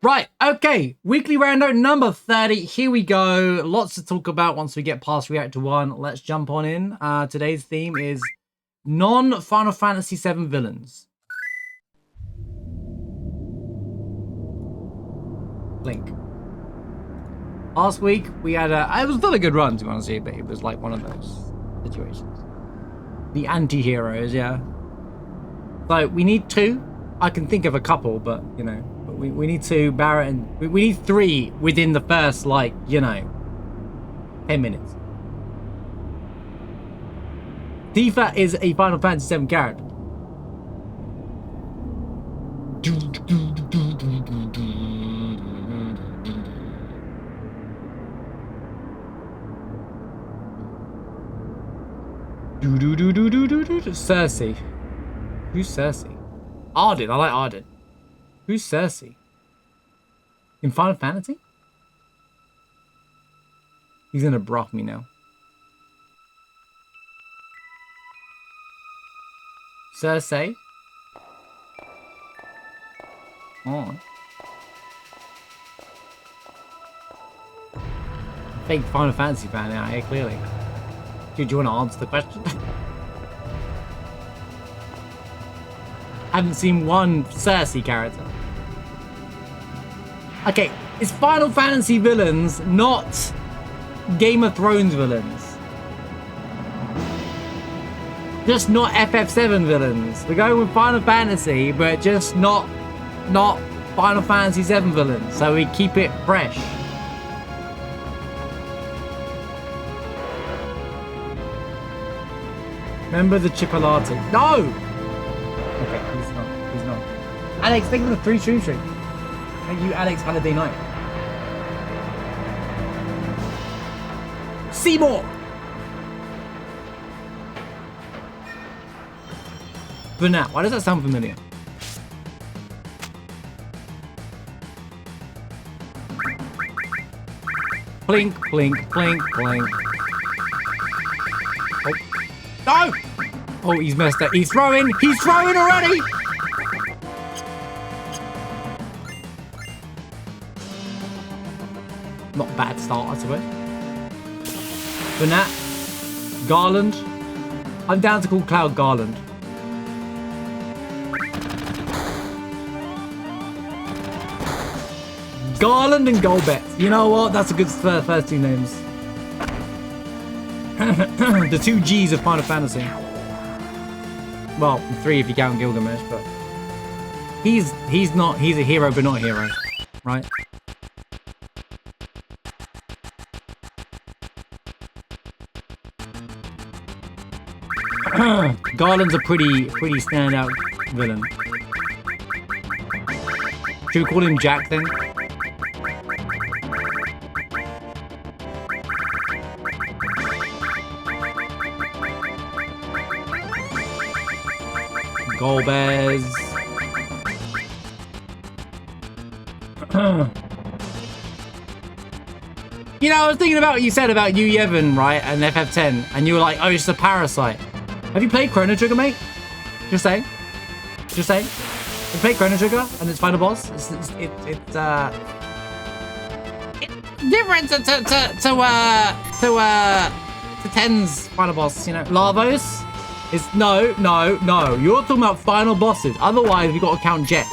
Right, okay, weekly rando number 30. Here we go. Lots to talk about once we get past Reactor 1. Let's jump on in. Today's theme is non-Final Fantasy VII villains. Link. Last week we had it was not a good run to be honest with you, but it was like one of those situations. The anti-heroes, yeah. So we need two. I can think of a couple, but you know, we need two. Barrett and we need three within the first, like, you know, 10 minutes. Tifa is a Final Fantasy VII character. Cersei. Who's Cersei? Arden. I like Arden. Who's Cersei? In Final Fantasy? He's gonna broth me now. Cersei? Oh. Fake Final Fantasy fan out here, clearly. Dude, do you want to answer the question? I haven't seen one Cersei character. Okay, it's Final Fantasy villains, not Game of Thrones villains. Just not FF7 villains. We're going with Final Fantasy, but just not Final Fantasy VII villains. So we keep it fresh. Remember the Chipolati? No! Okay, he's not. Alex, thank you for the 3 stream stream. Thank you, Alex Holiday Night. Seymour! But now, why does that sound familiar? Blink, blink, blink, blink. Oh. No! Oh, he's messed up. He's throwing! He's throwing already! Not a bad start, I suppose. Banat. Garland. I'm down to call Cloud Garland. Garland and Golbet. You know what? That's a good first two names. The 2 G's of Final Fantasy. Well, 3 if you count Gilgamesh, but he's a hero but not a hero, right? Garland's a pretty standout villain. Should we call him Jack then? Golbez. You know, I was thinking about what you said about Yu Yevon, right, and FF10, and you were like, oh, it's a parasite. Have you played Chrono Trigger, mate? Just saying. Just saying. You played Chrono Trigger and its final boss? It's different to 10's final boss, you know. Lavos is no. You're talking about final bosses. Otherwise, we got to count Jet.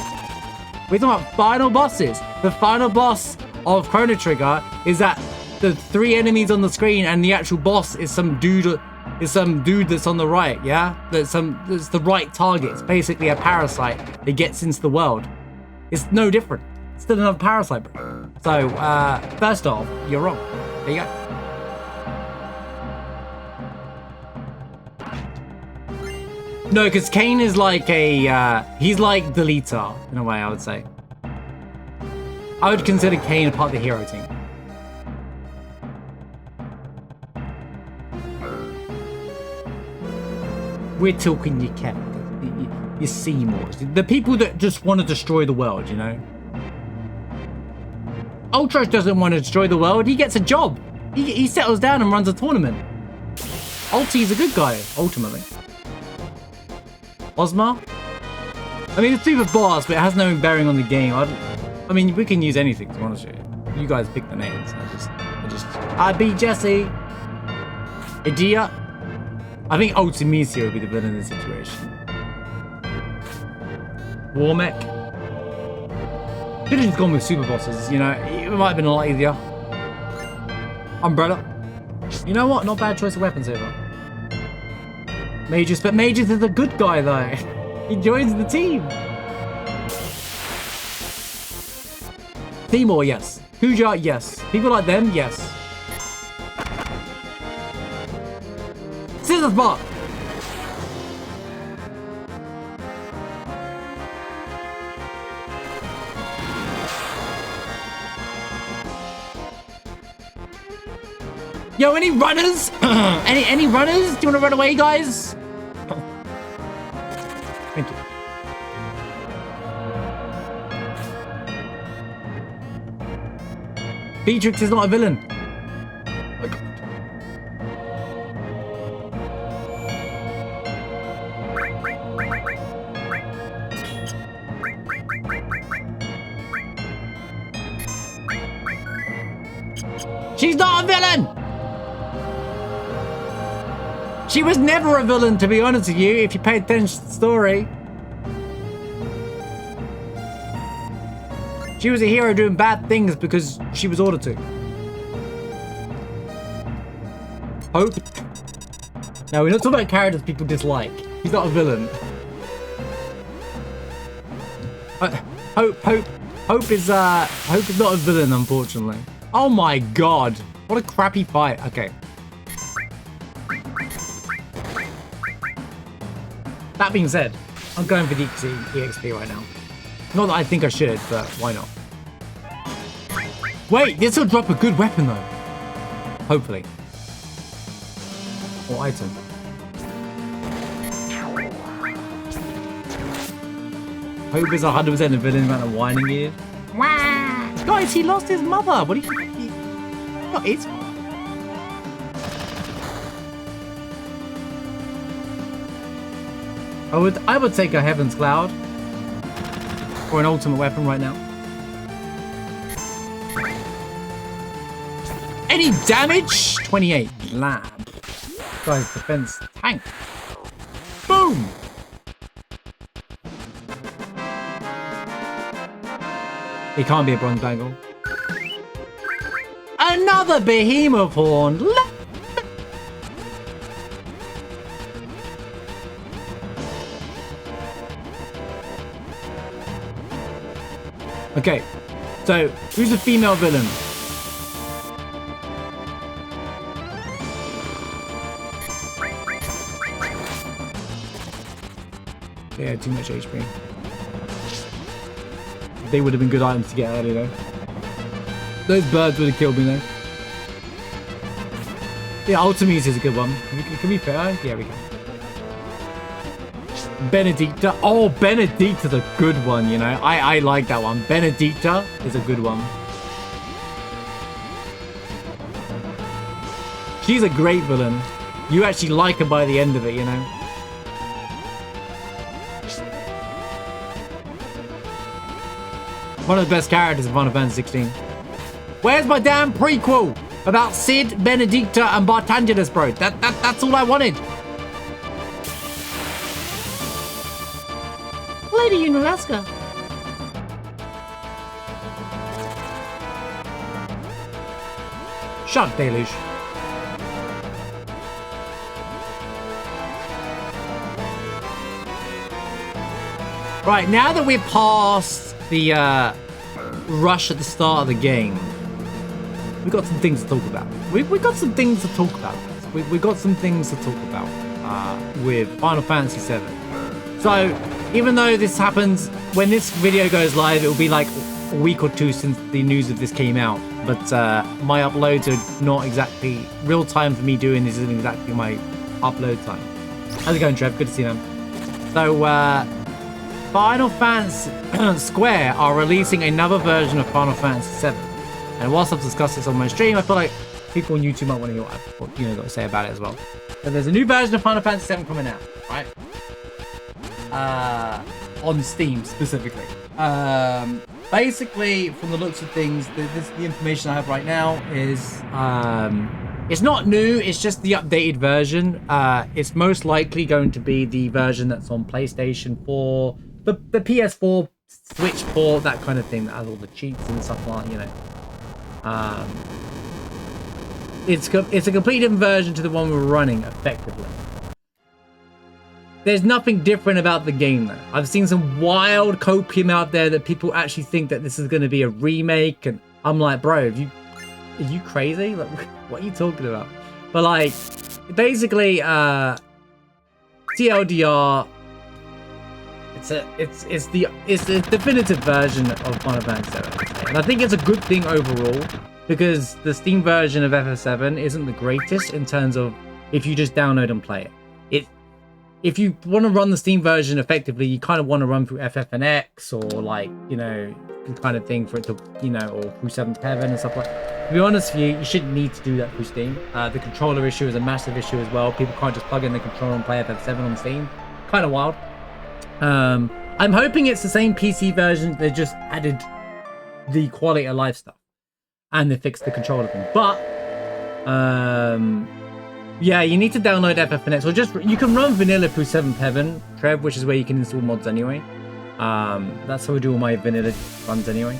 We're talking about final bosses. The final boss of Chrono Trigger is that the 3 enemies on the screen, and the actual boss is some dude. Is some dude that's on the right, yeah? That's the right target. It's basically a parasite that gets into the world. It's no different. It's still another parasite, bro. So, first off, you're wrong. There you go. No, because Kane is like he's like Deleter, in a way, I would say. I would consider Kane a part of the hero team. We're talking your characters, your Seymours, the people that just want to destroy the world, you know? Ultros doesn't want to destroy the world, he gets a job. He settles down and runs a tournament. Ulti's a good guy, ultimately. Ozma? I mean, it's super boss, but it has no bearing on the game. I mean, we can use anything, to be honest with you. You guys pick the names. I beat Jesse. Idiot. I think Ultimisia would be the villain in this situation. Warmech. Should have just gone with super bosses, you know. It might have been a lot easier. Umbrella. You know what? Not bad choice of weapons here. Magus, but Magus is a good guy though. He joins the team. Timor, yes. Kuja, yes. People like them, yes. Scissors Bar. Yo, any runners? any runners? Do you want to run away, guys? Thank you. Beatrix is not a villain. Oh, God. She's not a villain! She was never a villain, to be honest with you, if you pay attention to the story. She was a hero doing bad things because she was ordered to. Hope. Now, we're not talking about characters people dislike. He's not a villain. Hope is not a villain, unfortunately. Oh my god. What a crappy fight. Okay. That being said, I'm going for the EXP right now. Not that I think I should, but why not? Wait, this will drop a good weapon though. Hopefully. Or item. Hope is 100% a villain amount of whining here. Guys, he lost his mother. What do you think? Not his fault. I would take a Heaven's Cloud or an ultimate weapon right now. Any damage? 28. Lab. Guy's defense tank. Boom! It can't be a bronze bangle. Another behemoth horn. Okay, so who's the female villain? Yeah, too much HP. They would have been good items to get early though. Those birds would have killed me though. Yeah, Ultimis is a good one. Can we fair? Yeah, we can. Benedicta. Oh, Benedicta's a good one, you know. I like that one. Benedicta is a good one. She's a great villain. You actually like her by the end of it, you know. One of the best characters in Final Fantasy 16. Where's my damn prequel about Sid, Benedicta, and Bartangelus, bro? That's all I wanted. Lady in Alaska. Shark Deluge. Right, now that we're past the rush at the start of the game, we've got some things to talk about. We've got some things to talk about. We've got some things to talk about with Final Fantasy VII. So, even though this happens, when this video goes live, it will be like a week or two since the news of this came out. But my uploads are not exactly real time for me doing this isn't exactly my upload time. How's it going, Trev? Good to see you, man. So, Final Fantasy Square are releasing another version of Final Fantasy VII. And whilst I've discussed this on my stream, I feel like people on YouTube might want to hear what I've got to say about it as well. So there's a new version of Final Fantasy VII coming out, right? On Steam specifically. basically, from the looks of things, the information I have right now is it's not new. It's just the updated version. It's most likely going to be the version that's on PlayStation 4, the PS4, Switch 4, that kind of thing that has all the cheats and stuff like that, you know. It's a complete different version to the one we're running effectively. There's nothing different about the game though. I've seen some wild copium out there that people actually think that this is going to be a remake, and I'm like, bro, are you crazy? Like, what are you talking about? But like, basically, TLDR, it's the definitive version of Final Fantasy VII, and I think it's a good thing overall because the Steam version of FF7 isn't the greatest in terms of if you just download and play it. If you want to run the Steam version effectively, you kind of want to run through FFNX or like, you know, kind of thing for it to, you know, or through 7th Heaven and stuff like that. To be honest with you, you shouldn't need to do that through Steam. The controller issue is a massive issue as well. People can't just plug in the controller and play FF7 on Steam. Kind of wild. I'm hoping it's the same PC version. They just added the quality of life stuff and they fixed the controller thing. But, yeah, you need to download FFNX, or just you can run vanilla through 7th Heaven, Trev, which is where you can install mods anyway. That's how I do all my vanilla runs anyway.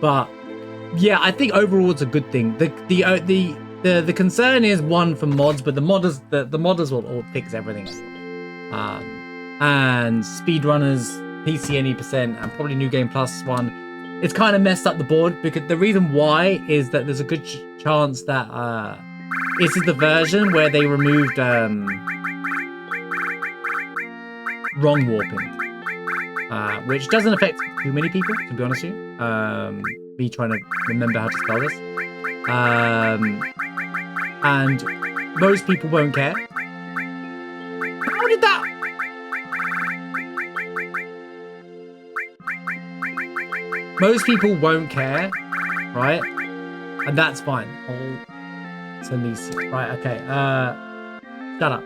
But yeah, I think overall it's a good thing. The concern is one for mods, but the modders will all fix everything anyway. And speedrunners, PC any percent, and probably New Game Plus one. It's kind of messed up the board because the reason why is that there's a good chance that this is the version where they removed wrong warping, which doesn't affect too many people, to be honest with you. Me trying to remember how to spell this, and most people won't care. How did that? Most people won't care, right? And that's fine. Oh, so me see. Right, okay. Shut up.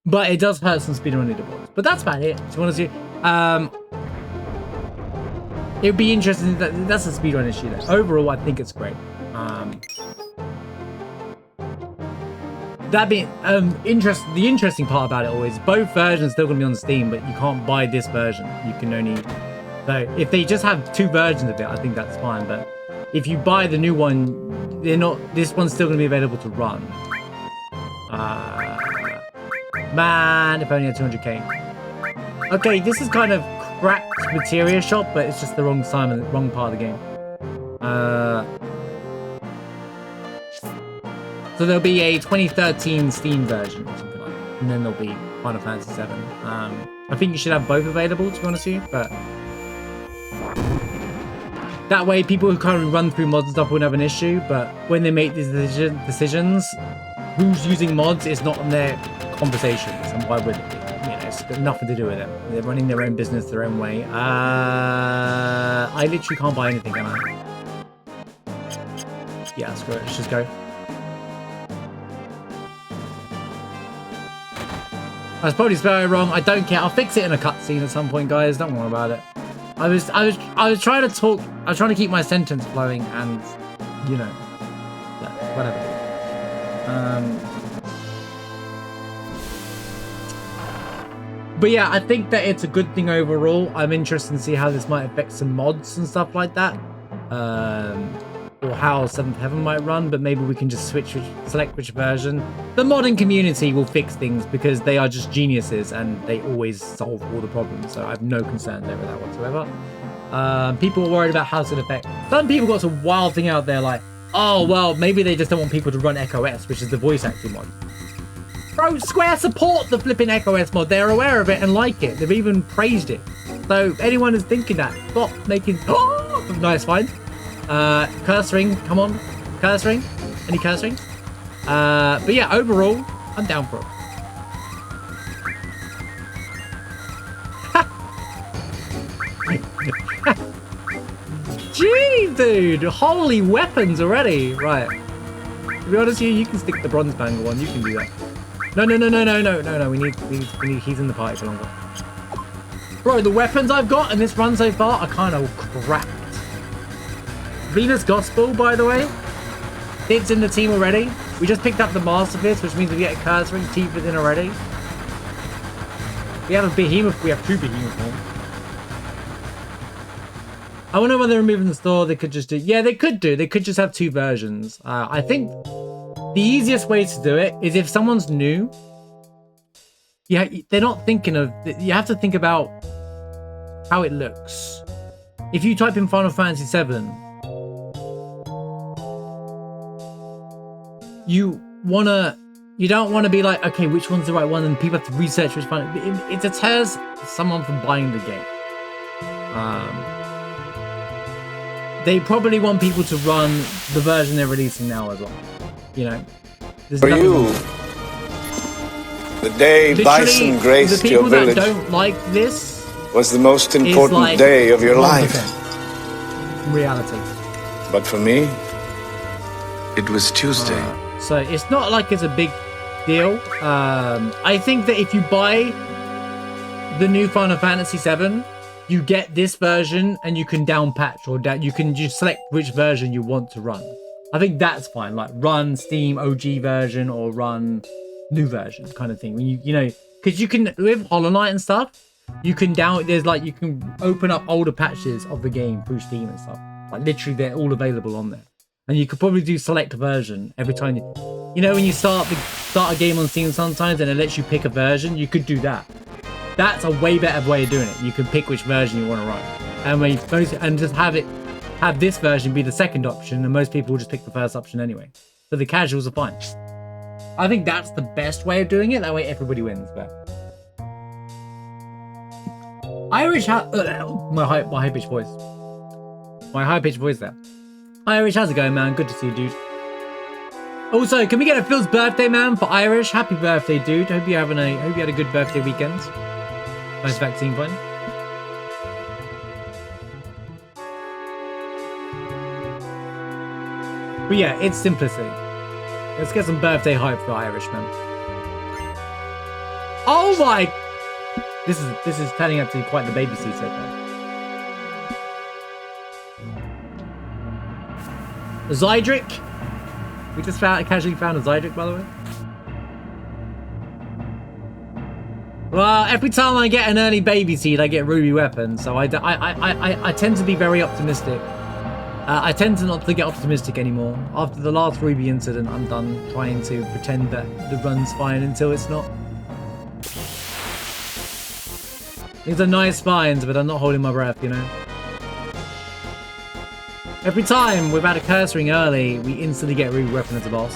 But it does hurt some speedrun leaderboards. But that's about it. To be honest with you. It would be interesting. That's a speedrun issue there. Overall, I think it's great. That being the interesting part about it always, both versions still gonna be on Steam, but you can't buy this version. You can only, so if they just have two versions of it, I think that's fine. But if you buy the new one, they're not. This one's still gonna be available to run. Man, if only had 200k. Okay, this is kind of cracked materia shop, but it's just the wrong time and the wrong part of the game. So there'll be a 2013 Steam version or something like that. And then there'll be Final Fantasy VII. I think you should have both available, to be honest with you, but that way people who currently run through mods and stuff won't have an issue, but when they make these decisions, who's using mods is not in their conversations, and why would it be? You know, it's got nothing to do with them. They're running their own business their own way. I literally can't buy anything, can I? Yeah, screw it, let's just go. I was probably spelling it wrong. I don't care. I'll fix it in a cutscene at some point, guys. Don't worry about it. I was trying to talk. I was trying to keep my sentence flowing, and you know, whatever. But yeah, I think that it's a good thing overall. I'm interested to see how this might affect some mods and stuff like that. Or how 7th Heaven might run, but maybe we can just select which version. The modding community will fix things because they are just geniuses and they always solve all the problems, so I have no concerns over that whatsoever. People are worried about how it's going to affect. Some people got some wild thing out there like, oh, well, maybe they just don't want people to run Echo S, which is the voice acting mod. Bro, Square support the flipping Echo S mod. They're aware of it and like it. They've even praised it. So anyone who's thinking that, stop making... Oh, nice find. Curse ring, come on. Curse ring. Any curse rings? But yeah, overall, I'm down for it. Jeez, dude. Holy weapons already. Right. To be honest, you can stick the bronze bangle one. You can do that. No. We need. He's in the party for longer. Bro, the weapons I've got in this run so far are kind of cracked. Venus Gospel, by the way, it's in the team already. We just picked up the Master Fist, which means we get a cursoring Tifa's in already. We have a Behemoth. We have 2 Behemoth forms. I wonder when they're removing the store, they could just do... Yeah, they could do. They could just have 2 versions. I think the easiest way to do it is if someone's new. Yeah, they're not thinking of... You have to think about how it looks. If you type in Final Fantasy VII, you don't want to be like, okay, which one's the right one, and people have to research which one. It deters someone from buying the game. They probably want people to run the version they're releasing now as well. You know. For you, the day Bison graced your village that don't like this was the most important day of your 1%. life. Reality. But for me, it was Tuesday. So it's not like it's a big deal. I think that if you buy the new Final Fantasy VII, you get this version and you can down patch or you can just select which version you want to run. I think that's fine. Like run Steam OG version or run new version kind of thing. When you know, because you can with Hollow Knight and stuff, you can you can open up older patches of the game through Steam and stuff. Like literally, they're all available on there. And you could probably do select version every time you know when you start a game on Steam sometimes and it lets you pick a version, you could do that. That's a way better way of doing it. You can pick which version you want to run. And just have this version be the second option, and most people will just pick the first option anyway. So the casuals are fine. I think that's the best way of doing it. That way everybody wins. But Irish my high pitched voice. My high pitched voice there. Irish, how's it going, man? Good to see you, dude. Also, can we get a Phil's birthday, man, for Irish? Happy birthday, dude. Hope you had a good birthday weekend. Nice vaccine plan. But yeah, it's simplicity. Let's get some birthday hype for Irish, man. Oh my! This is turning out to be quite the babysitter, man. Zydric. We just casually found a Zydric, by the way. Well, every time I get an early baby seed, I get ruby weapons, so I tend to be very optimistic. I tend to not to get optimistic anymore. After the last ruby incident, I'm done trying to pretend that the run's fine until it's not. These are nice finds, but I'm not holding my breath, you know. Every time we've had a cursoring early, we instantly get ruby weapon as a boss.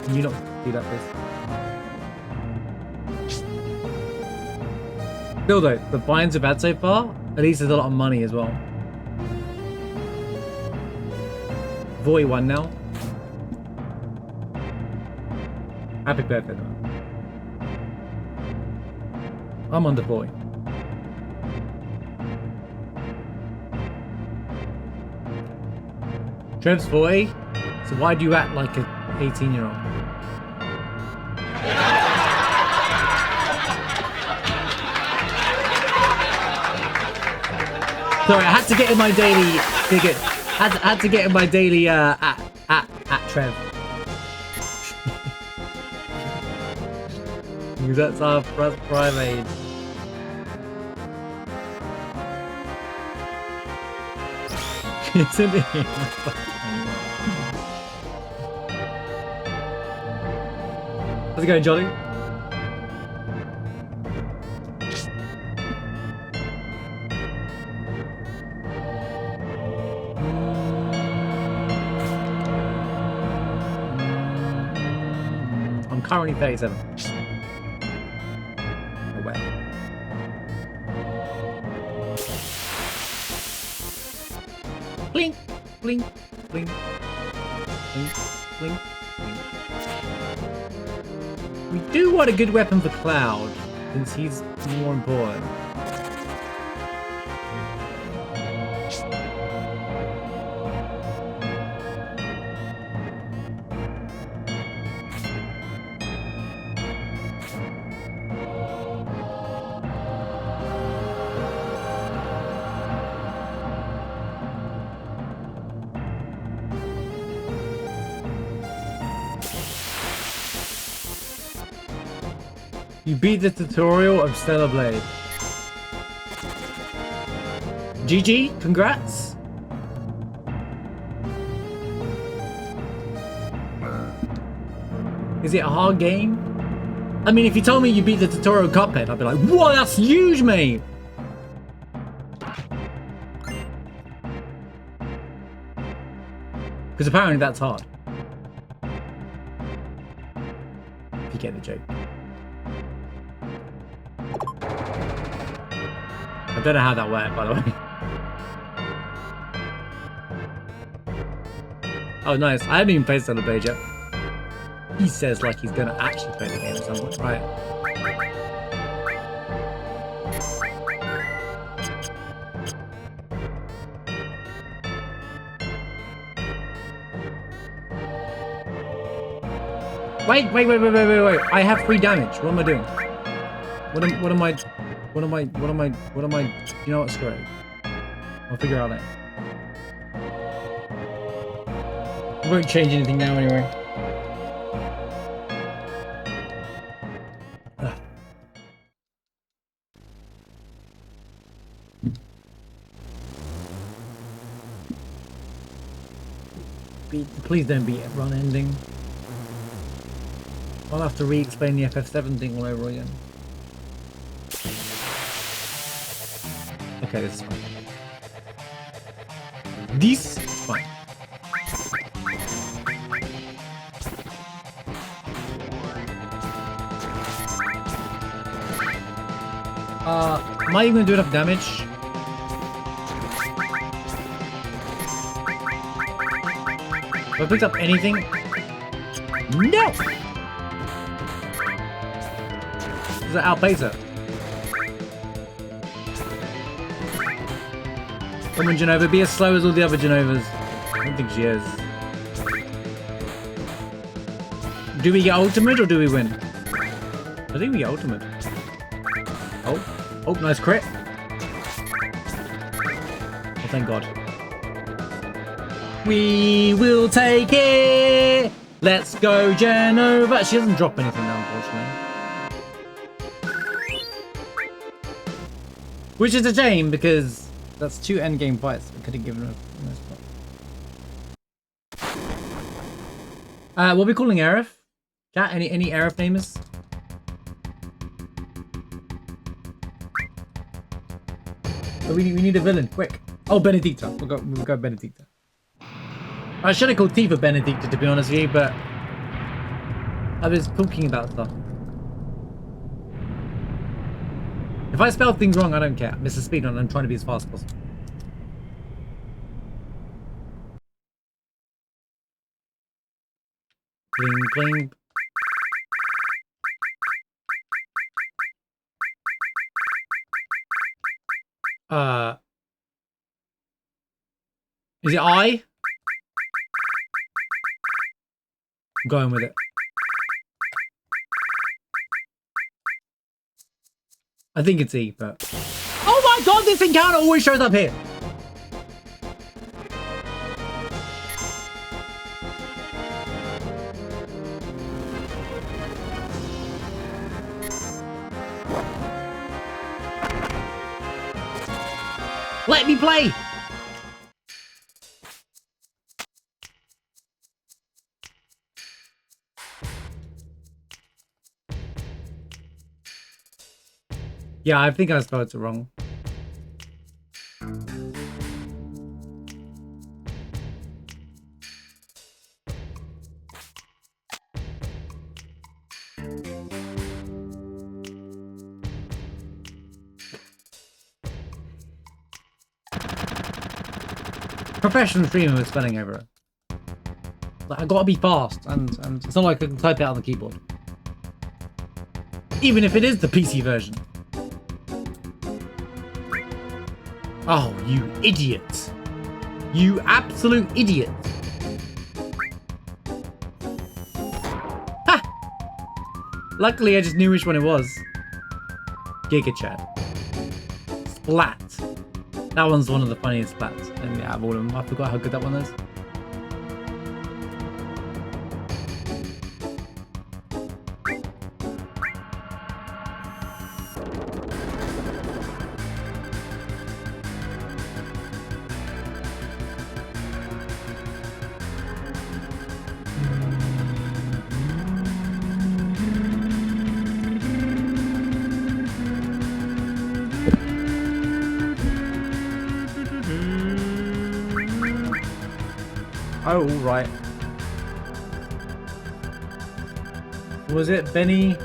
Can you not do that, please? Still though, the finds we've had so far, at least there's a lot of money as well. Voy one now. Happy birthday though. I'm on the Voy. Trev's Voy? So why do you act like an 18-year-old? Sorry, I had to get in my daily ticket. Had to get in my daily at Trev. That's our prime age. Isn't it? How's it going, Johnny? I'm currently 37. Oh well. Blink, blink, blink, blink, blink, blink. We do want a good weapon for Cloud, since he's more important. You beat the tutorial of Stellar Blade. GG, congrats. Is it a hard game? I mean, if you told me you beat the tutorial Cuphead, I'd be like, whoa, that's huge, mate. Because apparently that's hard. If you get the joke. I don't know how that worked, by the way. Oh, nice. I haven't even played Stellar Blade yet. He says like he's gonna actually play the game at some point. Right. Wait. I have 3 damage. What am I doing? What am I? You know what? Screw it. I'll figure out later. It won't change anything now anyway. Ugh. Please don't beat it. Run ending. I'll have to re-explain the FF7 thing all over again. Okay, this is fine. This is fine. Am I even gonna do enough damage? Have I picked up anything? No! Does that outpace her? Come on, Genova, be as slow as all the other Genovas. I don't think she is. Do we get ultimate or do we win? I think we get ultimate. Oh, nice crit. Oh, thank God. We will take it! Let's go, Genova! She doesn't drop anything now, unfortunately. Which is a shame, because that's 2 endgame fights. I could have given her a nice spot. What are we calling Aerith? Chat, any Aerith namers? Oh, we need a villain, quick. Oh, Benedicta. We'll go Benedicta. I should have called Tifa Benedicta, to be honest with you, but I was talking about stuff. If I spell things wrong, I don't care. Mr. Speedrun, I'm trying to be as fast as possible. Bling, bling. Is it I? I'm going with it. I think it's E, but... Oh my God, this encounter always shows up here! Let me play! Yeah, I think I spelled it wrong. Professional streamer with spelling error. Like, I gotta be fast, and it's not like I can type it out on the keyboard. Even if it is the PC version. Oh, you idiot. You absolute idiot. Ha! Luckily, I just knew which one it was. Giga Chat. Splat. That one's one of the funniest splats. And yeah, out of all of them, I forgot how good that one is. Oh, right. Was it Benny?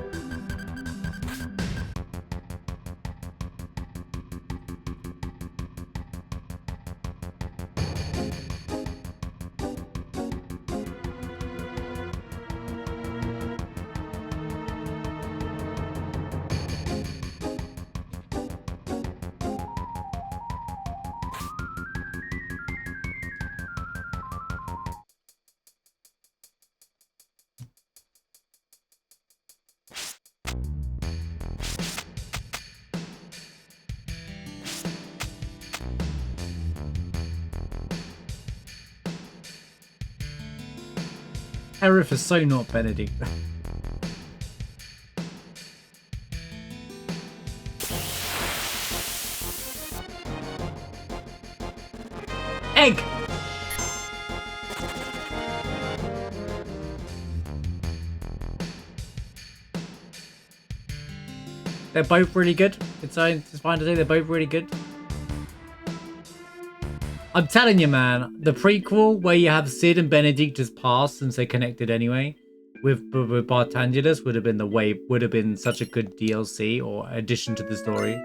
Sheriff is so not Benedict. Egg! They're both really good. It's fine to say they're both really good. I'm telling you, man, the prequel where you have Sid and Benedict just pass since they connected anyway, with Bartangulus would have been such a good DLC or addition to the story,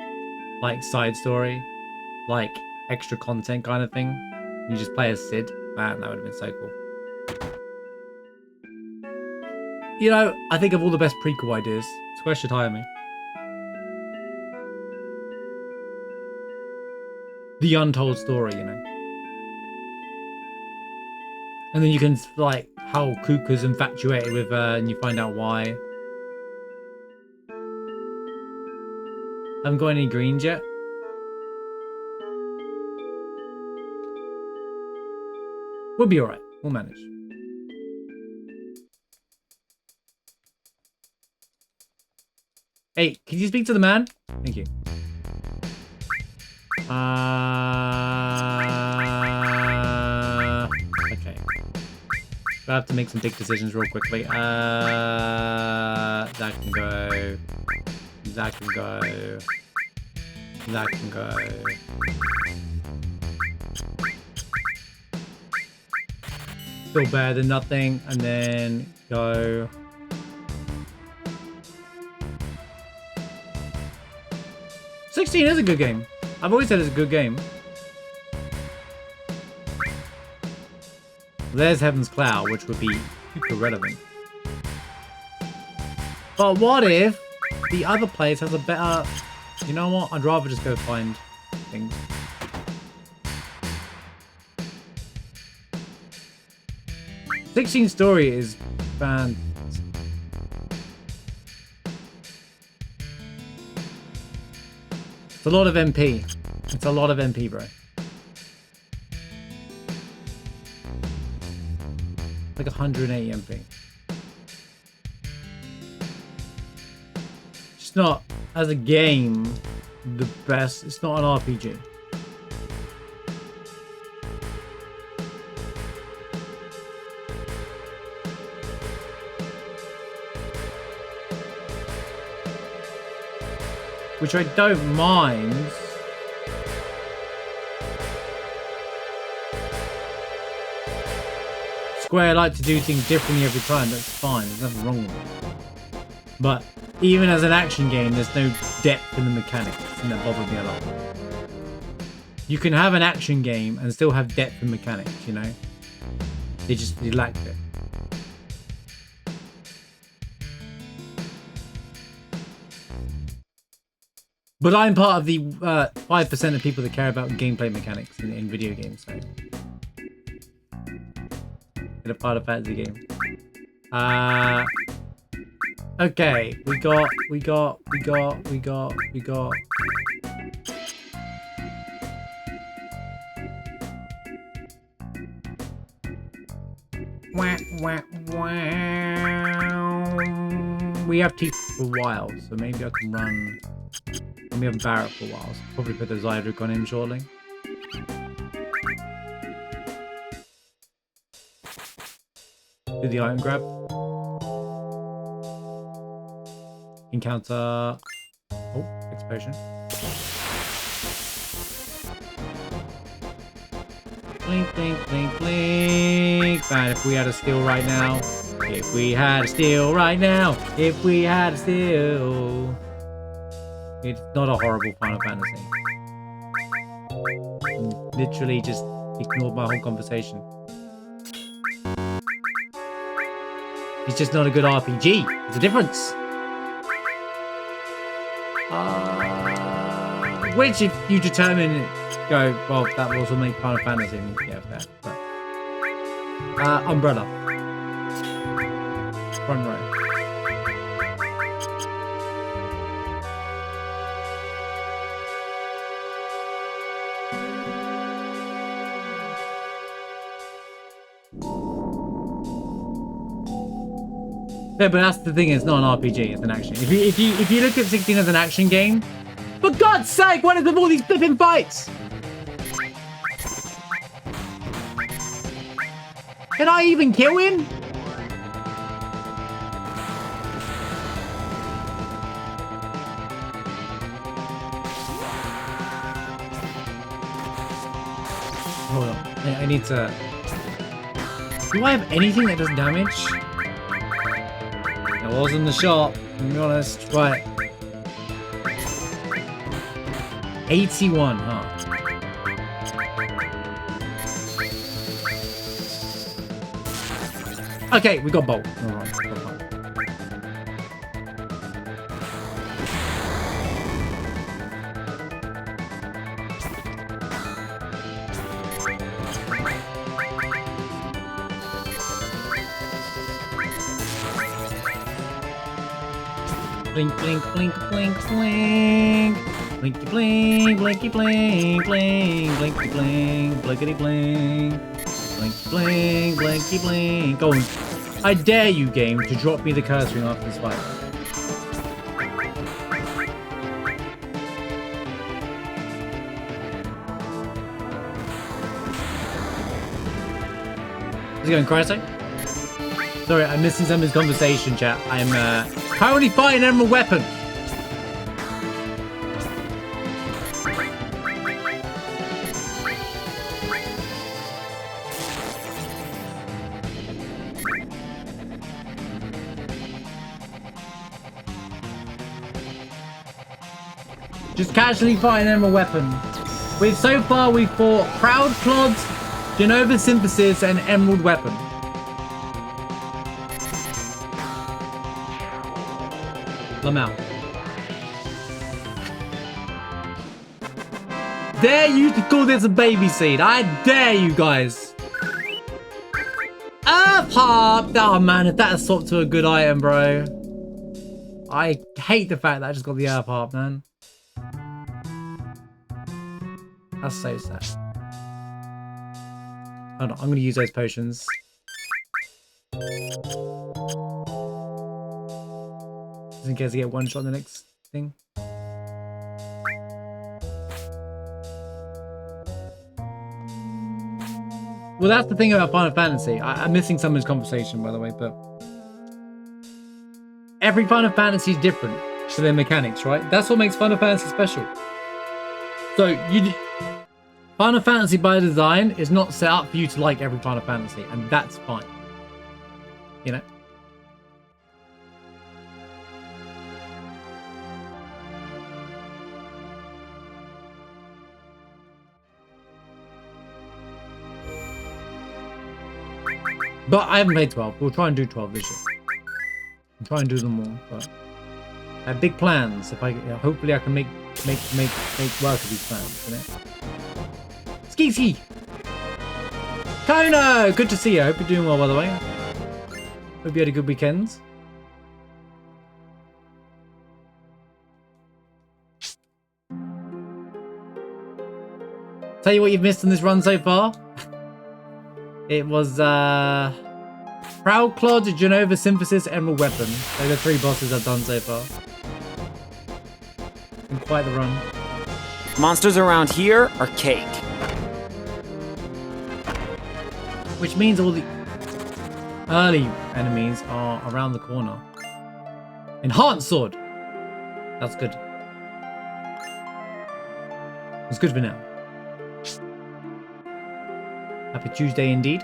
like side story, like extra content kind of thing. You just play as Sid, man, that would have been so cool. You know, I think of all the best prequel ideas, Square should hire me. The untold story, you know. And then you can, like, how Kuka's infatuated with her, and you find out why. Haven't got any greens yet. We'll be alright. We'll manage. Hey, can you speak to the man? Thank you. Okay. I have to make some big decisions real quickly. That can go. That can go. That can go. Still better than nothing. And then go. $16 is a good game. I've always said it's a good game. There's Heaven's Cloud, which would be super relevant. But what if the other place has a better... You know what? I'd rather just go find things. $16 story is fantastic. It's a lot of MP. It's a lot of MP, bro. Like 180 MP. It's not, as a game, the best. It's not an RPG. Which I don't mind. Square like to do things differently every time, that's fine, there's nothing wrong with it. But even as an action game, there's no depth in the mechanics, and that bothered me a lot. You can have an action game and still have depth in mechanics, you know? They lacked it. But I'm part of the 5% of people that care about gameplay mechanics in video games, so... In a part of fantasy game. Okay, we got. We have teeth for a while, so maybe I can run. And we have Barrett for a while, so I'll probably put the Zydric on him shortly. Do the item grab. Encounter. Oh, explosion. blink, blink, blink, blink. Man, if we had a steal right now. If we had a steal right now. If we had a steal. It's not a horrible Final Fantasy. Literally just ignored my whole conversation. It's just not a good RPG. There's a difference. Which, if you determine, go, well, that will also make Final Fantasy. Yeah, fair. But, Umbrella. Front row. No, but that's the thing. It's not an RPG. It's an action. If you look at 16 as an action game, for God's sake, what is with all these flipping fights? Can I even kill him? Hold on. I need to... Do I have anything that does damage? I was in the shop, to be honest. Right. 81, huh? Okay, we got bolt. Alright, we got bolt. Blink, blink, blink, blink, blink. Blinky, blink, blinky, blink, blink, blinky, blink, blinkety, blink. Blinky, blink, blinky, blink. Go on. I dare you, game, to drop me the curse ring after this fight. How's it going, Crytek? Sorry, I'm missing some of his conversation, chat. I'm currently fighting Emerald Weapon. Just casually fighting Emerald Weapon. So far we've fought Proud Clods, Genova Synthesis, and Emerald Weapon. Lamau. Dare you to call this a baby seed? I dare you guys. Earth Harp! Oh man, if that swapped to a good item, bro. I hate the fact that I just got the Earth Harp, man. That's so sad. Hold on, I'm gonna use those potions. Just in case I get one shot on the next thing. Well, that's the thing about Final Fantasy. I'm missing some of this conversation, by the way, but every Final Fantasy is different to their mechanics, right? That's what makes Final Fantasy special. So Final Fantasy by design is not set up for you to like every Final Fantasy, and that's fine. You know? But I haven't played 12. We'll try and do 12 this year. We'll try and do them all, but I have big plans. If I hopefully I can make work of these plans, you know? Ski! Kono! Good to see you. Hope you're doing well, by the way. Hope you had a good weekend. Tell you what you've missed on this run so far. It was Proud Clod, Genova Synthesis, Emerald Weapon. They're the 3 bosses I've done so far. Been quite the run. Monsters around here are cake. Which means all the early enemies are around the corner. Enhanced Sword! That's good. It's good for now. Happy Tuesday indeed.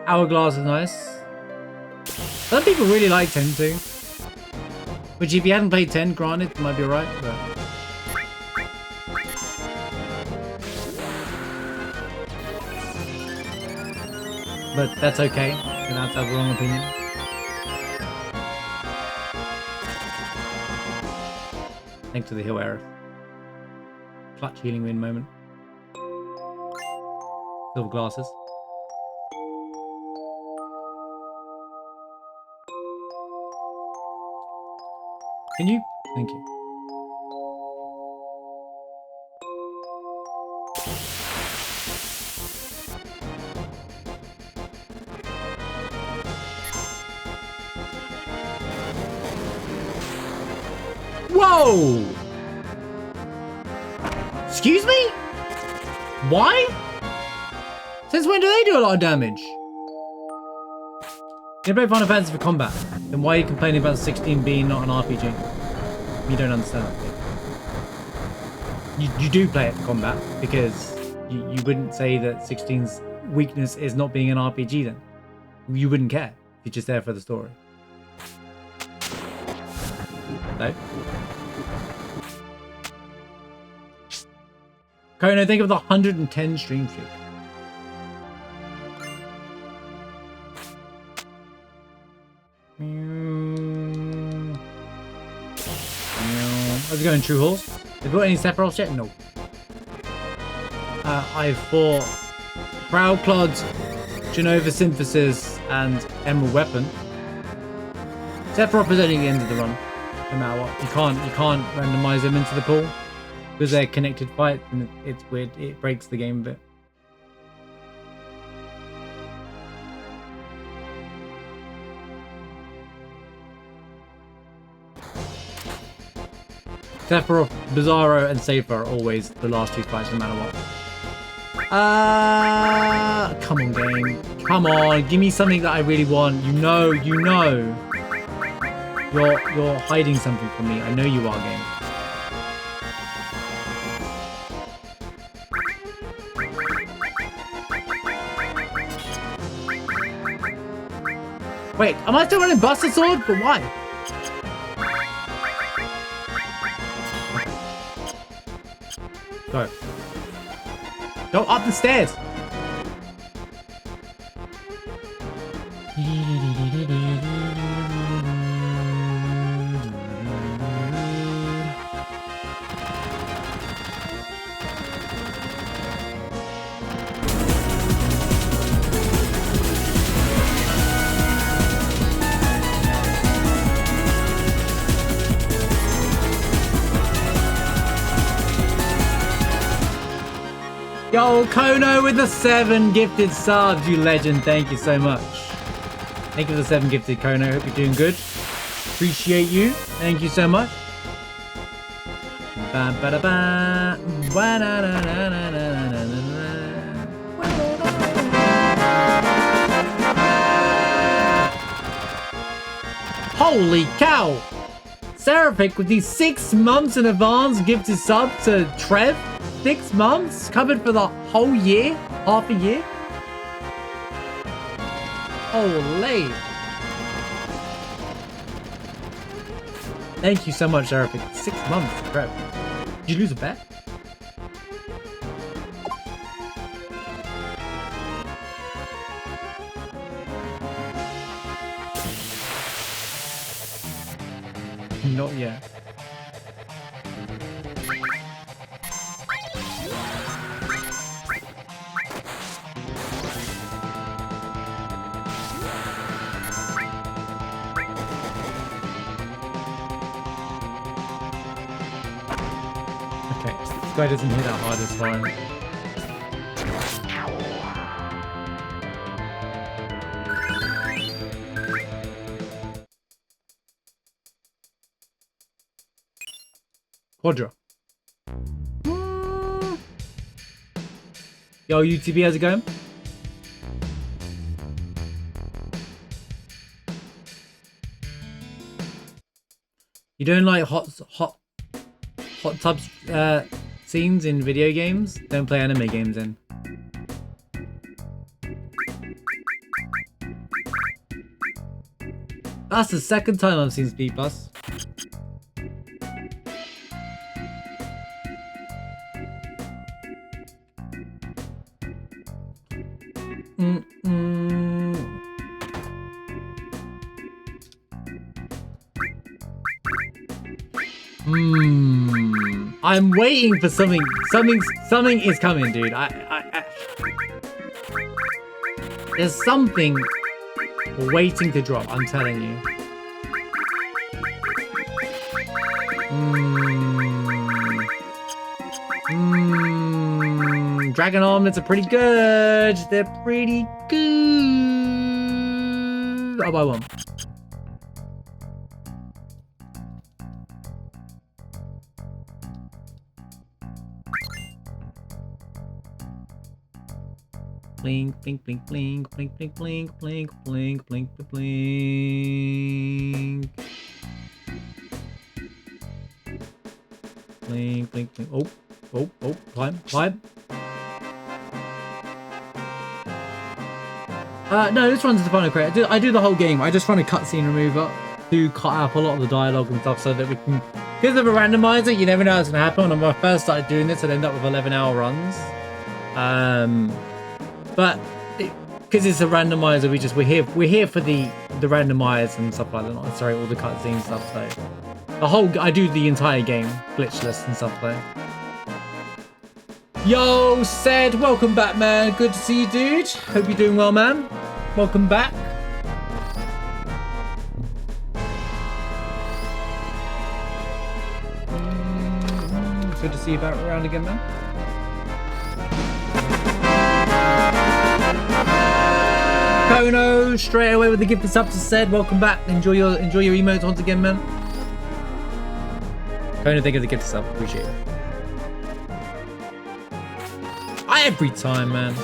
Hourglass is nice. Some people really like 10 too. Which if you hadn't played 10, granted, it might be alright, but that's okay. You don't have to have a wrong opinion. Thanks to the Hill Aerith. Clutch healing win moment. Silver glasses. Can you? Thank you. Whoa! Excuse me? Why? Since when do they do a lot of damage? You play Final Fantasy for combat, then why are you complaining about 16 being not an RPG? You don't understand that. You do play it for combat, because you wouldn't say that 16's weakness is not being an RPG then. You wouldn't care. You're just there for the story. No? Kono, think of the 110 stream streak. How's it going, True Horse? Have you got any Sephiroths yet? No. I've fought Proud Clods, Genova Synthesis, and Emerald Weapon. Sephiroth is only at the end of the run, no matter what. You can't randomize them into the pool because they're connected fights, and it's weird. It breaks the game a bit. Sephiroth, Bizarro, and Safer are always the last two fights, no matter what. Come on, game. Come on, give me something that I really want. You know. You're hiding something from me. I know you are, game. Wait, am I still running Buster Sword? But why? Go. Go up the stairs. Yo, Kono with the 7 gifted subs, you legend. Thank you so much. Thank you for the 7 gifted, Kono. Hope you're doing good. Appreciate you. Thank you so much. Holy cow! Seraphic with these 6 months in advance gifted sub to Trev. 6 months? Covered for the whole year? Half a year? Holy. Thank you so much, Seraphic. 6 months, bro. Did you lose a bet? Not yet. Okay, this guy doesn't hit that hard as fine. Quadra. Yo, UTB, how's it going? You don't like hot tub scenes in video games? Don't play anime games in. That's the second time I've seen Speed Bus. I'm waiting for something. Something is coming, dude. There's something waiting to drop. I'm telling you. Dragon armlets are pretty good. They're pretty good. I'll buy one. Blink, blink, blink, blink, blink, blink, blink, blink, blink, blink, blink. Blink, blink, blink. Oh, climb. No, this runs the final crate. I do the whole game. I just run a cutscene remover to cut out a lot of the dialogue and stuff so that we can... Because of a randomizer, you never know what's going to happen. When I first started doing this, I'd end up with 11-hour runs. But because it's a randomizer, we're here for the randomized and stuff like that, not necessarily all the cutscene stuff. So I do the entire game glitchless and stuff though. Yo, Sed, welcome back, man. Good to see you, dude. Hope you're doing well, man. Welcome back. It's good to see you back around again, man. Kono, straight away with the gift sub to Said. Welcome back. Enjoy your emotes once again, man. Kono, thank you for the gift sub. Appreciate it. Every time, man.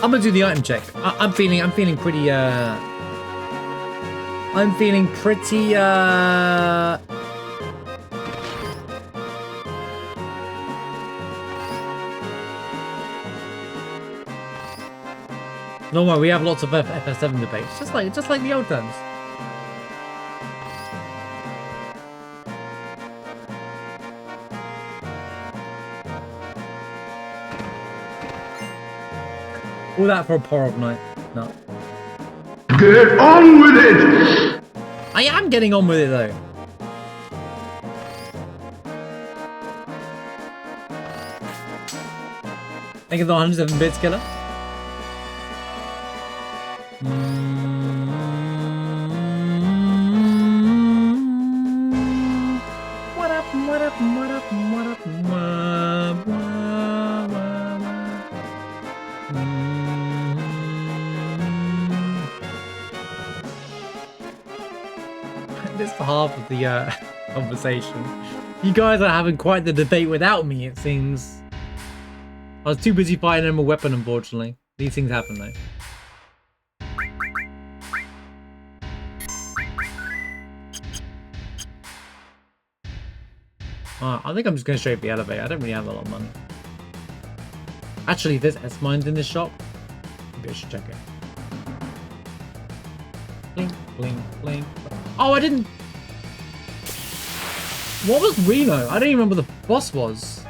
I'm gonna do the item check. I'm feeling pretty. I'm feeling pretty. No more. We have lots of FF7 debates, just like the old times. All that for a Porov night. No. Get on with it! I am getting on with it though. Thank you for the 107 bits, killer. What up? This is half of the conversation. You guys are having quite the debate without me, it seems. I was too busy fighting them a weapon, unfortunately. These things happen, though. I think I'm just going straight for the elevator. I don't really have a lot of money. Actually, there's S-mines in this shop. Maybe I should check it. Blink, blink, blink. Oh, I didn't... What was Reno? I don't even remember what the boss was.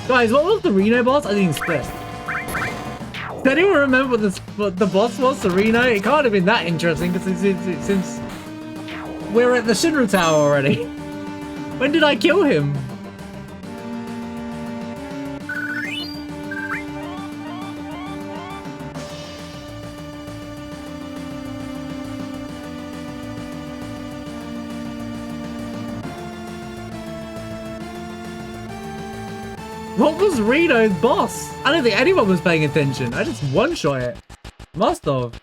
Guys, what was the Reno boss? I didn't split. Does anyone remember what the boss was to Reno? It can't have been that interesting since we're at the Shinra Tower already. When did I kill him? What was Reno's boss? I don't think anyone was paying attention. I just one-shot it. Must have.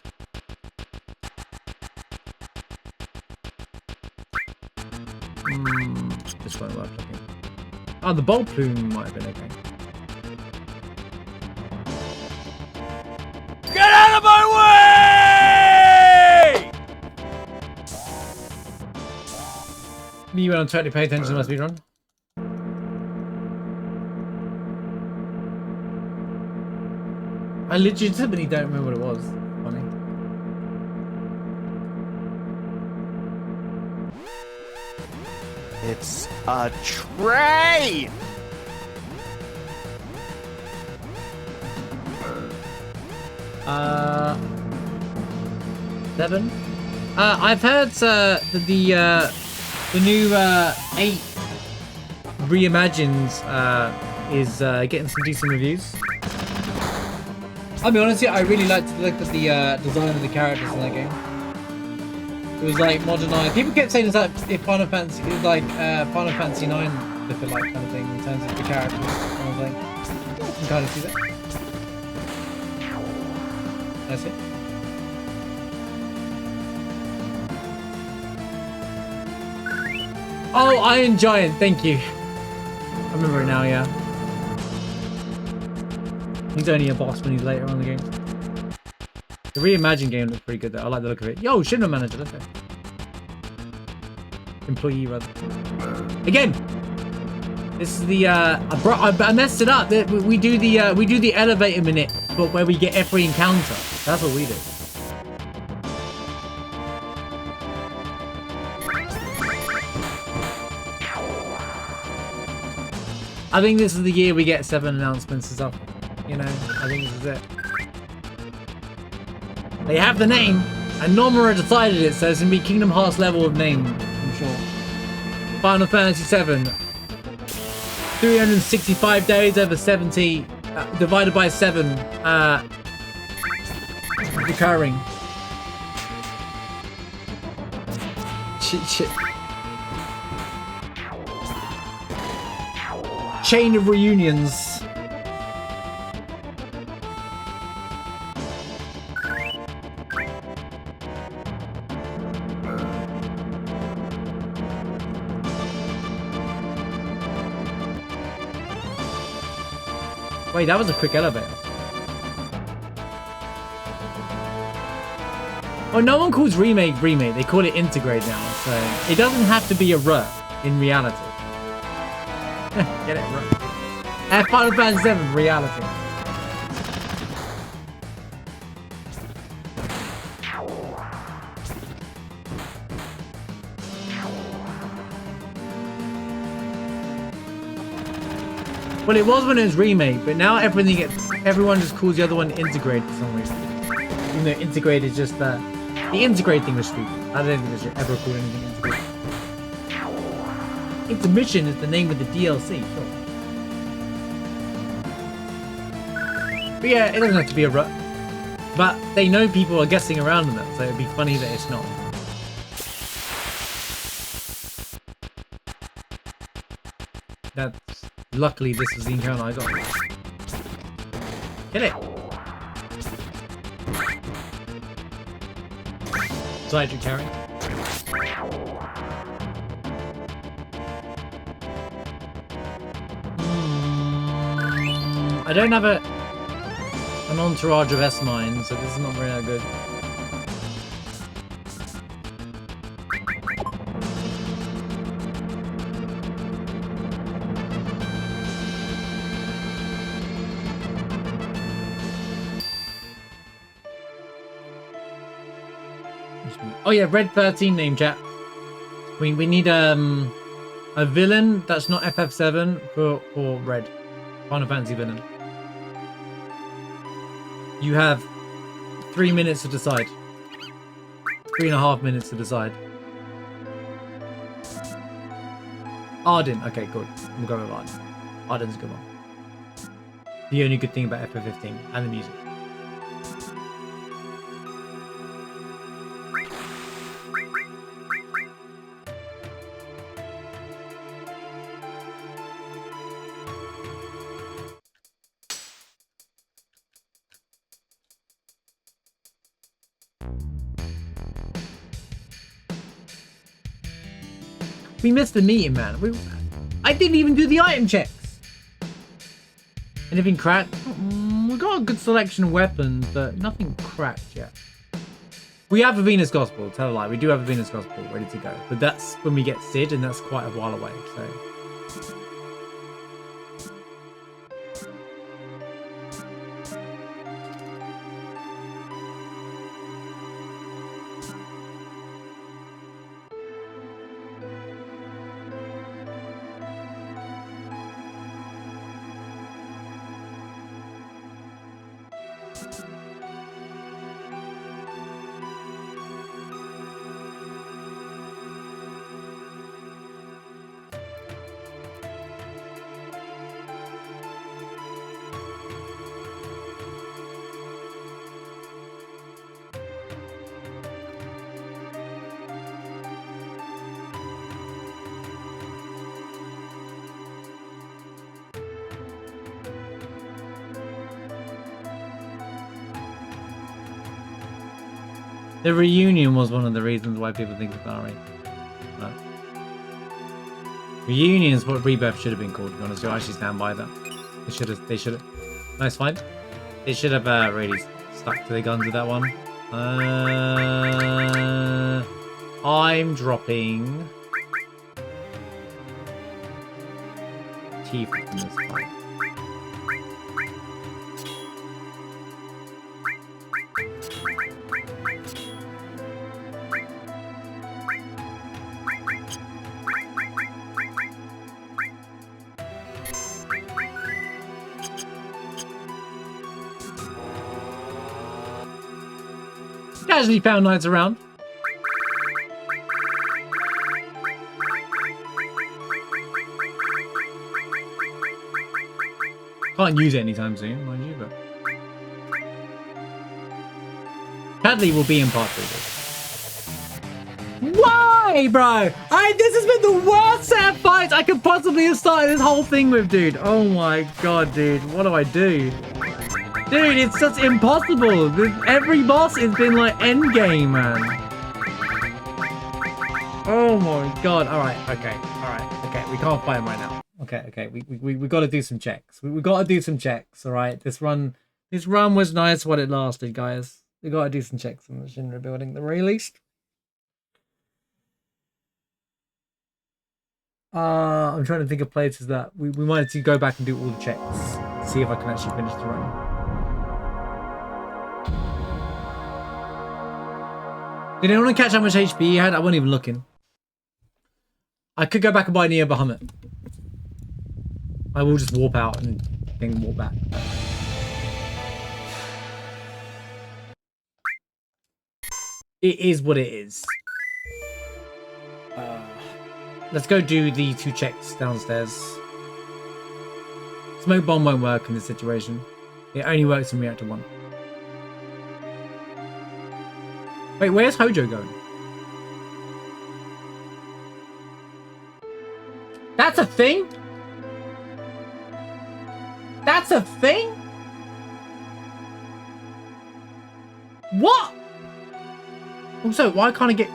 This won't work, I think. Oh, the bolt plume might have been okay. Get out of my way! Me when I'm totally paying attention to my speedrun. I legitimately don't remember what it was. Funny. It's a tray! Seven. I've heard the new 8 reimagined is getting some decent reviews. I'll be honest, I really liked the design of the characters in that game. It was like modernized. People kept saying it's like if Final Fantasy, it was like Final Fantasy IX look-alike kind of thing in terms of the characters. And I was like, I can kind of see that. That's it. Oh, Iron Giant, thank you. I remember it now, yeah. He's only a boss when he's later on in the game. The reimagined game looks pretty good though. I like the look of it. Yo, Shinra manager, let's go. Employee, rather. Again, this is the I messed it up. We do the elevator minute, but where we get every encounter. That's what we do. I think this is the year we get 7 announcements and stuff. You know, I think this is it. They have the name, and Nomura decided it, so it's gonna be Kingdom Hearts level of name, I'm sure. Final Fantasy VII. 365 days over 70, divided by 7, recurring. Shit. Chain of reunions. Wait, that was a quick elevator. Oh, no one calls remake. They call it integrate now. So it doesn't have to be a R in reality. Get it right. Final Fantasy VII reality. Well, it was when it was remade, but now everyone just calls the other one integrate for some reason. Even though integrate is just the integrate thing was stupid. I don't think they should ever call anything integrate. Intermission is the name of the DLC, sure. But yeah, it doesn't have to be a rut. But they know people are guessing around on that, so it'd be funny that it's not. That's luckily this was the encounter I got. Get it! Side carry. I don't have an entourage of S-mine, so this is not very good. Oh yeah, Red 13 name chat. We need a villain that's not FF7 for Red. Final Fantasy villain. You have 3 minutes to decide. 3.5 minutes to decide. Arden. Okay, good. We'll go with Arden. Arden's a good one. The only good thing about FF15 and the music. We missed the meeting, man. I didn't even do the item checks. Anything cracked? We got a good selection of weapons, but nothing cracked yet. We have a Venus Gospel, tell a lie. We do have a Venus Gospel ready to go. But that's when we get Sid, and that's quite a while away, so... The reunion was one of the reasons why people think it's Ari. But reunion is what Rebirth should have been called, to be honest. I actually stand by that. They should have. Nice find. They should have really stuck to their guns with that one. I'm dropping Tifa from this fight. Casually found knights around. Can't use it anytime soon, mind you, but... Padley will be in part 3. Why, bro? This has been the worst set of fights I could possibly have started this whole thing with, dude. Oh my god, dude. What do I do? Dude, it's just impossible. Every boss has been like endgame, man. Oh my god. Alright, okay. Alright, okay. We can't fight him right now. Okay. We gotta do some checks. We gotta do some checks, alright? This run was nice while it lasted, guys. We gotta do some checks on the Shinra building, at the very least. I'm trying to think of places that we might have to go back and do all the checks. See if I can actually finish the run. Did anyone catch how much HP he had? I wasn't even looking. I could go back and buy Neo Bahamut. I will just warp out and then warp back. It is what it is. Let's go do the 2 checks downstairs. Smoke bomb won't work in this situation. It only works in reactor 1. Wait, where's Hojo going? That's a thing? That's a thing? What? Also, why can't I get...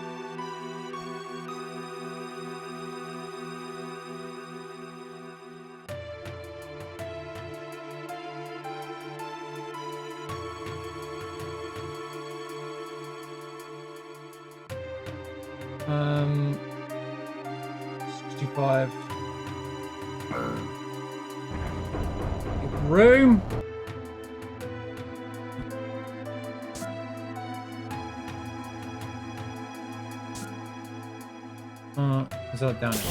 Um, 65. Room. Is that down here?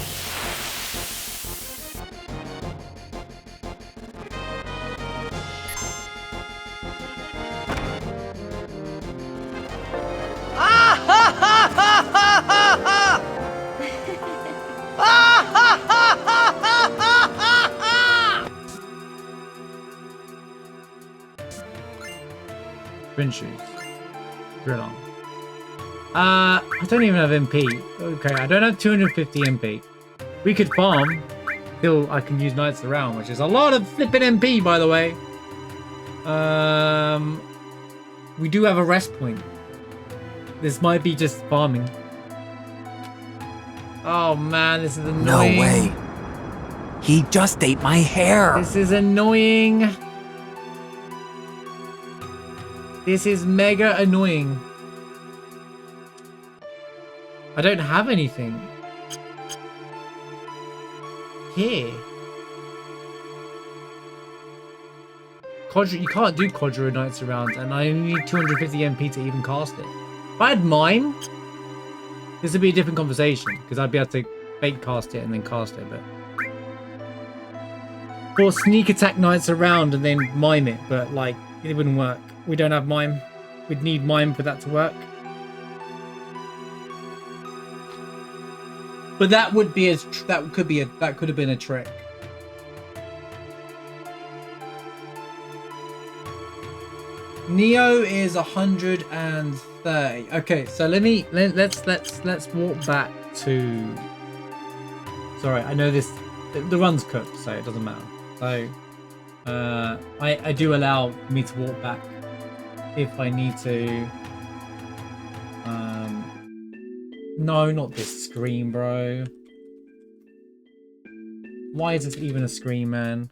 Spin shoes. Drill on. I don't even have MP. Okay, I don't have 250 MP. We could farm till I can use Knights around, which is a lot of flipping MP, by the way. We do have a rest point. This might be just farming. Oh man, this is annoying. No way. He just ate my hair. This is annoying. This is mega annoying. I don't have anything here. You can't do Conjurer Knights around, and I only need 250 MP to even cast it. If I had mime, this would be a different conversation, because I'd be able to fake cast it and then cast it, but... Or sneak attack Knights around and then mime it, but, like, it wouldn't work. We don't have mime. We'd need mime for that to work. But that would be that could have been a trick. Neo is 130. Okay, so let's walk back to. Sorry, I know the run's cooked, so it doesn't matter. So I do allow me to walk back if I need to. No, not this screen, bro. Why is this even a screen, man?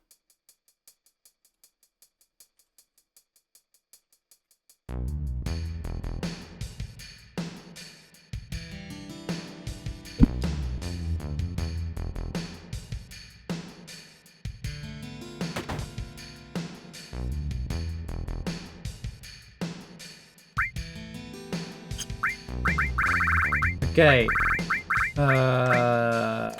Okay. I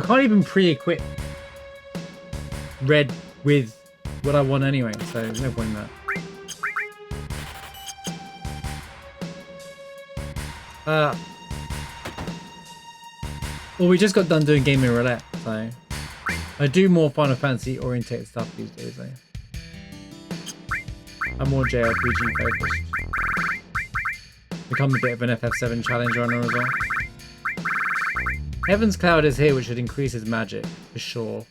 can't even pre-equip red with what I want anyway, so there's no point in that. Well, we just got done doing gaming roulette, so I do more Final Fantasy orientated stuff these days, though. I'm more JRPG focused. Become a bit of an FF7 challenge runner as well. Heaven's Cloud is here, which should increase his magic, for sure.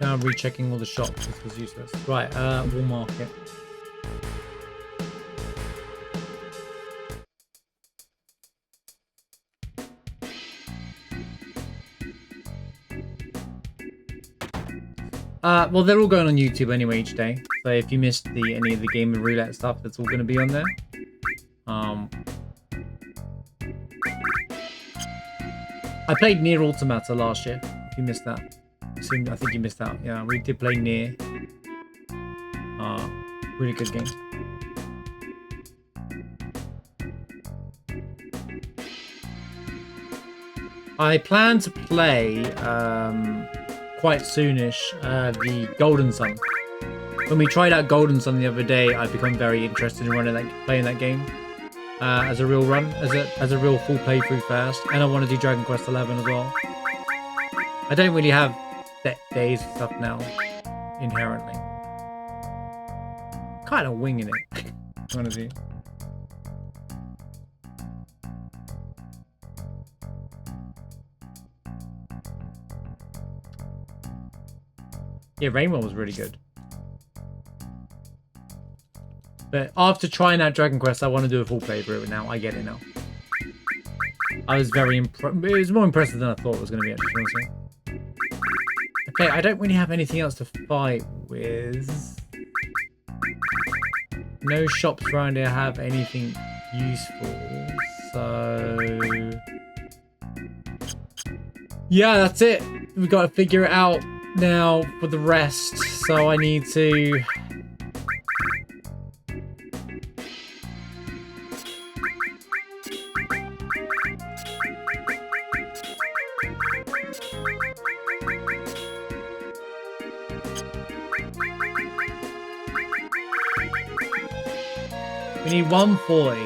Now I'm rechecking all the shops. This was useless. Right, Wool Market. Well, they're all going on YouTube anyway each day. So if you missed any of the game and roulette stuff, that's all going to be on there. I played Nier Automata last year. If you missed that, I think you missed out. Yeah, we did play Nier. Really good game. I plan to play quite soonish the Golden Sun. When we tried out Golden Sun the other day, I've become very interested in playing that game as a real run, as a real full playthrough first. And I want to do Dragon Quest XI as well. I don't really have set days and stuff now, inherently. Kind of winging it, honestly. Yeah, Rainbow was really good. But after trying out Dragon Quest, I want to do a full playthrough now. I get it now. I was very impressed. It was more impressive than I thought it was going to be, actually, honestly. Okay, I don't really have anything else to fight with. No shops around here have anything useful. So... yeah, that's it. We've got to figure it out now for the rest. So I need to... we need 140.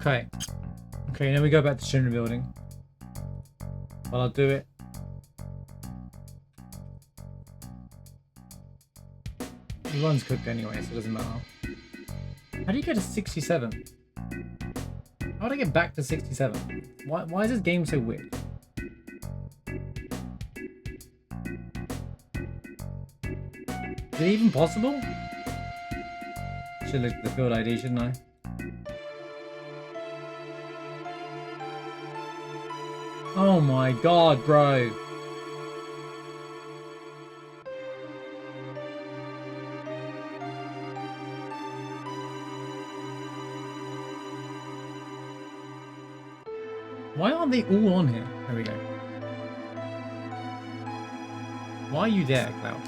Okay. Okay, then we go back to Shinra Building. Well, I'll do it. 61's cooked anyway, so it doesn't matter. How do you get to 67? How do I get back to 67? Why is this game so weird? Is it even possible? Should look at the field ID, shouldn't I? Oh my god, bro. Why aren't they all on here? There we go. Why are you there, Cloud?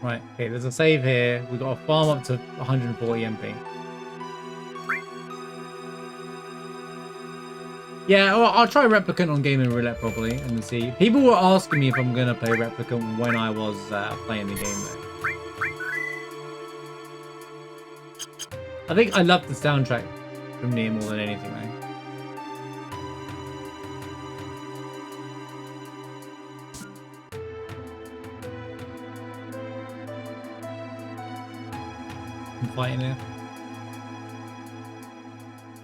Right, okay, there's a save here. We've got to farm up to 140 MP. Yeah, well, I'll try Replicant on Gaming Roulette probably and see. People were asking me if I'm going to play Replicant when I was playing the game though. I think I love the soundtrack from Nier more than anything though. I'm fighting here.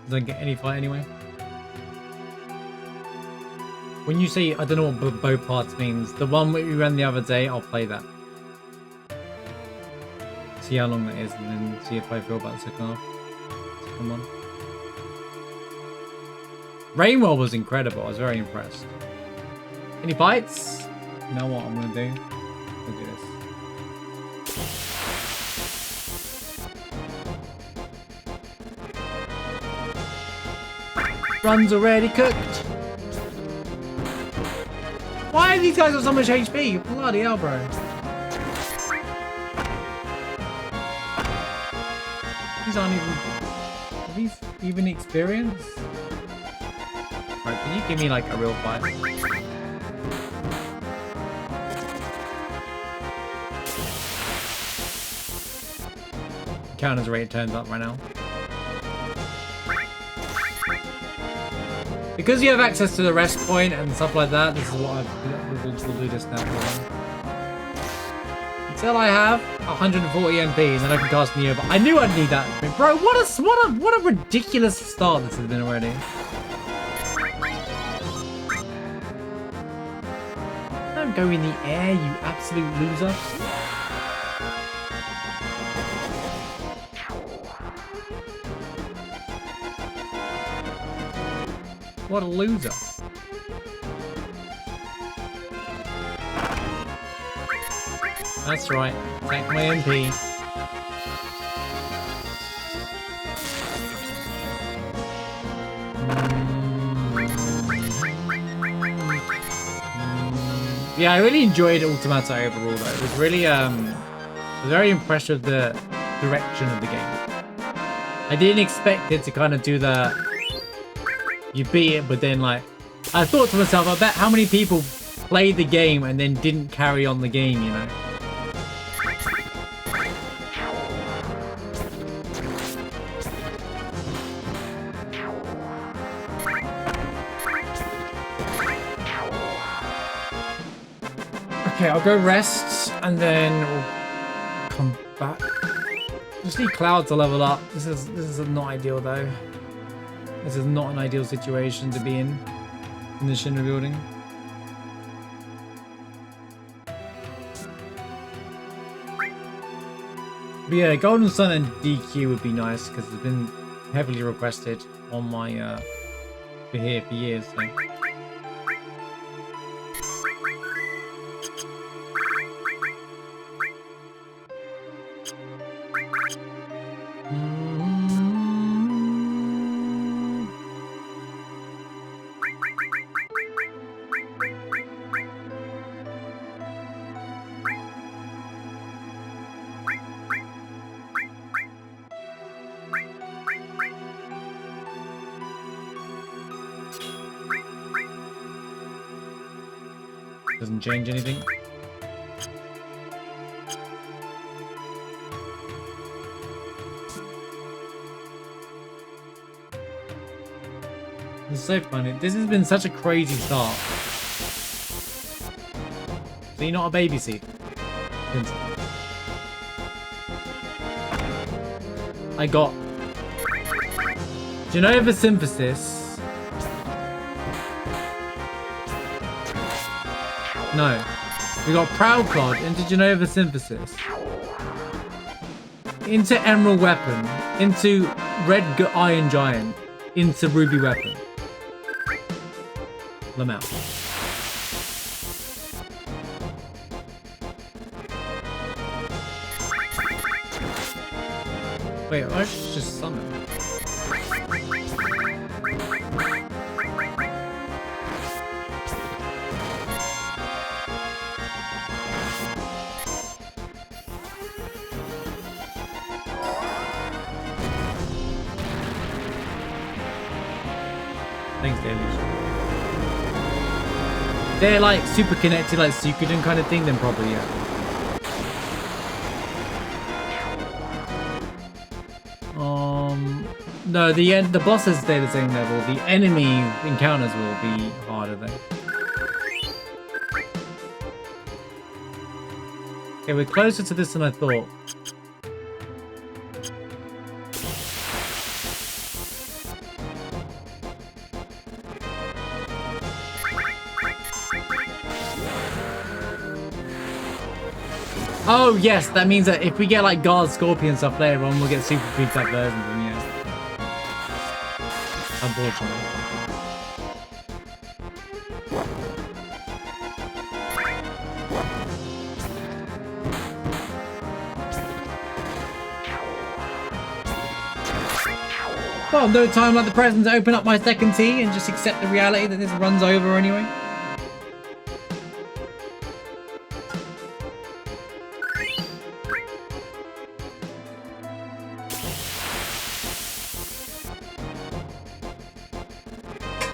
Doesn't get any fight anyway. When you say, I don't know what both parts means, the one that we ran the other day, I'll play that. See how long that is, and then see if I feel about the second half. Come on. Rainwell was incredible. I was very impressed. Any bites? You know what I'm gonna do? I'm gonna do this. Run's already cooked. Why are these guys on so much HP? Bloody hell, bro. These aren't even... Are these even experienced? Right, can you give me like a real fight? Counter's rate turns up right now. Because you have access to the rest point and stuff like that, this is what we'll do this now. Until I have 140 MP, and then I can cast Neo. But I knew I'd need that. Bro, what a ridiculous start this has been already. Don't go in the air, you absolute loser. What a loser. That's right. Take my MP. Yeah, I really enjoyed Automata overall though. It was really I was very impressed with the direction of the game. I didn't expect it to kind of do the you beat it, but then like I thought to myself, I bet how many people played the game and then didn't carry on the game, you know. Okay, I'll go rest and then we'll come back. Just need Cloud to level up. This is not ideal though. This is not an ideal situation to be in the Shinra building. But yeah, Golden Sun and DQ would be nice because it's been heavily requested on my for here for years. So. Doesn't change anything. It's so funny. This has been such a crazy start. So you're not a baby seat. I got Genova Synthesis. No. We got Proud Clod into Genova Synthesis. Into Emerald Weapon. Into Red Iron Giant. Into Ruby Weapon. Lamel. Wait, I should just summon. Thanks, Deluge. They're like super connected, like Suikoden kind of thing, then probably, yeah. No, the bosses stay the same level. The enemy encounters will be harder though. Okay, we're closer to this than I thought. Oh yes, that means that if we get like Guard Scorpion stuff later on, we'll get super beat up versions of them, yeah. Unfortunately. Well, no time like the present to open up my second tea and just accept the reality that this runs over anyway.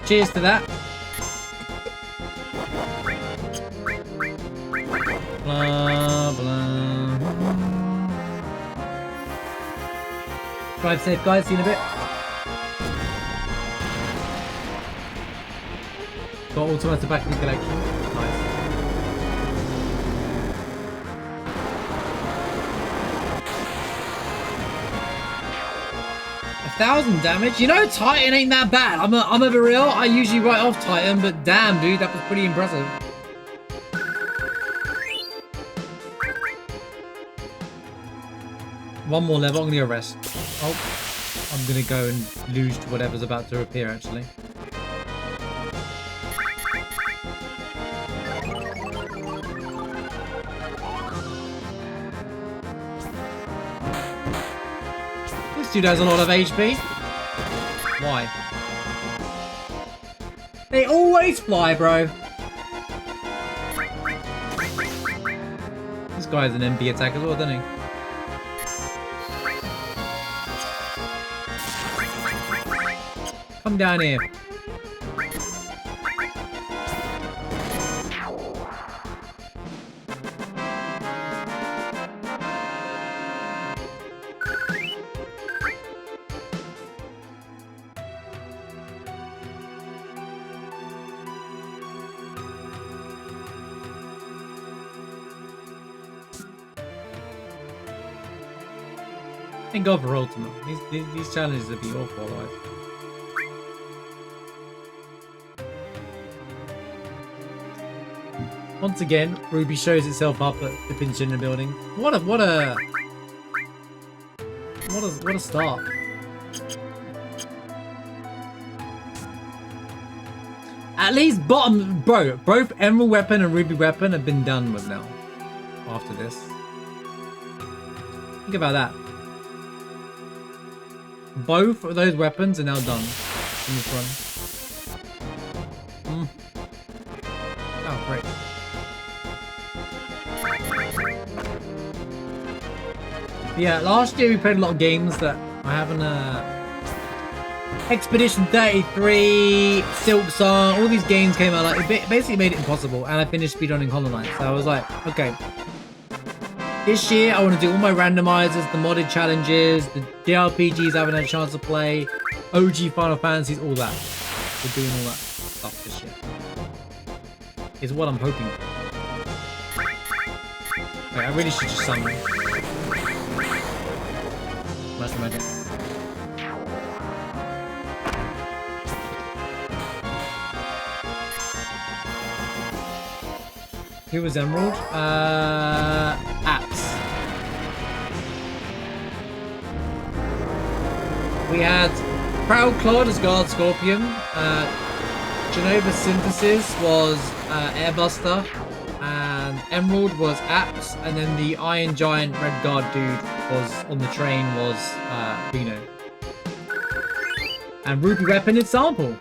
Cheers to that. Blah, blah. Drive safe, guys. See you in a bit. Got automatic back in the collection. Nice. $1,000 damage. You know, Titan ain't that bad. I'm over real. I usually write off Titan, but damn, dude, that was pretty impressive. One more level. I'm gonna go rest. Oh, I'm gonna go and lose to whatever's about to appear. Actually. This dude has a lot of HP. Why? They always fly, bro. This guy's an MP attack as well, doesn't he? Come down here. Thank God for Ultima. These challenges would be awful otherwise. Once again, Ruby shows itself up at the pinch in the building. What a start. At least bottom, bro. Both Emerald Weapon and Ruby Weapon have been done with now. After this, think about that. Both of those weapons are now done in this run. Oh, great. Yeah, last year we played a lot of games that I haven't. Expedition 33, Silk Song, all these games came out. Like, it basically made it impossible, and I finished speedrunning Hollow Knight. So I was like, okay. This year, I want to do all my randomizers, the modded challenges, the JRPGs I haven't had a chance to play, OG Final Fantasies, all that. We're doing all that stuff this year. Is what I'm hoping for. Wait, I really should just summon. Magic. Who was Emerald? Apps. We had Proud Clod as Guard Scorpion. Genova Synthesis was Airbuster. And Emerald was Apps. And then the Iron Giant Red Guard dude was on the train was Reno. And Ruby Weapon is Sample.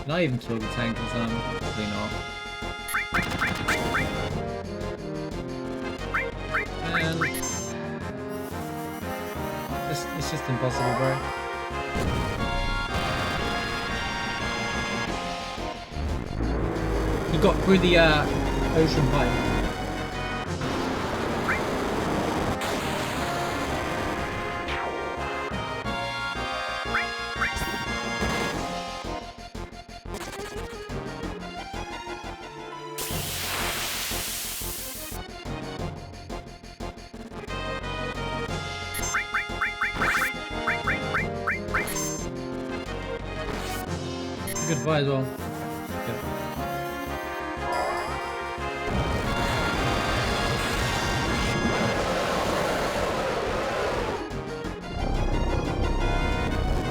Can I even kill the tank in time? Probably not. And it's just impossible, bro. He got through the ocean pipe. Good fight as well. Yeah.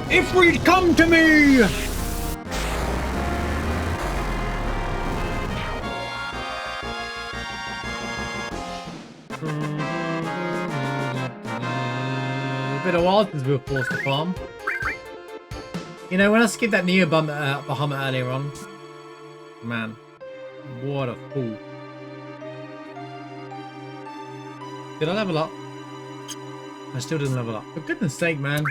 Ifrit, come to me! Been a while since we were forced to farm. You know, when I skipped that Neo Bahamut earlier on, man, what a fool. Did I level up? I still didn't level up. For goodness sake, man.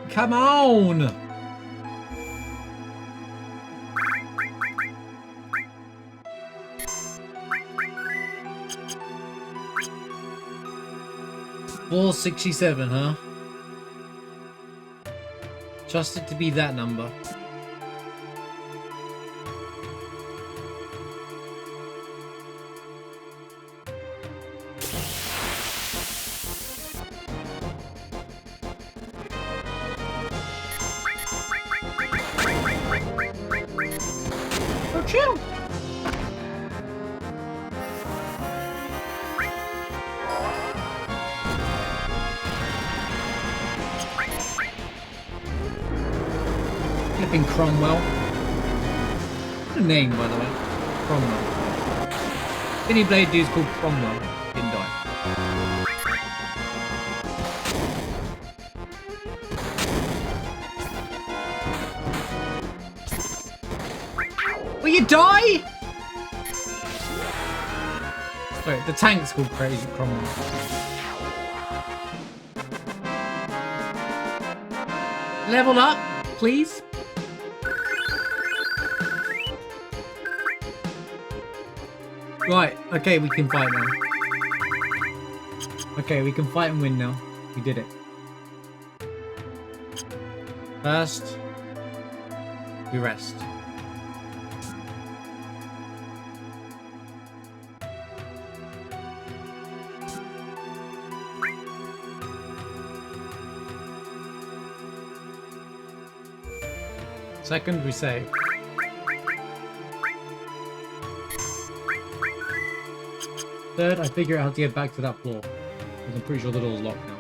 Come on! $467, huh? Trusted to be that number. Oh, chill. Flipping Cromwell. What a name, by the way. Cromwell. Spinny Blade dude's called Cromwell. Didn't die. Will you die? Sorry, the tank's called Crazy Cromwell. Level up, please. Right, okay, we can fight now. Okay, we can fight and win now. We did it. First, we rest. Second, we save. Third, I figure out how to get back to that floor. Because I'm pretty sure the door's locked now.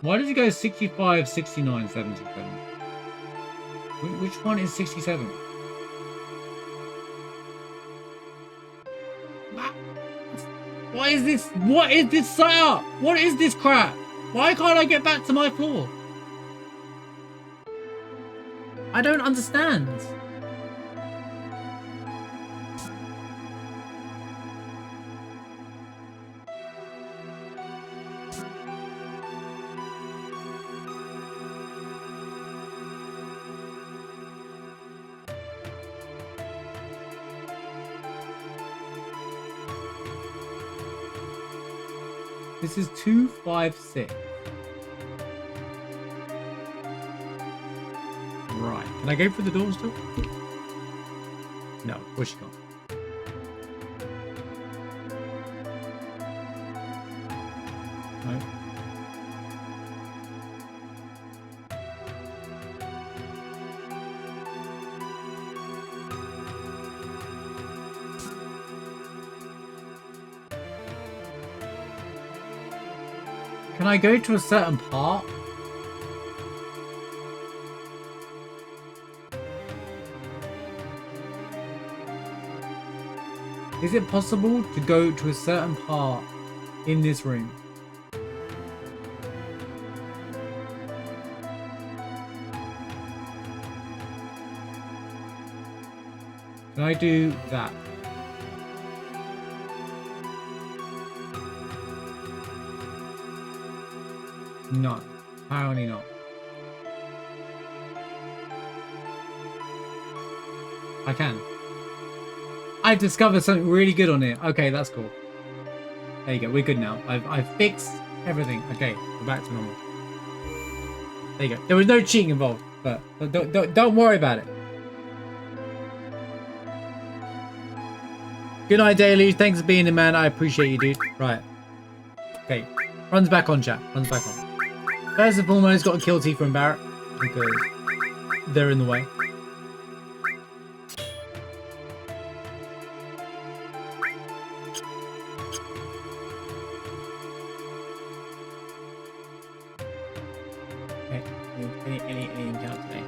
Why does it go 65, 69, 77? Which one is 67? What is this? What is this setup? What is this crap? Why can't I get back to my floor? I don't understand. This is 256. Right. Can I go through the door still? No, of course you can't. No. Can I go to a certain part? Is it possible to go to a certain part in this room? Can I do that? No, apparently not. I can. I discovered something really good on it. Okay, that's cool. There you go. We're good now. I've fixed everything. Okay, we're back to normal. There you go. There was no cheating involved, but don't worry about it. Good night, Daily. Thanks for being here, man. I appreciate you, dude. Right. Okay. Runs back on, chat. Runs back on. First and foremost, got to kill Tifa and Barrett because they're in the way. Okay. Any encounter today?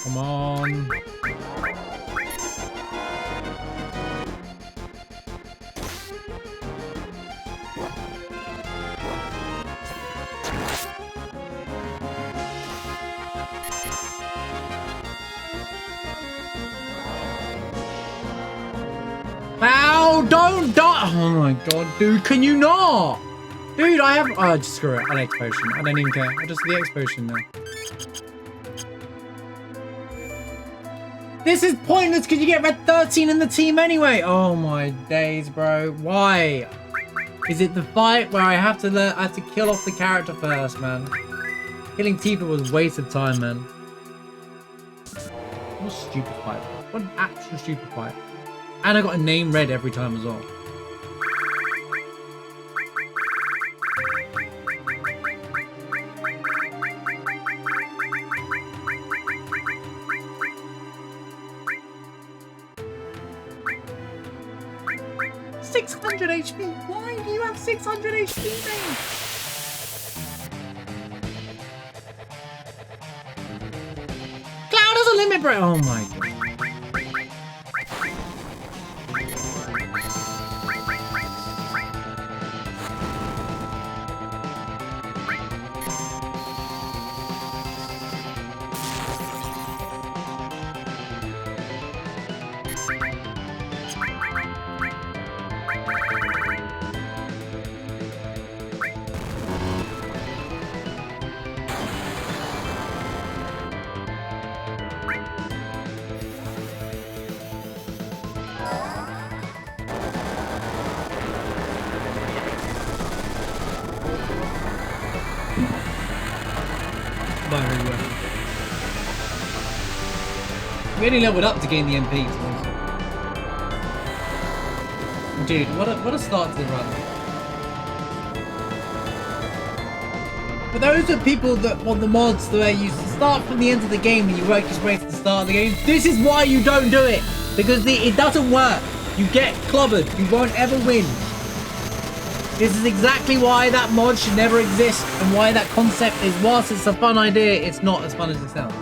Come on. Ow, don't die. Oh my god, dude, can you not? Dude, I have... Oh, just screw it. An X potion. I don't even care. I'll just do the X potion now. This is pointless because you get red 13 in the team anyway. Oh my days, bro. Why? Is it the fight where I have to kill off the character first, man? Killing Tifa was wasted time, man. What a stupid fight. What an actual stupid fight. And I got a name red every time as well. HP. Why do you have 600 HP, mate? Cloud has a limit break. Oh my god. We only leveled up to gain the MP. Dude, what a start to the run. For those of people that want the mods where you start from the end of the game and you work your way to the start of the game, this is why you don't do it. Because it doesn't work. You get clobbered. You won't ever win. This is exactly why that mod should never exist and why that concept is, whilst it's a fun idea, it's not as fun as it sounds.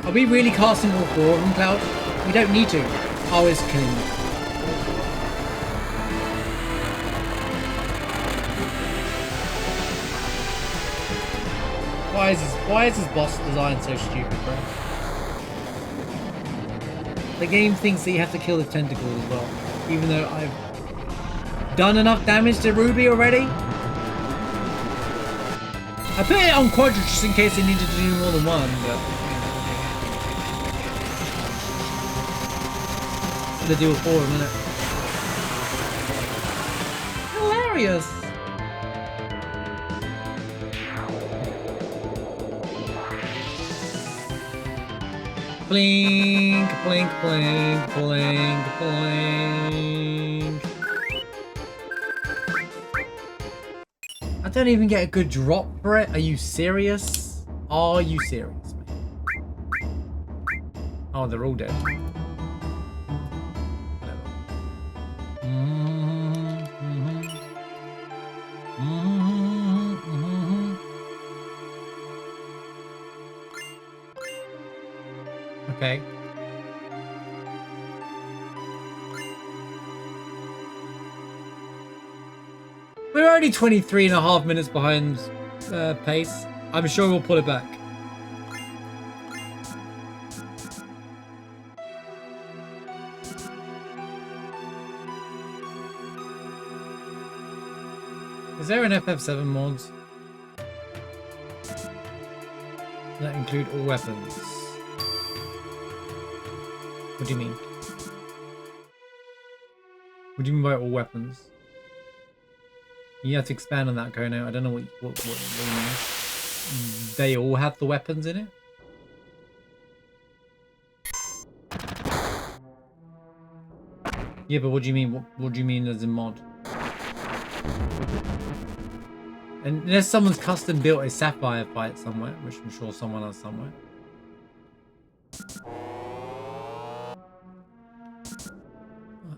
Are we really casting all 4 of them, Cloud? We don't need to. Oh, it's killing me. Why is this boss design so stupid, bro? The game thinks that you have to kill the tentacle as well, even though I've done enough damage to Ruby already. I put it on quadra just in case they needed to do more than one, but I'm gonna do 4 in a minute. Hilarious. Blink, blink, blink, blink, blink. I don't even get a good drop for it. Are you serious? Are you serious, man? Oh, they're all dead. Okay. We're only 23.5 minutes behind pace. I'm sure we'll pull it back. Is there an FF7 mods that include all weapons? What do you mean? What do you mean by all weapons? You have to expand on that, Kono. I don't know what you mean. They all have the weapons in it? Yeah, but what do you mean? What do you mean as a mod? And unless someone's custom built a Sapphire fight somewhere, which I'm sure someone has somewhere.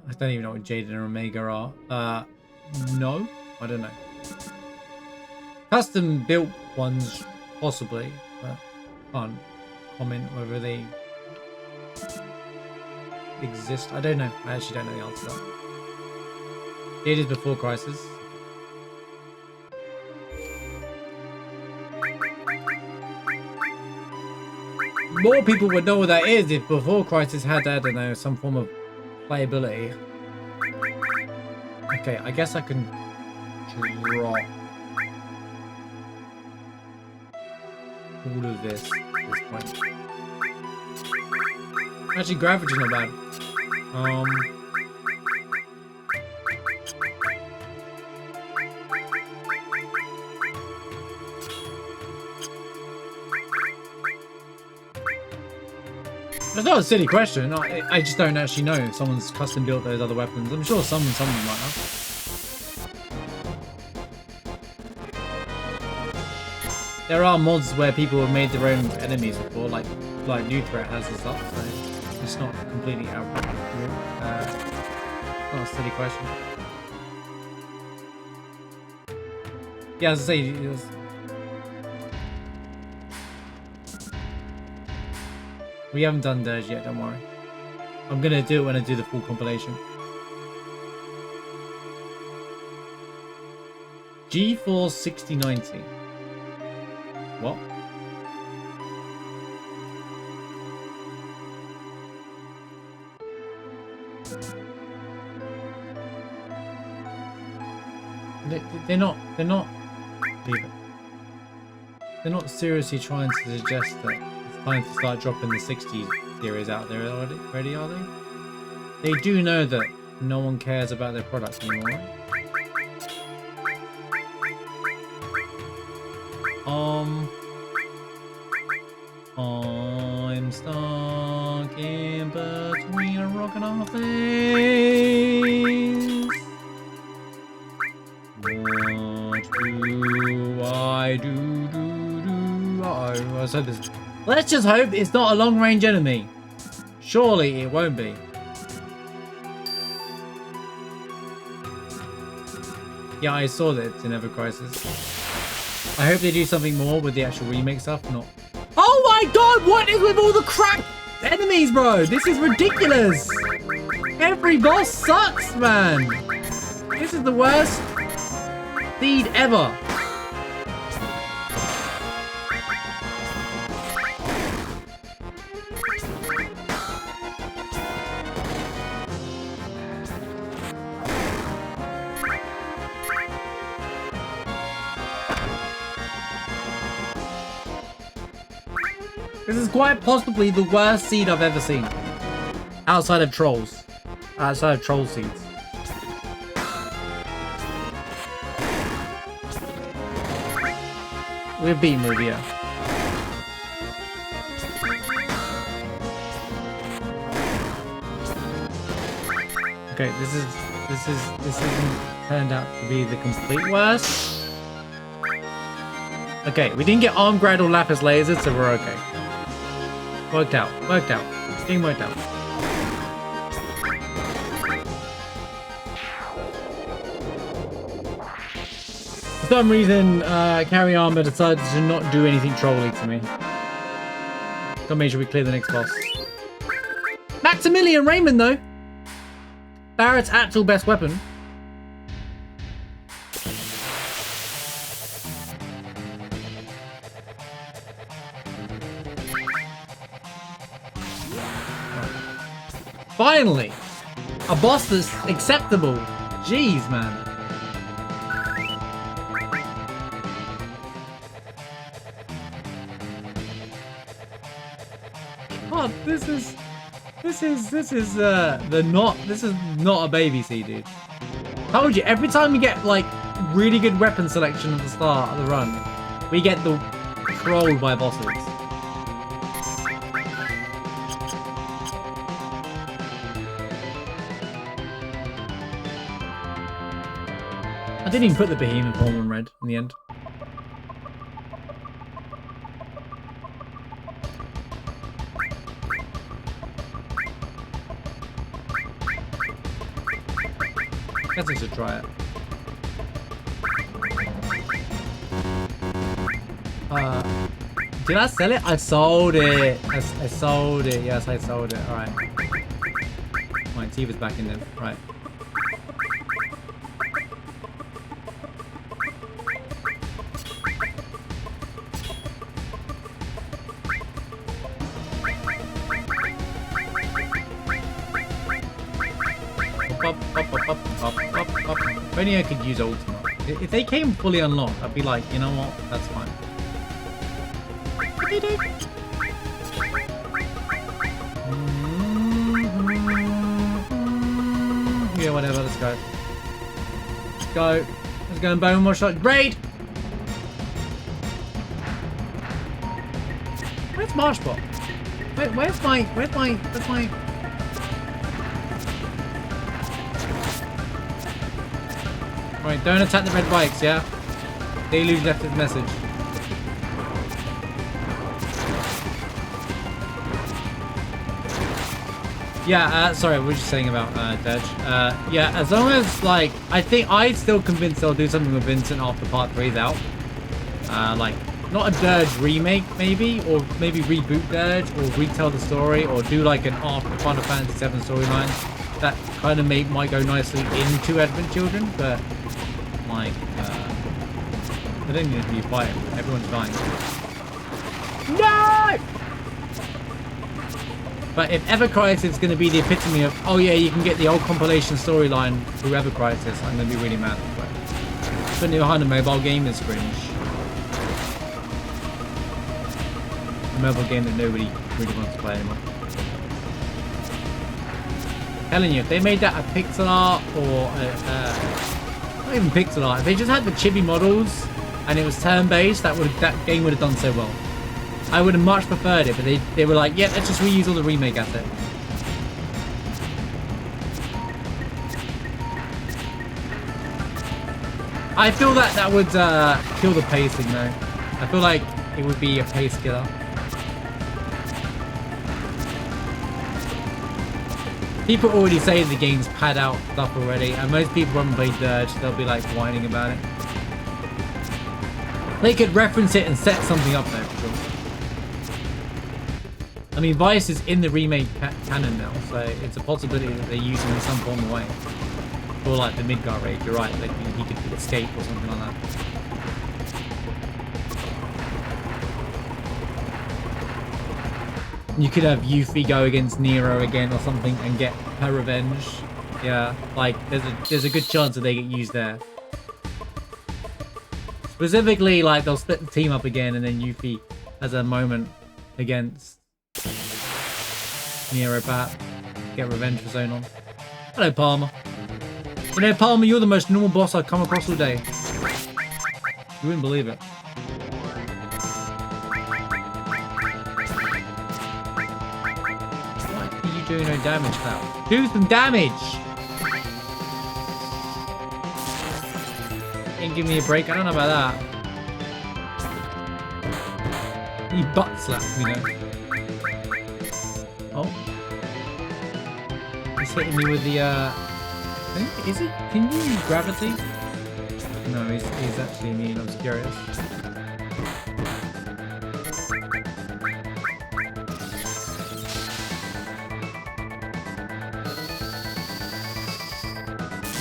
I don't even know what Jade and Omega are. No, I don't know. Custom built ones, possibly, but can't comment whether they exist. I don't know. I actually don't know the answer to that. Jade is before Crisis. More people would know what that is if before Crisis had, I don't know, some form of playability. Okay, I guess I can drop all of this at this point. Actually, gravity's not bad. It's not a silly question. I just don't actually know if someone's custom built those other weapons. I'm sure someone might have. There are mods where people have made their own enemies before, like New Threat has and stuff. So it's not completely out. Not a silly question. Yeah, as I say, it was. We haven't done Dirge yet, don't worry. I'm gonna do it when I do the full compilation. GeForce 6090. What? They're not seriously trying to suggest that it's time to start dropping the 60 series out there already, are they? They do know that no one cares about their product anymore, right? I'm stuck in between a rock and a hard place. What do I do? Oh, so this. Let's just hope it's not a long-range enemy. Surely it won't be. Yeah, I saw that it's in Ever Crisis. I hope they do something more with the actual remake stuff, not... Oh my my god, what is with all the crap enemies, bro? This is ridiculous. Every boss sucks, man. This is the worst seed ever. This is quite possibly the worst seed I've ever seen. Outside of trolls. Outside of troll seeds. We've beaten Rubia. Okay, this isn't turned out to be the complete worst. Okay, we didn't get arm grad or lapis lasers, so we're okay. Worked out. Worked out. Game worked out. For some reason, Carry Armor decided to not do anything trolly to me. Gotta make sure we clear the next boss. Maximilian Raymond, though. Barrett's actual best weapon. Finally! A boss that's acceptable. Jeez, man. God, this is not a baby seed, dude. Told you, every time we get like really good weapon selection at the start of the run, we get the trolled by bosses. I didn't even put the behemoth form on red in the end. I guess I should try it. Did I sell it? I sold it. I sold it. Yes, I sold it. Alright. My Tiva's back in there. Right. If only I could use ultimate. If they came fully unlocked, I'd be like, you know what? That's fine. What they do? Yeah, whatever. Let's go. Let's go. Let's go and bone more shot. Raid! Where's Marshbot? Where's my... Right, don't attack the red bikes, yeah? Deluge left his message. Yeah, sorry, what were you saying about Dirge? Yeah, as long as, like, I'm still convinced they'll do something with Vincent after part 3's out. Like, not a Dirge remake, maybe, or maybe reboot Dirge, or retell the story, or do, like, an after Final Fantasy VII storyline. That kind of might go nicely into Advent Children, but... like, they don't need to be fighting. Everyone's dying. No! But if Ever Crisis is going to be the epitome of, oh yeah, you can get the old compilation storyline through Ever Crisis, I'm going to be really mad. But putting it behind a mobile game is cringe. A mobile game that nobody really wants to play anymore. Telling you, if they made that a pixel art or not even pixel art. If they just had the chibi models and it was turn-based, that game would have done so well. I would have much preferred it, but they were like, yeah, let's just reuse all the remake assets. I feel that would kill the pacing though. I feel like it would be a pace killer. People already say the game's pad out stuff already, and most people haven't played Dirge, they'll be like whining about it. They could reference it and set something up there for sure. I mean, Vice is in the remake canon now, so it's a possibility that they're using it in some form of way. Or like the Midgar raid, you're right, like he could escape or something like that. You could have Yuffie go against Nero again or something and get her revenge. Yeah, like there's a good chance that they get used there. Specifically, like they'll split the team up again and then Yuffie has a moment against Nero Pat, get revenge for Zonon. Hello, Palmer. You know, Palmer, you're the most normal boss I've come across all day. You wouldn't believe it. Why are you doing no damage now? Do some damage! Ain't give me a break, I don't know about that. He butt slapped me though. Oh. He's hitting me with the, is it? Can you use gravity? No, he's actually immune, I was curious.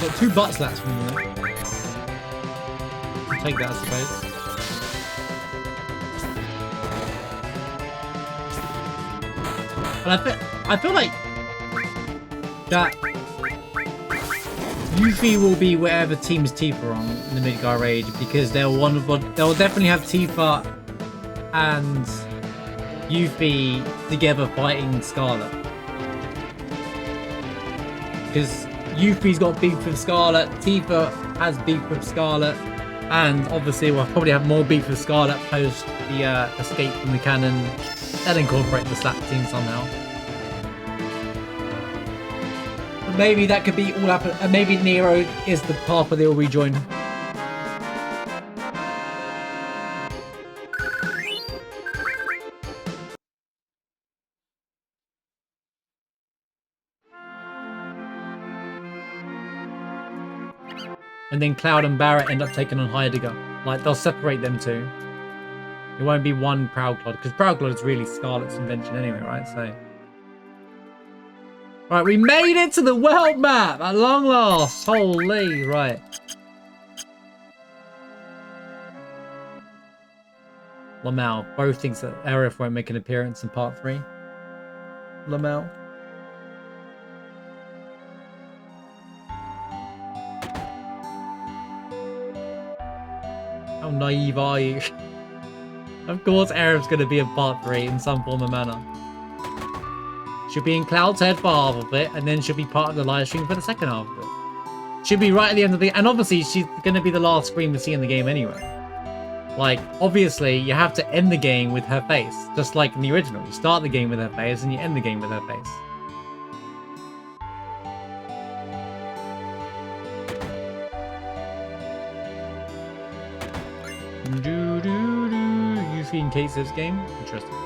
Got 2 butt slaps from you though. I'll take that, I suppose. But I feel like that Yuffie will be wherever teams Tifa are on in the Midgar raid because they'll definitely have Tifa and Yuffie together fighting Scarlet. Because Yuffie's got beef with Scarlet, Tifa has beef with Scarlet, and obviously we'll probably have more beef with Scarlet post the escape from the cannon. They'll incorporate the slap team somehow. But maybe that could be all happen. And maybe Nero is the path where they'll rejoin. And then Cloud and Barrett end up taking on Heidegger. Like, they'll separate them two. It won't be one Proud Clod, because Proud Clod is really Scarlet's invention anyway, right? So, right, we made it to the world map at long last. Holy, right. Lamau both thinks that Aerith won't make an appearance in part 3. Lamau. How naive are you? Of course Aerith's going to be in part 3 in some form or manner. She'll be in Cloud's head for half of it, and then she'll be part of the live stream for the second half of it. She'll be right at the end of the... And obviously, she's going to be the last screen we see in the game anyway. Like, obviously, you have to end the game with her face. Just like in the original. You start the game with her face, and you end the game with her face. Yuffie in Kate's game? Interesting.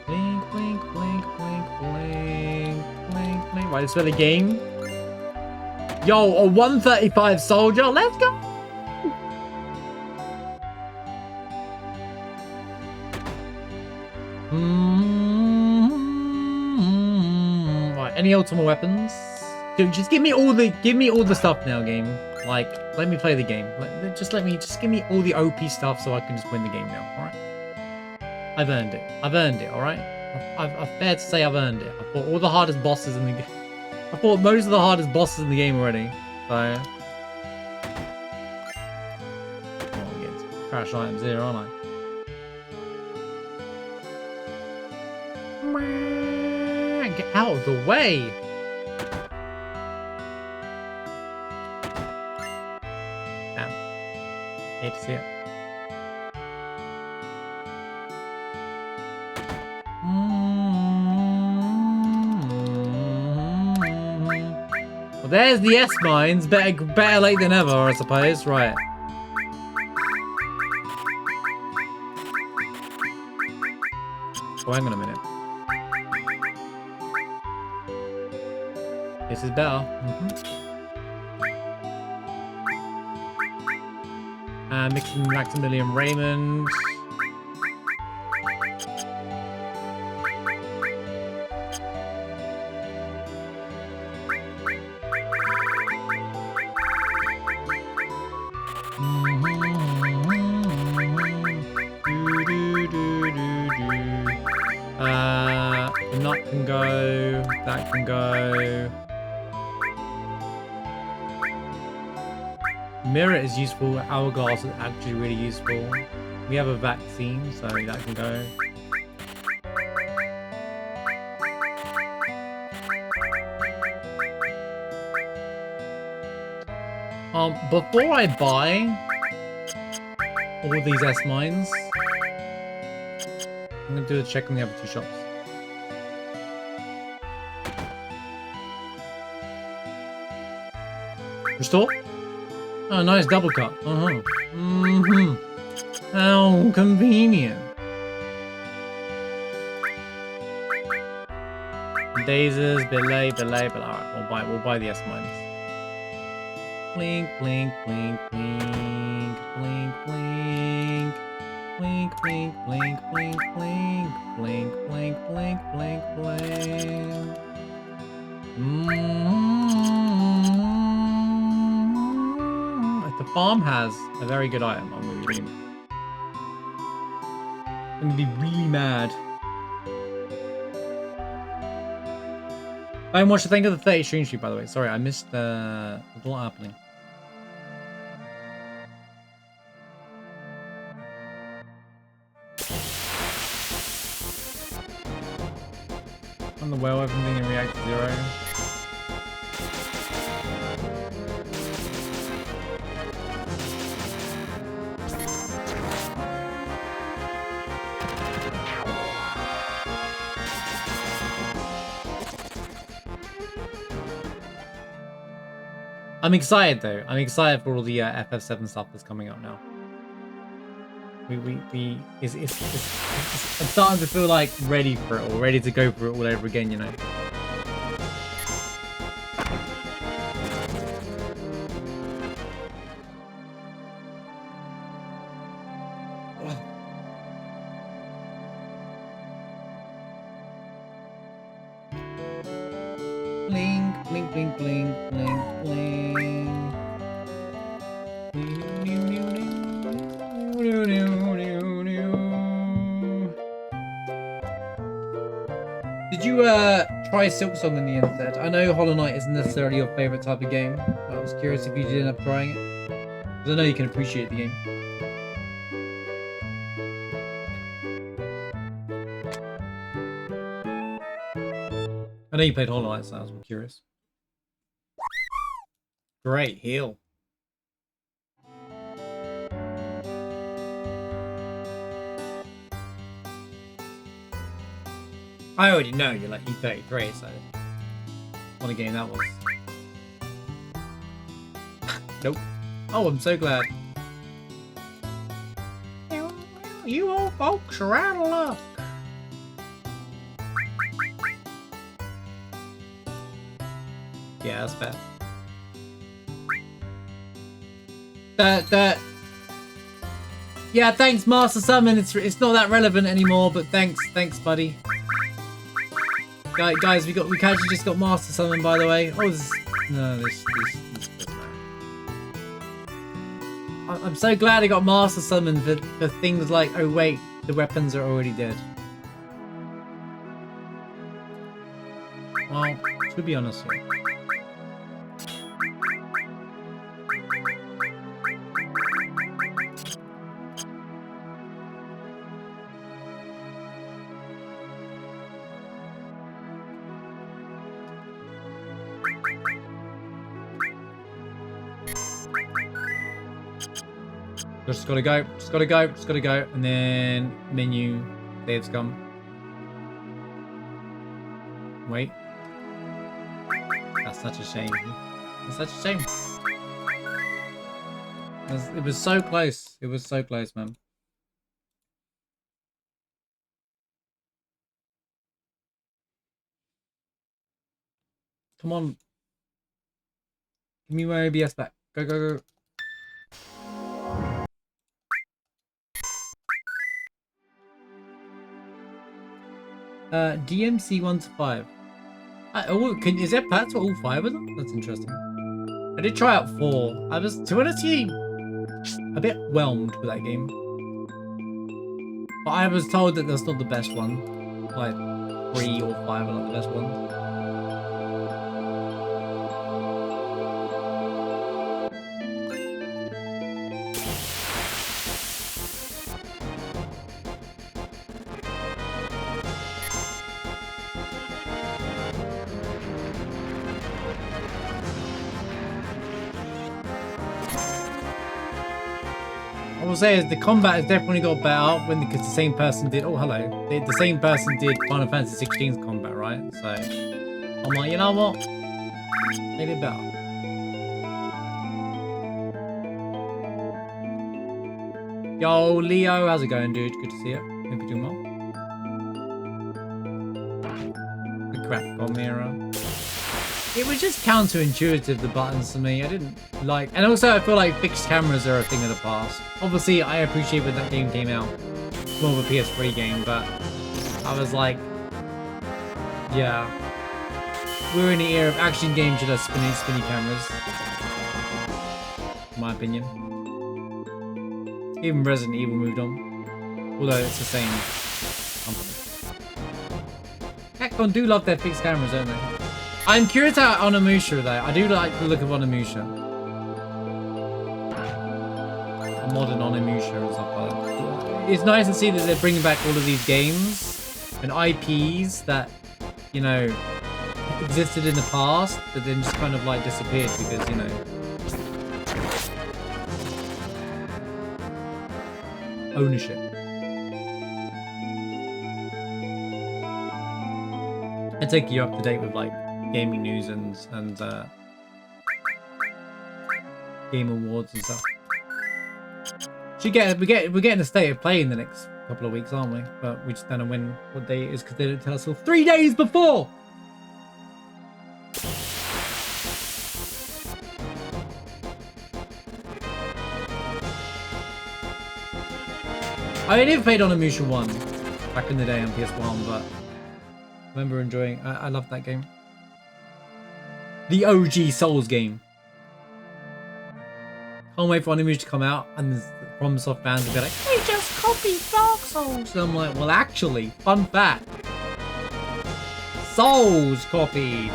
Blink, blink, blink, blink, blink, blink, blink. Right, let's play the game. Yo, a 135 soldier, let's go! Right, any ultimate weapons? Dude, just give me all the stuff now, game. Like, let me play the game. Just give me all the OP stuff so I can just win the game now, alright? I've earned it. I've earned it, alright? I've fair to say I've earned it. I fought all the hardest bosses in the game. I fought most of the hardest bosses in the game already. So... oh, I'm getting crash items here, aren't I? Get out of the way! Damn. Hate to see it. Well, there's the S mines. Better late than ever, I suppose. Right. Oh, hang on a minute. This is better. Mixing Maximilian Raymond. can go. That can go. Mirror is useful. Hourglass is actually really useful. We have a vaccine, so that can go. Before I buy all these S mines, I'm gonna do a check on the other two shops. Restore? Oh, nice double cut. How convenient. Dazers, belay. Alright, we'll buy the S mines. Blink, blink, blink, blink, blink, blink. Blink, blink, blink, blink, blink, blink, blink, blink, blink, blink. If the farm has a very good item, I'm gonna be really mad. Bang watch, thank you for the 30 stream sheet, by the way. Sorry, I missed there's a lot happening. On the well, everything in react to 0. I'm excited though. I'm excited for all the FF7 stuff that's coming out now. It's starting to feel like ready for it, or ready to go for it all over again, you know. Blink, blink, blink, blink, blink, blink. Did you try Silksong in the end, Ted? I know Hollow Knight isn't necessarily your favorite type of game, but I was curious if you did end up trying it. Because I know you can appreciate the game. I know you played Hollow Knight, so I was curious. Great, heal. I already know you're like E33, so what a game that was. Nope. Oh, I'm so glad. You old folks are out of luck. Yeah, that's bad. Yeah, thanks, Master Summon. It's not that relevant anymore, but thanks, buddy. Guys, we casually just got Master Summon, by the way. Oh, this doesn't matter. I'm so glad I got Master Summon for things like, oh wait, the weapons are already dead. Well, to be honest here. Just gotta go, and then menu, saves come. Wait. That's such a shame. It's such a shame. It was so close. It was so close, man. Come on. Give me my ABS back. Go, go, go. DMC 1 to 5. Is there paths for all 5 of them? That's interesting. I did try out 4. I was, to be honest, a bit whelmed with that game. But I was told that that's not the best one. Like, 3 or 5 are like the best ones. I will say is the combat has definitely got better because the same person did. Oh, hello. The same person did Final Fantasy 16's combat, right? So I'm like, you know what? Made it better. Yo, Leo, how's it going, dude? Good to see you. Hope you're doing well. Good crap, Gomera. It was just counterintuitive, the buttons to me. I didn't like, and also I feel like fixed cameras are a thing of the past. Obviously, I appreciate when that game came out. It's more of a PS3 game, but I was like, yeah. We're in the era of action games that have spinny cameras. In my opinion. Even Resident Evil moved on. Although it's the same company. Capcom do love their fixed cameras, don't they? I'm curious about Onimusha though. I do like the look of Onimusha. A modern Onimusha and stuff like that. It's nice to see that they're bringing back all of these games and IPs that, you know, existed in the past, but then just kind of like disappeared because, you know, ownership. I take you up to date with like gaming news and game awards and stuff. We're getting a state of play in the next couple of weeks, aren't we? But we just don't know what day it is because they don't tell us till 3 days before. I never played on Onimusha 1 back in the day on PS1, but I remember enjoying. I loved that game. The OG Souls game. Can't wait for Onimusha to come out and the FromSoft fans will be like, "They just copied Dark Souls." So I'm like, well, actually, fun fact: Souls copied.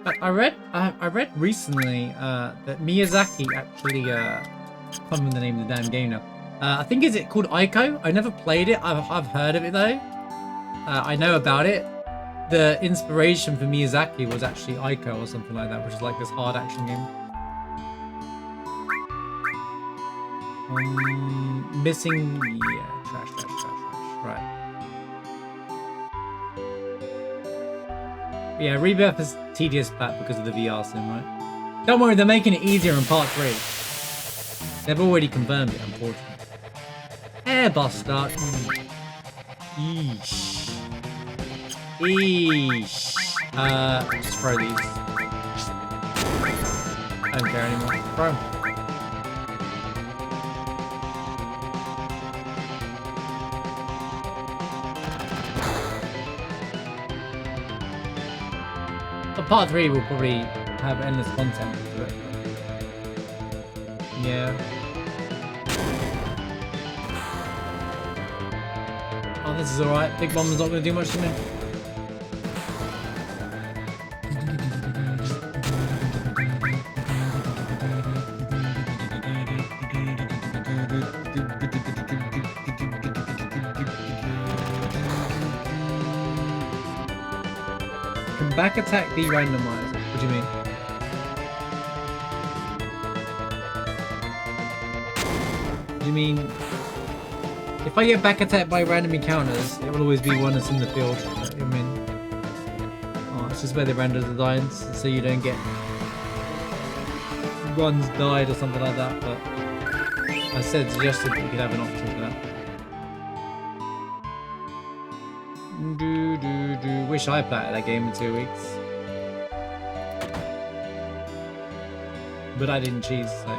But I read recently that Miyazaki actually can't remember the name of the damn game now. I think is it called Ico? I never played it. I've heard of it though. I know about it. The inspiration for Miyazaki was actually Ico or something like that, which is like this hard action game. Missing, yeah, trash. Right. Yeah, Rebirth is tedious back because of the VR sim, right? Don't worry, they're making it easier in part 3. They've already confirmed it, unfortunately. Airbuster. Eesh. Just throw these. I don't care anymore. Throw 'em. Part 3 will probably have endless content to it. Yeah. Oh, this is alright. Big Bomb's not going to do much to me. Can back attack be randomized? What do you mean? What do you mean? If I get back attacked by random encounters, it will always be one that's in the field. I mean, oh, it's just where the randoms are dying, so you don't get runs died or something like that. But I suggested that you could have an option for that. Wish I played that game in 2 weeks. But I didn't cheese, so.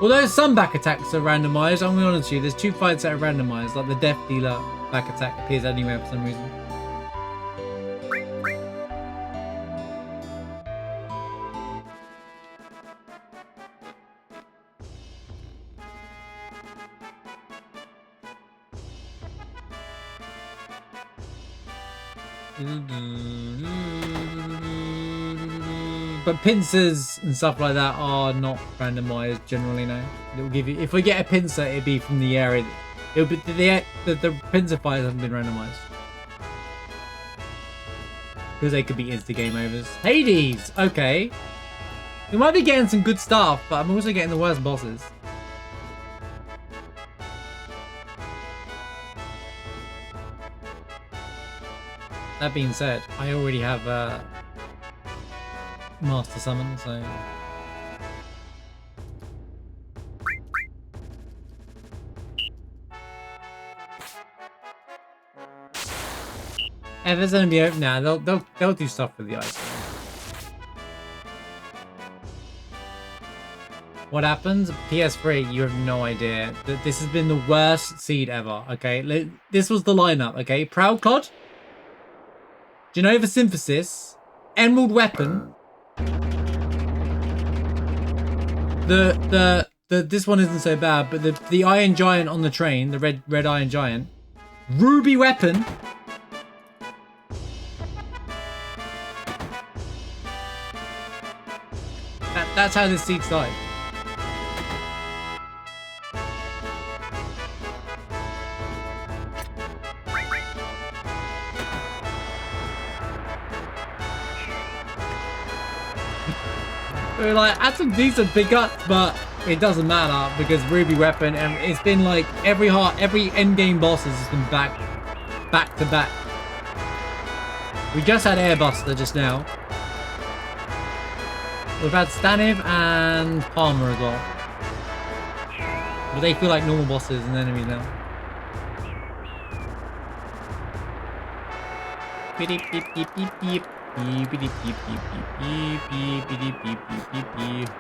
Although some back attacks are randomized, I'm honest with you, there's 2 fights that are randomized, like the Death Dealer back attack appears anywhere for some reason. But pincers and stuff like that are not randomized generally, no. It'll give you, if we get a pincer, it'd be from the area. It'll be the pincer fights haven't been randomized. Because they could be insta game overs. Hades! Okay. We might be getting some good stuff, but I'm also getting the worst bosses. That being said, I already have Master Summon, so... If it's gonna be open now, they'll do stuff with the ice. What happens? PS3, you have no idea. This has been the worst seed ever, okay? This was the lineup, okay? Proud Cod, Genova Synthesis, Emerald Weapon. This one isn't so bad, but the Iron Giant on the train, the red Iron Giant, Ruby Weapon. That's how this seed started. We're like, had some decent pickups, but it doesn't matter because Ruby Weapon, and it's been like every end game bosses has been back to back. We just had Airbuster just now. We've had Staniv and Palmer as well. But they feel like normal bosses and enemies now. Beep beep beep beep beep beep. Beep beep beep beep beep beep beep beep beep beep beep.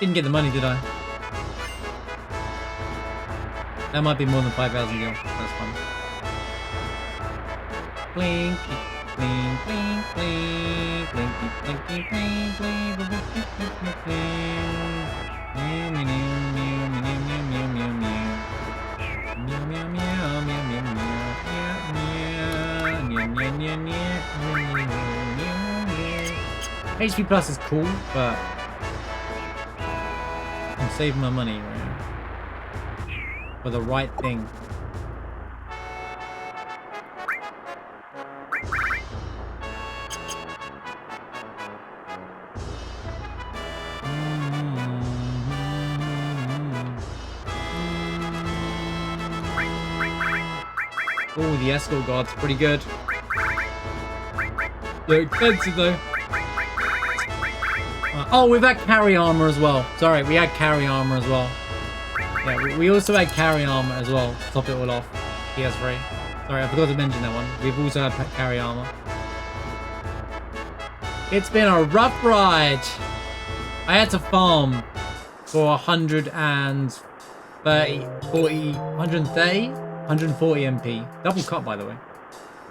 Didn't get the money, did I? That might be more than 5,000 gil. That's fun. Blink, blink, blink, blink, blink, blink, blink, blink, blink, blink, blink, blink. Meow, meow, meow, meow, meow, meow, meow. Meow, meow, meow, meow, meow, meow, meow, meow, meow, meow. HP Plus is cool, but I'm saving my money right now. For the right thing. Oh, the Escort Guard's pretty good. They're expensive though. Oh, we've had carry armor as well. Sorry, we had carry armor as well. Yeah, we also had carry armor as well to top it all off. PS3. Sorry, I forgot to mention that one. We've also had carry armor. It's been a rough ride. I had to farm for 140 MP. Double cut, by the way.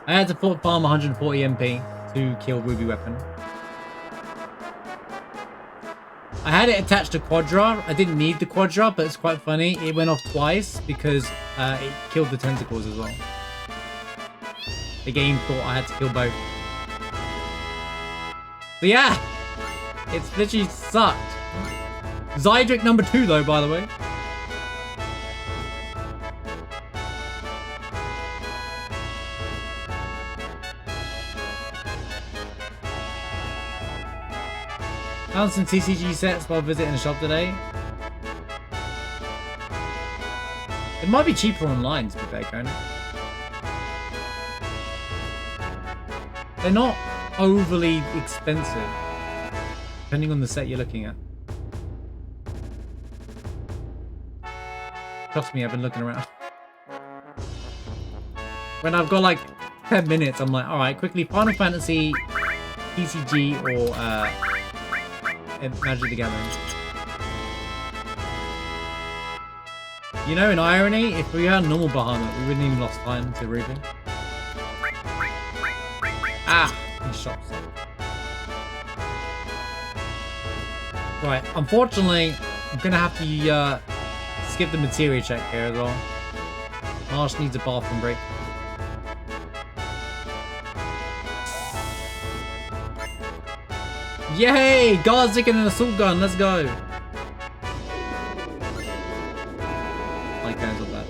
I had to farm 140 MP to kill Ruby Weapon. I had it attached to Quadra. I didn't need the Quadra, but it's quite funny. It went off twice because it killed the tentacles as well. The game thought I had to kill both. So yeah, it's literally sucked. Zydric number 2 though, by the way. Found some TCG sets while visiting a shop today. It might be cheaper online, to be fair, Conan. They're not overly expensive, depending on the set you're looking at. Trust me, I've been looking around. When I've got like 10 minutes, I'm like, alright, quickly, Final Fantasy, TCG, or Magic the Gathering. You know, in irony, if we had normal Bahamut, we wouldn't even lost time to Ruby. Ah, he shot something. Right, unfortunately, I'm gonna have to skip the materia check here as well. Marsh needs a bathroom break. Yay! Garzik and an assault gun, let's go! Like guys on that.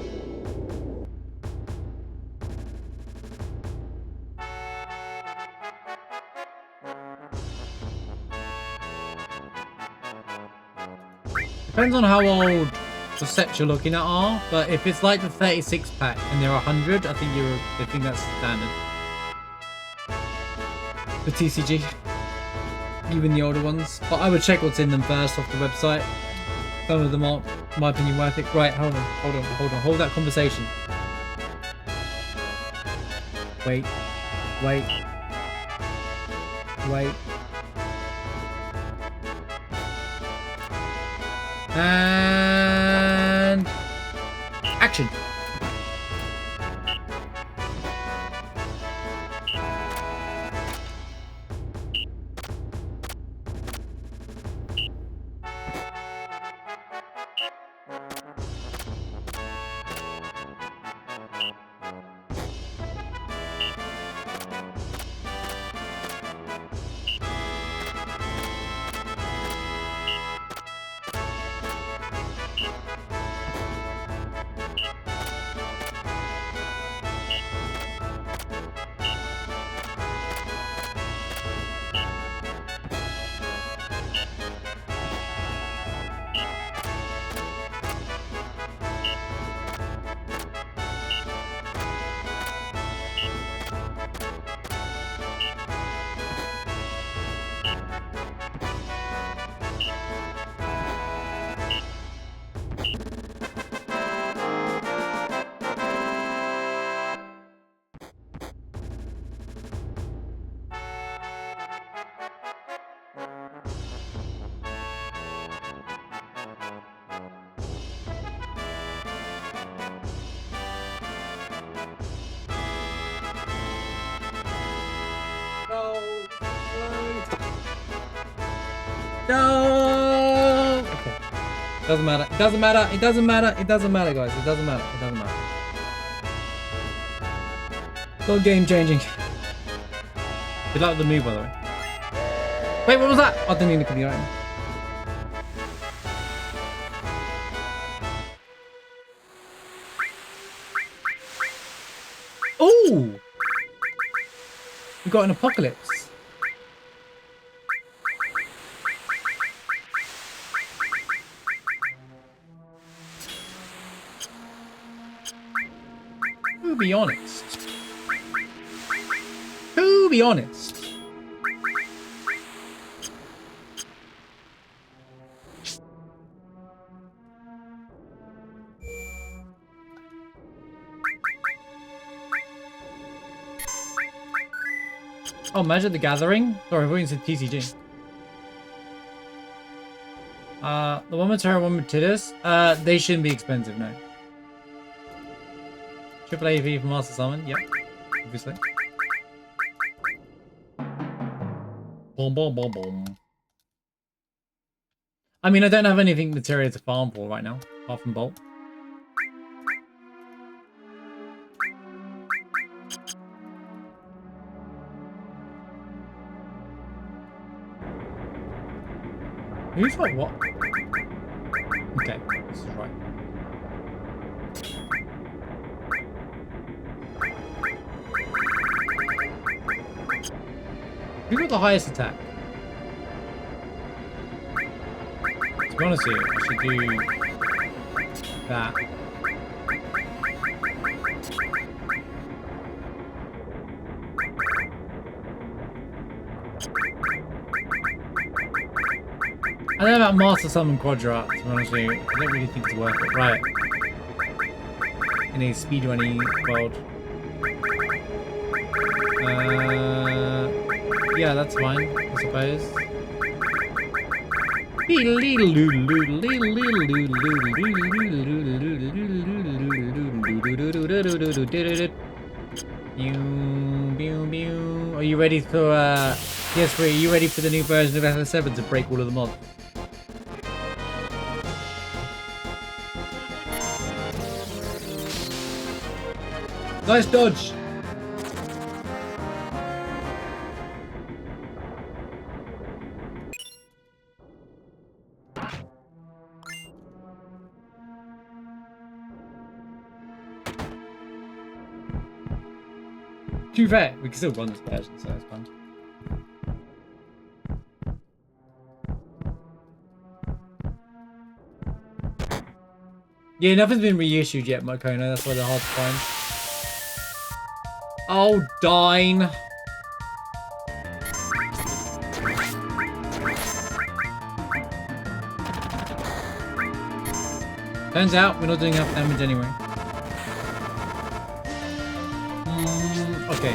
Depends on how old the sets you're looking at are, but if it's like the 36 pack and they're 100, I think that's standard. The TCG. Even the older ones. But I would check what's in them first off the website. Some of them aren't, in my opinion, worth it. Right, hold on. Hold that conversation. Wait. And action. No. Okay. Doesn't matter. It doesn't matter. It doesn't matter. It doesn't matter, guys. It doesn't matter. It doesn't matter. It's not game changing. Good luck with the move, by the way. Wait, what was that? I didn't even look at the item. Ooh! We got an apocalypse. To be honest. To be honest. Oh, Magic the Gathering? Sorry, I've always said TCG. The one with Terra, one with Tidus, they shouldn't be expensive, no. Triple AV for Master Summon, yep, obviously. Boom, boom, boom, boom. I mean, I don't have anything materia to farm for right now, apart from Bolt. Who's got what? Okay, this is right. Who got the highest attack? To be honest with you, I should do that. I don't know about Master Summon Quadra, to be honest with you. I don't really think it's worth it. Right. In a speedrunning world. Yeah, that's fine, I suppose. Are you ready for, PS3, are you ready for the new version of FF7 to break all of the mods? Nice dodge. To be fair, we can still run this version, so it's fun. Yeah, nothing's been reissued yet, Mokona. That's why they're hard to find. Oh, dine. Turns out we're not doing enough damage anyway. Okay.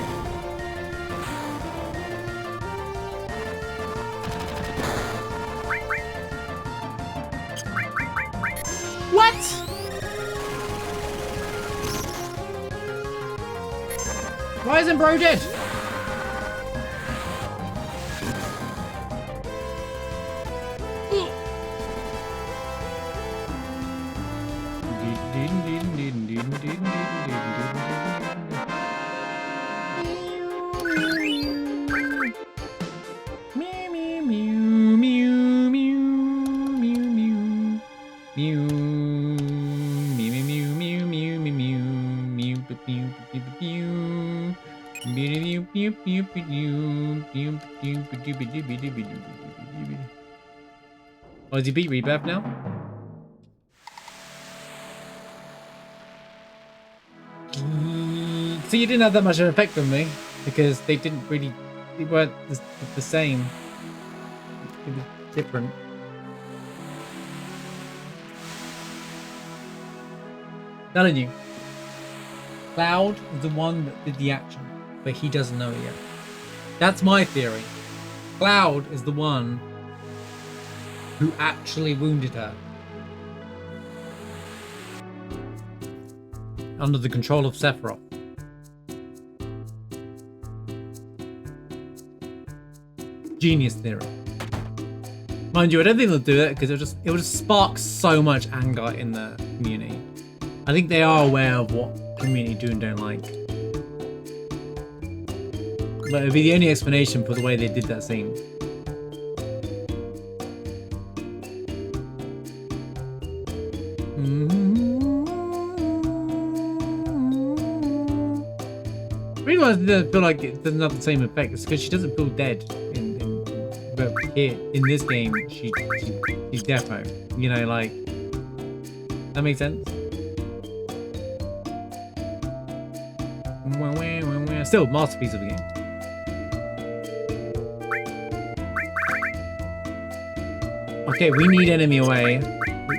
What? Why isn't bro dead? Oh, did he beat Rebirth now? See, you didn't have that much of an effect on me because they weren't the same. It was different. Telling you, Cloud is the one that did the action, but he doesn't know it yet. That's my theory. Cloud is the one who actually wounded her. Under the control of Sephiroth. Genius theory. Mind you, I don't think they'll do it because it will just spark so much anger in the community. I think they are aware of what community do and don't like. But it'll be the only explanation for the way they did that scene. I realised it doesn't feel like it doesn't have the same effect. It's because she doesn't feel dead but here in this game she's defo. You know, like, that makes sense. Still, masterpiece of the game. Okay, we need enemy away.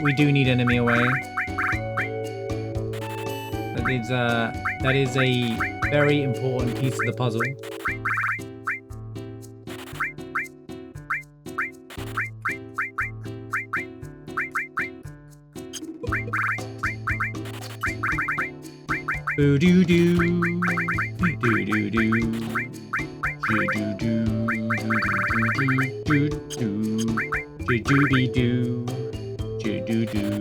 We do need enemy away. That is a very important piece of the puzzle. Boo doo doo, doo doo doo, doo doo doo, doo doo doo, be doo, doo doo doo.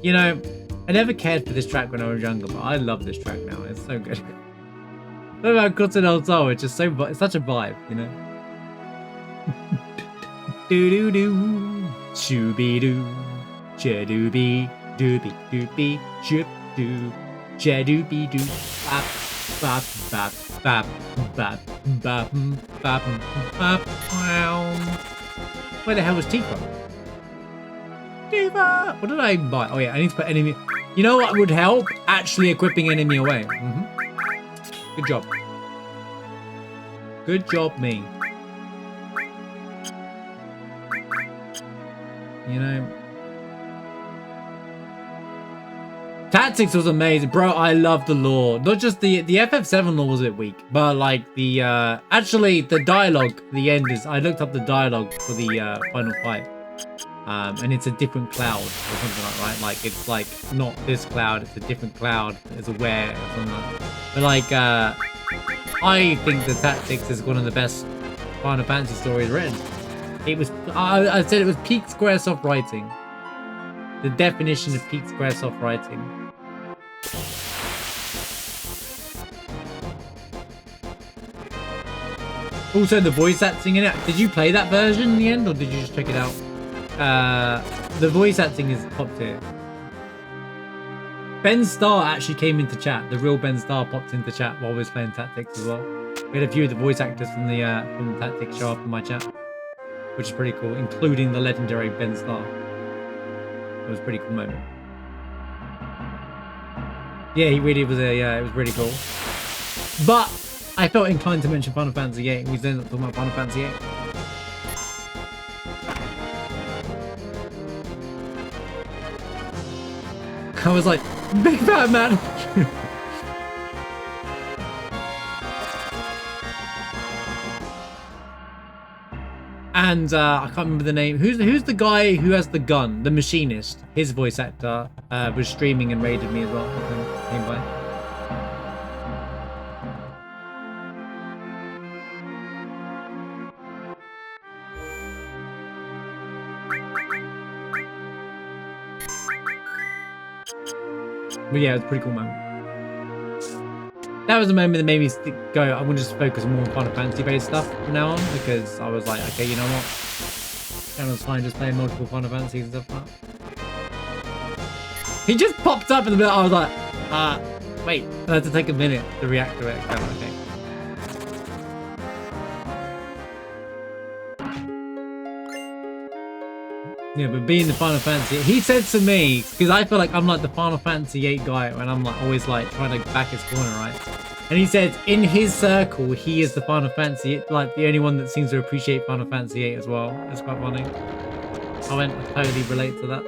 You know, I never cared for this track when I was younger, but I love this track now. It's so good. What about Cotton Old Soul? It's just so, it's such a vibe, you know. Do do do, shooby doo, shadooby, dooby doopy, shoop doo, shadooby doo, bap bap bap bap bap bap bap bap. Where the hell was Tifa? What did I buy? Oh yeah, I need to put enemy. You know what would help? Actually equipping enemy away. Good job. Good job, me. You know, Tactics was amazing, bro. I love the lore. Not just the FF7 lore was a bit weak, but like the actually the dialogue. The end is. I looked up the dialogue for the final fight. and it's a different cloud or something like that, right? Like it's like not this cloud, it's a different cloud. It's aware or something like that. But like, I think the Tactics is one of the best Final Fantasy stories written. It was, I said it was peak Squaresoft writing. The definition of peak Squaresoft writing. Also, the voice acting in it. Did you play that version in the end, or did you just check it out? The voice acting is top tier. Ben Starr actually came into chat. The real Ben Starr popped into chat while we was playing Tactics as well. We had a few of the voice actors from the Tactics show up in my chat, which is pretty cool, including the legendary Ben Starr. It was a pretty cool moment. Yeah, he really was it was really cool. But I felt inclined to mention Final Fantasy VIII. We ended up talking about Final Fantasy VIII. I was like, big fat man. And I can't remember the name. Who's the guy who has the gun? The machinist. His voice actor was streaming and raided me as well. Came by. But yeah, it was a pretty cool moment. That was the moment that made me go, I want to just focus more on Final Fantasy based stuff from now on, because I was like, okay, you know what? Channel's fine just playing multiple Final Fantasies and stuff like that. He just popped up in the middle. I was like, wait, I had to take a minute to react to it. Okay. Yeah, but being the Final Fantasy, he said to me, because I feel like I'm like the Final Fantasy VIII guy, and I'm like always like trying to back his corner, right? And he said in his circle, he is the Final Fantasy, like the only one that seems to appreciate Final Fantasy VIII as well. It's quite funny. I totally relate to that.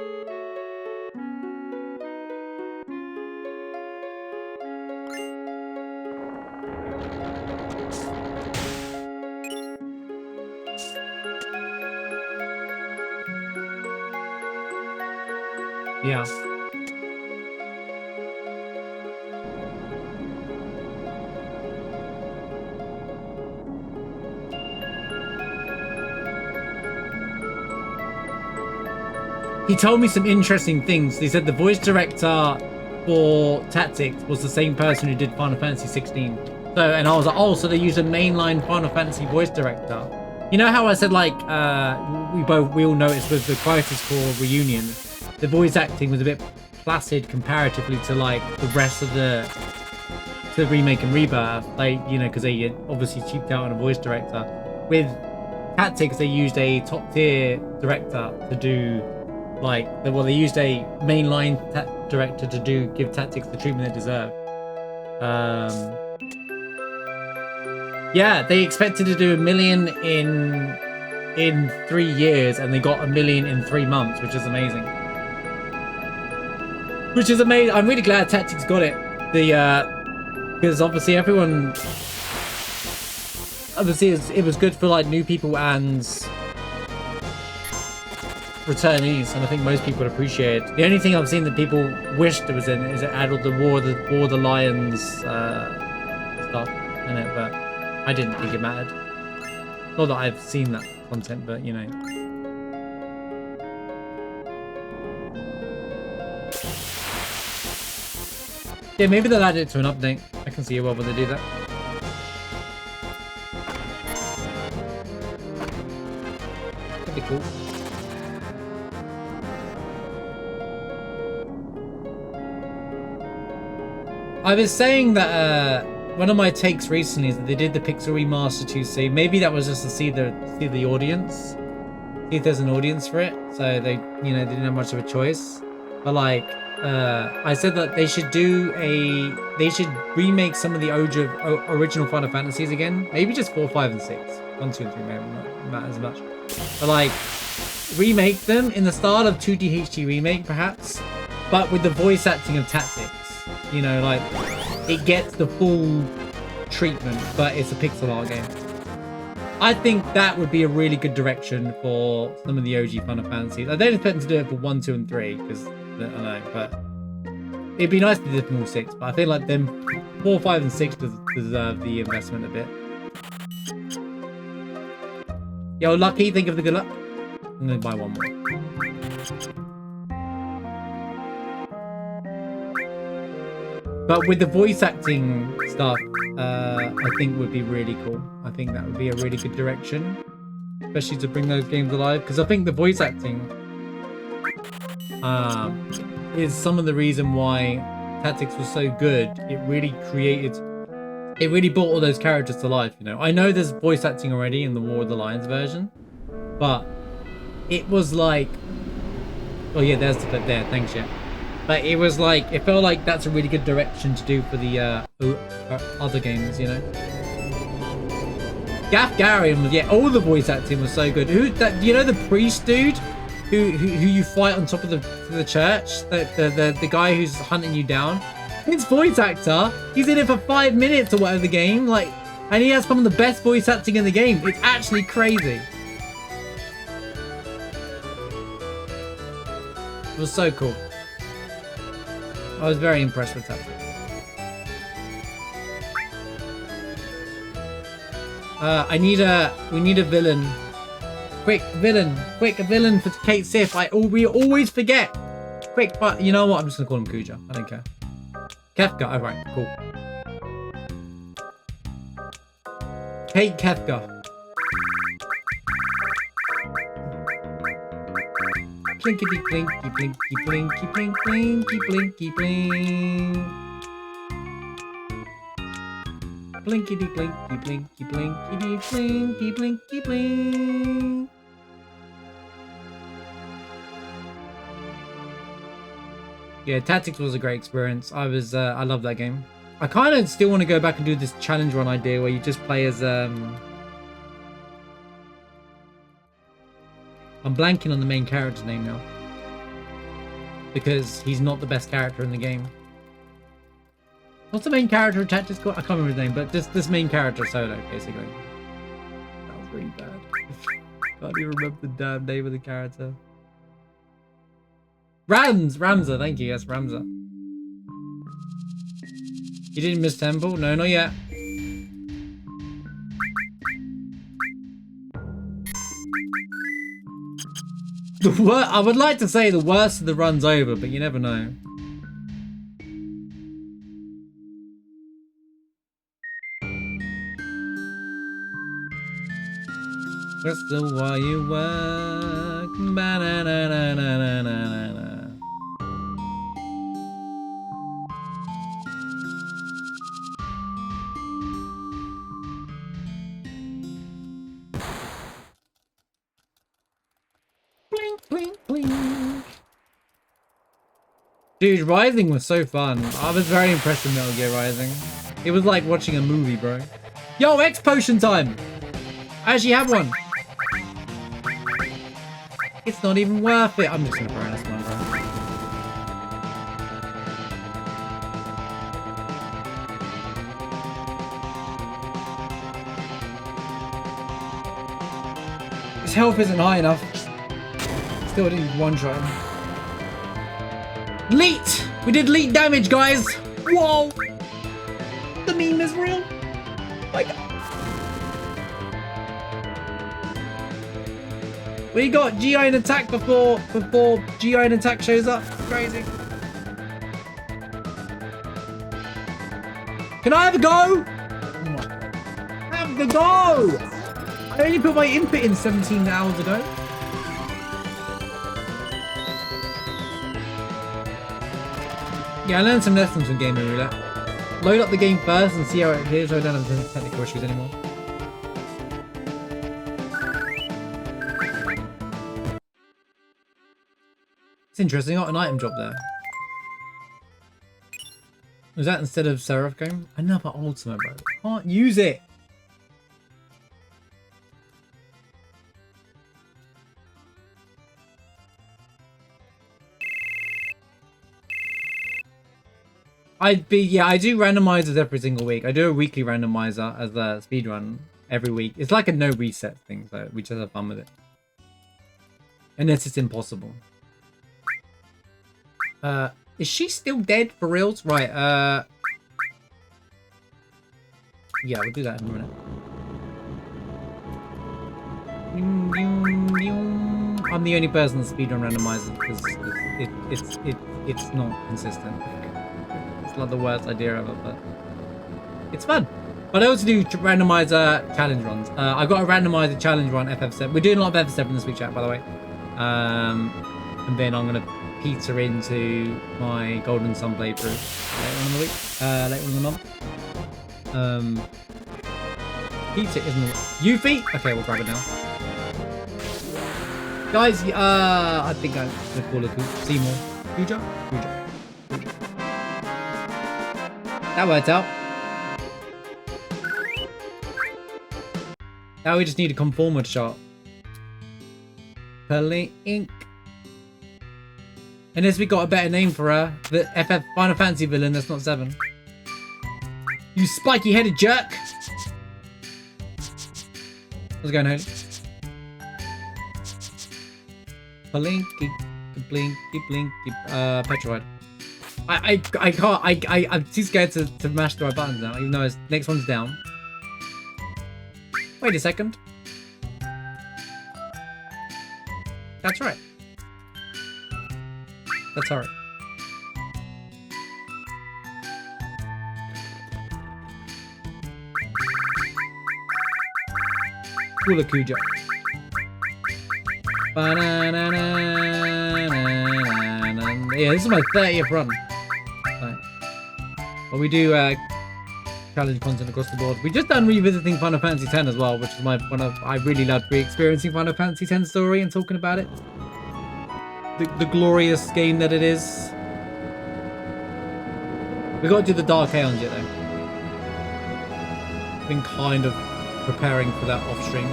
Yeah. He told me some interesting things. He said the voice director for Tactics was the same person who did Final Fantasy 16. So, and I was like, oh, so they used a mainline Final Fantasy voice director. You know how I said like we all noticed with the Crisis Core reunion, the voice acting was a bit placid comparatively to like the rest of the remake and rebirth, like, you know, because they obviously cheaped out on a voice director. With Tactics, they used a top tier director to do like, well, they used a mainline director to give Tactics the treatment they deserve. Yeah, they expected to do 1 million in 3 years, and they got 1 million in 3 months, which is amazing. Which is amazing. I'm really glad Tactics got it. Because obviously it was good for like new people and returnees, and I think most people would appreciate it. The only thing I've seen that people wished it was in is it added the War of the Lions stuff in it, but I didn't think it mattered. Not that I've seen that content, but you know. Yeah, maybe they'll add it to an update. I can see why they do that. That'd be cool. I was saying that one of my takes recently is that they did the Pixel Remaster to say maybe that was just to see the audience, see if there's an audience for it. So they didn't have much of a choice. But like, I said that they should remake some of the original Final Fantasies again. Maybe just 4, 5, and 6. 1, 2, and 3 maybe not as much. But like, remake them in the style of 2D HD remake perhaps, but with the voice acting of Tactics. You know, like, it gets the full treatment, but it's a pixel art game. I think that would be a really good direction for some of the OG Final Fantasies. I don't expect them to do it for 1, 2, and 3, because I don't know, but it'd be nice to do it for all 6, but I feel like them 4, 5, and 6 deserve the investment a bit. Yo, Lucky, think of the good luck. I'm gonna buy one more. But with the voice acting stuff, I think would be really cool. I think that would be a really good direction, especially to bring those games alive. Because I think the voice acting is some of the reason why Tactics was so good. It really brought all those characters to life. You know, I know there's voice acting already in the War of the Lions version, but it was like, oh yeah, there's the clip there. Thanks, yeah. But it was like, it felt like that's a really good direction to do for the other games, you know. Gaff Garion was, yeah, all the voice acting was so good. You know the priest dude who you fight on top of the church, the guy who's hunting you down. His voice actor, he's in it for 5 minutes or whatever the game, like, and he has some of the best voice acting in the game. It's actually crazy. It was so cool. I was very impressed with Tactics. We need a villain. Quick, villain. Quick, a villain for Kate Sif. We always forget. Quick, but you know what? I'm just gonna call him Kuja. I don't care. Kefka. Alright, cool. Kate Kefka. Plinkety plinky plinky plinky plink plinky plinky plink. Blinkety blinky blinky blinkety blinky blinky blink. Yeah, Tactics was a great experience. I love that game. I kind of still want to go back and do this challenge run idea where you just play as I'm blanking on the main character's name now, because he's not the best character in the game. What's the main character of Tactics called? I can't remember his name, but this main character solo, basically. That was really bad. Can't even remember the damn name of the character. Ramza, thank you, yes, Ramza. You didn't miss Temple? No, not yet. I would like to say the worst of the run's over, but you never know. Whistle while you work. Ba-na-na-na-na-na-na-na. Blink, blink, blink. Dude, Rising was so fun. I was very impressed with Metal Gear Rising. It was like watching a movie, bro. Yo, X potion time! I actually have one. It's not even worth it. I'm just gonna throw in a smile, bro. His health isn't high enough. Still didn't one-shot him. Leet! We did leet damage, guys! Whoa! The meme is real! My God. We got GI and attack before GI and attack shows up. Crazy. Can I have a go? Have the go! I only put my input in 17 hours ago. Yeah, I learned some lessons from Game Roulette. Load up the game first and see how it appears so I don't have technical issues anymore. It's interesting, got an item drop there. Was that instead of Seraph game? Another ultimate, bro. Can't use it. I do randomizers every single week. I do a weekly randomizer as a speedrun every week. It's like a no reset thing, so we just have fun with it. Unless it's impossible. Is she still dead for reals? Right, yeah, we'll do that in a minute. I'm the only person that speedrun randomizer because it's not consistent. It's not the worst idea ever, but it's fun. But I also do randomizer challenge runs. I got a randomizer challenge run FF7. We're doing a lot of FF7 this week, chat, by the way. And then I'm gonna pizza into my Golden Sun playthrough later on in the week, later on in the month. Pizza isn't Yuffie? Okay, we'll grab it now. Guys, I think I'm gonna call it Seymour. Cujo? That worked out. Now we just need a conformity shot. Ink. Unless we got a better name for her. The FF Final Fantasy villain that's not 7. You spiky-headed jerk! How's it going, Haley? Blinky, petrified. I can't, I'm too scared to mash the right buttons now, even though his next one's down. Wait a second. That's right. That's alright. Cooler Cujo. Yeah, this is my 30th run. Right. Well, we do challenge content across the board. We've just done revisiting Final Fantasy X as well, which is I really loved re-experiencing Final Fantasy X story and talking about it. The glorious game that it is. We got to do the Dark Aeons yet though. Been kind of preparing for that off stream.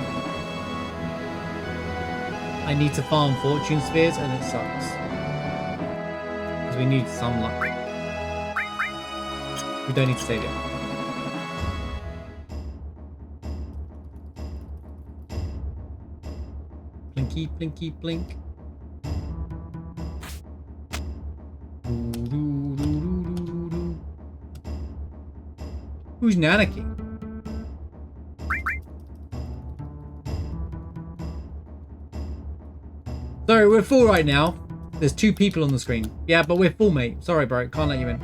I need to farm fortune spheres and it sucks. Because we need some luck. We don't need to save it. Blinky, blinky, blink. Who's Nanaki? Sorry, we're full right now. There's 2 people on the screen. Yeah, but we're full, mate. Sorry, bro. Can't let you in.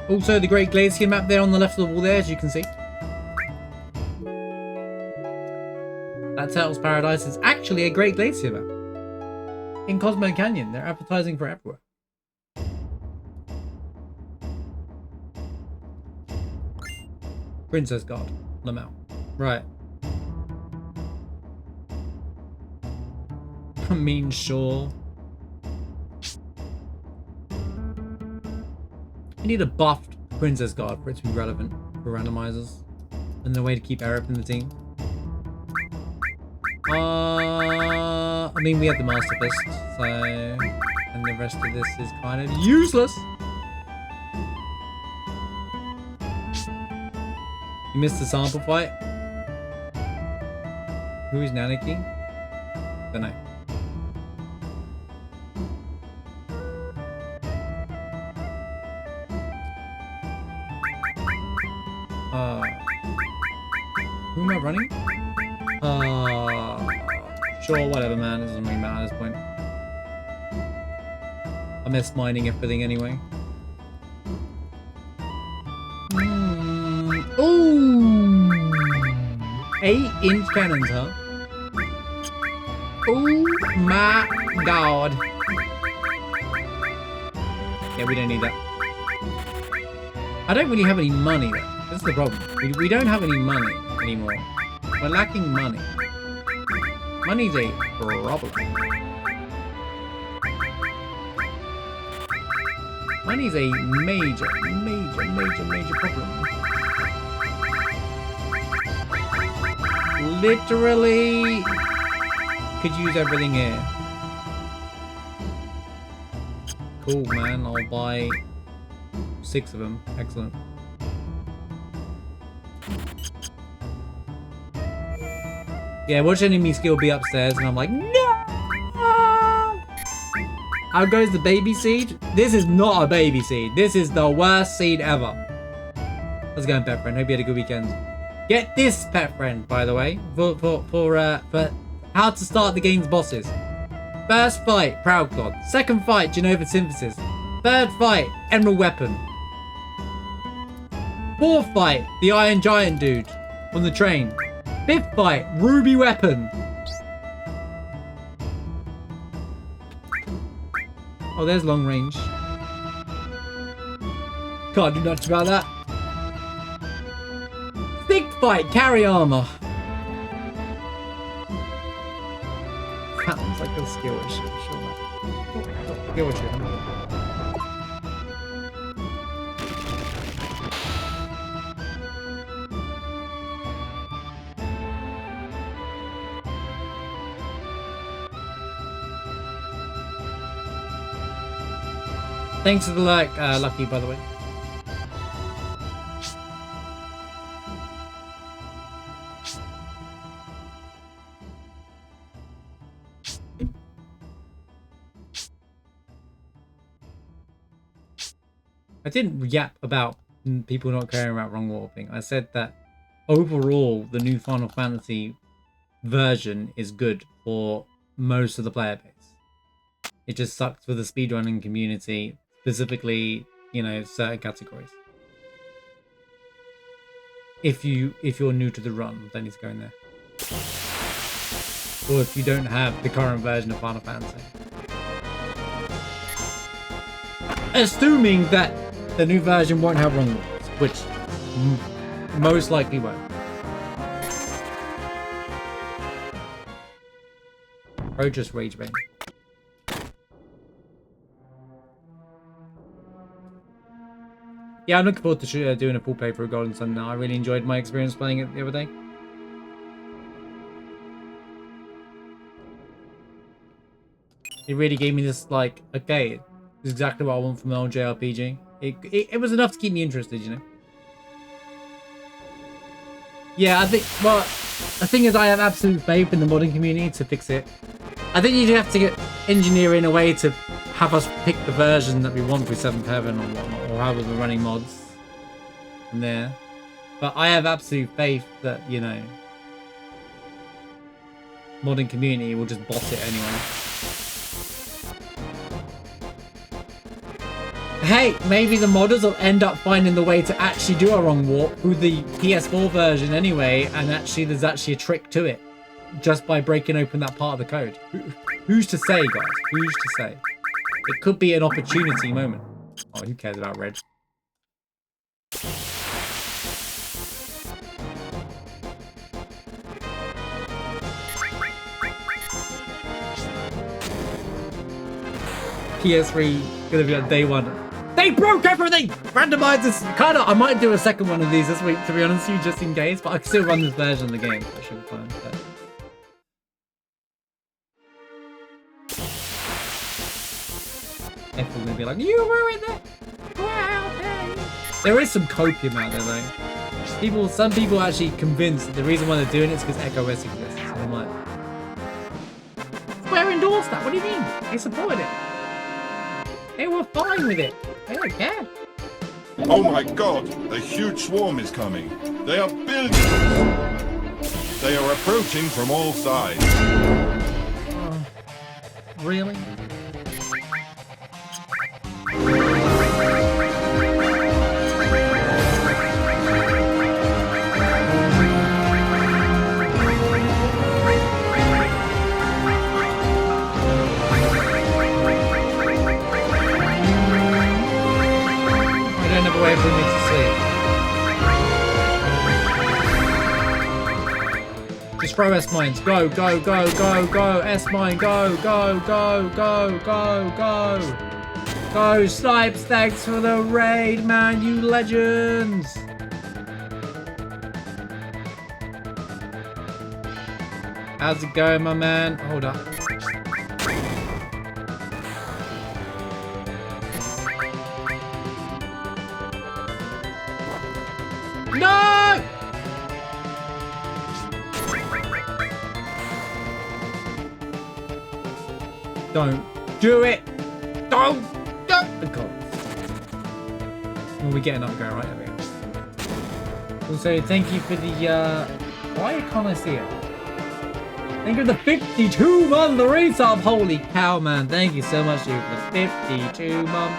Also, the Great Glacier map there on the left of the wall there, as you can see. That Turtle's Paradise is actually a Great Glacier map. In Cosmo Canyon, they're advertising for everywhere. Princess God, Lamau. Right. I mean, sure. We need a buffed Princess Guard for it to be relevant for randomizers. And the way to keep Arab in the team. I mean, we have the Master Fist, so... And the rest of this is kind of useless. You missed the sample fight? Who is Nanaki? Don't know. Who am I running? Sure, whatever, man. It doesn't really matter at this point. I miss mining everything anyway. Ooh! 8-inch cannons, huh? Oh my god. Yeah, we don't need that. I don't really have any money though. That's the problem. We don't have any money anymore. We're lacking money. Money's a problem. Money's a major problem. Literally could use everything here. Cool, man. I'll buy 6 of them. Excellent. Yeah, watch enemy skill be upstairs, and I'm like, no! How goes the baby seed? This is not a baby seed. This is the worst seed ever. How's it going, pet friend? Hope you had a good weekend. Get this, pet friend, by the way, for how to start the game's bosses. First fight, Proud Clod. Second fight, Genova Synthesis. Third fight, Emerald Weapon. Fourth fight, the Iron Giant dude on the train. Fifth fight, Ruby Weapon. Oh, there's long range. Can't do much about that. Sixth fight, Carry Armor. Sounds like a skill issue, sure. Skill issue. Thanks for the like, Lucky, by the way. I didn't yap about people not caring about wrong warping. I said that overall, the new Final Fantasy version is good for most of the player base. It just sucks for the speedrunning community, specifically, you know, certain categories. If you're new to the run, then it's going there. Or if you don't have the current version of Final Fantasy. Assuming that the new version won't have wrong warps, which most likely won't. Or just rage bait. Yeah, I'm looking forward to doing a full playthrough of Golden Sun now. I really enjoyed my experience playing it the other day. It really gave me this, like, okay, this is exactly what I want from an old JRPG. It was enough to keep me interested, you know? Yeah, I think, well, the thing is I have absolute faith in the modding community to fix it. I think you have to engineer in a way to have us pick the version that we want through 7th Heaven or whatnot, or however we're running mods from there. But I have absolute faith that, you know, modding community will just boss it anyway. Hey, maybe the modders will end up finding the way to actually do a wrong warp through the PS4 version anyway, and actually there's actually a trick to it, just by breaking open that part of the code. Who's to say, guys? Who's to say? It could be an opportunity moment. Oh, who cares about red? PS3 gonna be on day one. They broke everything! Randomized is kind of... I might do a second one of these this week, to be honest with you, just in case. But I can still run this version of the game. That should be fine. But... Everyone's gonna be like, you ruined it! Wow, there is some copium out there, though. Some people are actually convinced that the reason why they're doing it is because Echo S exists. So I'm like... Square endorsed that, what do you mean? They supported it. They were fine with it. They don't care. Oh my god, a huge swarm is coming. They are billions. They are approaching from all sides. Really? Way for me to see. Just throw S mines. Go, go, go, go, go. S mine. Go, go, go, go, go, go. Go, Snipes. Thanks for the raid, man. You legends. How's it going, my man? Hold up. Don't do it. Don't. God. Well, we get another go, right? There we go. Also, thank you for the, why can't I see it? Thank you for the 52 month resub. Holy cow, man. Thank you so much, dude, for the 52 month.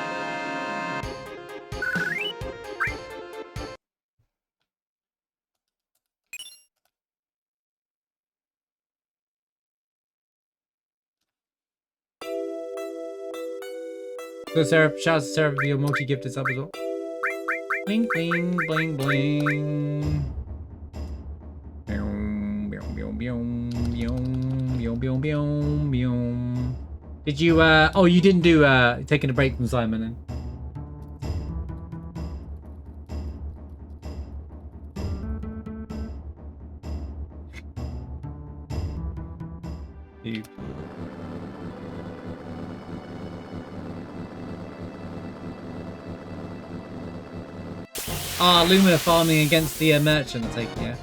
So Sarah, shout out to Sarah for your multi-gifted sub as well. Bling, bling, bling, bling. Did you, oh, you didn't do, taking a break from Simon then? Dude. Ah, Lumina farming against the merchant, I take it, yeah.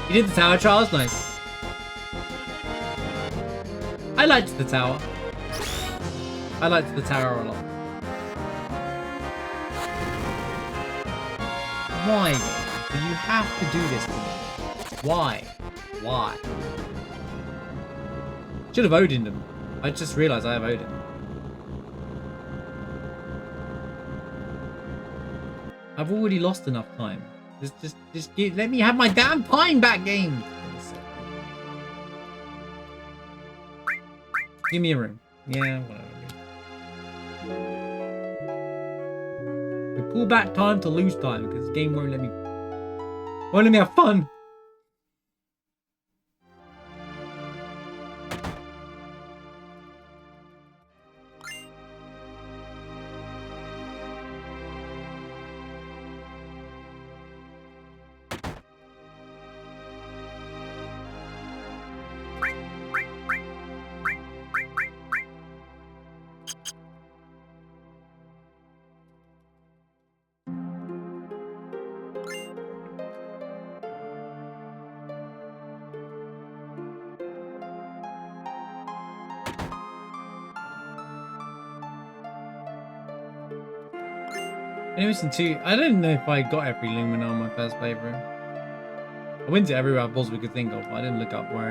You did the tower trials? Nice. I liked the tower. I liked the tower a lot. Why? Do you have to do this to me? Why? Why? Should have Odin'd them. I just realized I have Odin. I've already lost enough time. Just let me have my damn time back, game. Give me a room. Yeah, whatever. We pull back time to lose time because the game won't let me have fun. Listen to, I don't know if I got every Lumina on my first playthrough. I went to everywhere I possibly could think of, but I didn't look up what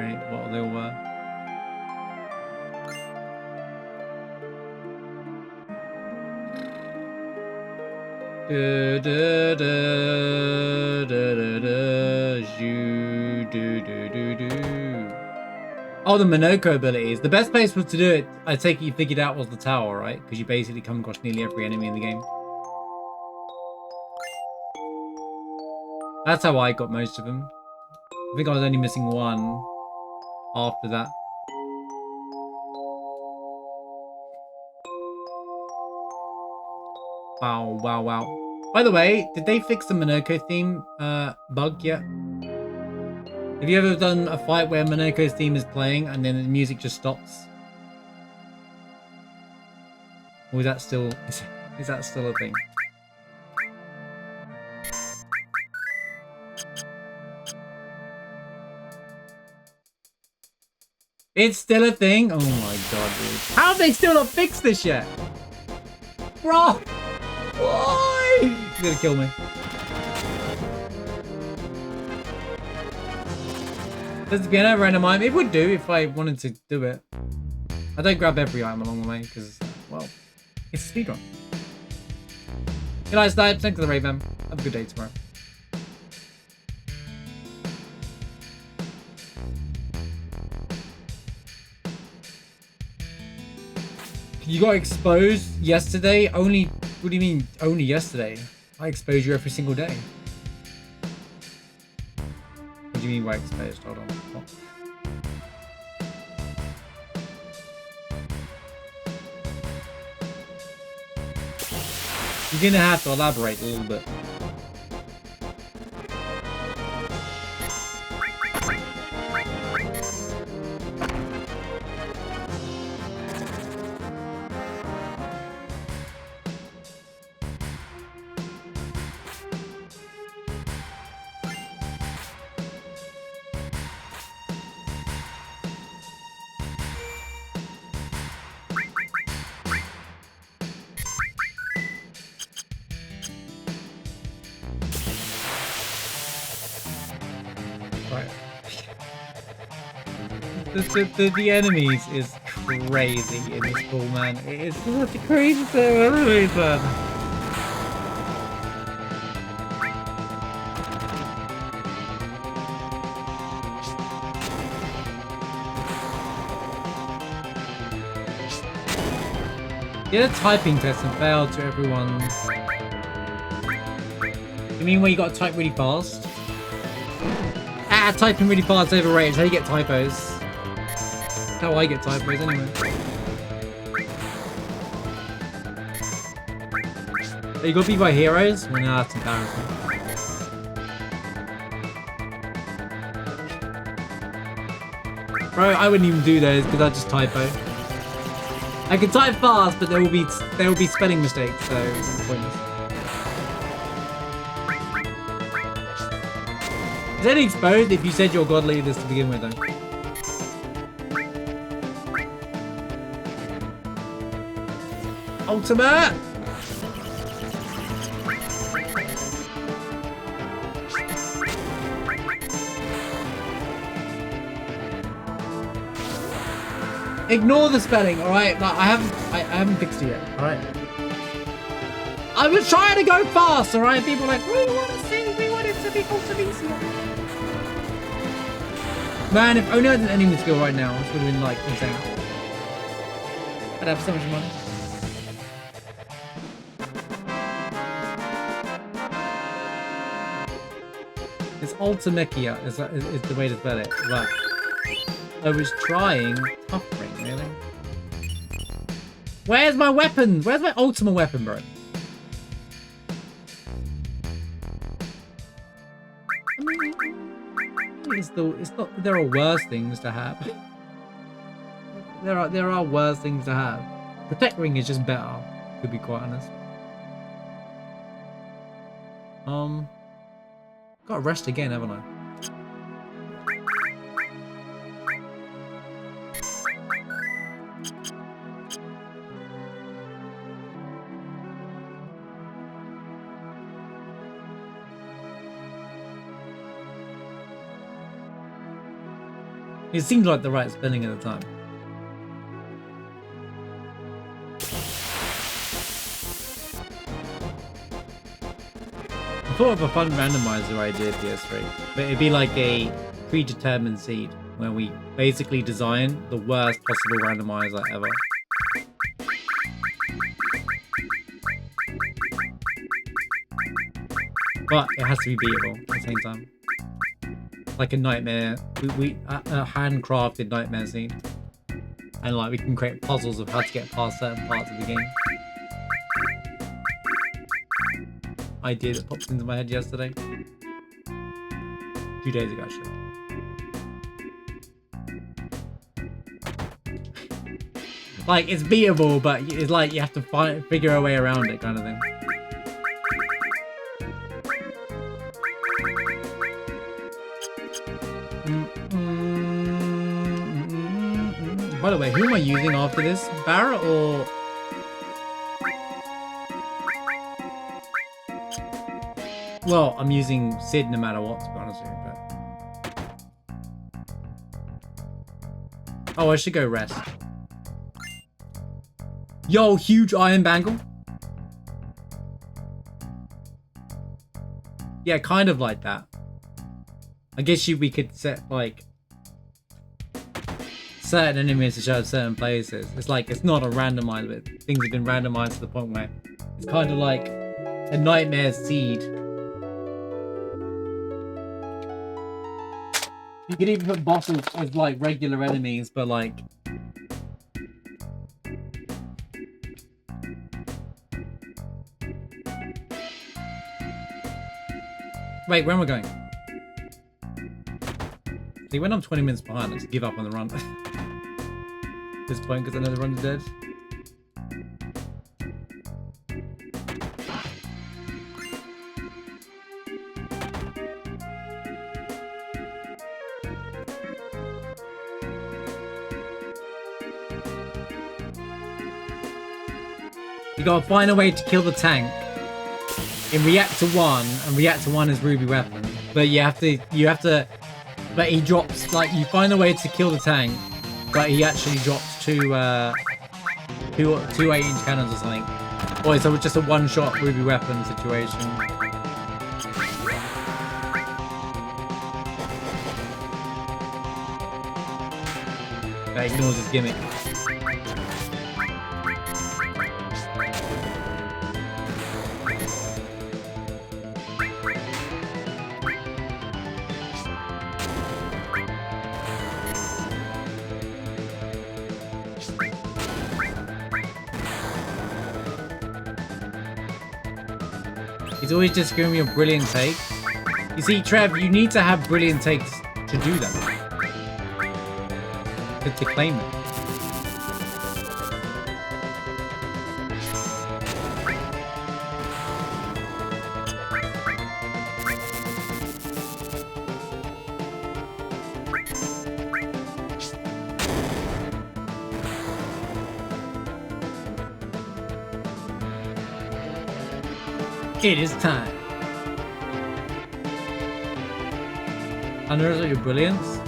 they all were. Oh, the Minoko abilities. The best place was to do it, I take it you figured out, was the tower, right? Because you basically come across nearly every enemy in the game. That's how I got most of them. I think I was only missing one after that. Wow, wow, wow. By the way, did they fix the Minoko theme bug yet? Have you ever done a fight where Minoko's theme is playing and then the music just stops? Or is that still a thing? It's still a thing? Oh my god, dude. How have they still not fixed this yet? Bro! Why? He's gonna kill me. Does the piano randomize? It would do if I wanted to do it. I don't grab every item along the way because, well, it's a speedrun. Good night, Snipes. Thanks for the raven. Have a good day tomorrow. You got exposed yesterday? Only, what do you mean only yesterday? I expose you every single day. What do you mean by exposed? Hold on. What? You're gonna have to elaborate a little bit. Right. The enemies is crazy in this ball, man. It's such a crazy enemies, man. Get a typing test and fail to everyone. You mean when you gotta type really fast? Ah, typing really fast is overrated. How do you get typos? That's how I get typos anyway. So you gotta be by heroes? Well, no, that's embarrassing. Bro, I wouldn't even do those because I just typo. I can type fast, but there will be spelling mistakes, so it's pointless. Is that exposed if you said you're god leaders to begin with, though? Ultimate! Ignore the spelling, alright? Like, I haven't fixed it yet, alright? I was trying to go fast, alright? People are like, we want it to be easier. Man, if only I had an enemy skill right now, this would have been like insane. I'd have so much money. It's Ultimekia is the way to spell it, but I was trying tough ring, really. Where's my weapon? Where's my ultimate weapon, bro? It's not. There are worse things to have. There are worse things to have. Protect ring is just better, to be quite honest. Gotta rest again, haven't I? It seemed like the right spelling at the time. I thought of a fun randomizer idea PS3, but it'd be like a predetermined seed where we basically design the worst possible randomizer ever. But it has to be beatable at the same time. Like a nightmare, a handcrafted nightmare scene, and like we can create puzzles of how to get past certain parts of the game. Idea that popped into my head yesterday, 2 days ago actually. Like it's beatable, but it's like you have to figure a way around it, kind of thing. By the way, who am I using after this? Barrett or... Well, I'm using Sid no matter what, to be honest with you, but... Oh, I should go rest. Yo, huge iron bangle. Yeah, kind of like that. I guess we could set, like... certain enemies to show at certain places. It's like, it's not a randomizer, but things have been randomized to the point where it's kind of like a nightmare seed. You could even put bosses as like regular enemies, but like... Wait, where am I going? See, when I'm 20 minutes behind, I just give up on the run. At this point, because I know the run's dead. You gotta find a way to kill the tank in Reactor 1, and Reactor 1 is Ruby weapon. But you have to But he drops, like, you find a way to kill the tank, but he actually drops two 8-inch cannons or something. Or it's just a one-shot ruby weapon situation. That ignores his gimmick. He's always just giving me a brilliant take. You see, Trev, you need to have brilliant takes to do that. To claim it. It is time. I notice your brilliance.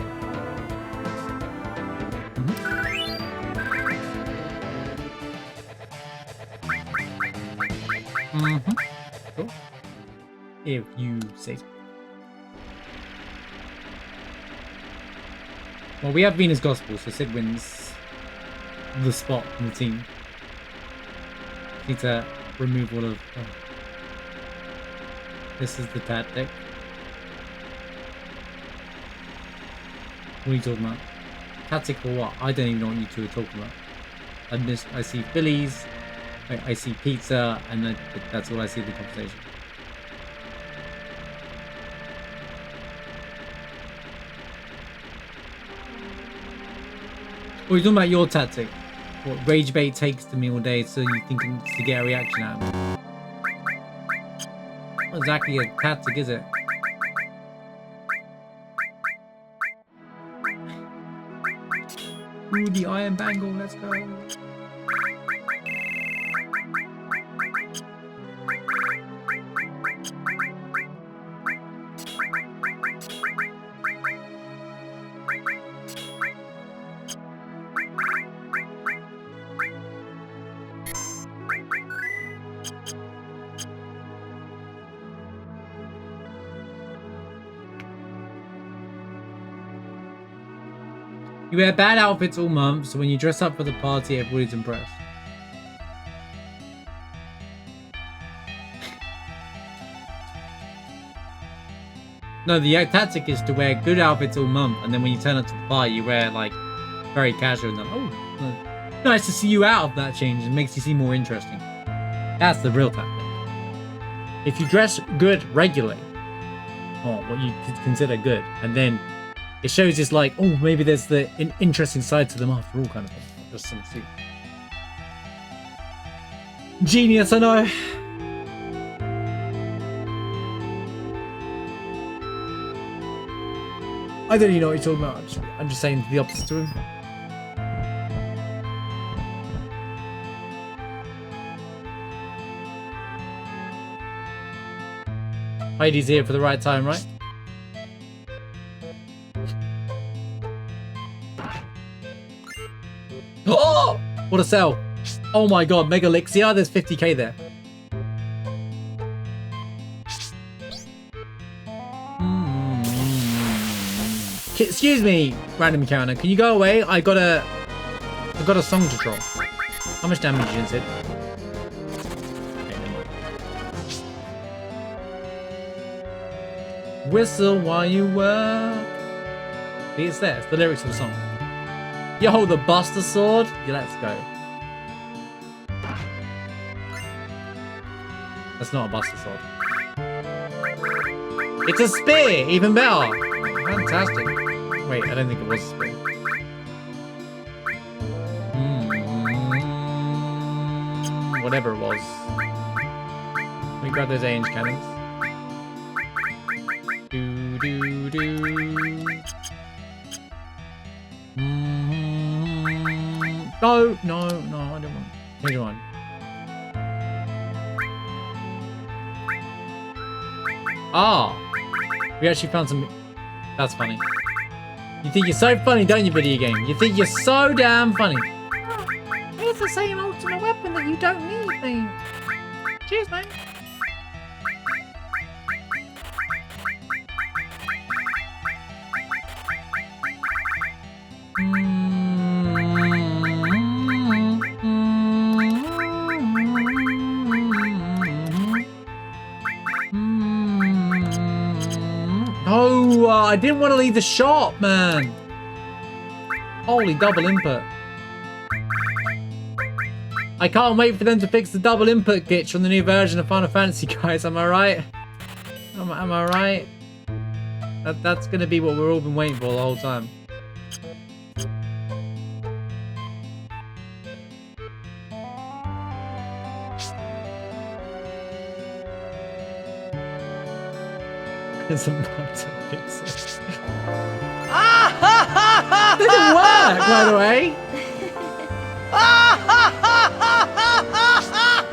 Cool. If you say so. Well, we have Venus Gospel, so Sid wins the spot in the team. Need to remove all of... Oh. This is the tactic. What are you talking about? Tactic for what? I don't even know what you two are talking about. I see Phillies, I see pizza, and that's all I see in the conversation. Or you're talking about your tactic. What rage bait takes to me all day so you think to get a reaction out of me. Not exactly a tactic, is it? Ooh, the iron bangle, let's go. You wear bad outfits all month, so when you dress up for the party, everybody's impressed. No, the tactic is to wear good outfits all month, and then when you turn up to the party, you wear, like, very casual, and then, oh, nice to see you out of that change. It makes you seem more interesting. That's the real tactic. If you dress good regularly, or what you could consider good, and then it shows it's like, oh, maybe there's an interesting side to them after all, kind of thing. Just some suit. Genius, I know. I don't even know what you're talking about. I'm just saying the opposite to him. Heidi's here for the right time, right? Oh! What a sell. Oh my god, Mega Elixir, there's 50k there. Excuse me, random encounter. Can you go away? I've got a song to drop. How much damage is it? Whistle while you work. See, it's there. It's the lyrics of the song. Yo, the Buster Sword? Yeah, let's go. That's not a Buster Sword. It's a spear! Even better! Fantastic. Wait, I don't think it was a spear. Whatever it was. Let me grab those 8-inch cannons. No, I don't want. Change your mind. Ah! We actually found some... That's funny. You think you're so funny, don't you, video game? You think you're so damn funny. It's the same ultimate weapon that you don't need, mate. Cheers, mate. Oh, I didn't want to leave the shop, man. Holy double input. I can't wait for them to fix the double input glitch on the new version of Final Fantasy, guys. Am I right? Am I right? That's gonna be what we've all been waiting for the whole time. There's a mod to fix it. Didn't work, by the way.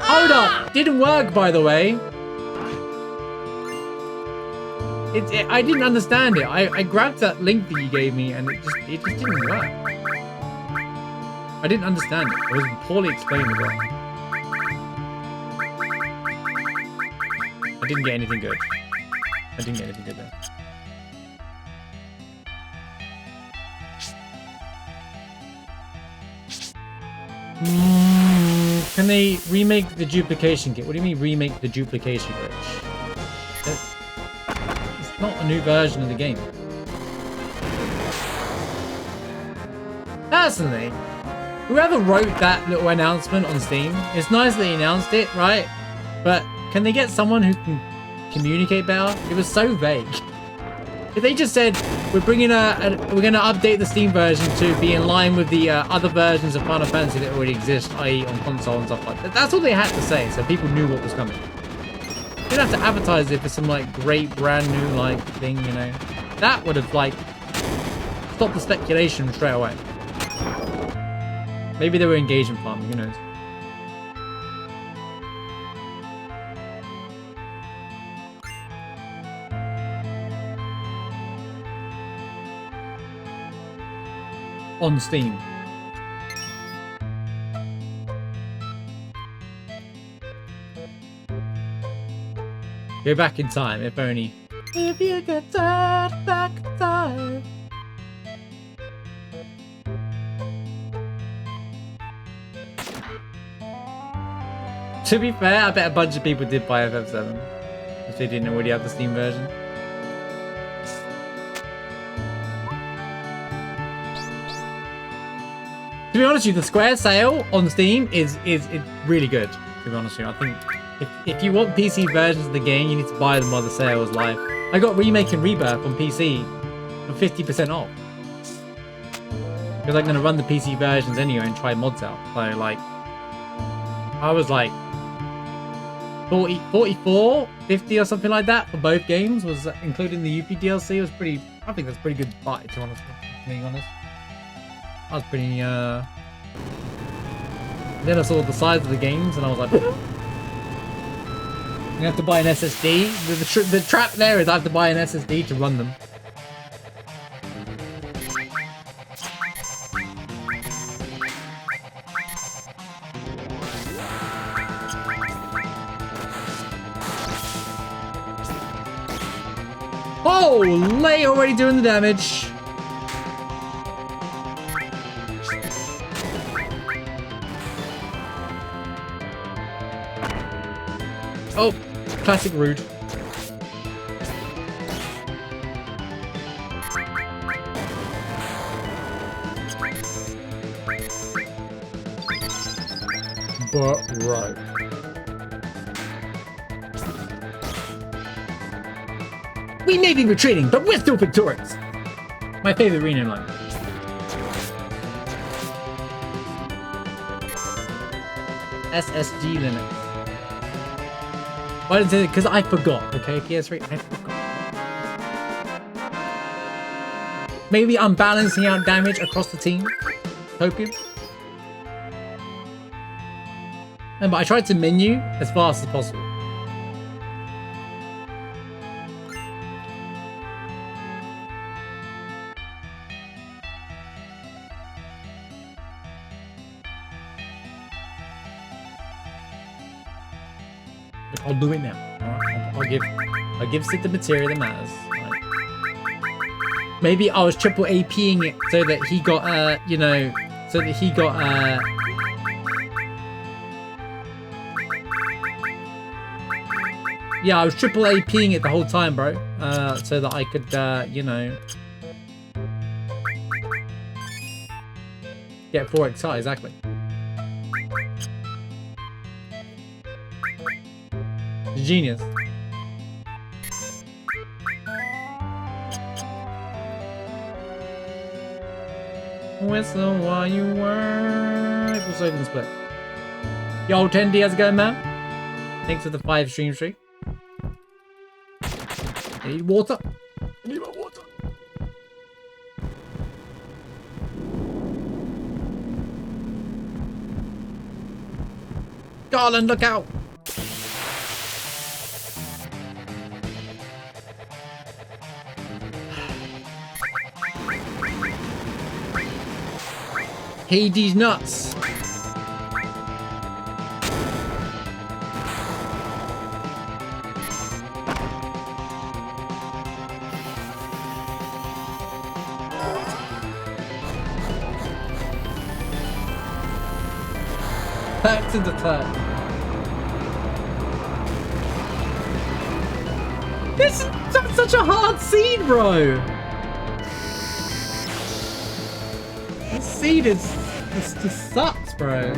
Hold up, didn't work, by the way. I didn't understand it. I grabbed that link that you gave me, and it just didn't work. I didn't understand it. It was poorly explained as well. I didn't get anything good. I didn't get anything good there. Can they remake the duplication kit? What do you mean remake the duplication glitch? It's not a new version of the game. Personally, whoever wrote that little announcement on Steam, it's nice that he announced it, right? But can they get someone who can communicate better? It was so vague. If they just said we're bringing we're going to update the Steam version to be in line with the other versions of Final Fantasy that already exist, i.e. on console and stuff like that. That's all they had to say, so people knew what was coming. You didn't have to advertise it for some like great brand new like thing, you know. That would have like stopped the speculation straight away. Maybe they were engagement farming, who knows. On Steam. Go back in time, if only. If you could turn back time. To be fair, I bet a bunch of people did buy FF7 if they didn't already have the Steam version. To be honest with you, the Square sale on Steam is really good, to be honest with you. I think if you want PC versions of the game, you need to buy them while the sale is live. I got Remake and Rebirth on PC for 50% off. Because I'm going to run the PC versions anyway and try mods out. So, like, I was like 40, 44, 50 or something like that for both games, was including the UP DLC. Was pretty, I think that's pretty good buy, to be honest. I was pretty, then I saw the size of the games and I was like, you have to buy an SSD. The trap there is I have to buy an SSD to run them. Oh, Lay already doing the damage. Oh, classic rude. But right. We may be retreating, but we're still victorious. My favorite rename line. SSG Linux. Why did it? Because I forgot. Okay, PS3, I forgot. Maybe I'm balancing out damage across the team. Hoping. But I tried to menu as fast as possible. I'll do it now. Alright, I'll give Sid the materia that matters. Right. Maybe I was triple APing it so that he got yeah, I was triple APing it the whole time, bro. So that I could get 4XI, exactly. Genius. Whistle while you work. We'll save the split. Yo, 10D, how's it going, man? Thanks for the 5 stream streak. I need water. I need my water. Garland, look out! Hades nuts. Back to the turn. This is such a hard scene, bro. This scene just sucks, bro.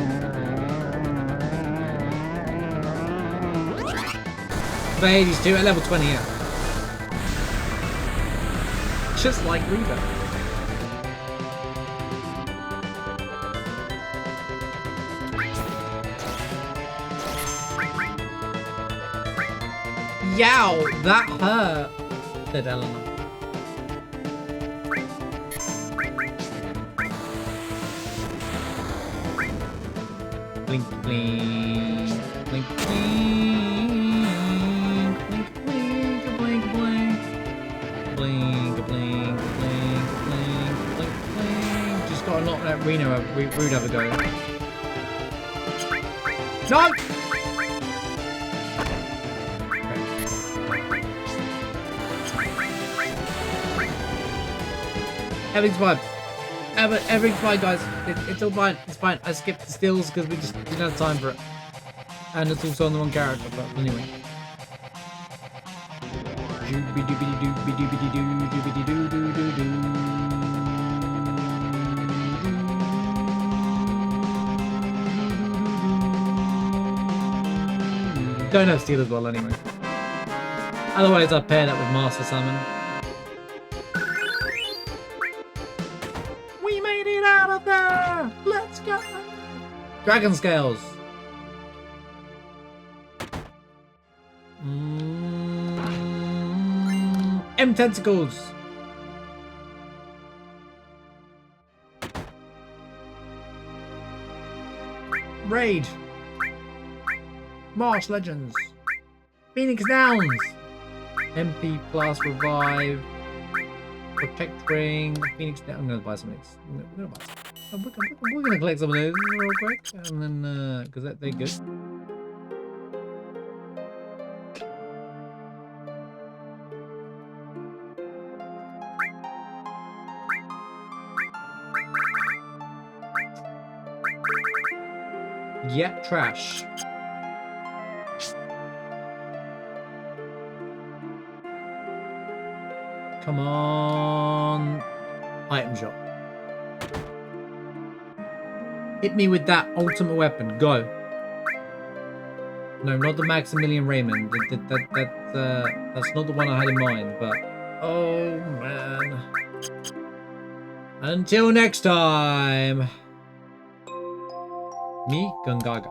But Hades 2 at level 20, yeah. Just like Reba. Yow, that hurt, said Eleanor. Blink, blink, blink, blink, blink, blink, blink, blink, blink, blink, blink, blink, blink, blink. Just gotta knock that Reno Rude have a go. No! Everything's fine. Everything's fine, guys. It's all fine. It's fine. I skipped the stills because we just didn't have time for it. And it's also on the wrong character, but anyway. Don't have steel as well, anyway. Otherwise, I'd pair that with Master Summon. Let's go! Dragon scales! M tentacles! Raid! Marsh Legends! Phoenix Downs! MP plus revive. Protect ring. Phoenix Downs. I'm gonna buy some mix. We're gonna collect some of those real quick, and then because they're good. Yeah, trash. Come on, item shop. Hit me with that ultimate weapon. Go. No, not the Maximilian Raymond. That's not the one I had in mind. But oh man. Until next time. Me, Gungaga.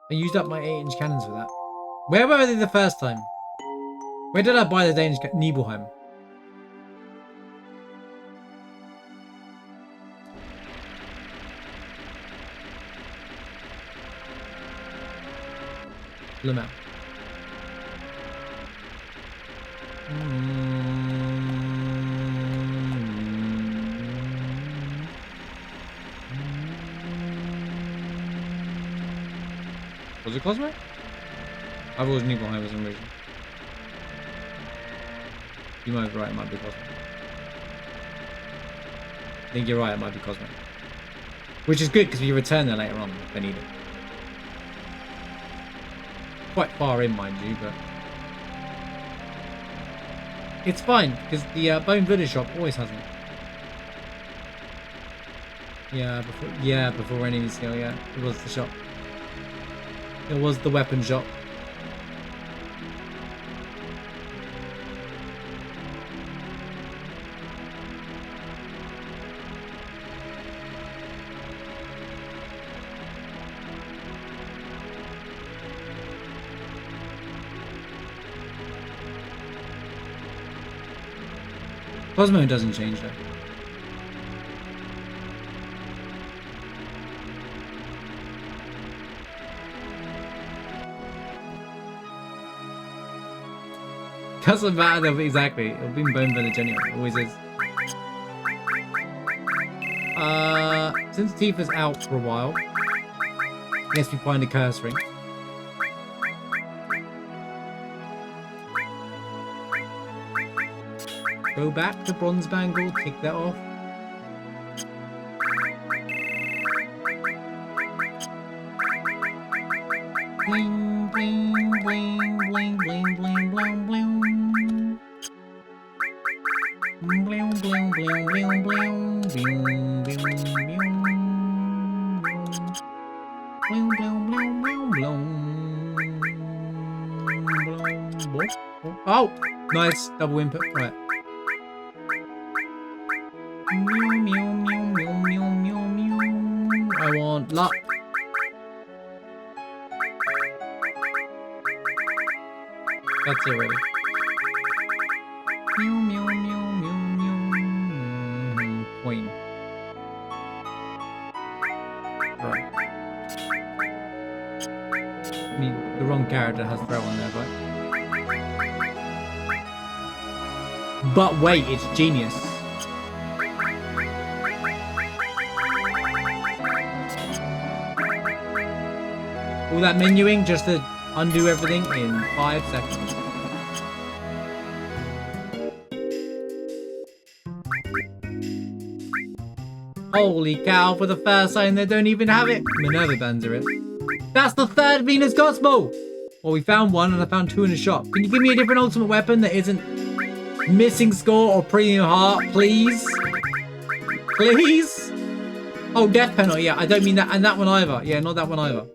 I used up my 8-inch cannons for that. Where were they the first time? Where did I buy the Danish Nibelheim? Lemon. Was it Cosmo? I've always knew Nibelheim was in region. You might be right, it might be Cosmo. I think you're right, it might be Cosmo. Which is good because we return there later on if they need it. Quite far in, mind you, but it's fine because the Bone Village shop always has them. Yeah, before any skill, yeah, it was the shop. It was the weapon shop. Cosmo doesn't change that. Doesn't matter, exactly. It'll be in Bone Village anyway. It always is. Since Tifa's out for a while, I guess we find a curse ring. Go back to Bronze Bangle, take that off. Bling, bling, bling, bling, bling, bling, bling, bling. Bling, bling, bling, bling, bling, bling, bling, bling. Bling, bling, bling, bling, bling. Oh, nice double input. Right. Mew, mew, mew, mew, mew, mew, mew. I want luck. That's it already. Mew, mew, mew, mew, mew. Queen. Right. I mean, the wrong character has throw on there, right? But wait, it's genius. All that menuing just to undo everything in 5 seconds. Holy cow, for the first time they don't even have it. Minerva bands are it. That's the third Venus Cosmo! Well, we found one and I found 2 in the shop. Can you give me a different ultimate weapon that isn't missing score or premium heart, please? Please? Oh, death penalty, yeah, I don't mean that, and that one either. Yeah, not that one either.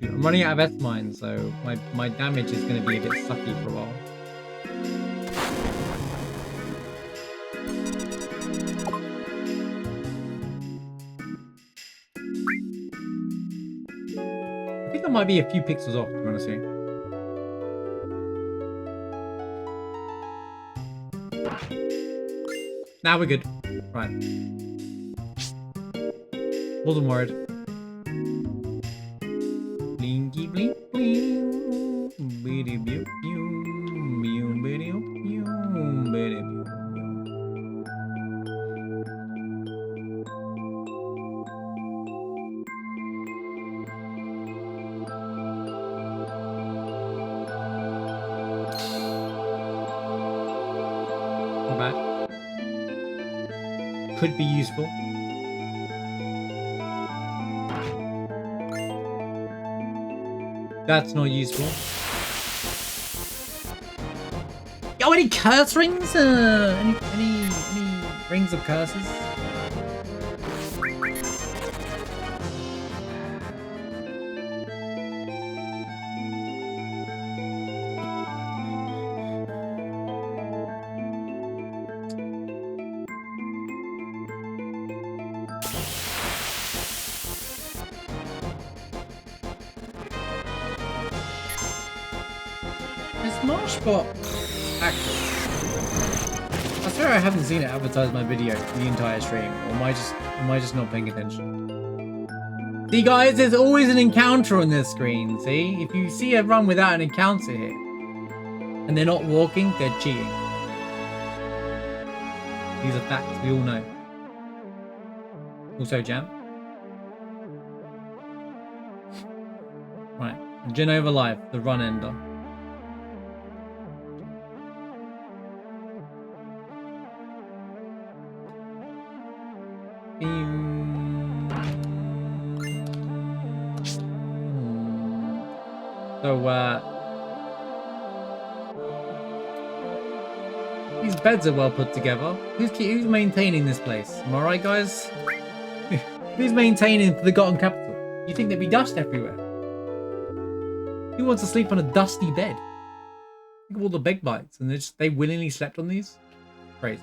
I'm running out of S mine, so my damage is going to be a bit sucky for a while. I think I might be a few pixels off, to be honest with you. Now we're good. Right. Wasn't worried. Blinky blink bling. Bitty beep beep. Beep bitty beep. Bitty beep. Not bad. Could be useful. That's not useful. Yo, any curse rings? Any rings of curses? Marshbot actor. I swear I haven't seen it advertise my video the entire stream, or am I just not paying attention? See guys, there's always an encounter on this screen, see? If you see a run without an encounter here, and they're not walking, they're cheating. These are facts we all know. Also, Jam. Right, Genova Live, the run ender. So, these beds are well put together. Who's maintaining this place? Am I right, guys? Who's maintaining the Forgotten Capital? You think there'd be dust everywhere? Who wants to sleep on a dusty bed? Think of all the bed bites, and they willingly slept on these? Crazy.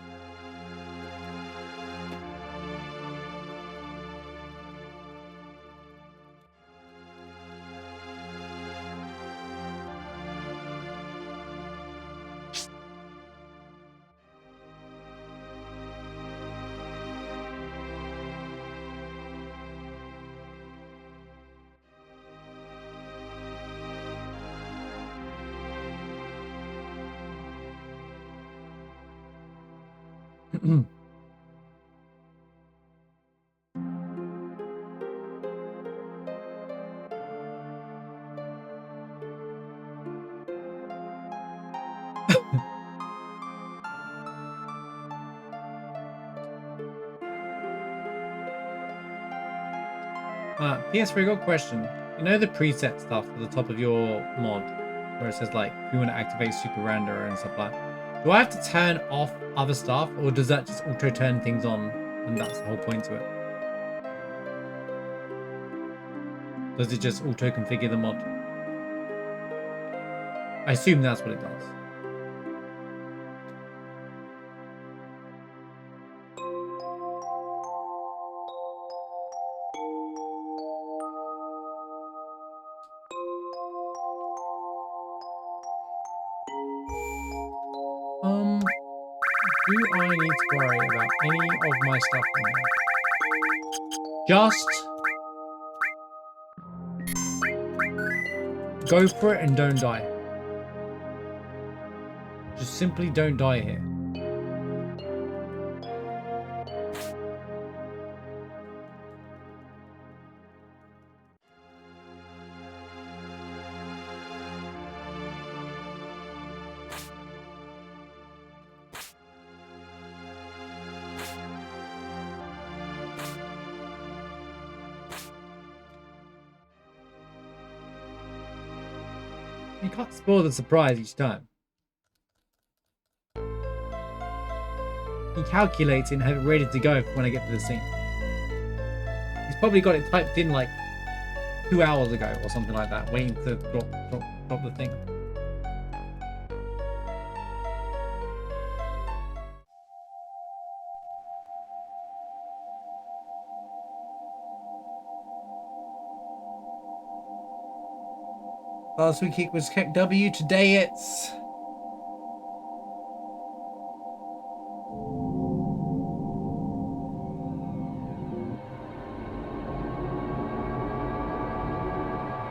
PS3, got a question. You know the preset stuff at the top of your mod, where it says like if you want to activate Super Render and stuff like that. Do I have to turn off other stuff, or does that just auto turn things on, and that's the whole point to it? Does it just auto configure the mod? I assume that's what it does. Do I need to worry about any of my stuff in here? Just go for it and don't die. Just simply don't die here. You can't spoil the surprise each time. He calculates it and have it ready to go when I get to the scene. He's probably got it typed in like 2 hours ago or something like that, waiting to drop the thing. Last week was Keck W, today it's...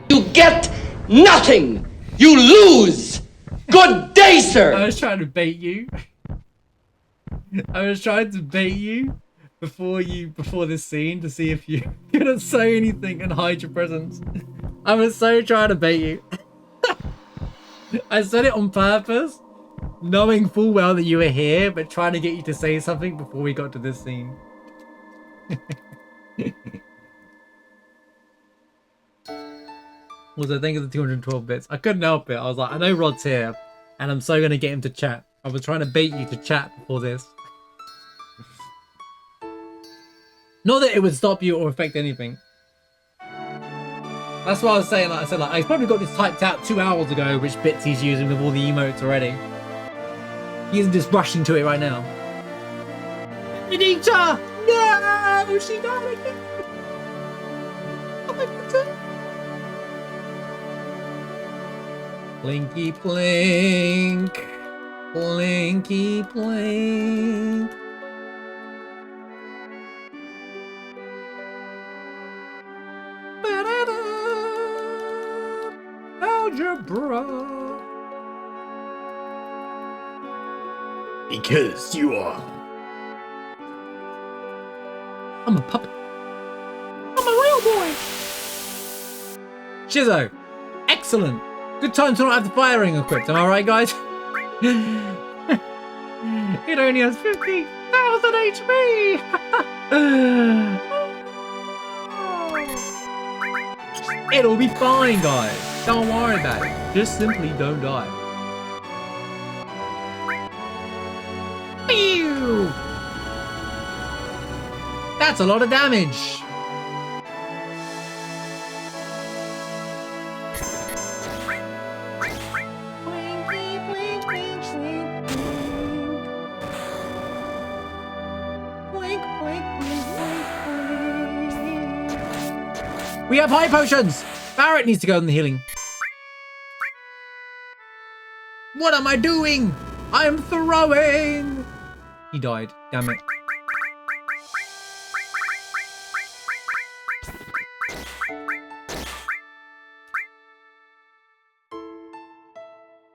You get nothing! You lose! Good day, sir! I was trying to bait you. I was trying to bait you before this scene to see if you couldn't say anything and hide your presence. I was so trying to bait you. I said it on purpose, knowing full well that you were here, but trying to get you to say something before we got to this scene. Also, thank you for the 212 bits. I couldn't help it. I was like, I know Rod's here, and I'm so gonna get him to chat. I was trying to bait you to chat before this. Not that it would stop you or affect anything. That's what I was saying. Like I said, like, he's probably got this typed out 2 hours ago, which bits he's using with all the emotes already. He isn't just rushing to it right now. Anita! No! She died again! Oh my God. Plinky plink. Plinky plink. Algebra. Because you are. I'm a puppet. I'm a real boy. Shizzo. Excellent. Good time to not have the firing equipped. Am I right, guys? It only has 50,000 HP. It'll be fine, guys. Don't worry about it. Just simply don't die. Pew! That's a lot of damage. We have high potions. Barrett needs to go in the healing. What am I doing? I'm throwing. He died. Damn it.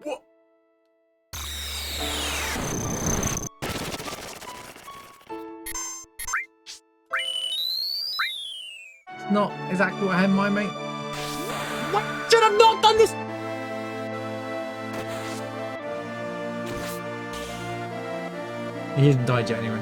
What? It's not exactly what I had in mind, mate. What? Should have not done this. He hasn't died yet anyway.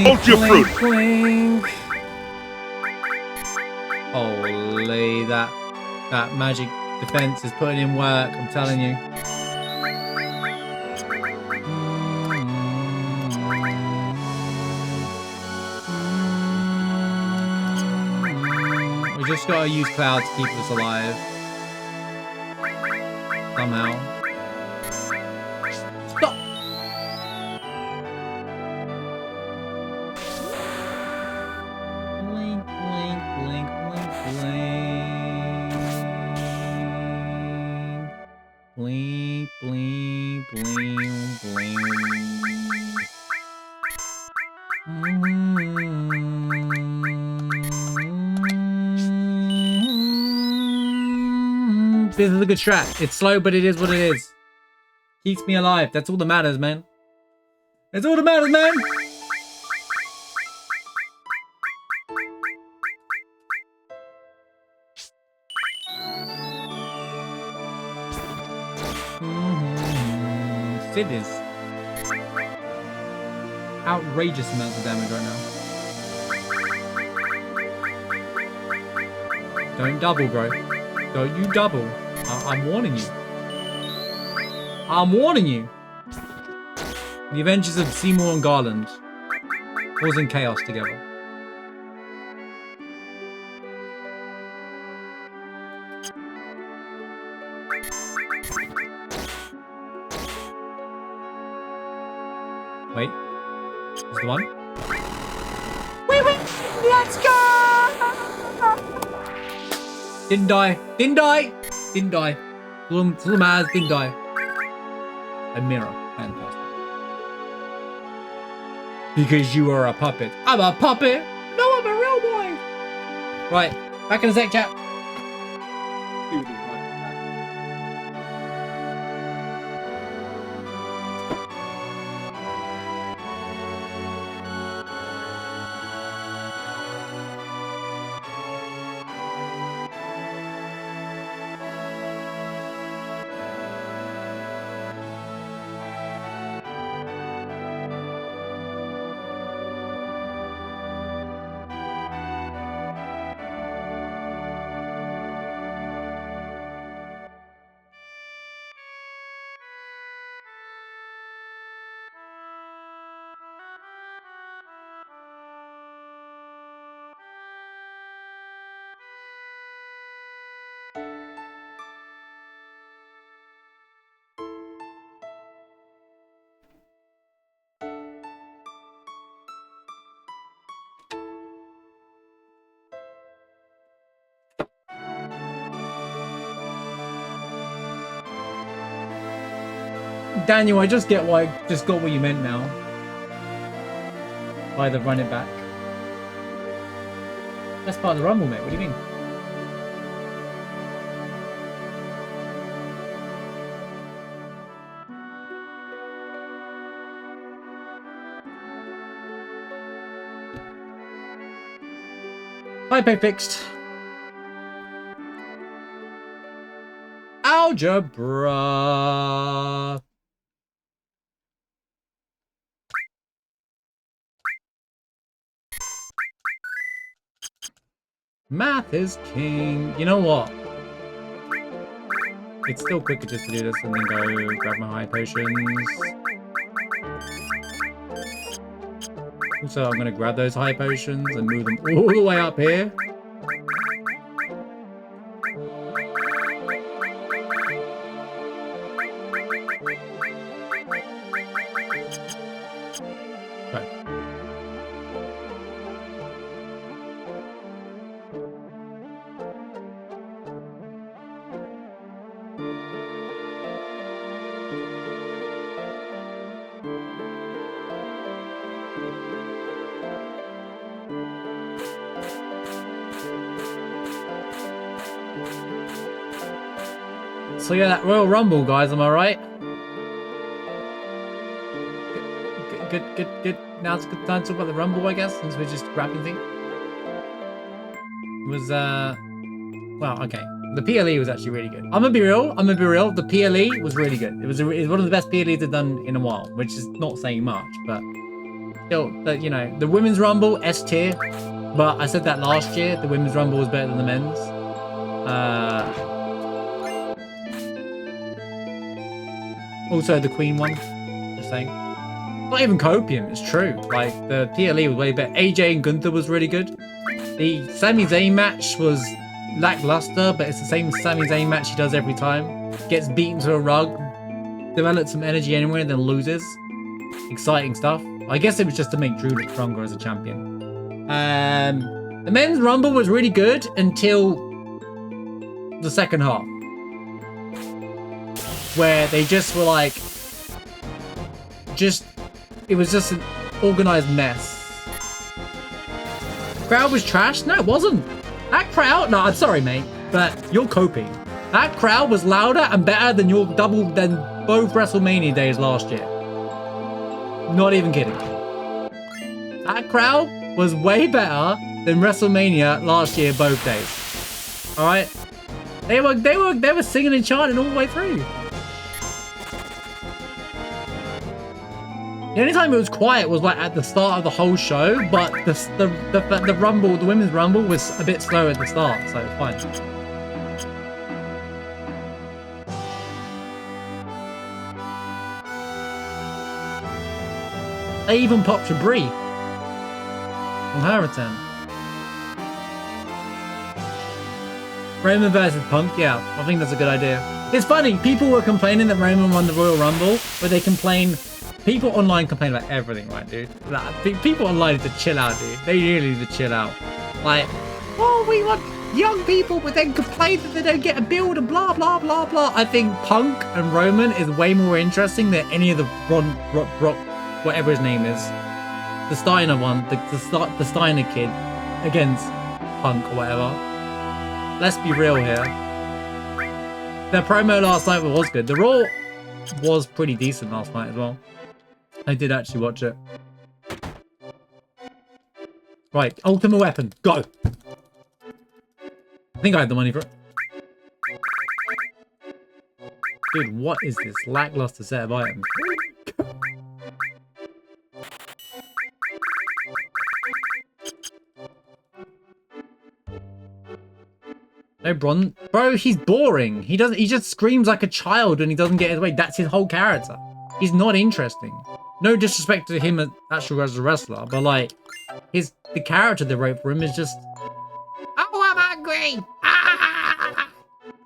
Hold your fruit. Clink. Holy, that magic defense is putting in work, I'm telling you. We just gotta use cloud to keep us alive. Somehow. Stop! Blink, blink, blink, blink, blink. Blink, blink, blink, blink. This is a good strat. It's slow, but it is what it is. Keeps me alive. That's all that matters, man. That's all that matters, man. Sid is outrageous amounts of damage right now. Don't double, bro. Don't you double. I'm warning you. I'm warning you. The Adventures of Seymour and Garland causing chaos together. Wait. Is the one? Wait, let's go! Didn't die. Didn't die. Didn't die. Little Maz didn't die. A mirror. Fantastic. Because you are a puppet. I'm a puppet. No, I'm a real boy. Right. Back in a sec, chat. Daniel, I just got what you meant now. By the run it back. That's part of the rumble, mate. What do you mean? Hypo fixed. Algebra. Math is king. You know what? It's still quicker just to do this and then go grab my high potions. Also, I'm going to grab those high potions and move them all the way up here. Okay. So yeah, that Royal Rumble, guys, am I right? Good. Now it's a good time to talk about the Rumble, I guess, since we're just grabbing things. It was, well, okay. The PLE was actually really good. I'm gonna be real. The PLE was really good. It was one of the best PLEs I've done in a while, which is not saying much, but still, you know, the Women's Rumble, S tier. But I said that last year, the Women's Rumble was better than the men's. Also the Queen one, just saying. Not even Copium, it's true. Like, the PLE was way better. AJ and Gunther was really good. The Sami Zayn match was lackluster, but it's the same Sami Zayn match he does every time. Gets beaten to a rug, develops some energy anyway, and then loses. Exciting stuff. I guess it was just to make Drew look stronger as a champion. The men's Rumble was really good until the second half, where they just were like, it was just an organized mess. Crowd was trash? No, it wasn't. That crowd, no, I'm sorry, mate, but you're coping. That crowd was louder and better than both WrestleMania days last year. Not even kidding. That crowd was way better than WrestleMania last year both days. All right, they were singing and chanting all the way through. The only time it was quiet was like at the start of the whole show, but the Rumble, the Women's Rumble was a bit slow at the start, so it's fine. They even popped a Brie on her return. Roman versus Punk, yeah, I think that's a good idea. It's funny, people were complaining that Roman won the Royal Rumble, but they complain. People online complain about everything, right, dude? Like, people online need to chill out, dude. They really need to chill out. Like, oh, we want young people, but then complain that they don't get a build and blah, blah, blah, blah. I think Punk and Roman is way more interesting than any of the Brock, whatever his name is. The Steiner one, the Steiner kid against Punk or whatever. Let's be real here. Their promo last night was good. The Raw was pretty decent last night as well. I did actually watch it. Right, Ultimate Weapon, go! I think I had the money for it. Dude, what is this lackluster set of items? No, bro, he's boring. He just screams like a child when he doesn't get his way. That's his whole character. He's not interesting. No disrespect to him actually as a wrestler, but like, the character they wrote for him is just, oh, I'm angry. Ah!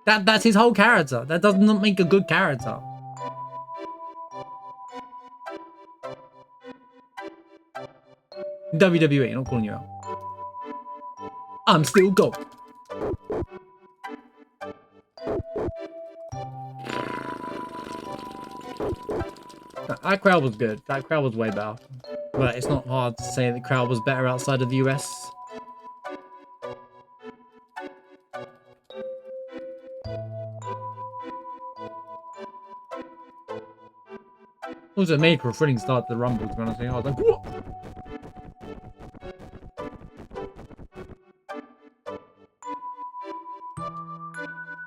That's his whole character. That does not make a good character. WWE, not calling you out. I'm still gold. that crowd was good. That crowd was way better. But it's not hard to say the crowd was better outside of the US. Also made for a thrilling start to the Rumble, to be honest. I was like, what?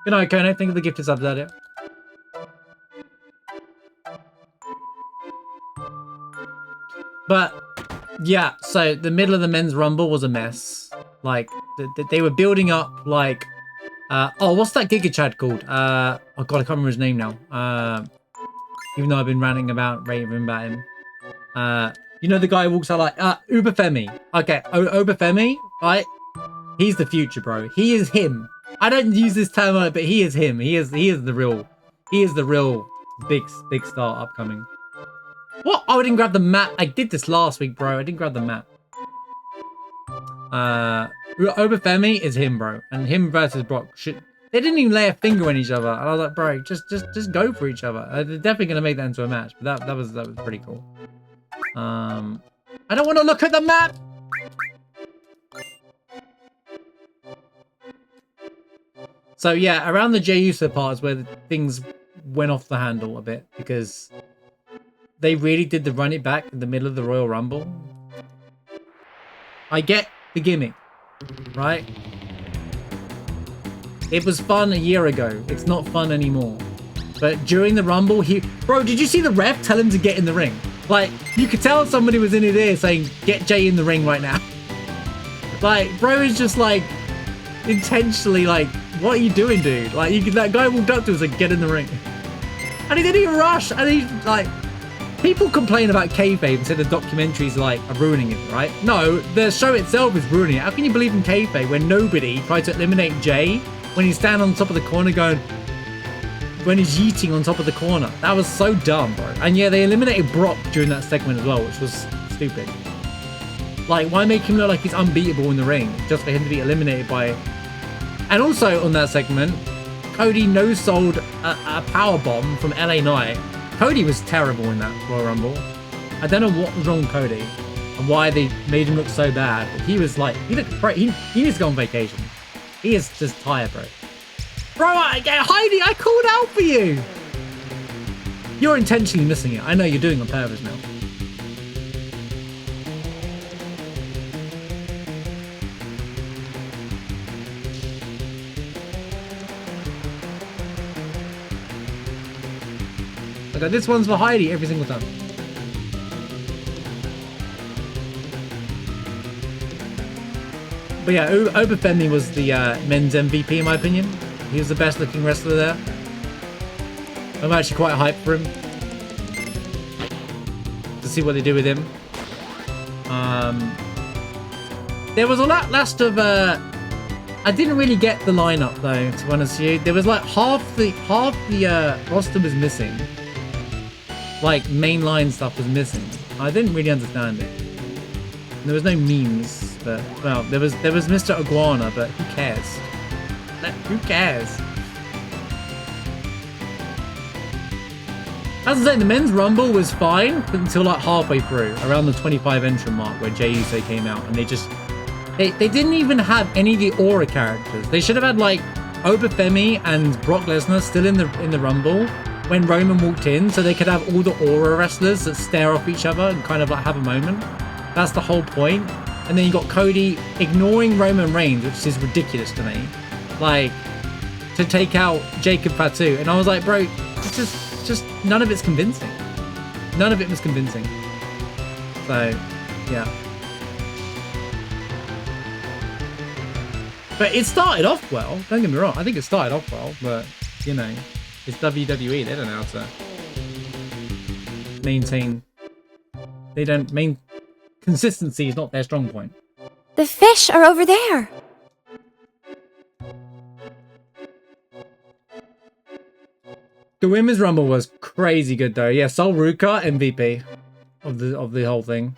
Good night, Kono. Think of the gift is up there. But yeah, so the middle of the men's Rumble was a mess. Like they were building up like oh, what's that Giga Chad called? Oh god, I can't remember his name now. Even though I've been raving about him. You know the guy who walks out like Ubafemi. Okay, Ubafemi, right? He's the future, bro. He is him. I don't use this term, but he is him. He is the real big star upcoming. What? Oh, I didn't grab the map. I did this last week, bro. I didn't grab the map. Obafemi is him, bro, and him versus Brock. They didn't even lay a finger on each other, and I was like, bro, just go for each other. They're definitely gonna make that into a match, but that was pretty cool. I don't want to look at the map. So yeah, around the Jey Uso parts where things went off the handle a bit because they really did the run it back in the middle of the Royal Rumble. I get the gimmick, right? It was fun a year ago. It's not fun anymore. But during the Rumble, bro, did you see the ref tell him to get in the ring? Like, you could tell somebody was in his ear saying, get Jey in the ring right now. Like, bro is just like, intentionally like, what are you doing, dude? Like, that guy walked up to us and get in the ring. And he didn't even rush. And he, like, people complain about kayfabe and say the documentaries, like, are ruining it, right? No, the show itself is ruining it. How can you believe in kayfabe when nobody tried to eliminate Jey when he's standing on top of the corner going, when he's yeeting on top of the corner? That was so dumb, bro. And yeah, they eliminated Brock during that segment as well, which was stupid. Like, why make him look like he's unbeatable in the ring just for him to be eliminated by... And also on that segment, Cody no-sold a powerbomb from LA Knight. Cody was terrible in that Royal Rumble. I don't know what was wrong with Cody and why they made him look so bad. But he was like, he looked great. He needs to go on vacation. He is just tired, bro. Bro, Heidi, I called out for you. You're intentionally missing it. I know you're doing it on purpose now. Okay, this one's for Heidi every single time. But yeah, Obafemi was the men's MVP in my opinion. He was the best looking wrestler there. I'm actually quite hyped for him to see what they do with him. There was a lot last of I didn't really get the lineup though, to be honest with you. There was like half the roster was missing. Like mainline stuff was missing. I didn't really understand it. There was no memes, but well, there was Mr. Iguana, but who cares? Who cares? As I say, the men's Rumble was fine until like halfway through, around the 25 entrant mark, where Jey Uso came out, and they didn't even have any of the Aura characters. They should have had like Obafemi and Brock Lesnar still in the Rumble when Roman walked in, so they could have all the Aura wrestlers that stare off each other and kind of like have a moment. That's the whole point. And then you got Cody ignoring Roman Reigns, which is ridiculous to me. Like, to take out Jacob Fatu. And I was like, bro, it's just none of it's convincing. None of it was convincing. So, yeah. But it started off well. Don't get me wrong. I think it started off well, but, you know, it's WWE. They don't know how to maintain. Consistency is not their strong point. The fish are over there. The Women's Rumble was crazy good though. Yeah, Sol Ruka MVP of the whole thing.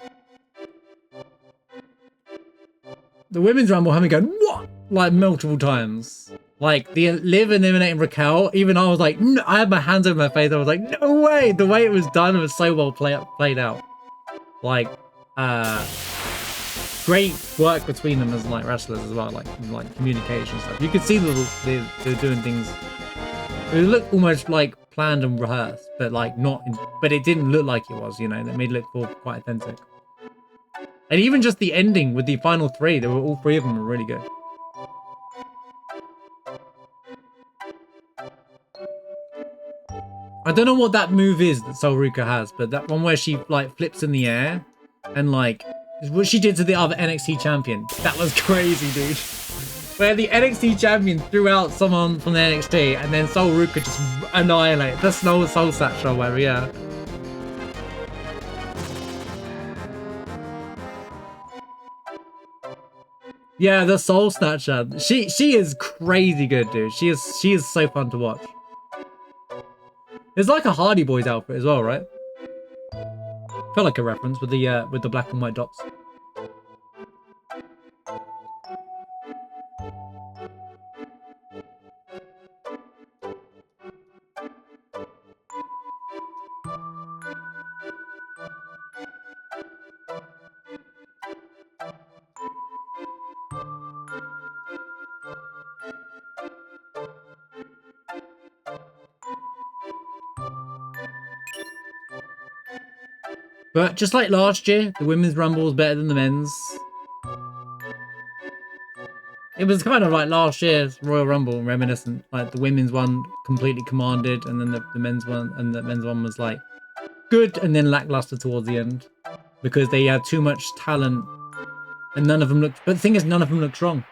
The Women's Rumble had me going, what? Like multiple times. Like, the Liv eliminating Raquel, even I was like, no, I had my hands over my face. I was like, no way. The way it was done was so well played out. Like, great work between them as like wrestlers as well, like communication stuff. You could see they're doing things. It looked almost like planned and rehearsed, but like not. But it didn't look like it was. You know, that made it look quite authentic. And even just the ending with the final three, they were all three of them were really good. I don't know what that move is that Sol Ruka has, but that one where she like flips in the air and like what she did to the other NXT champion. That was crazy, dude. Where the NXT champion threw out someone from the NXT and then Sol Ruka just annihilated the Soul Snatch or whatever, yeah. Yeah, the Soul Snatcher. She is crazy good, dude. She is so fun to watch. It's like a Hardy Boys outfit as well, right? Felt like a reference with the black and white dots. But just like last year, the women's rumble was better than the men's. It was kind of like last year's Royal Rumble, reminiscent. Like the women's one completely commanded, and then the men's one, and the men's one was like good and then lackluster towards the end because they had too much talent and none of them looked. But the thing is, none of them looked strong.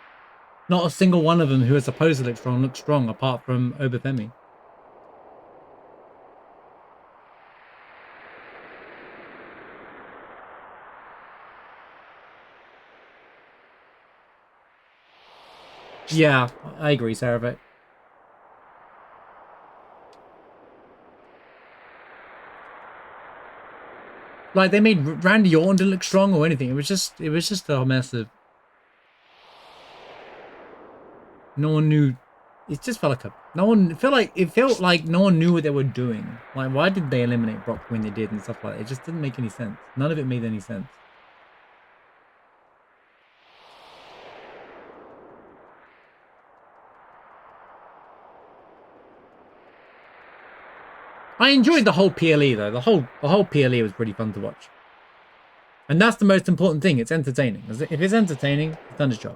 Not a single one of them who was supposed to look strong, apart from Obafemi. Yeah, I agree, Sarah. Like they made Randy Orton didn't look strong or anything. It was just a mess of. No one knew. It just felt like it felt like no one knew what they were doing. Like, why did they eliminate Brock when they did and stuff like that? It just didn't make any sense. None of it made any sense. I enjoyed the whole PLE though. The whole PLE was pretty fun to watch. And that's the most important thing. It's entertaining. If it's entertaining, it's done its job.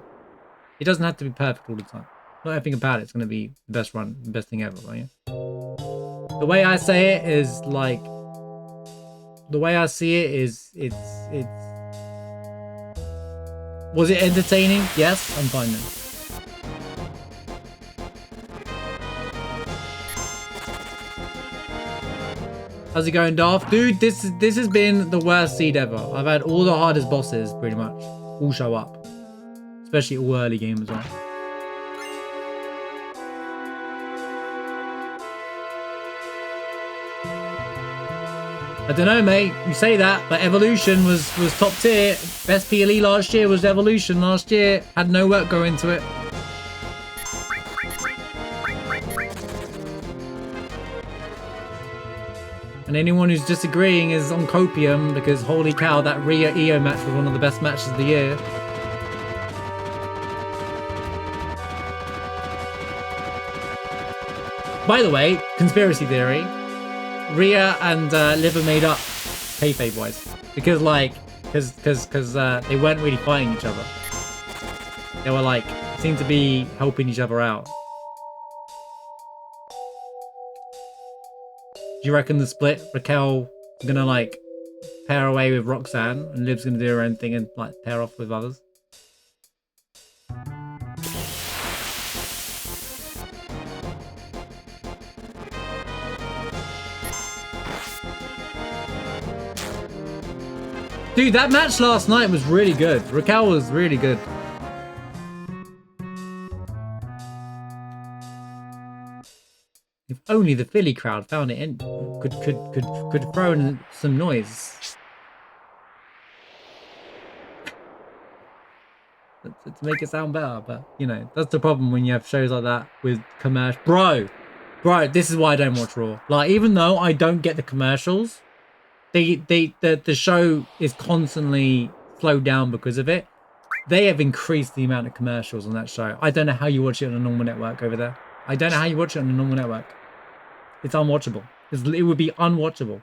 It doesn't have to be perfect all the time. Not everything about it's going to be the best run, the best thing ever, right? The way I say it is like, the way I see it is, it's. Was it entertaining? Yes, I'm fine then. How's it going, Darth? Dude, this has been the worst seed ever. I've had all the hardest bosses, pretty much, all show up. Especially all early game as well. I don't know, mate. You say that, but Evolution was top tier. Best PLE last year was Evolution last year. Had no work go into it. And anyone who's disagreeing is on copium because holy cow, that Rhea EO match was one of the best matches of the year. By the way, conspiracy theory, Rhea and Liv are made up kayfabe wise because they weren't really fighting each other. They were like seemed to be helping each other out. Do you reckon the split, Raquel gonna like pair away with Roxanne and Liv's gonna do her own thing and like pair off with others? Dude, that match last night was really good. Raquel was really good. If only the Philly crowd found it in, could throw in some noise. to make it sound better. But you know, that's the problem when you have shows like that with commercial. Bro, this is why I don't watch Raw. Like, even though I don't get the commercials, the show is constantly slowed down because of it. They have increased the amount of commercials on that show. I don't know how you watch it on a normal network over there. I don't know how you watch it on a normal network. It's unwatchable. It would be unwatchable.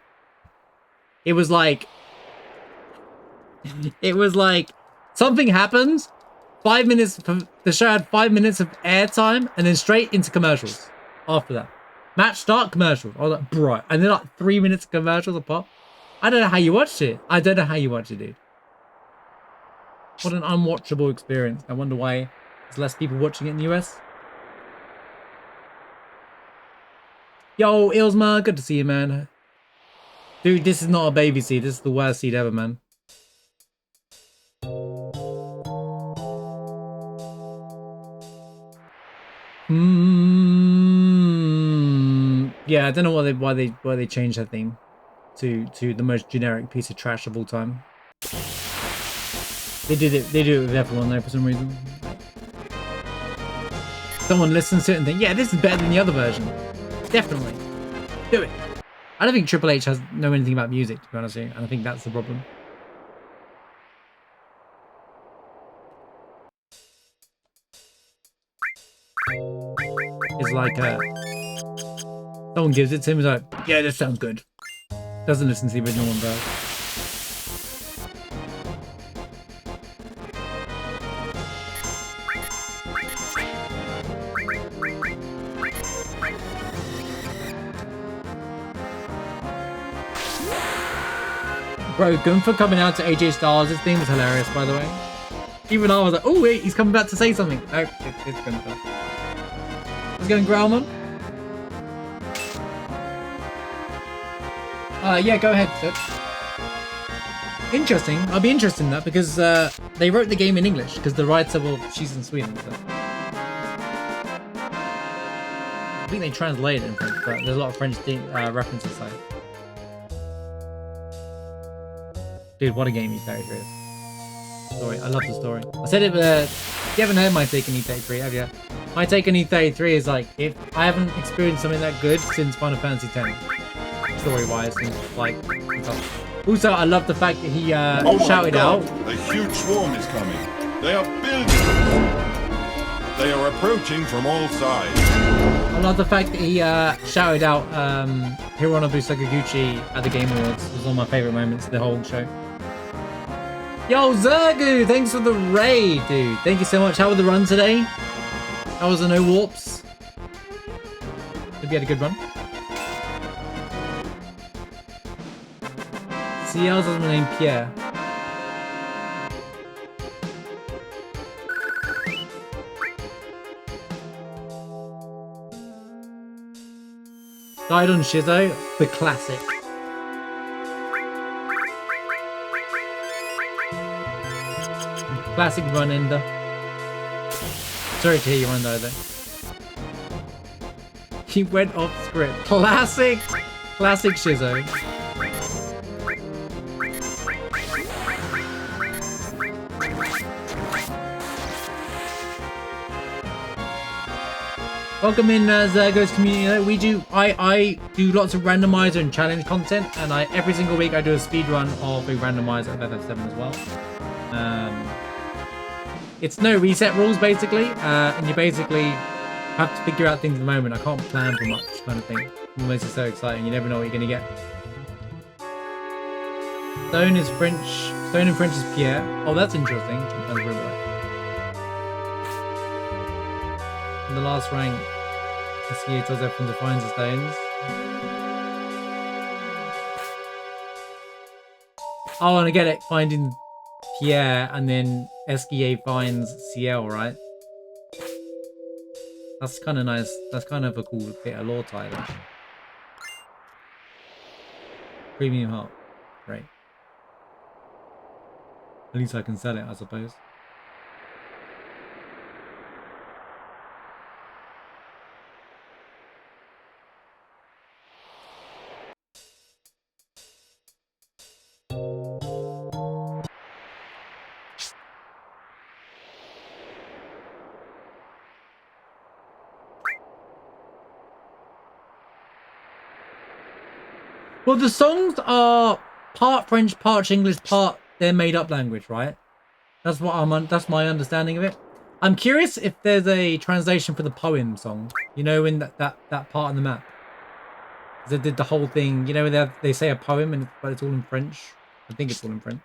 It was like something happens, 5 minutes, the show had 5 minutes of airtime, and then straight into commercials after that. Match start, commercials. I was like, bro. And then like 3 minutes of commercials apart. I don't know how you watched it. I don't know how you watched it, dude. What an unwatchable experience. I wonder why there's less people watching it in the US. Yo, Ilsma, good to see you, man. Dude, this is not a baby seed. This is the worst seed ever, man. Yeah, I don't know why they changed that thing to the most generic piece of trash of all time. They do it with everyone though for some reason. Someone listens to it and think, yeah, this is better than the other version. Definitely. Do it. I don't think Triple H has know anything about music, to be honest with you, and I think that's the problem. It's like someone gives it to him, he's like, yeah, this sounds good. Doesn't listen to the original one first. Bro, Gunther coming out to AJ Styles, this thing was hilarious, by the way. Even I was like, oh wait, he's coming back to say something. No, it's Gunther. What's going, Grauman? Yeah, go ahead, sir. Interesting. I'll be interested in that because they wrote the game in English because the writer, well, she's in Sweden. So. I think they translated it in French, but there's a lot of French references. So. Dude, what a game E33 is. Story. I love the story. I said it, you haven't heard my take on E33, have you? My take on E33 is like, if I haven't experienced something that good since Final Fantasy X. Story-wise, and like, also, I love the fact that he shouted out. A huge swarm is coming. They are building. They are approaching from all sides. I love the fact that he shouted out Hironobu Sakaguchi at the Game Awards. It was one of my favorite moments of the whole show. Yo, Zergu, thanks for the raid, dude. Thank you so much. How was the run today? How was the no warps? Hope you had a good run. CL's husband named Pierre. Died on Shizo, the classic. Classic run ender. Sorry to hear you run though. He went off script. Classic Shizo. Welcome in Zergo's community. I do lots of randomizer and challenge content, and every single week I do a speed run of a randomizer of FF7 as well. It's no reset rules basically, and you basically have to figure out things at the moment. I can't plan for much kind of thing. It makes it so exciting. You never know what you're gonna get. Stone in French is Pierre. Oh, that's interesting. In the last rank, SKA tells everyone to find the stones. Oh, and I get it. Finding Pierre and then SKA finds CL, right? That's kind of nice. That's kind of a cool bit of lore tie there. Premium heart. Great. At least I can sell it, I suppose. Well, the songs are part French, part English, part their made-up language, right? That's what that's my understanding of it. I'm curious if there's a translation for the poem song. You know, in that part on the map. They did the whole thing. You know, they say a poem, but it's all in French. I think it's all in French.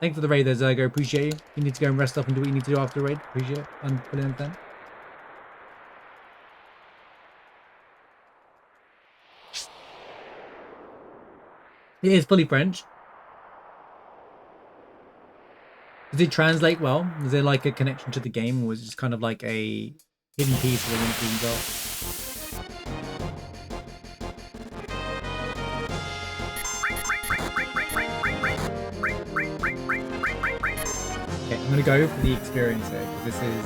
Thanks for the raid there, Zergo. Appreciate you. You need to go and rest up and do what you need to do after the raid. Appreciate it. I'm fully understand. It is fully French. Does it translate well? Is there like a connection to the game, or is it just kind of like a hidden piece within the Okay, I'm gonna go for the experience here, because this is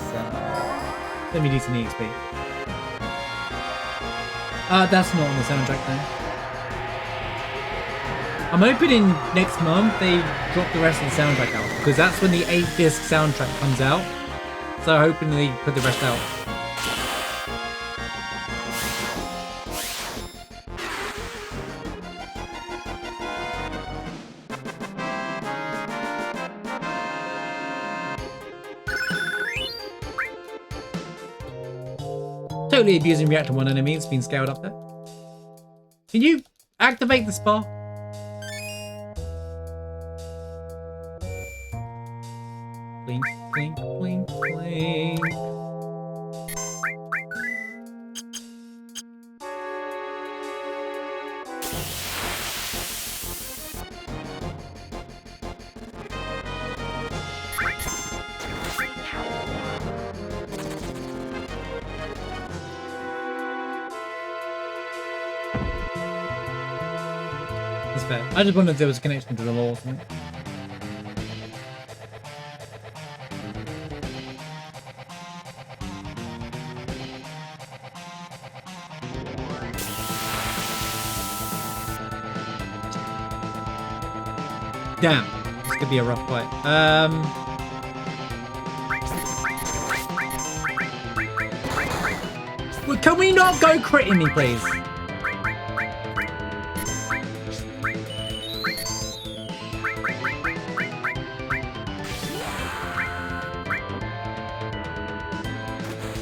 let me do some EXP. That's not on the soundtrack then. I'm hoping next month they drop the rest of the soundtrack out, because that's when the 8-disc soundtrack comes out. So I'm hoping they put the rest out. Totally abusing reactor 1 enemy. It's been scaled up there. Can you activate the spa? Blink, blink, blink, blink. That's fair. I just wondered if there was a connection to the law or something. Damn, this could be a rough fight. Well, can we not go critting me, please?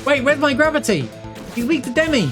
Wait, where's my gravity? He's weak to Demi.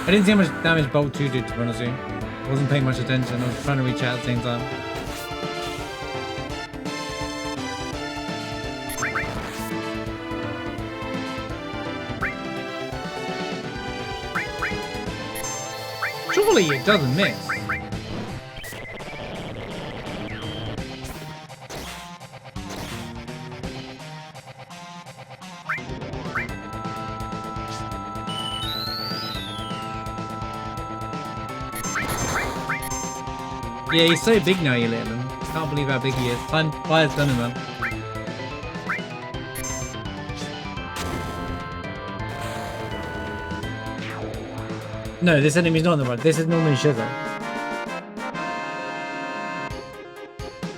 I didn't see how much damage Bolt 2 did, to be honest with you. I wasn't paying much attention. I was trying to reach out at the same time. Surely it doesn't miss. Yeah, he's so big now, you little one. Can't believe how big he is. Time fires done him, man. No, this enemy's not on the right. This is normally Shizo.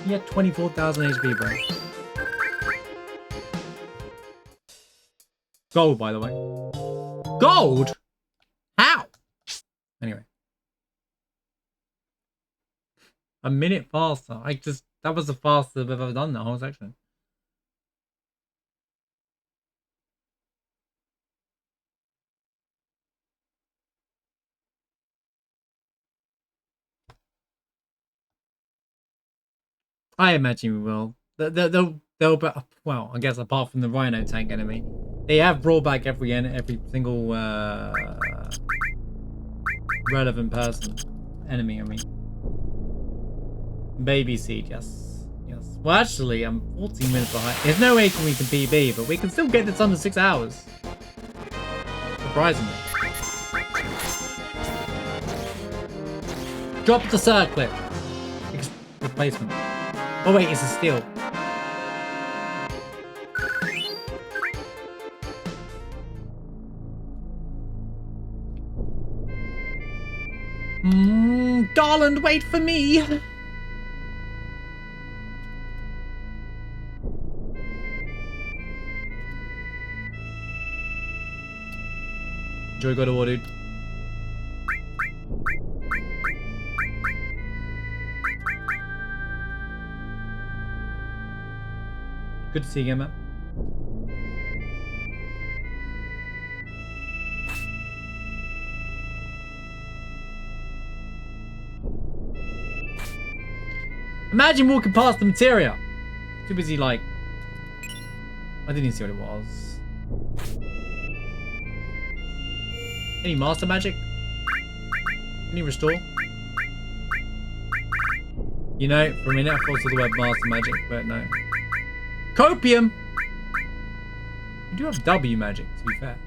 He had 24,000 HP, bro. Gold, by the way. Gold? How? Anyway. A minute faster. That was the fastest I've ever done that whole section. I imagine we will. They'll well, I guess apart from the Rhino tank enemy, they have brought back every single relevant person. Enemy, I mean. Baby seed, yes. Yes. Well, actually, I'm 14 minutes behind. There's no way we can PB, but we can still get this under 6 hours. Surprisingly. Drop the circlet. Replacement. Oh wait, it's a steal. Darling, wait for me. Enjoy God of War, dude. Good to see you again, man. Imagine walking past the materia. Too busy, like... I didn't even see what it was. Any master magic? Any restore? You know, for a minute I thought it was the word master magic, but no. Copium! You do have W magic, to be fair.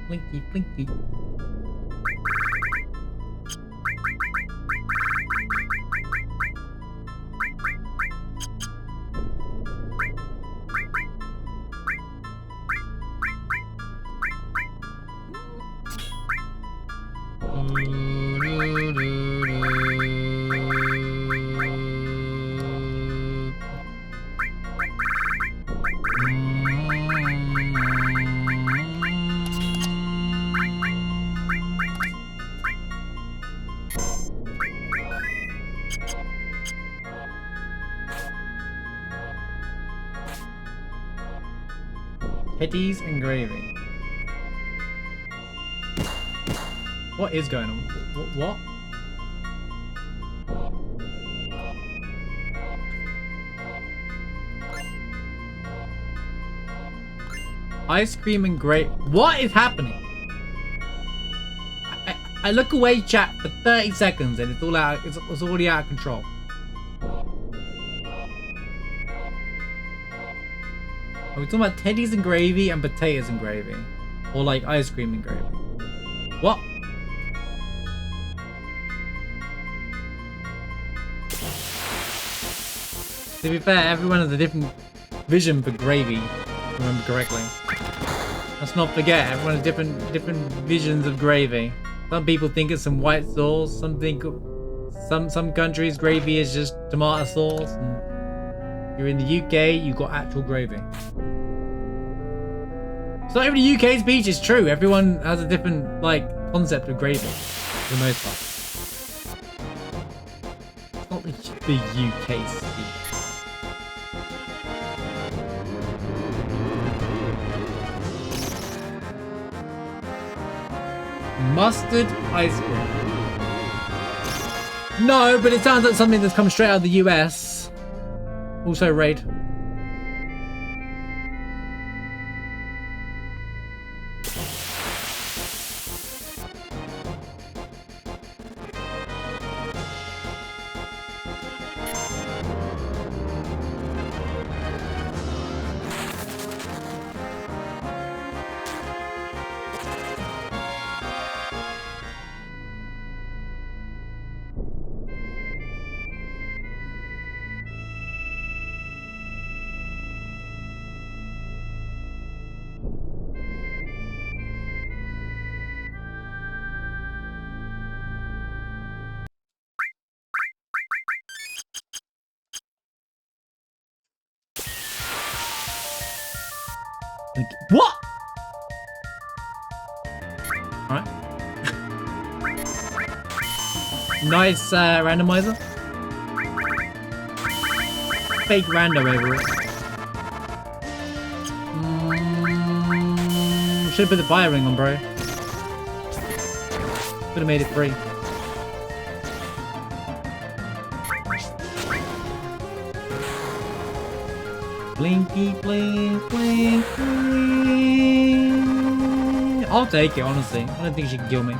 Blinky, blinky. Teddy's engraving. What is going on? What? Ice cream and grape. What is happening? I look away, chat, for 30 seconds and it's all out. It's already out of control. Are we talking about teddies and gravy and potatoes and gravy? Or like ice cream and gravy? What? To be fair, everyone has a different vision for gravy, if I remember correctly. Let's not forget, everyone has different visions of gravy. Some people think it's some white sauce, some think some countries gravy is just tomato sauce. And you're in the UK, you've got actual gravy. It's not even the UK's beach, it's true. Everyone has a different, like, concept of gravy, for the most part. It's not the UK's beach. Mustard ice cream. No, but it sounds like something that's come straight out of the US. Also raid. What? Alright. Nice randomizer. Fake random over it. Should have put the fire ring on, bro. Could have made it free. Blinky, blink, blink, blink. I'll take it, honestly. I don't think she can kill me.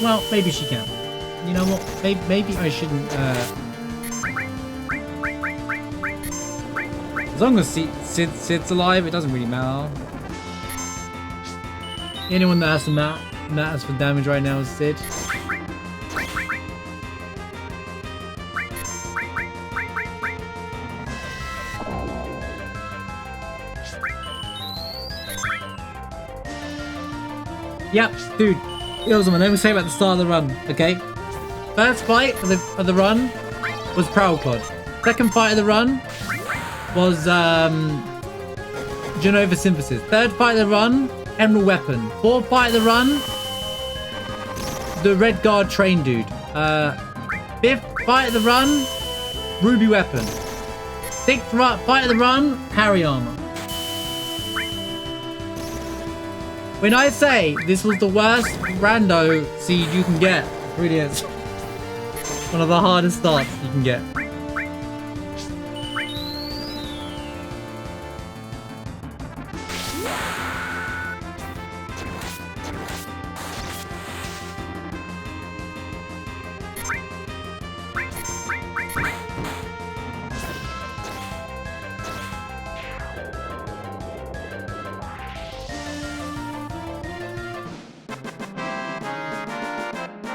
Well, maybe she can. You know what? Maybe I shouldn't. As long as Sid's alive, it doesn't really matter. Anyone that has some matters for damage right now is Sid. Yep, dude. Let me say about the start of the run, okay? First fight of the run was Prowlclod. Second fight of the run was Genova Synthesis. Third fight of the run, Emerald Weapon. Fourth fight of the run, the Red Guard Train Dude. Fifth fight of the run, Ruby Weapon. Sixth fight of the run, Harry Armor. When I say this was the worst rando seed you can get, it really is. One of the hardest starts you can get.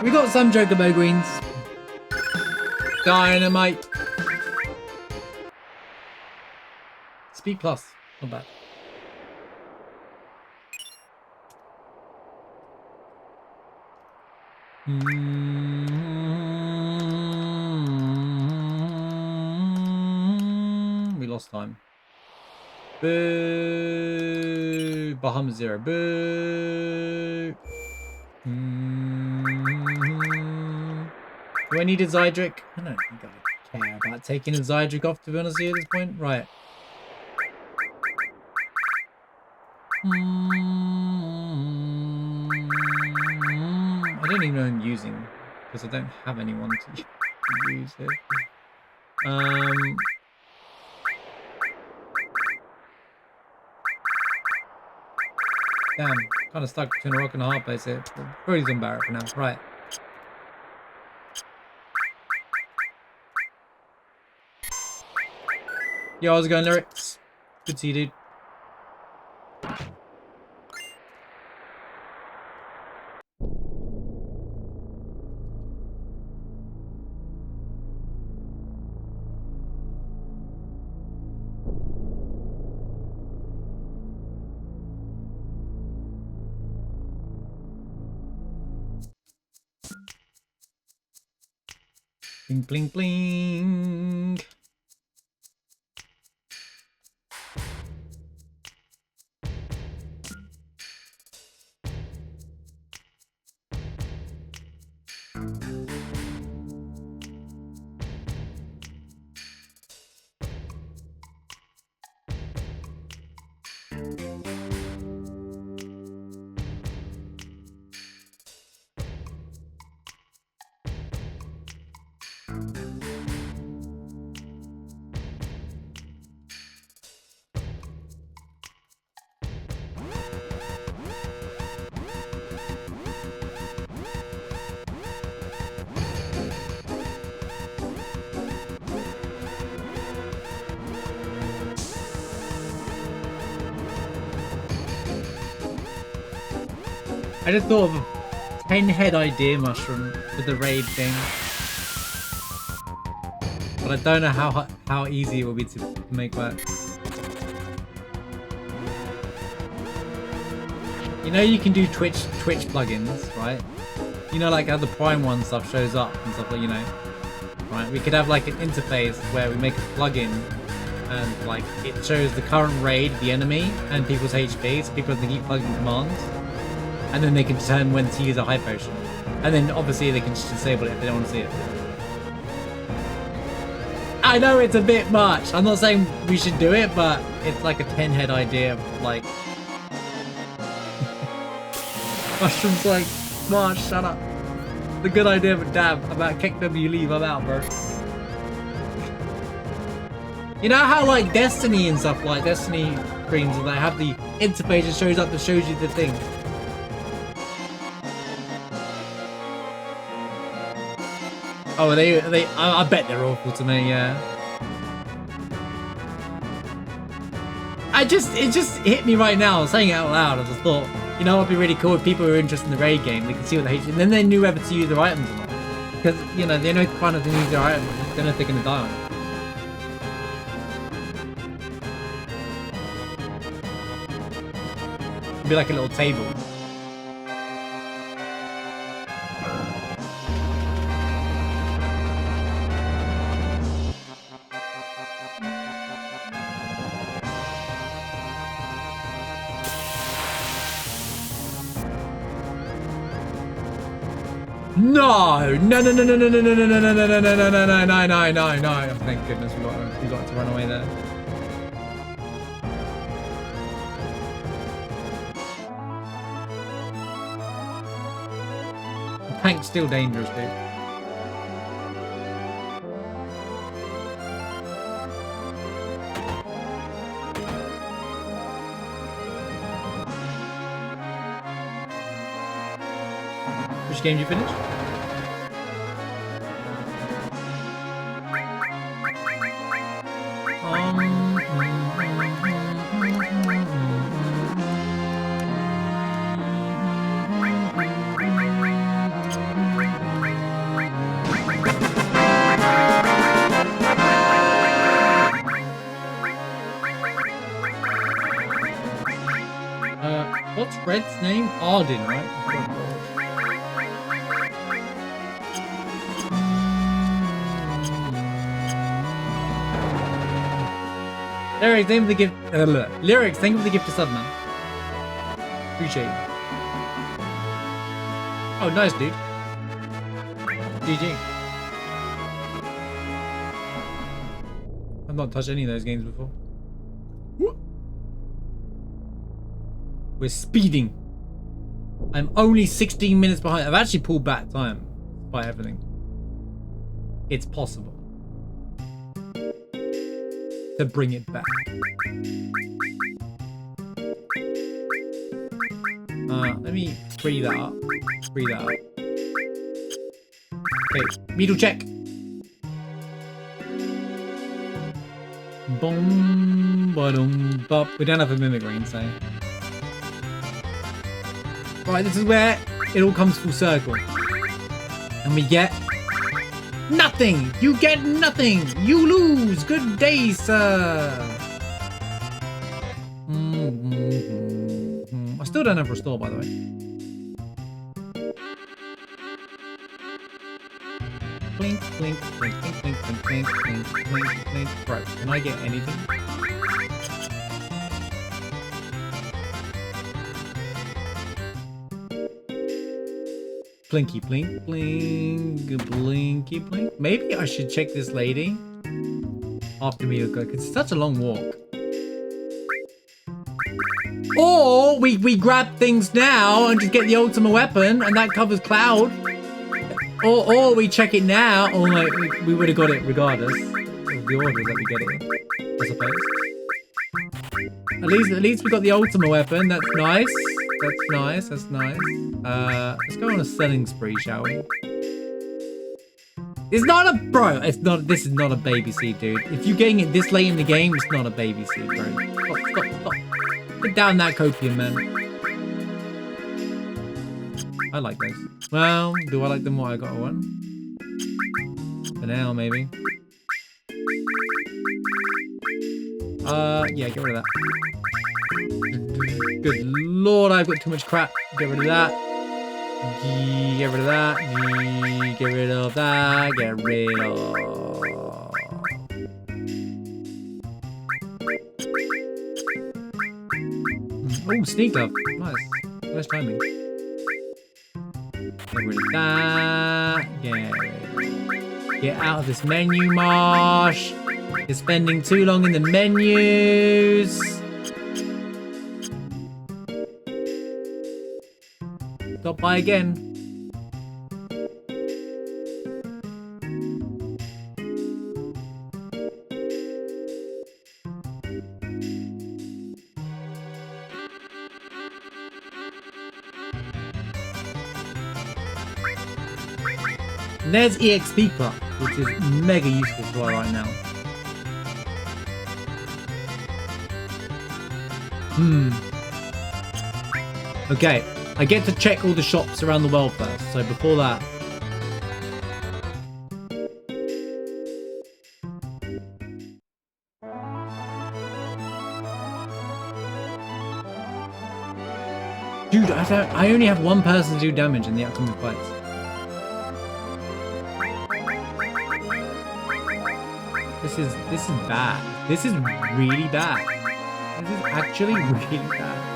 We got some Chocobo Greens. Dynamite. Speed plus. Not bad. We lost time. Boo. Bahama Zero. Boo. Do I need a Zydric? I don't think I care about taking a Zydric off, to be honest with you, at this point. Right. I don't even know I'm using, because I don't have anyone to use it. Damn, kind of stuck between a rock and a hard place here. Brody's on Barrett for now. Right. Yo, how's it going, Lyrics? Good to see you, dude. Bling, bling, bling. I just thought of a 10-head idea mushroom with the raid thing. But I don't know how easy it will be to make work. You know you can do Twitch plugins, right? You know, like how the Prime One stuff shows up and stuff, like, you know. Right, we could have like an interface where we make a plugin and like it shows the current raid, the enemy, and people's HP, so people can keep plugging commands. And then they can determine when to use a high potion. And then obviously they can just disable it if they don't want to see it. I know it's a bit much. I'm not saying we should do it, but it's like a 10-head idea of like Mushroom's like, Marsh, shut up. It's a good idea, but damn, about kick them, you leave, I'm out, bro. You know how like Destiny and stuff like Destiny screens and they have the interface that shows up that shows you the thing. Oh, I bet they're awful to me, yeah. It just hit me right now, saying it out loud. I just thought, you know, it'd be really cool if people who are interested in the raid game, they can see what they hate, and then they knew whether to use their items or not. Because, you know, they know kind of to use their items, they know if they're gonna die on it. Be like a little table. No! No! No! No! No! No! No! No! No! No! No! No! No! No! No! No! No! Thank goodness we got to run away there. Tank's still dangerous, dude. Which game did you finish? What's Red's name? Arden, right? Lyrics, thank you for the gift. Lyrics, thank you for the gift to sub, man. Appreciate it. Oh, nice, dude. GG. I've not touched any of those games before. We're speeding. I'm only 16 minutes behind. I've actually pulled back time by everything. It's possible to bring it back. Let me free that up. Free that up. Okay, needle check. Boom, ba-dum, bop. We don't have a mimic ring, so. Right, this is where it all comes full circle. And we get nothing! You get nothing! You lose! Good day, sir! I still don't have restore, by the way. Blink, blink, blink, blink, blink, blink, blink, blink, blink, blink. Right, can I get anything? Blinky blink blink blinky blink. Maybe I should check this lady after me go, because it's such a long walk. Or we grab things now and just get the ultimate weapon and that covers Cloud. Or we check it now. Or like we would have got it regardless of the order that we get it in, I suppose. At least we got the ultimate weapon. That's nice. That's nice. That's nice. Let's go on a selling spree, shall we? It's not a bro. It's not. This is not a baby seed, dude. If you're getting it this late in the game, it's not a baby seed, bro. Stop. Put down that copium, man. I like those. Well, do I like them more? I got one. For now, maybe. Yeah, get rid of that. Good lord, I've got too much crap. Get rid of that. Get rid of that. Get rid of that. Get rid of... Oh, sneak up. Nice. Nice timing. Get rid of that. Get out of this menu, Marsh. You're spending too long in the menus. Stop by again. And there's EXP Plus, which is mega useful to us right now. Okay, I get to check all the shops around the world first, so before that... Dude, I only have one person to do damage in the upcoming fights. This is bad. This is really bad. This is actually really bad.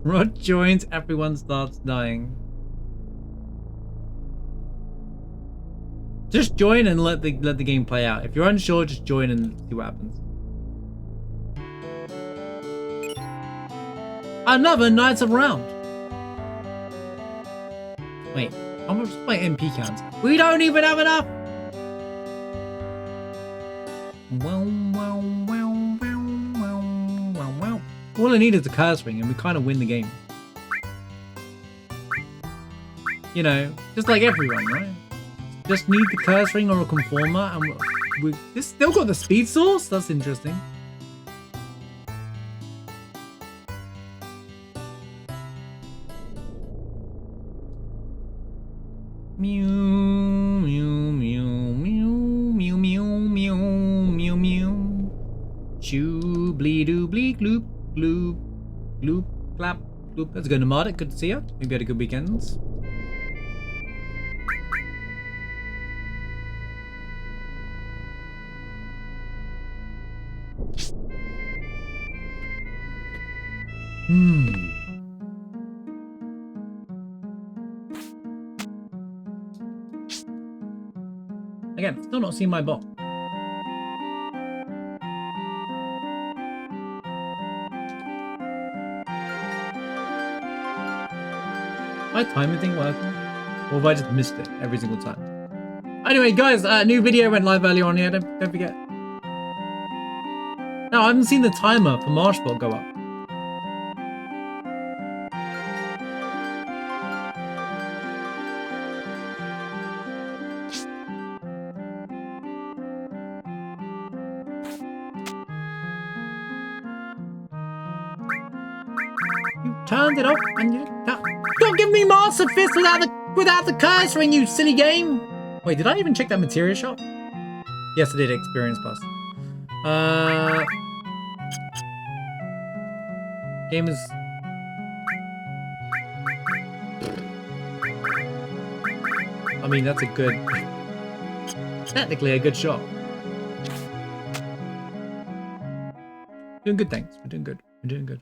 Rod joins, everyone starts dying. Just join and let the game play out. If you're unsure, just join and see what happens. Another Knights of Round. Wait, how much is my MP count? We don't even have enough. All I need is a curse ring and we kind of win the game. You know, just like everyone, right? Just need the curse ring or a conformer and this still got the speed source? That's interesting. Mew, mew, mew, mew, mew, mew, mew, mew, mew. Shoo, blee, doo, blee, gloop. Gloop, gloop, clap, gloop. That's good, Nomadic. Good to see you. Maybe you had a good weekend. Again, still not seeing my bot. My timer thing working? Or have I just missed it every single time? Anyway, guys, new video went live earlier on here. Don't forget. No, I haven't seen the timer for Marshbot go up. You turned it off and you... Don't give me Master Fist without the curse ring, you silly game! Wait, did I even check that materia shop? Yes, I did. Experience Plus. Game is... I mean, that's a good... Technically a good shop. Doing good, thanks. We're doing good. We're doing good.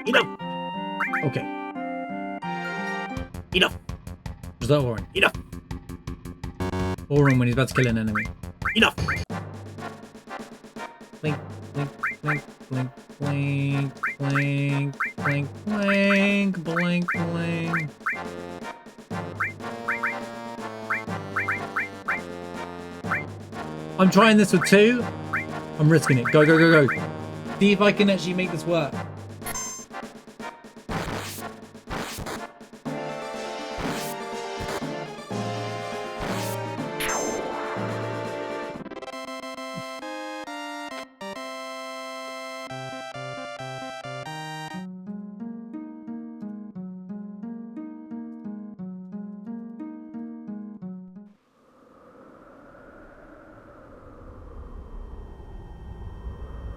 Enough! Okay. Enough! Is that Orin? Enough! Orin when he's about to kill an enemy. Enough! Blink, blink, blink, blink, blink, blink, blink, blink, blink, blink. I'm trying this with 2. I'm risking it. Go, go, go, go. See if I can actually make this work.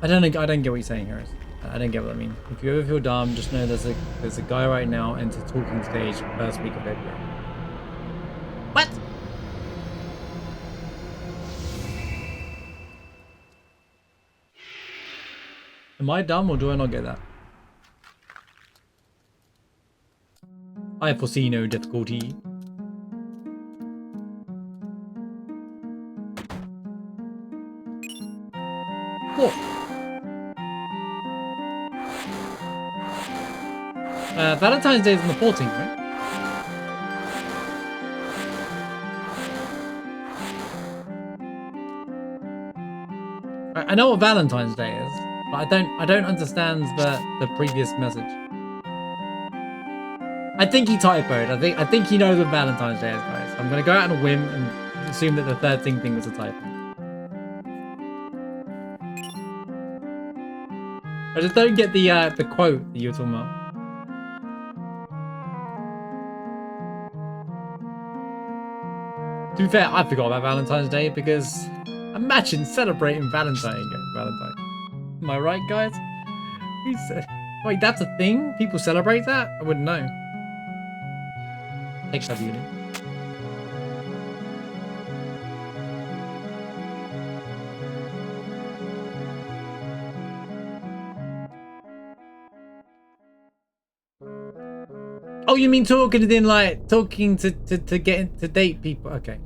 I don't get what you're saying, Harris. I don't get what I mean. If you ever feel dumb, just know there's a guy right now enter talking stage first week of February. What? Am I dumb or do I not get that? I foresee no difficulty. What? Valentine's Day is on the 14th, right? I know what Valentine's Day is, but I don't understand the previous message. I think he typoed. I think he knows what Valentine's Day is, guys. I'm gonna go out on a whim and assume that the 13th thing was a typo. I just don't get the quote that you were talking about. To be fair, I forgot about Valentine's Day because imagine celebrating Valentine. Am I right, guys? Who said? Wait, that's a thing? People celebrate that? I wouldn't know. XW. Oh, you mean talking as in like talking to get to date people? Okay.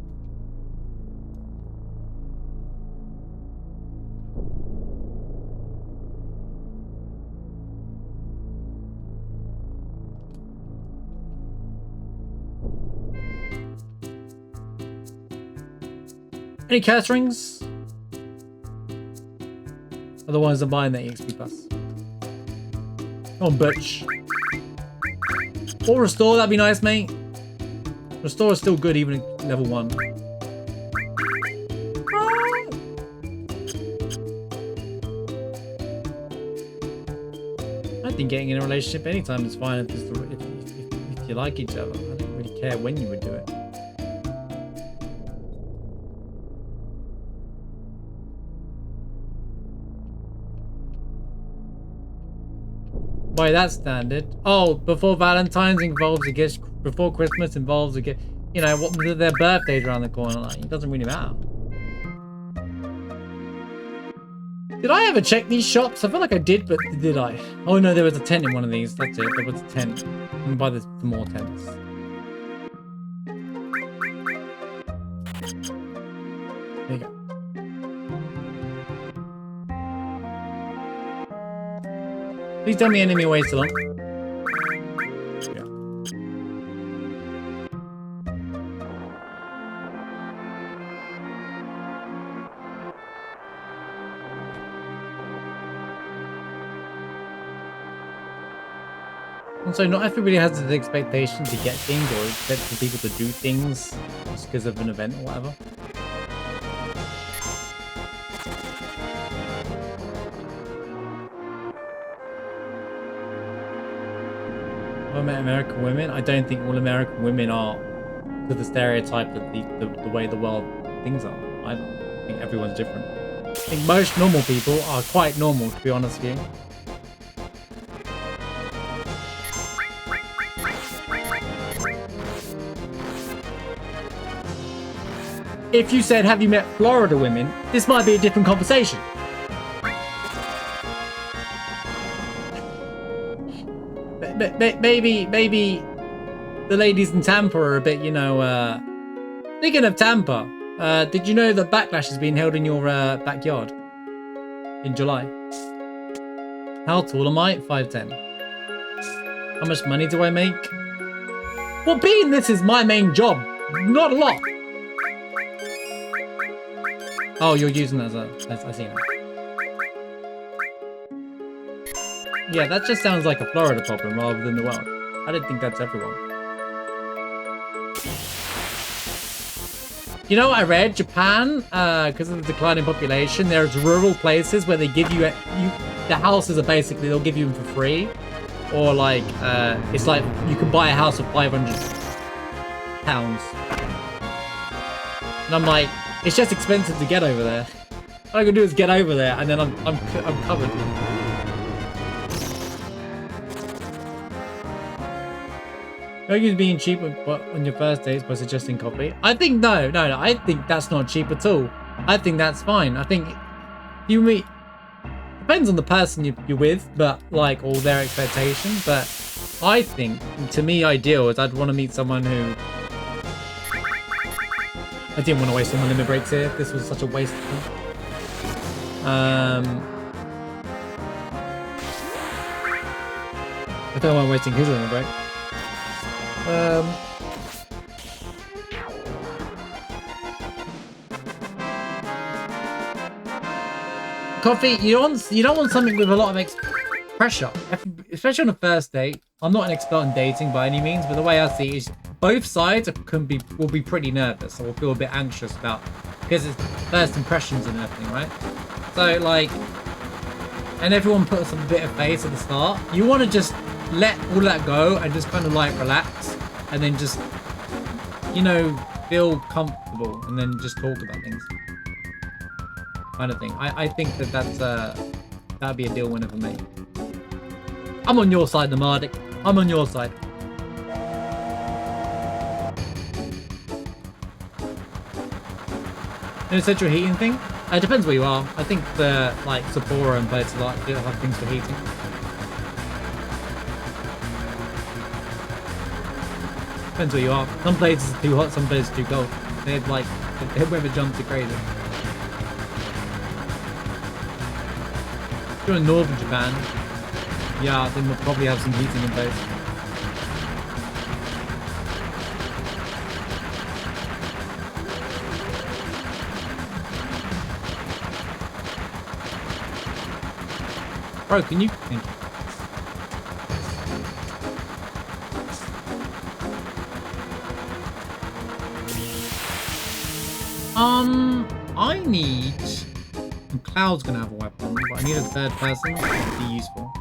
Any curse rings? Otherwise, I'm buying the EXP Plus. Come on, Butch. Or restore, that'd be nice, mate. Restore is still good even at level 1. I think getting in a relationship anytime is fine if you like each other. I don't really care when you would do it. Why that's standard? Oh, before Valentine's involves a gift, before Christmas involves a gift. You know, what their birthday's around the corner. Like, it doesn't really matter. Did I ever check these shops? I feel like I did, but did I? Oh no, there was a tent in one of these. That's it. There was a tent. I'm gonna buy the more tents. There you go. Please tell me enemy waits too long. Yeah. And so not everybody has the expectation to get things or expect for people to do things just because of an event or whatever. American women? I don't think all American women are to the stereotype that the way the world things are. I don't think everyone's different. I think most normal people are quite normal, to be honest with you. If you said, have you met Florida women? This might be a different conversation. Maybe the ladies in Tampa are a bit, you know, speaking of Tampa, did you know that Backlash is being held in your backyard in July? How tall am I? 5'10". How much money do I make? Well, being this is my main job, not a lot. Oh, you're using that as I see now. Yeah, that just sounds like a Florida problem rather than the world. I don't think that's everyone. You know what I read? Japan, because of the declining population, there's rural places where they give you, the houses are basically, they'll give you them for free. Or like, it's like you can buy a house for £500. And I'm like, it's just expensive to get over there. All I can do is get over there, and then I'm covered. Don't use being cheap on your first dates by suggesting coffee. I think no. I think that's not cheap at all. I think that's fine. I think you meet depends on the person you're with, but like all their expectations. But I think to me, ideal is I'd want to meet someone who. I didn't want to waste all my limit breaks here. This was such a waste of time. I don't mind wasting his limit break. Coffee, you don't want something with a lot of pressure, especially on a first date. I'm not an expert in dating by any means, but the way I see it is both sides will be pretty nervous, or will feel a bit anxious about, because it's first impressions and everything, right? So like, and everyone puts a bit of face at the start. You want to just let all that go and just kind of like relax, and then just, you know, feel comfortable, and then just talk about things, kind of thing. I think that'd be a deal winner for me. I'm on your side, Nomadic. I'm on your side. The central heating thing? It depends where you are. I think the like Sapporo and places like do have things for heating. Depends where you are. Some places are too hot, some places are too cold. They've like the weather jumps are crazy. If you're in northern Japan, yeah, then we'll probably have some heating in place. Bro, can you? Thank you. I need. Cloud's gonna have a weapon, but I need a third person to be useful.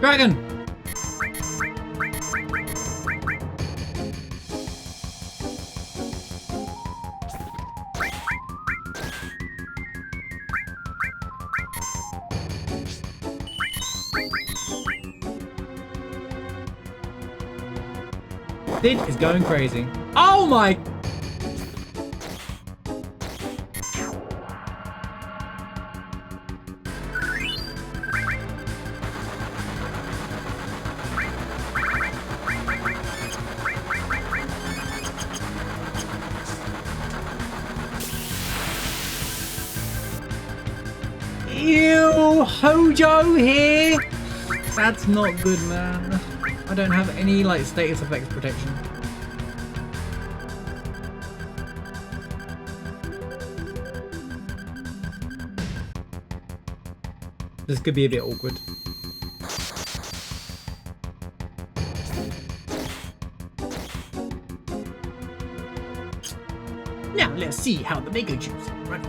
Dragon! Sid is going crazy. Oh my! Ew, Hojo here. That's not good, man. I don't have any like status effects protection. This could be a bit awkward. Now let's see how the Mega Juice run.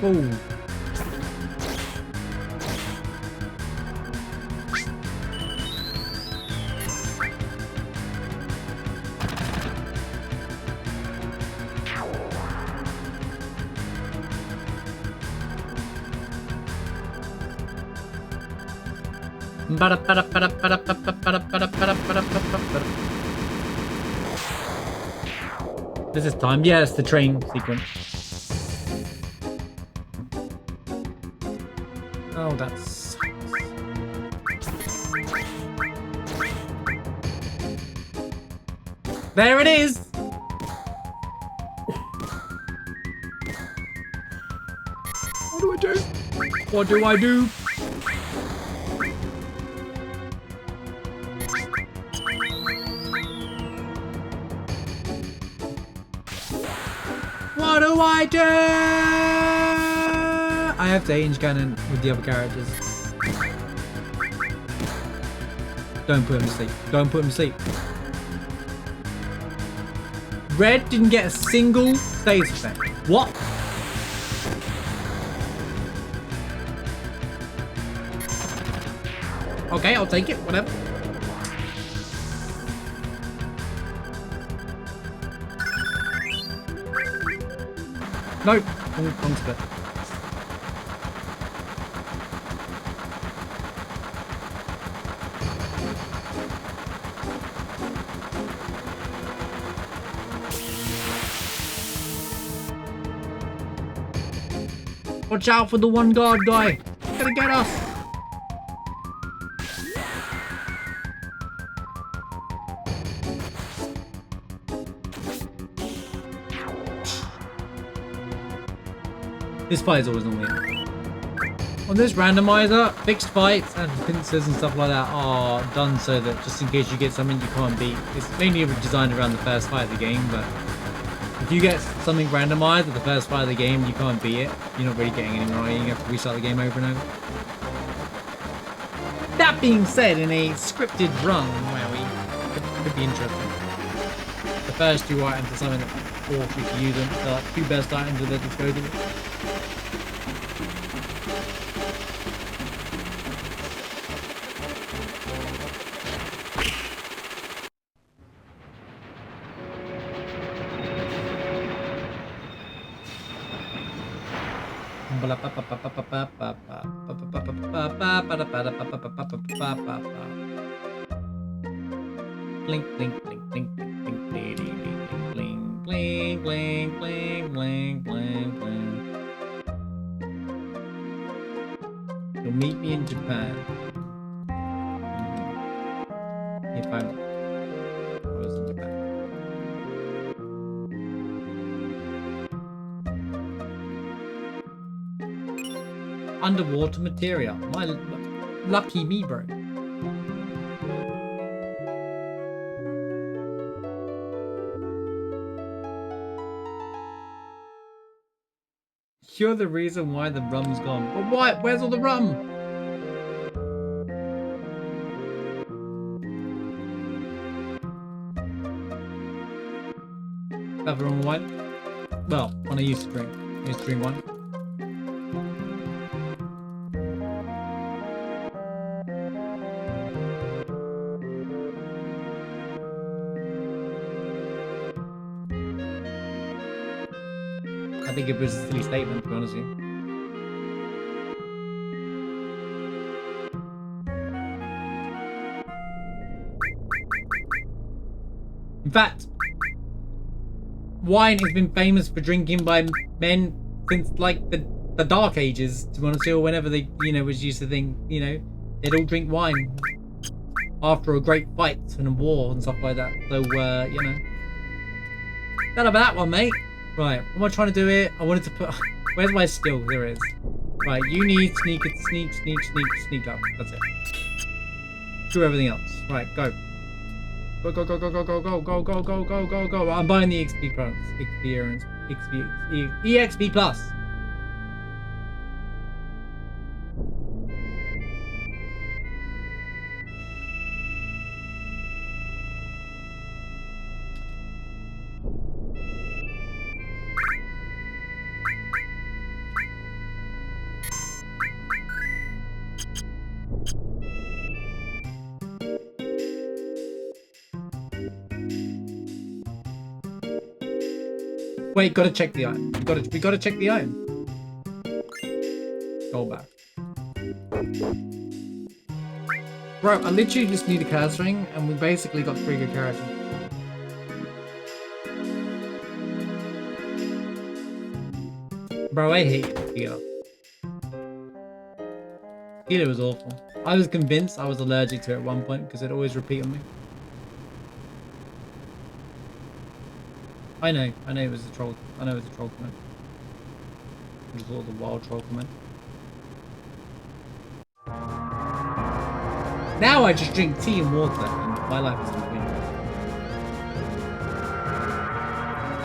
Oh. This is time. Yes, the train sequence. Oh, that's. There it is. What do I do? What do I do? What do I do? I have to change canon with the other characters. Don't put him to sleep. Don't put him to sleep. Red didn't get a single stage effect. What? Okay, I'll take it. Whatever. Nope. Wrong split. Watch out for the one guard guy. He's gonna get us. This fight is always on me. On this randomizer, fixed fights and pincers and stuff like that are done so that just in case you get something you can't beat. It's mainly designed around the first fight of the game, but if you get something randomized at the first fight of the game, you can't beat it. You're not really getting anywhere. You have to restart the game over and over. That being said, in a scripted run, well, it could be interesting. The first two items are something that force you to use them. They're like two best items at their disposal. Blink, blink, blink, blink, blink, blink, blink, blink, blink, blink, blink, blink, blink, blink. You'll meet me in Japan. If I was in Japan. Underwater materia. My lucky me, bro. You're the reason why the rum's gone. But why? Where's all the rum? Have the wrong wine? Well, one I used to drink. I used to drink one. I think it was a silly statement, to be honest with you. In fact, wine has been famous for drinking by men since like the Dark Ages, to be honest with you, whenever they, was used to think, they'd all drink wine after a great fight and a war and stuff like that. So, That about that one, mate. Right, what am I trying to do here? I wanted to put... Where's my skill? There it is. Right, you need sneak up. That's it. Screw everything else. Right, go. Go. I'm buying the XP EXP Plus. Wait, gotta check the item. We gotta check the item. Go back. Bro, I literally just need a curse ring, and we basically got 3 good characters. Bro, I hate Healer. Healer was awful. I was convinced I was allergic to it at one point because it always repeat on me. I know it was a troll. I know it was a troll comment. I just thought it was a wild troll comment. Now I just drink tea and water and my life is complete.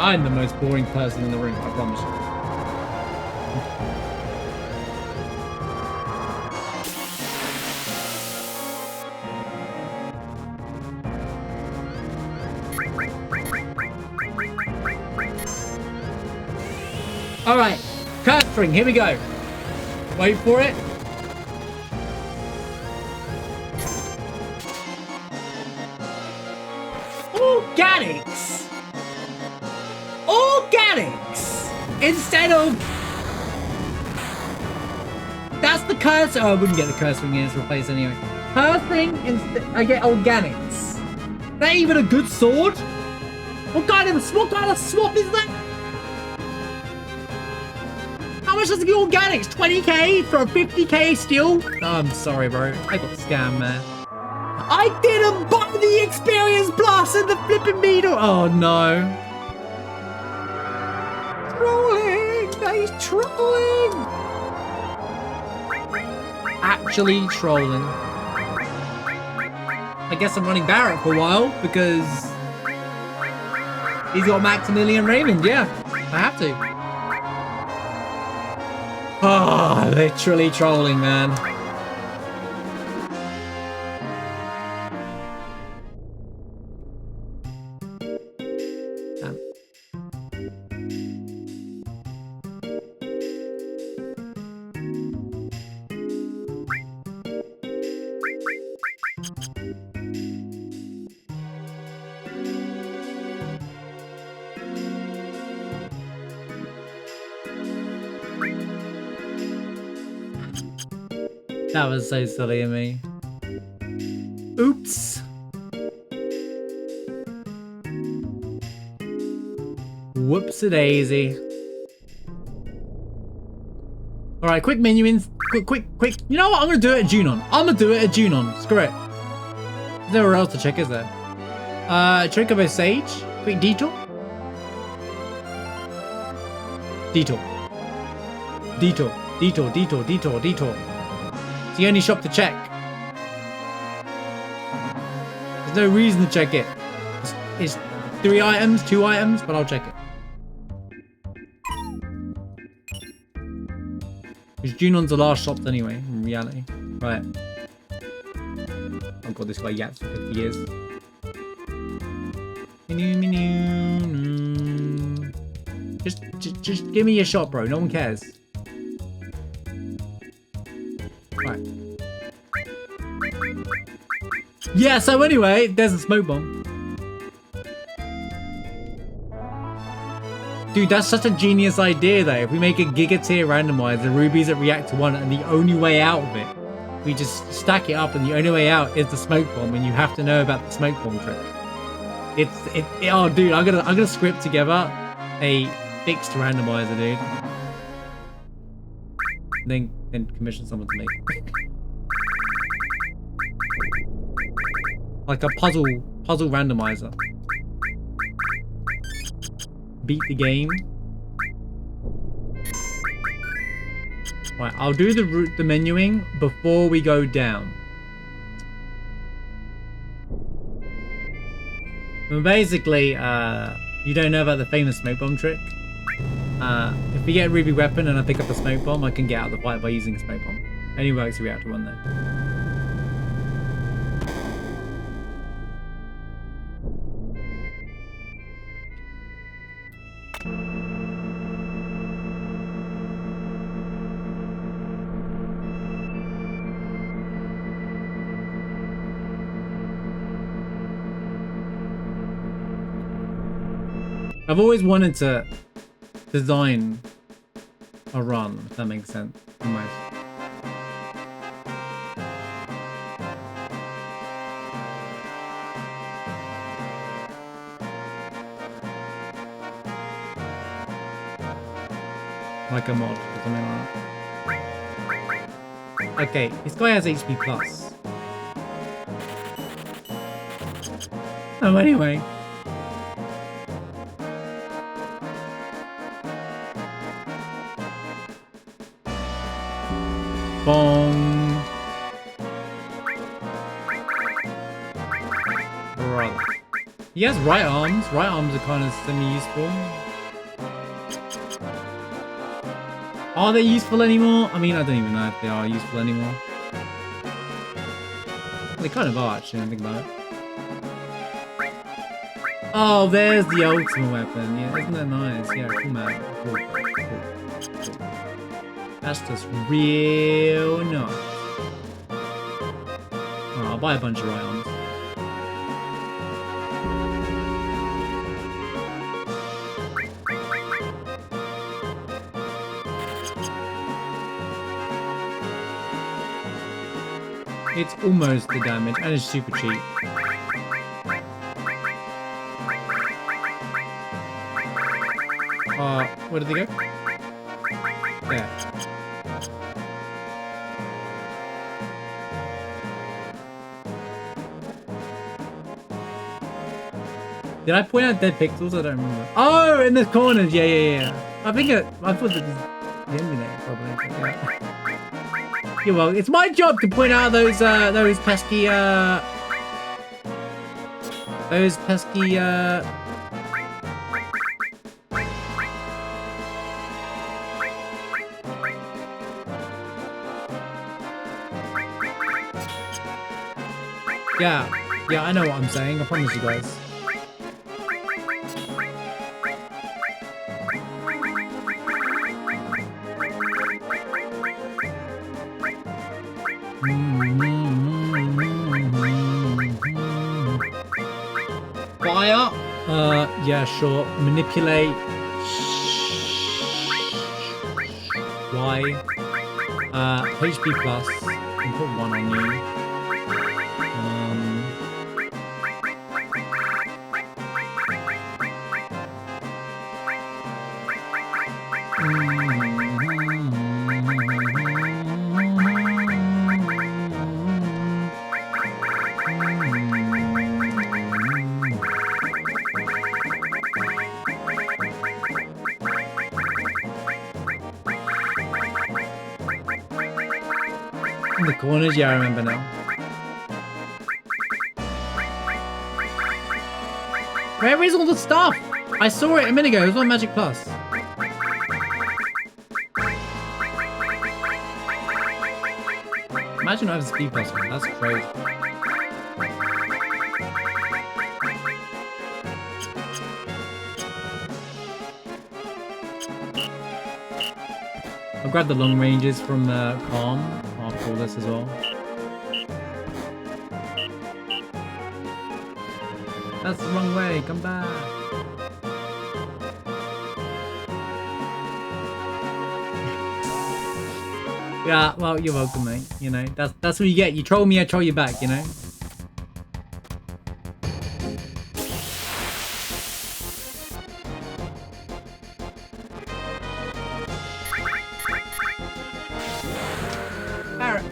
I'm the most boring person in the room, I promise you. Alright, curse ring, here we go. Wait for it. Organics! Organics! Instead of... That's the curse... Oh, I wouldn't get the curse ring in its replace anyway. Curse ring, I get organics. That even a good sword? What kind of swap is that? How much does it get organics? 20k for a 50k steal? Oh, I'm sorry, bro. I got scammed, man. I didn't buy the experience plus and the flipping needle. Oh no. Trolling. He's trolling. Actually trolling. I guess I'm running Barrett for a while because he's got Maximilian Raymond. Yeah, I have to. Oh, literally trolling, man. That was so silly of me. Oops. Whoops-a-daisy. Alright, quick menu in. Quick. You know what? I'm gonna do it at Junon. Screw it. There's nowhere else to check, is there? Chocobo Sage. Quick detour. Detour. It's the only shop to check. There's no reason to check it. It's 3 items, 2 items, but I'll check it. Because Junon's the last shop anyway, in reality. Right. I've got this guy yaps for 50 years. Just give me your shot, bro. No one cares. Right. Yeah, so anyway, there's a smoke bomb. Dude, that's such a genius idea though. If we make a Giga tier randomizer, the rubies that react to one, and the only way out of it, we just stack it up and the only way out is the smoke bomb, and you have to know about the smoke bomb trick. Oh dude, I'm gonna script together a fixed randomizer, dude. Then commission someone to make like a puzzle randomizer. Beat the game. Right, I'll do the menuing before we go down. Well, basically, you don't know about the famous smoke bomb trick. If we get a ruby weapon and I pick up a smoke bomb, I can get out of the fight by using a smoke bomb. Only works if reactor one though. I've always wanted to design a run, if that makes sense. Almost. like a mod or something like that. Okay, this guy has HP plus. Oh, anyway. Bong. Brother. He has right arms. Right arms are kind of semi-useful. Are they useful anymore? I mean, I don't even know if they are useful anymore. They kind of are, actually, I think about it. Oh, there's the ultimate weapon. Yeah, isn't that nice? Yeah, cool, man. Cool. That's just real nice. Oh, I'll buy a bunch of right arms. It's almost the damage, and it's super cheap. Where did they go? There. Did I point out dead pixels? I don't remember. Oh, in the corners. Yeah. I thought that was the enemy there, probably. Yeah. Yeah, well, it's my job to point out those pesky, Yeah, I know what I'm saying, I promise you guys. Fire? Yeah, sure. Manipulate. Y. HP plus. You can put 1 on you. In the corners, yeah, I remember now. Where is all the stuff? I saw it a minute ago. It was on Magic Plus. Imagine I have a speed plus one. That's crazy. I'll grab the long ranges from Calm after all this as well. That's the wrong way. Come back. Yeah, well, you're welcome, mate. You know, that's what you get. You troll me, I troll you back, you know? Barret.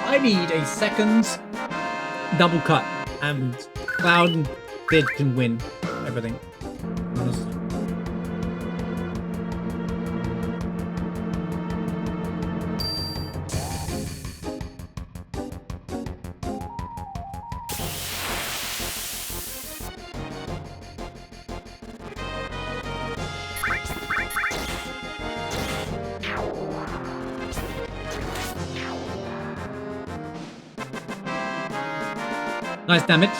I need a second double cut, and Cloud and Bid can win everything. Nice damage.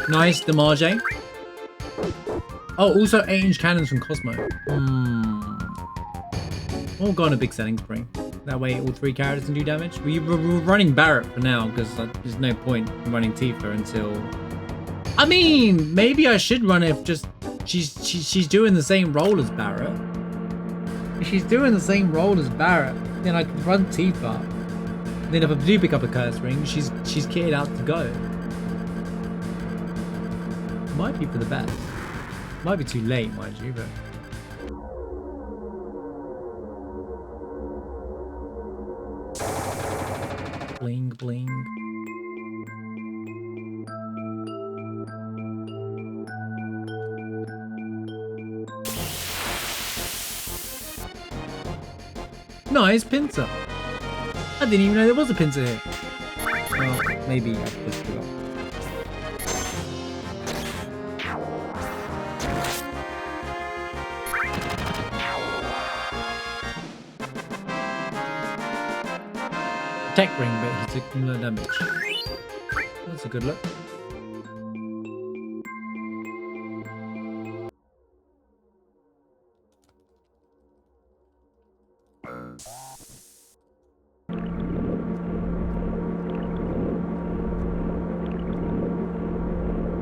Nice damage. Oh, also 8-inch cannons from Cosmo. All gone a big selling spree. That way all 3 characters can do damage. We're running Barret for now because there's no point in running Tifa until... I mean, maybe I should run it if just she's doing the same role as Barret. If she's doing the same role as Barret, then I could run Tifa. Then if I do pick up a curse ring, she's kitted out to go. Might be for the best. Might be too late, mind you, but... Bling, bling. Nice pincer. I didn't even know there was a pincer here. Well, maybe I just forgot. Tech ring, but he took no damage. That's a good look.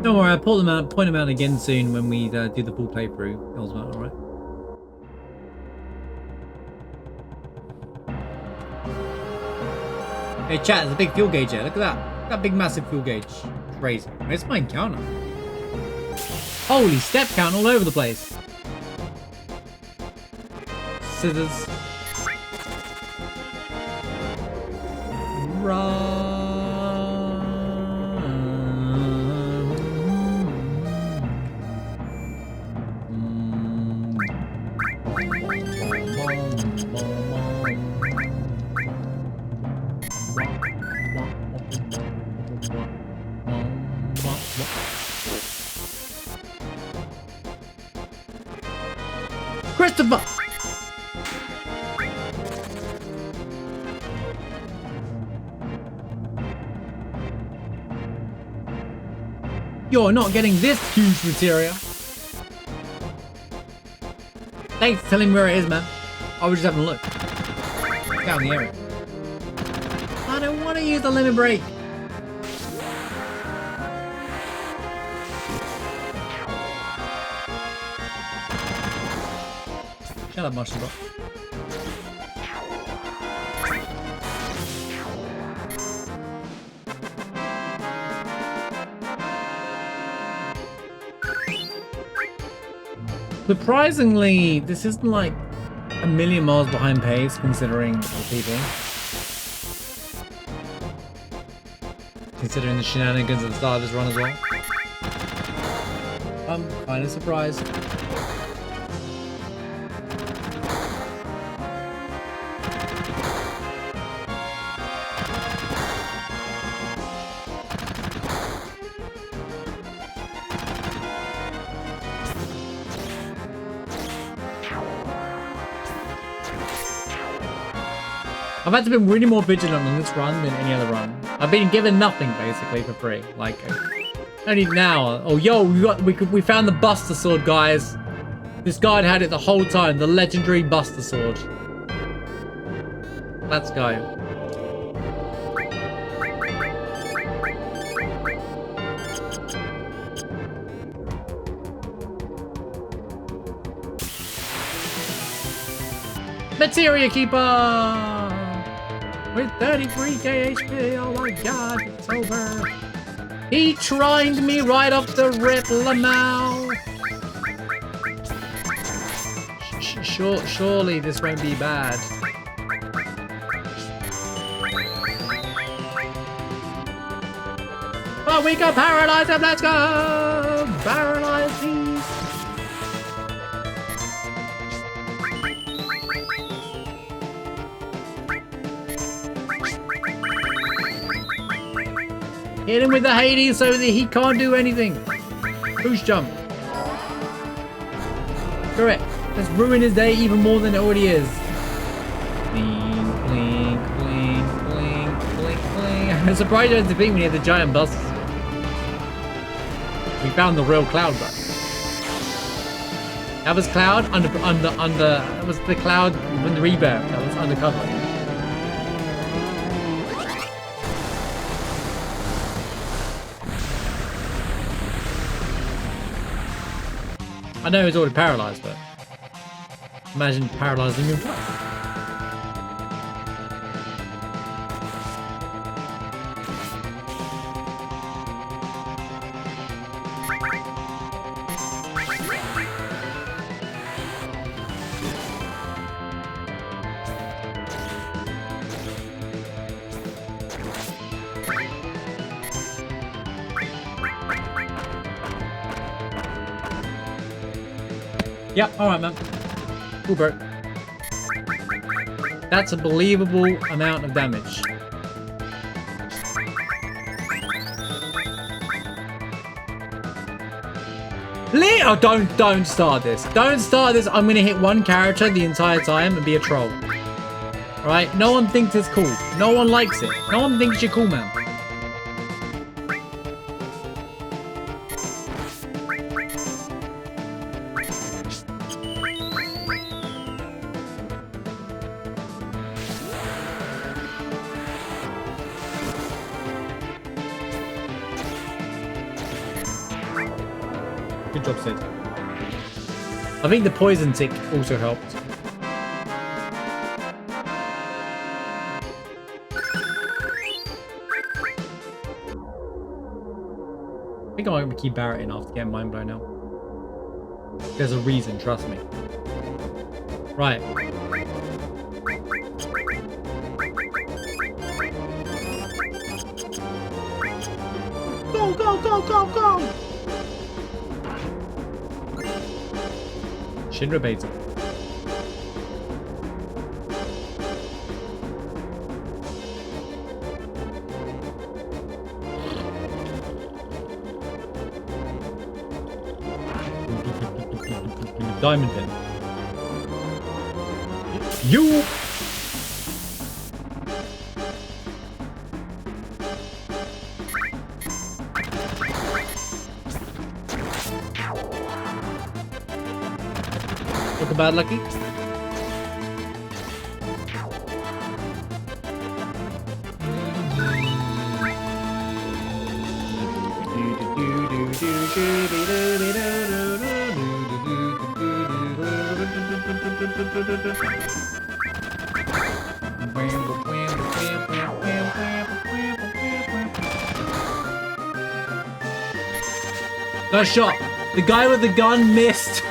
Don't worry, I'll point them out again soon when we do the full playthrough. Elsewhere, alright? Hey chat, there's a big fuel gauge here. Look at that. That big massive fuel gauge. Crazy. Where's my encounter? Holy step count all over the place. Scissors. Christopher! You're not getting this huge materia. Thanks for telling me where it is, man. I was just having a look. It's down the area. I don't want to use the limit break. Shut up, Marshall. Surprisingly, this isn't like a million miles behind pace considering the PB. Considering the shenanigans at the start of this run as well. I'm kind of surprised. I've had to be really more vigilant on this run than any other run. I've been given nothing basically for free. Like only now. Oh yo, we found the Buster Sword, guys. This guy had it the whole time. The legendary Buster Sword. Let's go. Materia Keeper! With 33k HP, oh my god, it's over. He trined me right off the rip, Lamau. Surely this won't be bad. Oh, we got paralyzed him, let's go! Paralyzed peace. Hit him with the Hades so that he can't do anything. Boost jump. Correct. Let's ruin his day even more than it already is. Blink, blink, blink, blink, blink, blink. I'm surprised you had to beat me at the giant bus. We found the real Cloud, bro. That was Cloud under. That was the Cloud from the rebirth. That was undercover. I know he's already paralyzed, but imagine paralyzing him twice. Yep, alright, man. Cool, bro. That's a believable amount of damage. Oh, don't start this. Don't start this. I'm gonna hit one character the entire time and be a troll. Alright? No one thinks it's cool. No one likes it. No one thinks you're cool, man. Good job, Sid. I think the poison tick also helped. I think I'm going to keep Barrett in after getting mind blown now. There's a reason, trust me. Right. Go, go, go, go, go! Shinra Beta. Diamond pin. You. Look about lucky. Nice shot. The guy with the gun missed.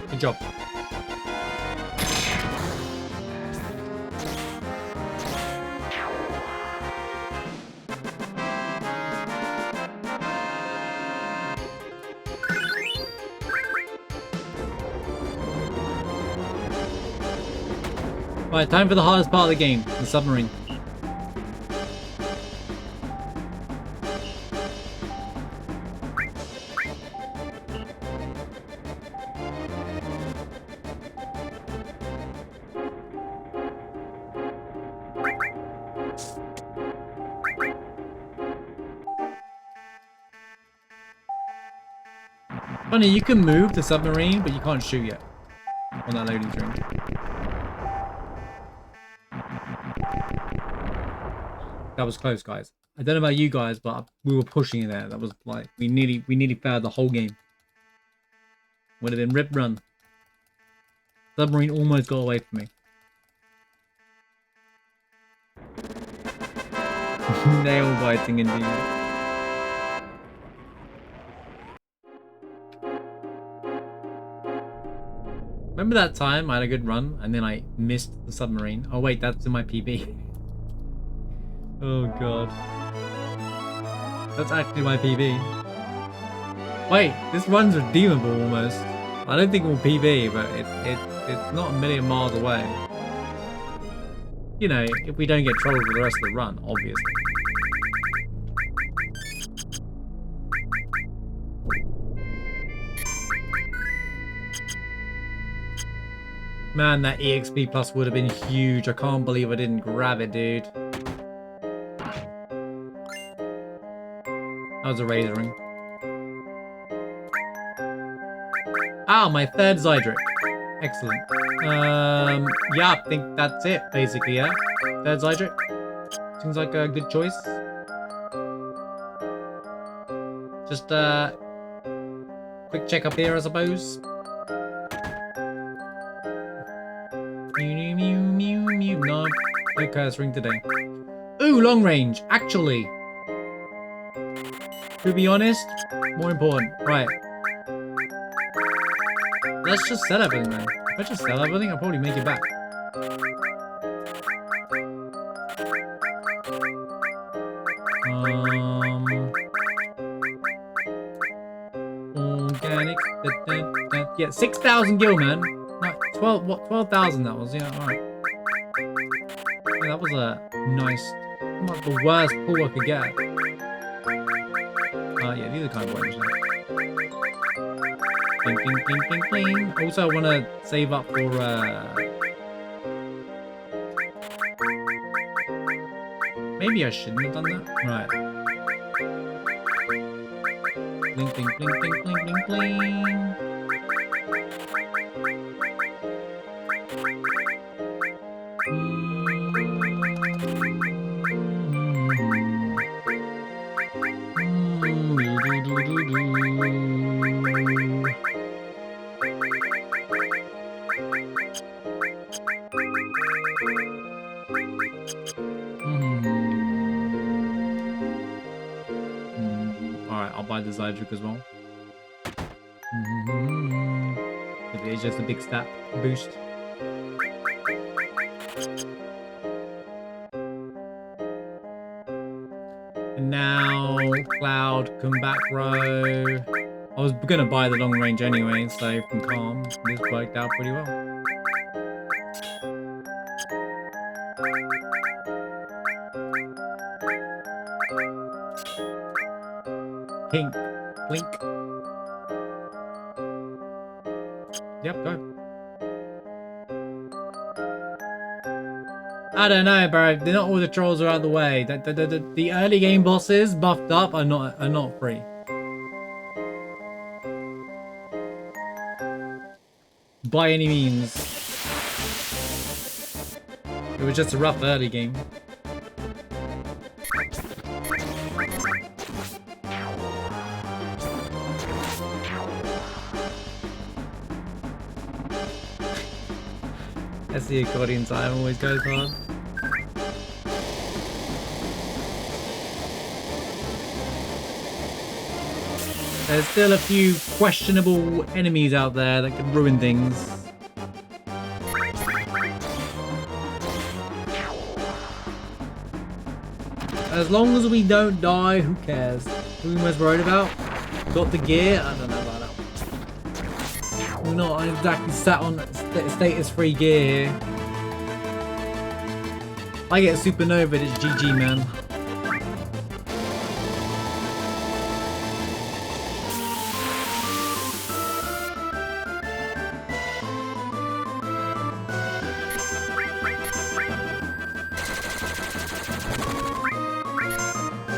Good job. Right, time for the hardest part of the game, the submarine. Funny, you can move the submarine, but you can't shoot yet on that loading screen. That was close, guys. I don't know about you guys, but we were pushing it there. That was like we nearly failed the whole game. Would have been rip run. Submarine almost got away from me. Nail biting indeed. Remember that time I had a good run and then I missed the submarine? Oh wait, that's in my PB. Oh god. That's actually my PB. Wait, this run's redeemable almost. I don't think it will PB, but it's not a million miles away. You know, if we don't get trolled for the rest of the run, obviously. Man, that EXP plus would have been huge. I can't believe I didn't grab it, dude. That was a razor ring. Ah, my third Zydric. Excellent. Yeah, I think that's it, basically, yeah? Third Zydric. Seems like a good choice. Just quick check up here, I suppose. Mew, mew, mew, mew. No curse ring today. Ooh, long range. Actually, to be honest, more important. Right. Let's just sell everything then. If I just sell everything, I'll probably make it back. Organic. Yeah, 6,000 gil, man. No, 12. What? 12,000. That was. Yeah. All right. Yeah, that was a nice. Not the worst pull I could get. Yeah, these are kind of orange now. Bing, bing, bing, bing, bing. Also, I want to save up for maybe I shouldn't have done that. Right. Bling, bling, bling, bling, bling, bling, bling. Alright, I'll buy the Zydric as well. It's just a big stat boost. And now, Cloud, come back row. I was gonna buy the long range anyway, so from Calm, this worked out pretty well. Pink, blink. Yep, go. I don't know, bro. They're not all the trolls are out of the way. The early game bosses buffed up are not free. By any means. It was just a rough early game. That's the accordion time always goes hard. There's still a few questionable enemies out there that could ruin things. As long as we don't die, who cares? Who are we most worried about? Got the gear? I don't know about that. We're not exactly sat on status free gear here. I get supernova, it's GG, man.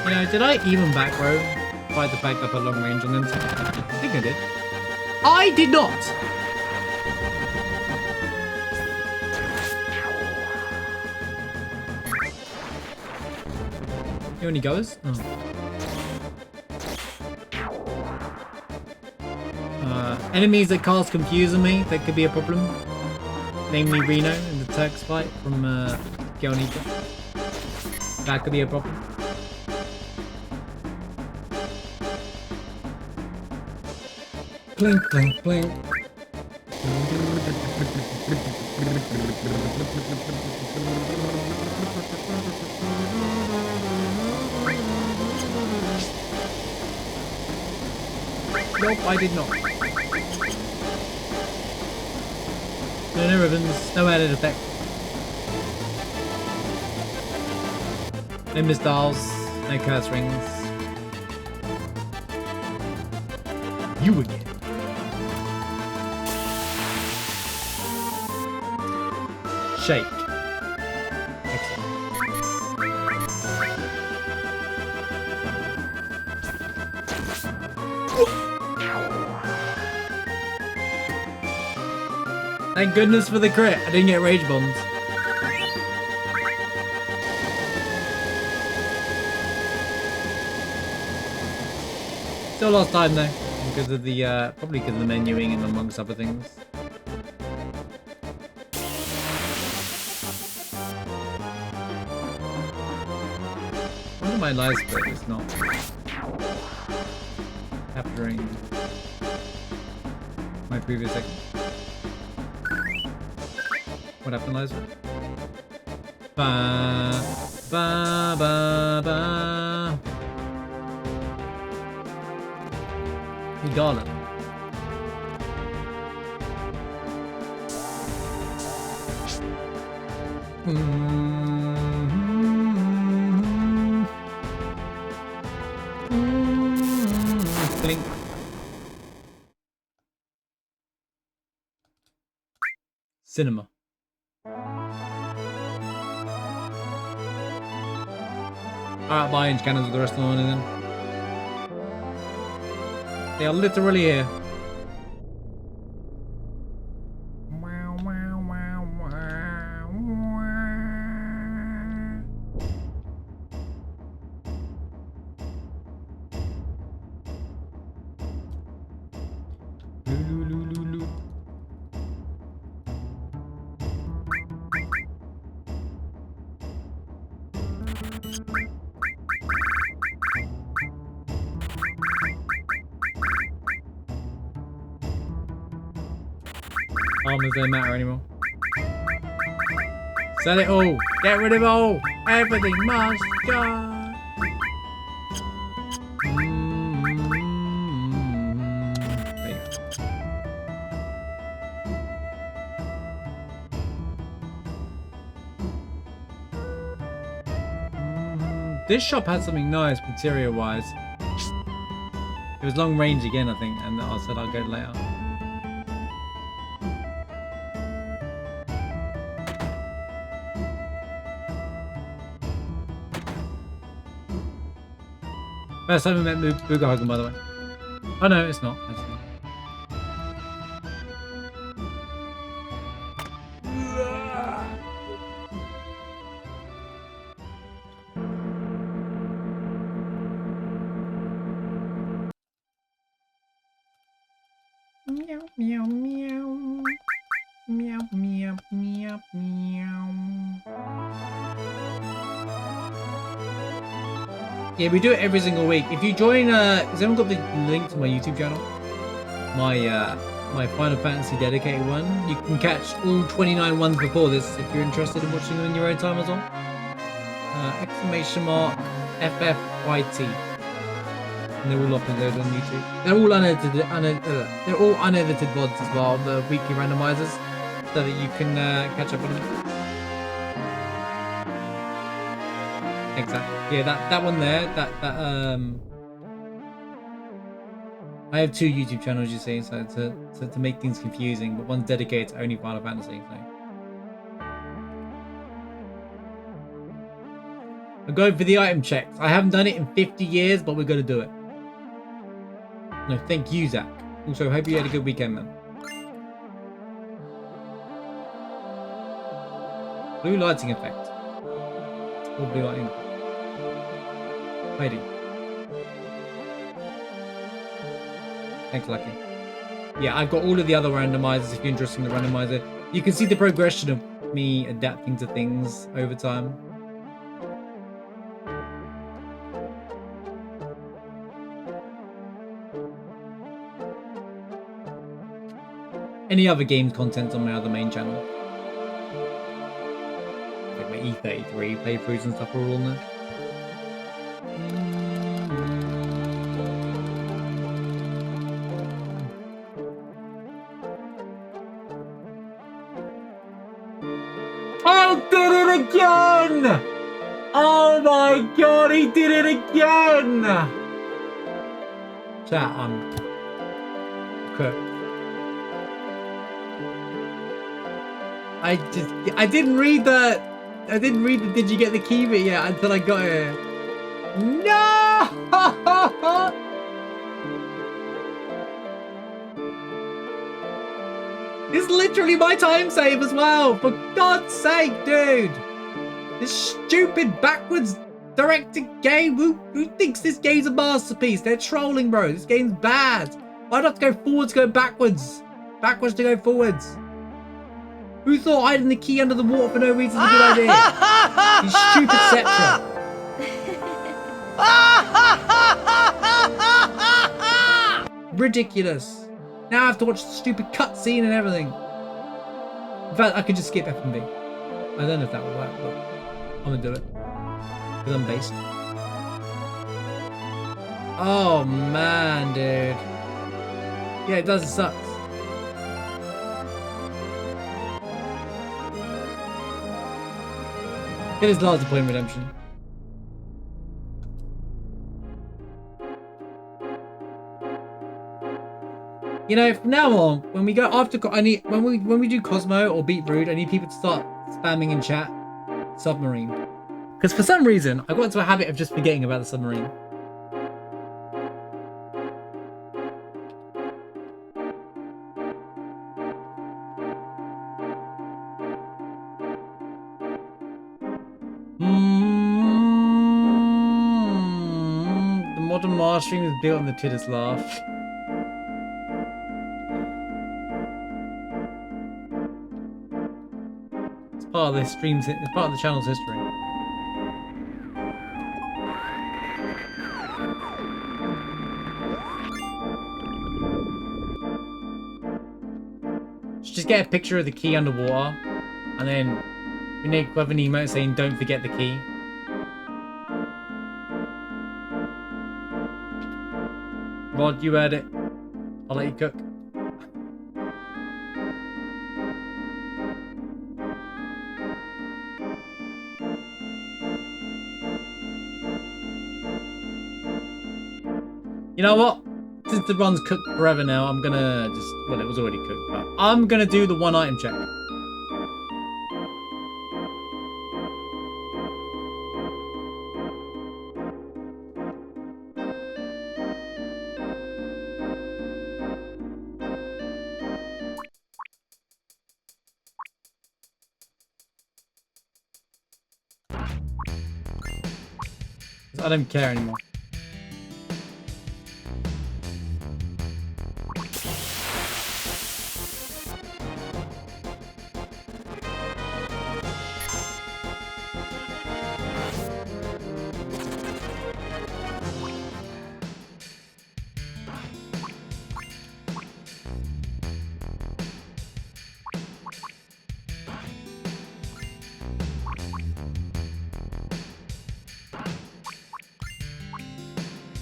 You know, did I even back row? Despite the fact I put long range on them? I think I did. I did not! He only goes? Oh. Enemies that cast Confuse on me, that could be a problem. Namely Reno in the Turks fight from Gelnika. That could be a problem. Blink, blink, blink. Nope, I did not. No ribbons, no added effect. No missiles, no curse rings. You again. Shake. Excellent. Thank goodness for the crit. I didn't get rage bombs. Still lost time though, because of the probably because of the menuing and amongst other things. One of my lives but it's not capturing my previous segment. What happened, Liza? Ba ba ba ba. You got it. Blink. Cinema. Alright, buying cannons with the rest of the morning then. They are literally here. Armors don't matter anymore. Sell it all. Get rid of all. Everything must go. There you go. This shop had something nice materia wise. It was long range again, I think, and I said I'll go later. First time we met Bugahagen, by the way. Oh no, it's not. Actually. Meow, meow, meow. Meow, meow, meow, meow. Yeah, we do it every single week. If you join, has anyone got the link to my YouTube channel? My Final Fantasy dedicated one. You can catch all 29 ones before this if you're interested in watching them in your own time as well. Exclamation mark FFVII. And they're all uploaded on YouTube. They're all unedited. They're all unedited VODs as well. The weekly randomizers, so that you can catch up on them. Exactly. Yeah, that one there. I have two YouTube channels, you see, so to make things confusing, but one's dedicated to only Final Fantasy. So I'm going for the item checks. I haven't done it in 50 years, but we're going to do it. No, thank you, Zach. Also, hope you had a good weekend, man. Blue lighting effect. Or blue lighting effect. Heidi. Thanks, Lucky. Yeah, I've got all of the other randomizers if you're interested in the randomizer. You can see the progression of me adapting to things over time. Any other games content on my other main channel. Like my E33 playthroughs and stuff are all on there. Oh, did it again! Oh my god, he did it again! Chat, I'm cooked. I didn't read the did you get the key bit yet until I got here. No! It's literally my time save as well, for God's sake, dude! This stupid backwards Directed game? Who thinks this game's a masterpiece? They're trolling, bro. This game's bad. Why not go forwards, go backwards? Backwards to go forwards. Who thought hiding the key under the water for no reason is a good idea? You stupid Cetra. Ridiculous. Now I have to watch the stupid cutscene and everything. In fact, I could just skip F&B. I don't know if that will work, but I'm gonna do it. Because I'm based. Oh man, dude. Yeah, it does, it sucks. It is large point redemption. You know, from now on, when we go after, when we do Cosmo or Beat Brood, I need people to start spamming in chat submarine. Because for some reason, I got into a habit of just forgetting about the submarine. The modern Mars stream is built on the Titters laugh. It's part of the stream's, it's part of the channel's history. Just get a picture of the key underwater, and then we need to have an emote saying "Don't forget the key." Rod, you heard it. I'll let you cook. You know what? Since the run's cooked forever now, I'm gonna just... Well, it was already cooked, but I'm gonna do the one item check. I don't care anymore.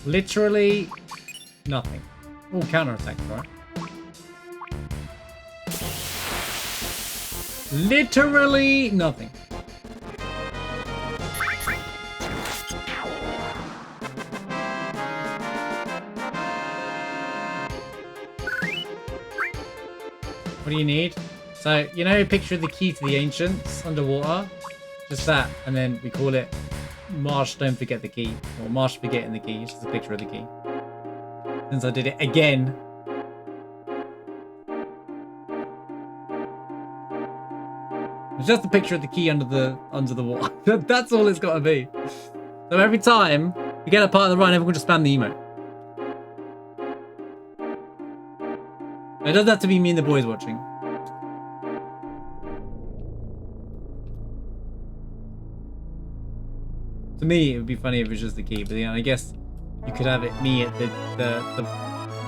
Literally nothing. Oh, counterattack, right? Literally nothing. What do you need? So, you know, picture of the key to the ancients underwater? Just that, and then we call it Marsh, don't forget the key. Or Marsh forgetting the key. It's just a picture of the key. Since I did it again. It's just a picture of the key under the water. That's all it's got to be. So every time we get a part of the run, everyone just spam the emote. It doesn't have to be me and the boys watching. To me, it would be funny if it was just the key, but you know, I guess you could have it me at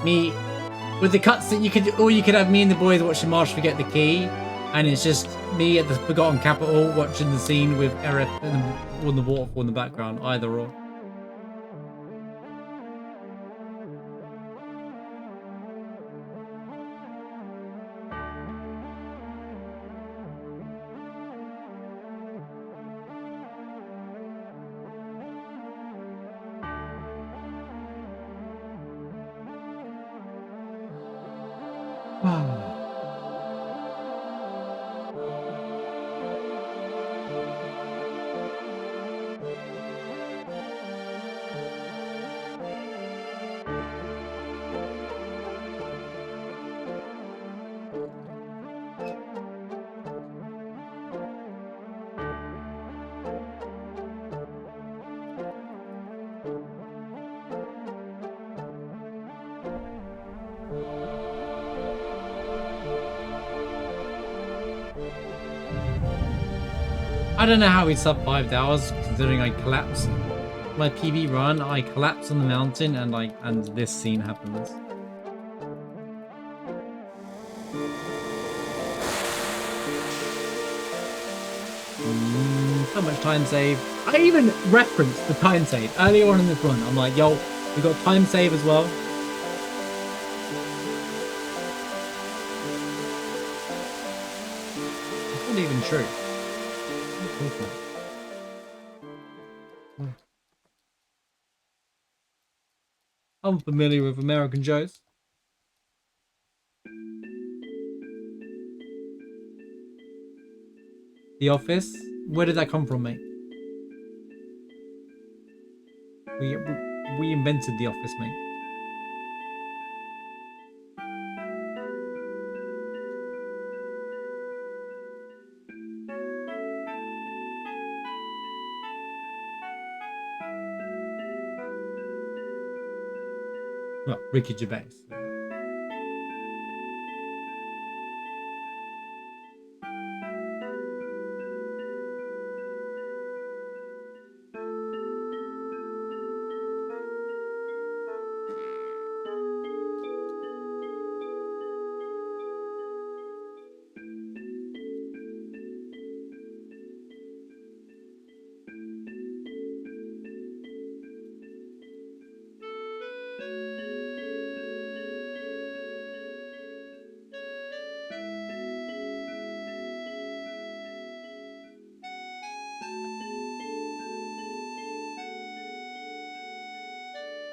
me with the cutscene. You could have me and the boys watching Marsh forget the key, and it's just me at the Forgotten Capital watching the scene with Eric and the waterfall in the background. Either or. I don't know how we survived hours, considering I collapsed my PB run. I collapsed on the mountain, and this scene happens. So much time save. I even referenced the time save earlier on in this run. I'm like, yo, we got time save as well. It's not even true. I'm familiar with American shows. The Office? Where did that come from, mate? We invented The Office, mate. Well, Ricky Gervais.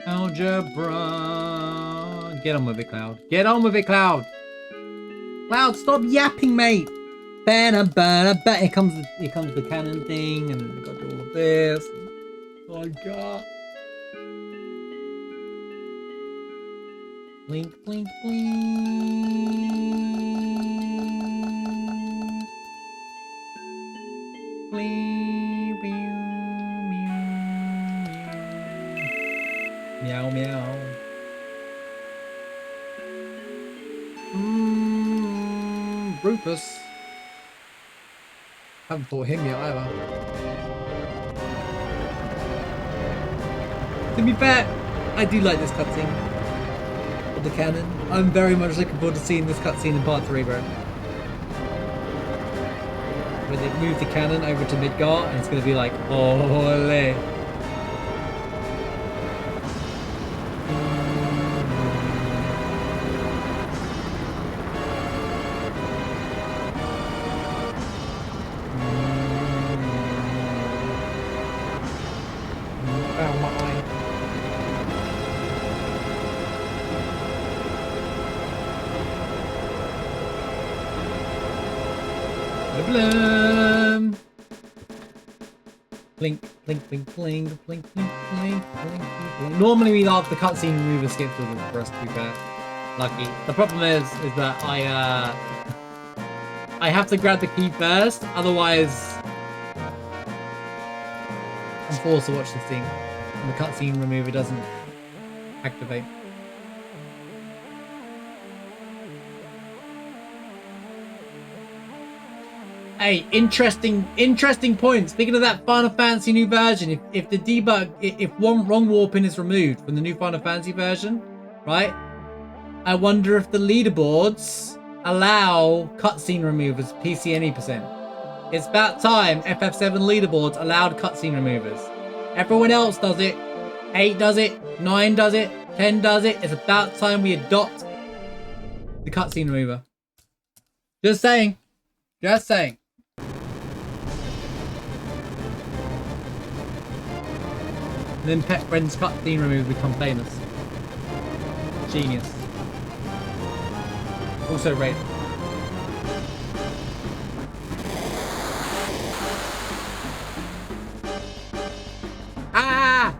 Algebra. Get on with it, Cloud. Get on with it, Cloud. Cloud, stop yapping, mate. Here comes the cannon thing, and we got to do all of this. Oh my god. Blink, blink, blink. Blink, blink. Meow, meow. Rufus. Haven't fought him yet either. To be fair, I do like this cutscene with the cannon. I'm very much looking forward to seeing this cutscene in part 3, bro. Where they move the cannon over to Midgar and it's gonna be like, ole. Blink, blink, blink, blink, blink, blink, blink, blink, blink. Normally we love the cutscene remover skips with it for us, to be fair. Lucky. The problem is that I have to grab the key first, otherwise I'm forced to watch this thing and the cutscene remover doesn't activate. Hey, interesting point. Speaking of that Final Fantasy new version, if the debug, if one wrong warp pin is removed from the new Final Fantasy version, right? I wonder if the leaderboards allow cutscene removers, PC any percent. It's about time FF7 leaderboards allowed cutscene removers. Everyone else does it. 8 does it. 9 does it. 10 does it. It's about time we adopt the cutscene remover. Just saying. Just saying. And then Pet Friend's cutscene removers become famous. Genius. Also rape. Ah!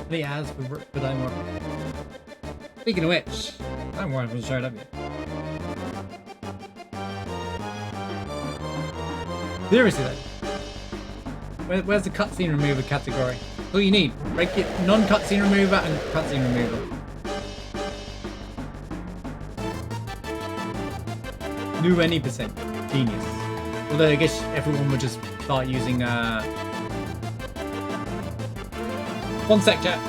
The ads for Dynamore. Speaking of which, Dynamore hasn't showed up yet. Seriously though. Where's the cutscene remover category? All you need. Break it, non-cutscene remover and cutscene remover. New any percent. Genius. Although I guess everyone would just start using one sec, chat.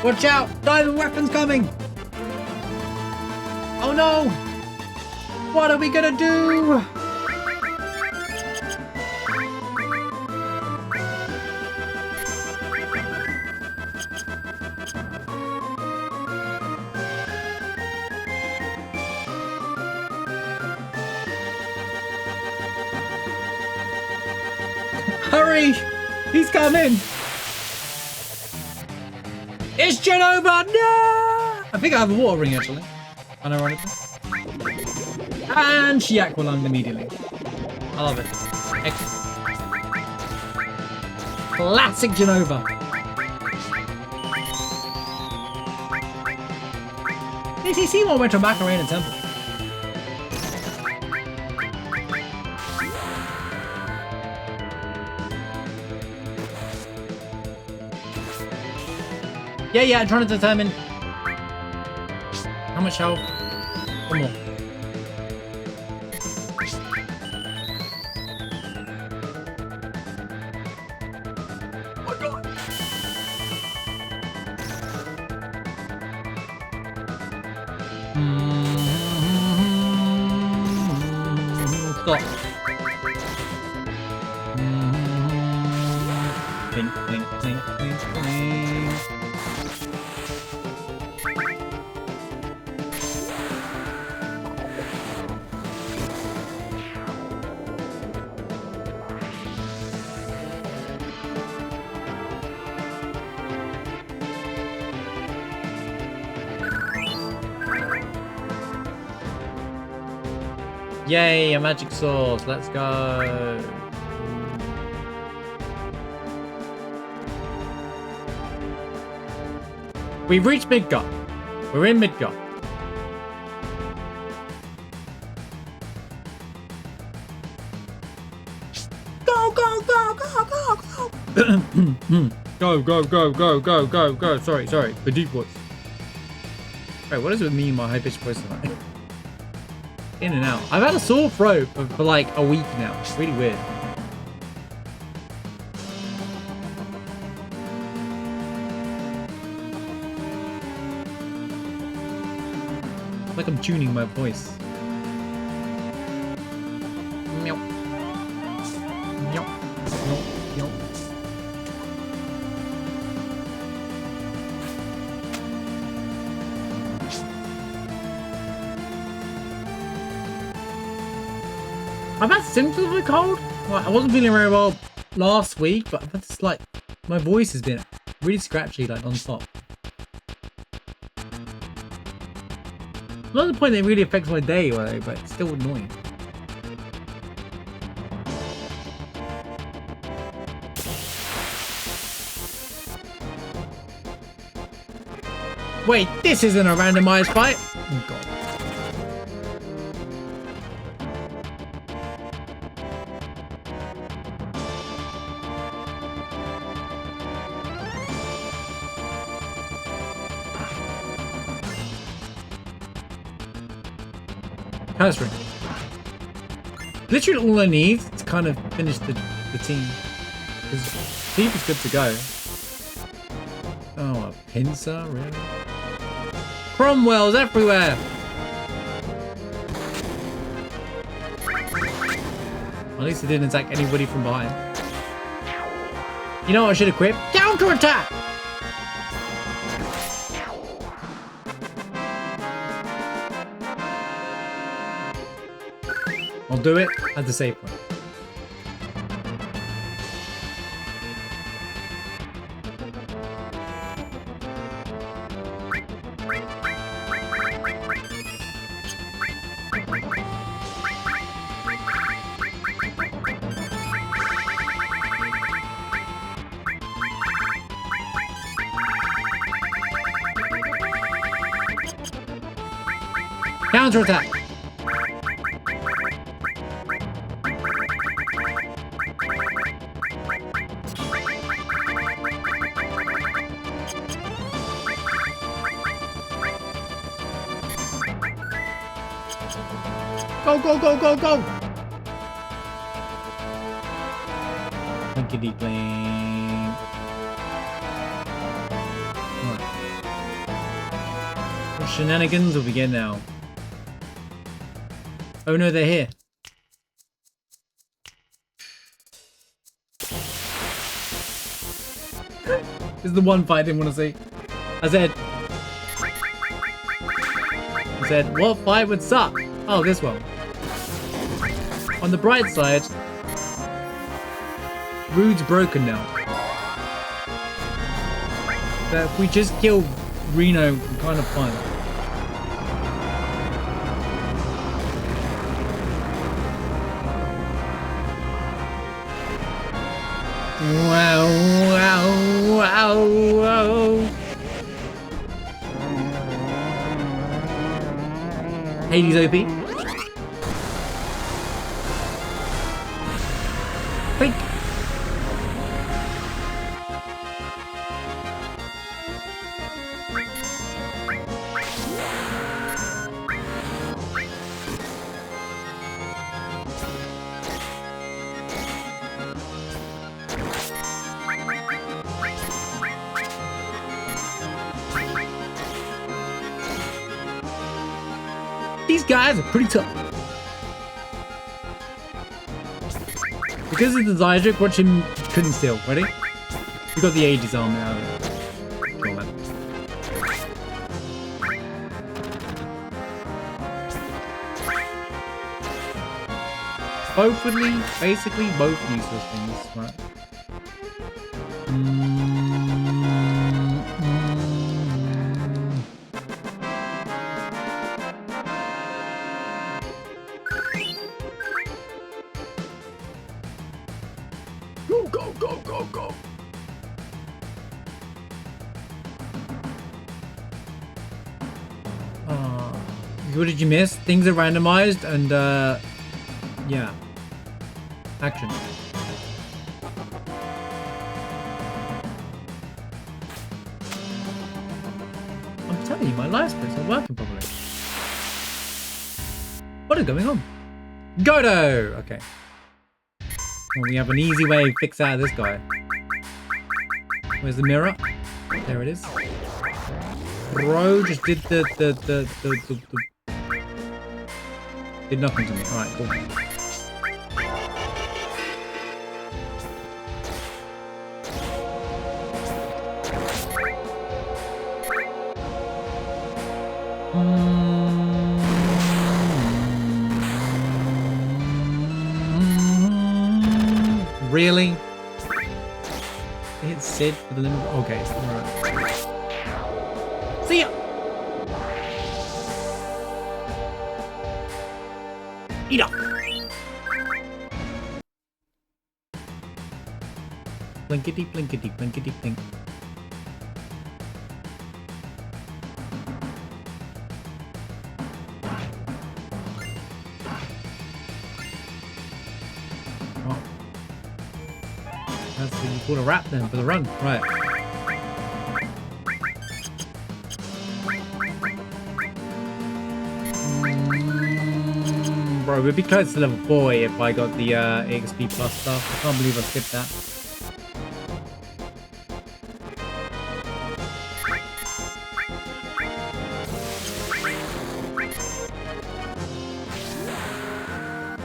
Watch out! Diamond weapons coming! Oh no! What are we gonna do? Hurry! He's coming! It's Genova! No! I think I have a water ring actually. Unironically. And she aqualunged immediately. I love it. Excellent. Classic Genova. DC Seymour went to Macarena Temple. Yeah, I'm trying to determine how much health. One more. Oh god! Stop. Blink, blink, blink, blink, blink. Yay, a magic source. Let's go. We've reached Midgard. We're in Midgard. Go, go, go, go, go, go. Go, go, go, go, go, go, go. Sorry. The deep voice. Wait, what is it with me and my high-pitched voice tonight? In and out. I've had a sore throat for like a week now. It's really weird. It's like I'm tuning my voice. Meow. Meow. Meow. Meow. I've had symptoms of a cold. Like, I wasn't feeling very well last week, but it's like my voice has been really scratchy, like non-stop. Not to the point that it really affects my day, but it's still annoying. Wait, this isn't a randomized fight? Oh god. Canistering. Literally all I need to kind of finish the team. Because Steve is good to go. Oh, a pincer, really? Cromwell's everywhere! At least it didn't attack anybody from behind. You know what I should equip? Counterattack! I'll do it at the save point. Counterattack! Go, go, go, go, go! Blinkety blink. Right. What shenanigans will we get now? Oh no, they're here. This is the one fight I didn't want to see. I said, what fight would suck? Oh, this one. On the bright side, Rude's broken now. But if we just kill Reno, we're kind of fine. Wow, wow, wow, wow. Hades OP. Blink. These guys are pretty tough. Because of the Zydrac, watch him couldn't steal. Ready? We got the Aegis armor out of it. Cool, man. Hopefully, basically both useless things, right? Go, go, go, go, go. What did you miss? Things are randomized and yeah. Action. I'm telling you, my life split's not working properly. What is going on? Godo! Okay. Well, we have an easy way to fix out of this guy. Where's the mirror? There it is. Bro just did the did nothing to me. Alright, cool. Really? Hit Sid for the limit. Okay, alright. See ya! Eat up! Blinkety, blinkety, blinkety, blink. That's what you call a wrap then for the run, right? Bro, we'd be close to level 4 if I got the EXP plus stuff. I can't believe I skipped that.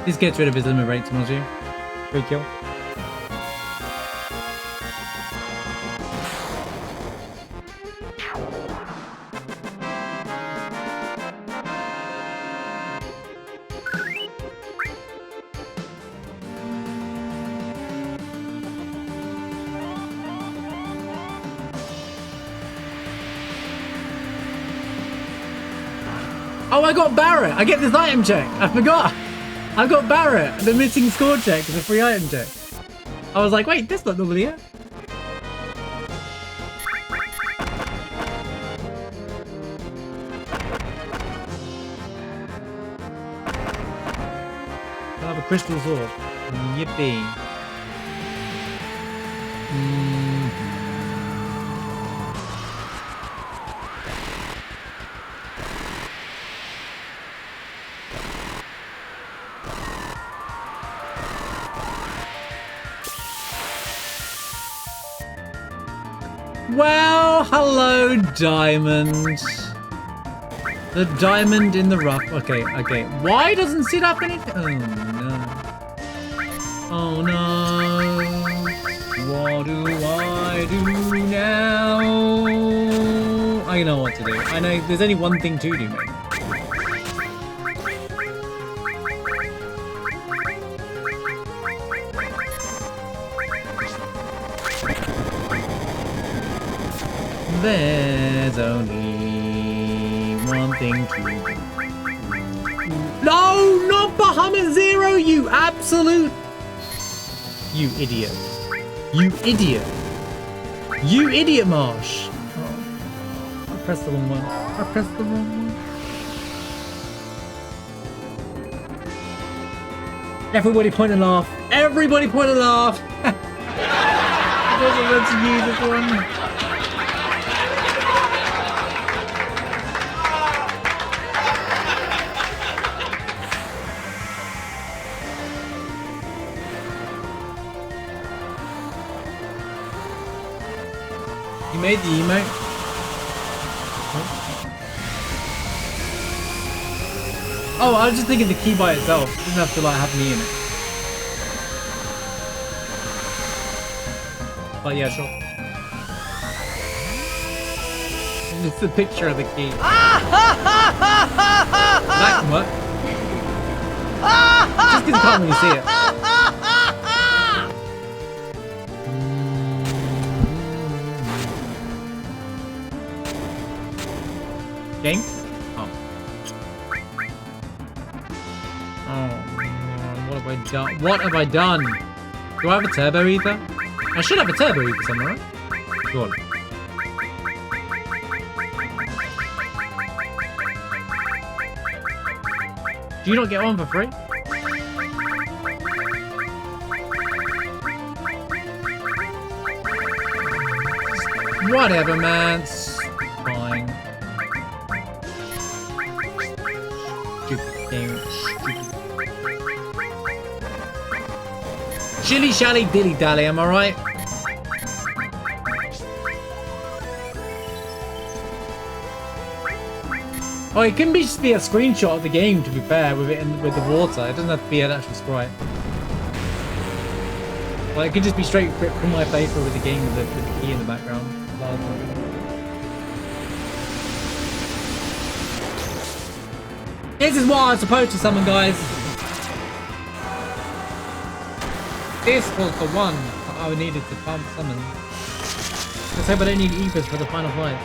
This gets rid of his limit rate, Tomoji. Free kill. Oh, I got Barrett. I get this item check. I forgot. I got Barrett. The missing score check is a free item check. I was like, wait, that's not normally here. I'll have a crystal sword. Yippee. Well, hello, diamond. The diamond in the rough. Okay, okay. Why doesn't it have anything? Oh, no. Oh, no. What do I do now? I know what to do. I know there's only one thing to do, mate. There's only one thing to do. No, not Bahamut Zero, you absolute... You idiot. You idiot. You idiot, Marsh. Oh, I pressed the wrong one. I pressed the wrong one. Everybody point and laugh. Everybody point and laugh. I wasn't meant to use this one. You made the emote. Oh, I was just thinking the key by itself. It doesn't have to like have me in it. But yeah, sure. It's a picture of the key. That can work. Just because you can't really see it. Game? Oh. Oh man, what have I done? What have I done? Do I have a turbo ether? I should have a turbo ether somewhere, right? Surely. Do you not get one for free? Whatever, man. It's fine. Shilly shally dilly dally, am I right? Oh, it can just be a screenshot of the game, to be fair, with it with the water. It doesn't have to be an actual sprite. Well, it could just be straight from my paper with the game with the key in the background. This is what I was supposed to summon, guys. This was the one that I needed to summon. Let's hope I don't need Ethers for the final fight.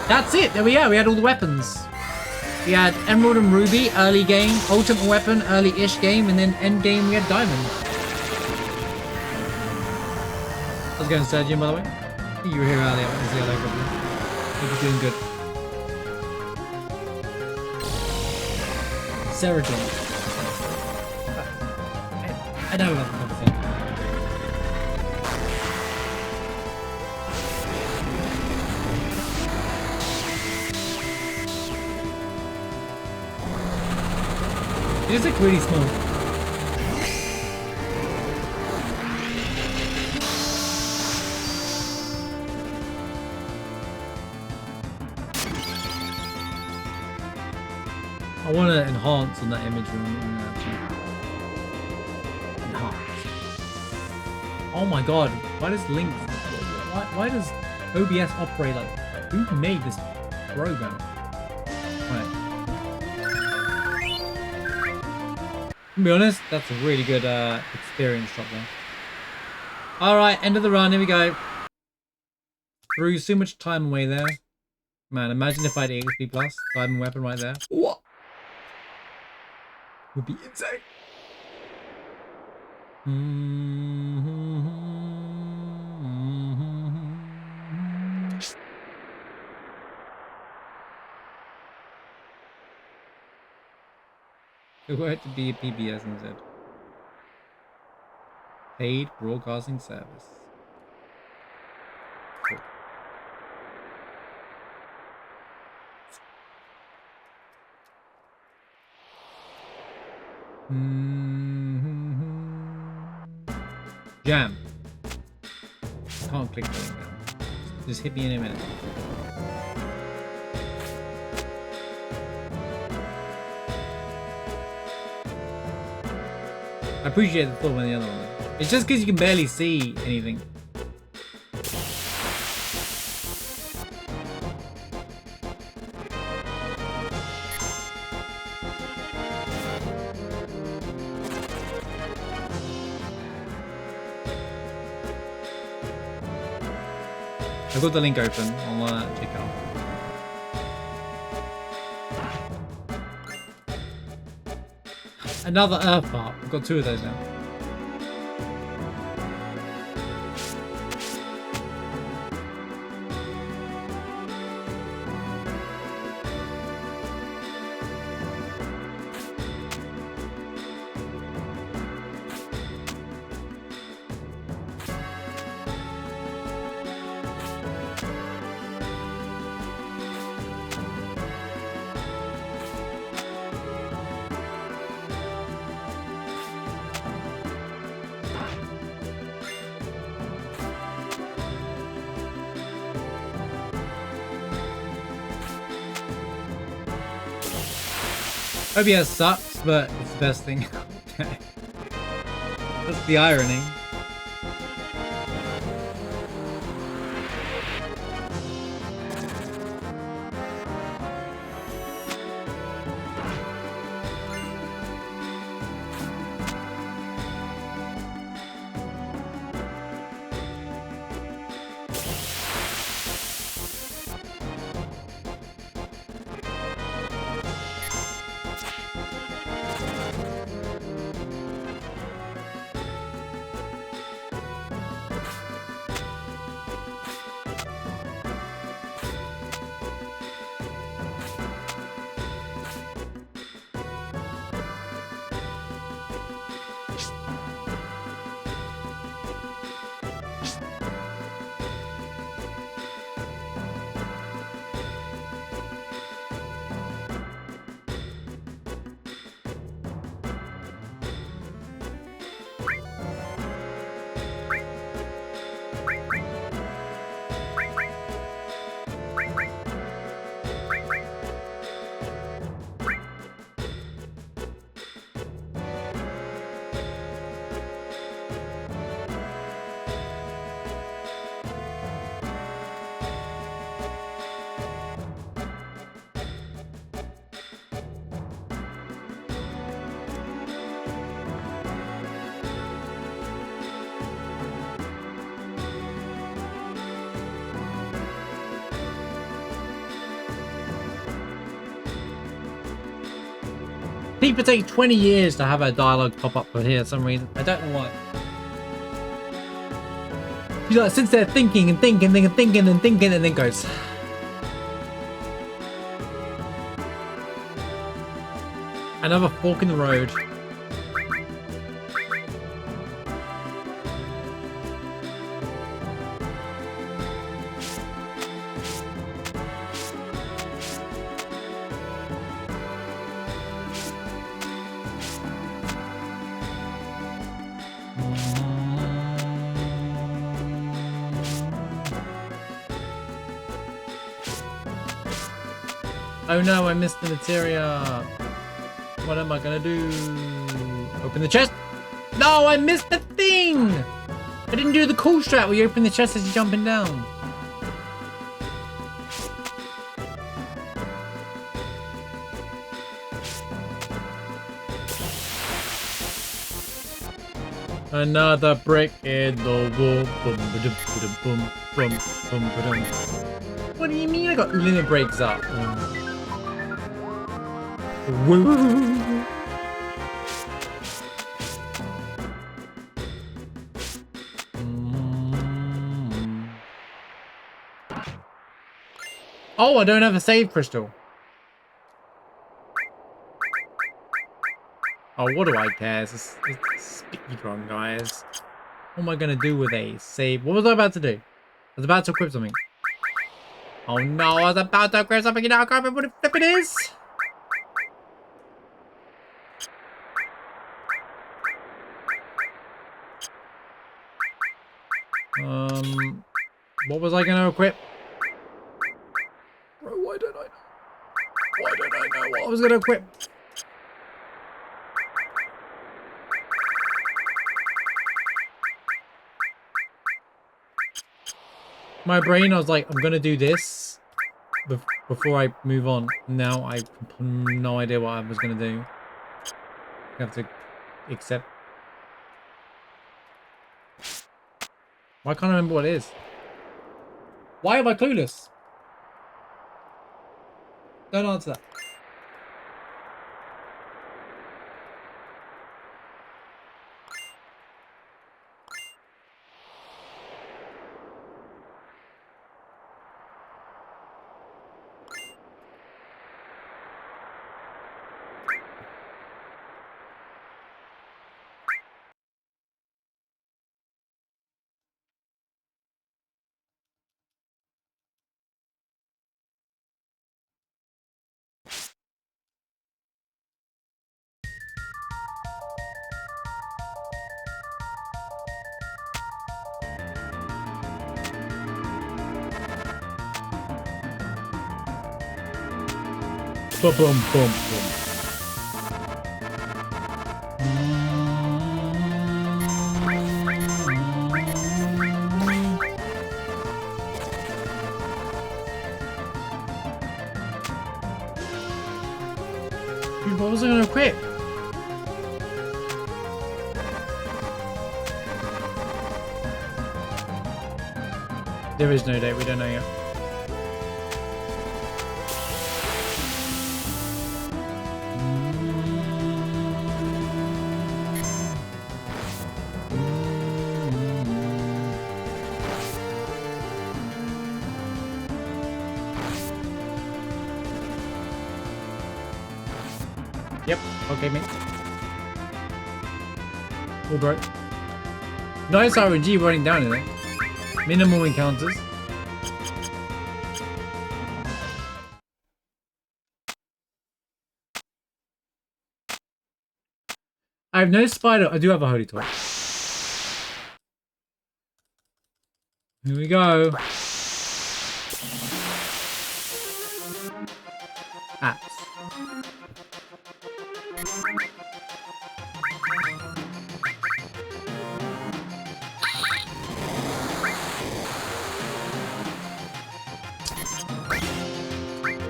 That's it. There we are. We had all the weapons. We had Emerald and Ruby, early game. Ultimate Weapon, early-ish game. And then end game, we had Diamond. How's it going, Sergeant, by the way? I think you were here earlier. I can see hello, probably. Hope you're doing good. Sergeant. I know what I'm saying. It is like really small. I want to enhance on that image. Enhance. Oh my god, why does Link... Why does OBS operate like that? Who made this program? Right. To be honest, that's a really good experience shot there. Alright, end of the run, here we go. Threw so much time away there. Man, imagine if I had XP plus, diamond weapon right there. What? Would be insane. It were to be a PBS instead. Paid broadcasting service. Cool. Jam. Can't click the link now. Just hit me in a minute. I appreciate the thought on the other one. It's just because you can barely see anything. I've got the link open. I'll check it out. Another Earth part. I've got 2 of those now. OBS sucks, but it's the best thing. That's the irony. People take 20 years to have a dialogue pop up for here for some reason. I don't know why. She like sits there thinking and thinking and thinking and thinking and then goes. Another fork in the road. Oh no, I missed the materia. What am I gonna do? Open the chest. No, I missed the thing. I didn't do the cool strat where you open the chest as you're jumping down. Another brick in the wall. What do you mean I got limit breaks up? Oh, I don't have a save crystal. Oh, what do I care? It's speedrun, guys. What am I gonna do with a save? What was I about to do? I was about to equip something. Oh no, I was about to equip something and now I can't remember what the flip it is. What was I gonna equip? Bro, why don't I know? Why don't I know what I was gonna equip? My brain, I was like, I'm gonna do this before I move on. Now I have no idea what I was gonna do. I have to accept. Why can't I remember what it is? Why am I clueless? Don't answer that. Boom, boom, boom, boom. Dude, what was I gonna equip? There is no date, we don't know yet. Yep, okay, mate. All broke. Nice RNG running down in there. Minimal encounters. I have no spider. I do have a holy torch. Here we go. Apps.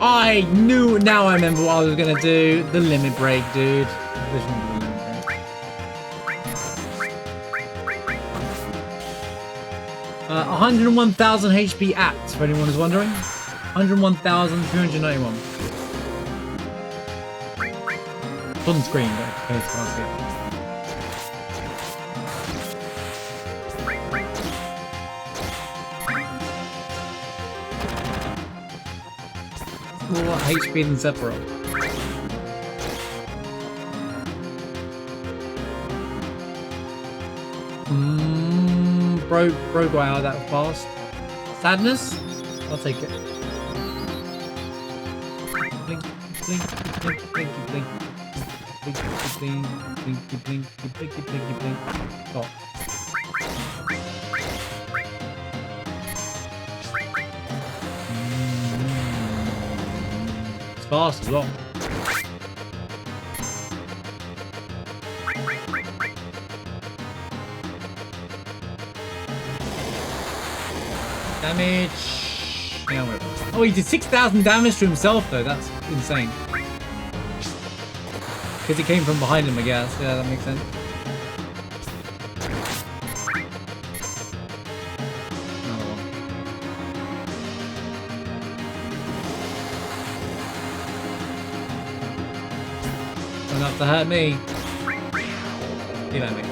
I knew. Now I remember what I was gonna do. The limit break, dude. 101,000 HP apps, for anyone who's wondering. 101,291. It's on screen, but in case you can't see it. More HP than Sephiroth. Bro got out that fast. Sadness? I'll take it. Blink, blink, blink, blink, blink. Blink, blink, blink, blink, blink, blink, blink, blink. Stop. fast as well. Damage. Yeah, oh, he did 6,000 damage to himself though. That's insane. Because he came from behind him, I guess. Yeah, that makes sense. Enough to hurt me. You know me.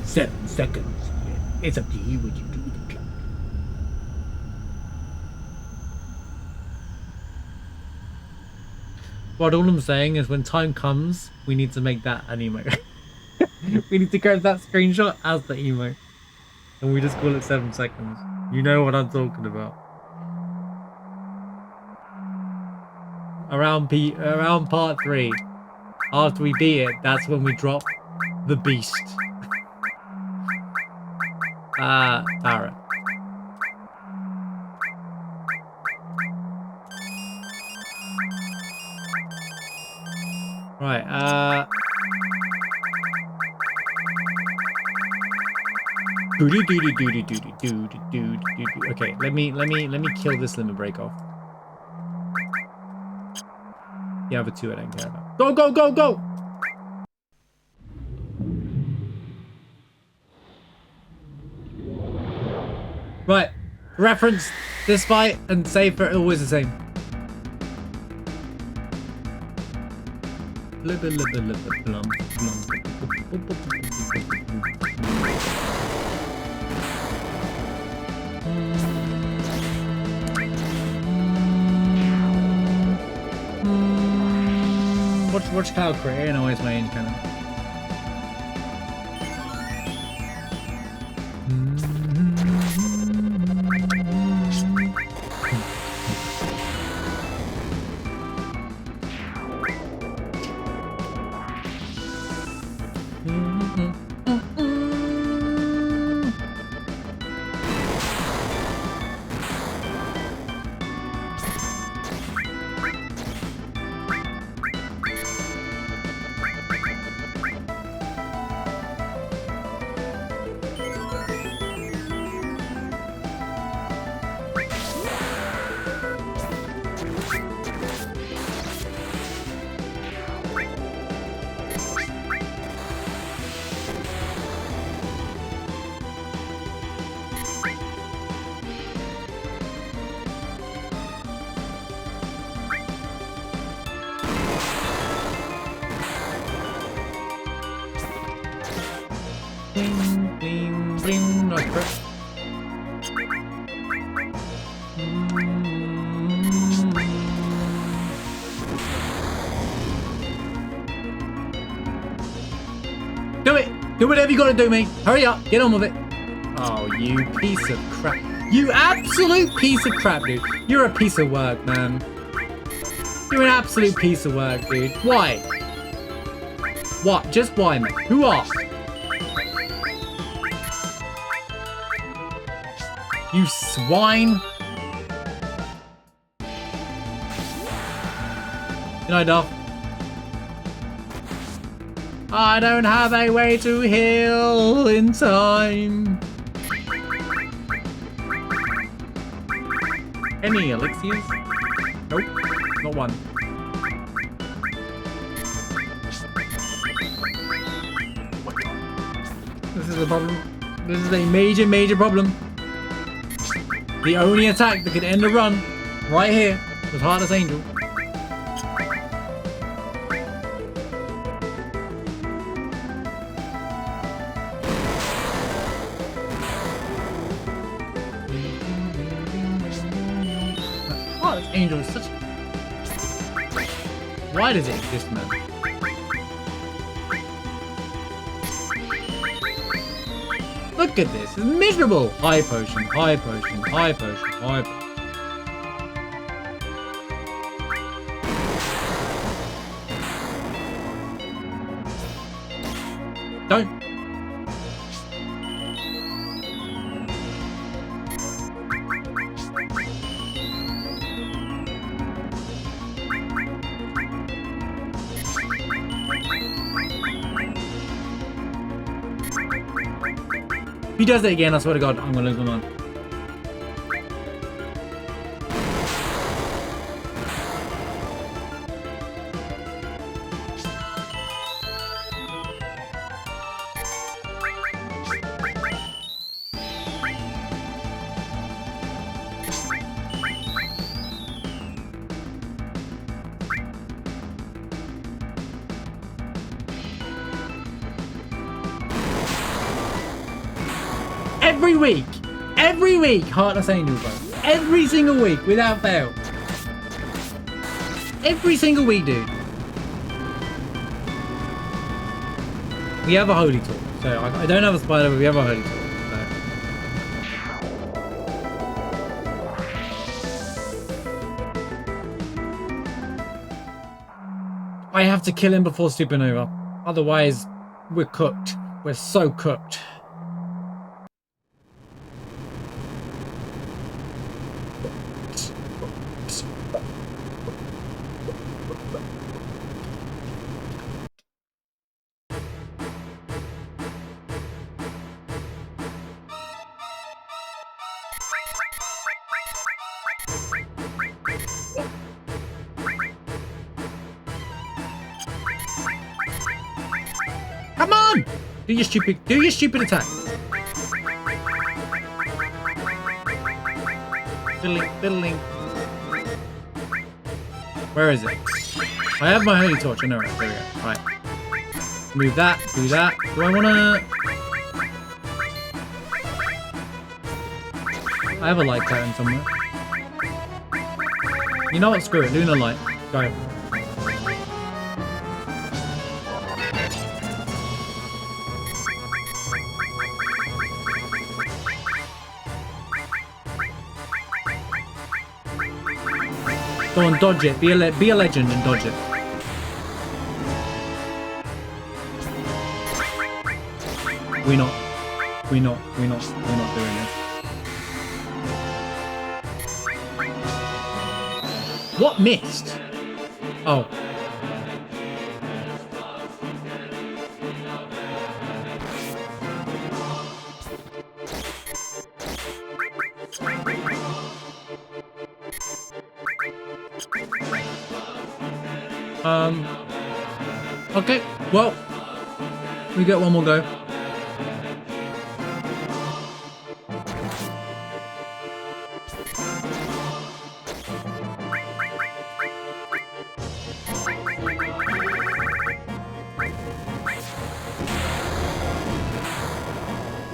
Seven seconds. It's up to you what you do with the clock. But all I'm saying is when time comes, we need to make that an emote. We need to grab that screenshot as the emote. And we just call it 7 seconds. You know what I'm talking about. Around part 3. After we beat it, that's when we drop the beast. Tara. Right, okay, let me kill this limit break off. The other two I don't care about. Go, go, go, go! Right, reference this fight and save for always the same. Watch Cloud create and always main kind of. Do it! Do whatever you gotta do, mate. Hurry up, get on with it. Oh, you piece of crap. You absolute piece of crap, dude. You're a piece of work, man. You're an absolute piece of work, dude. Why? What? Just why, man? Who asked? You swine. You know, Duff. I don't have a way to heal in time. Any elixirs? Nope, not one. This is a problem. This is a major, major problem. The only attack that could end a run, right here, was Heartless Angel. Heartless Angel is such... Why does it exist, man? Look at this. It's miserable. High potion, high potion, high potion, high potion. Don't. If he does that again, I swear to God, I'm gonna lose my mind. Every week, Heartless Angel, bro. Every single week, without fail. Every single week, dude. We have a holy torch. So I don't have a spider, but we have a holy torch. So. I have to kill him before supernova. Otherwise, we're cooked. We're so cooked. Come on! Do your stupid attack. Fiddling, fiddling. Where is it? I have my holy torch. I know, right? There we go. Right. Move that. Do that. Do I wanna? I have a light pattern somewhere. You know what? Screw it. Lunar light. Go. Go on, dodge it. Be a legend and dodge it. We're not doing this. What missed? Oh. Okay, well, we get one more go.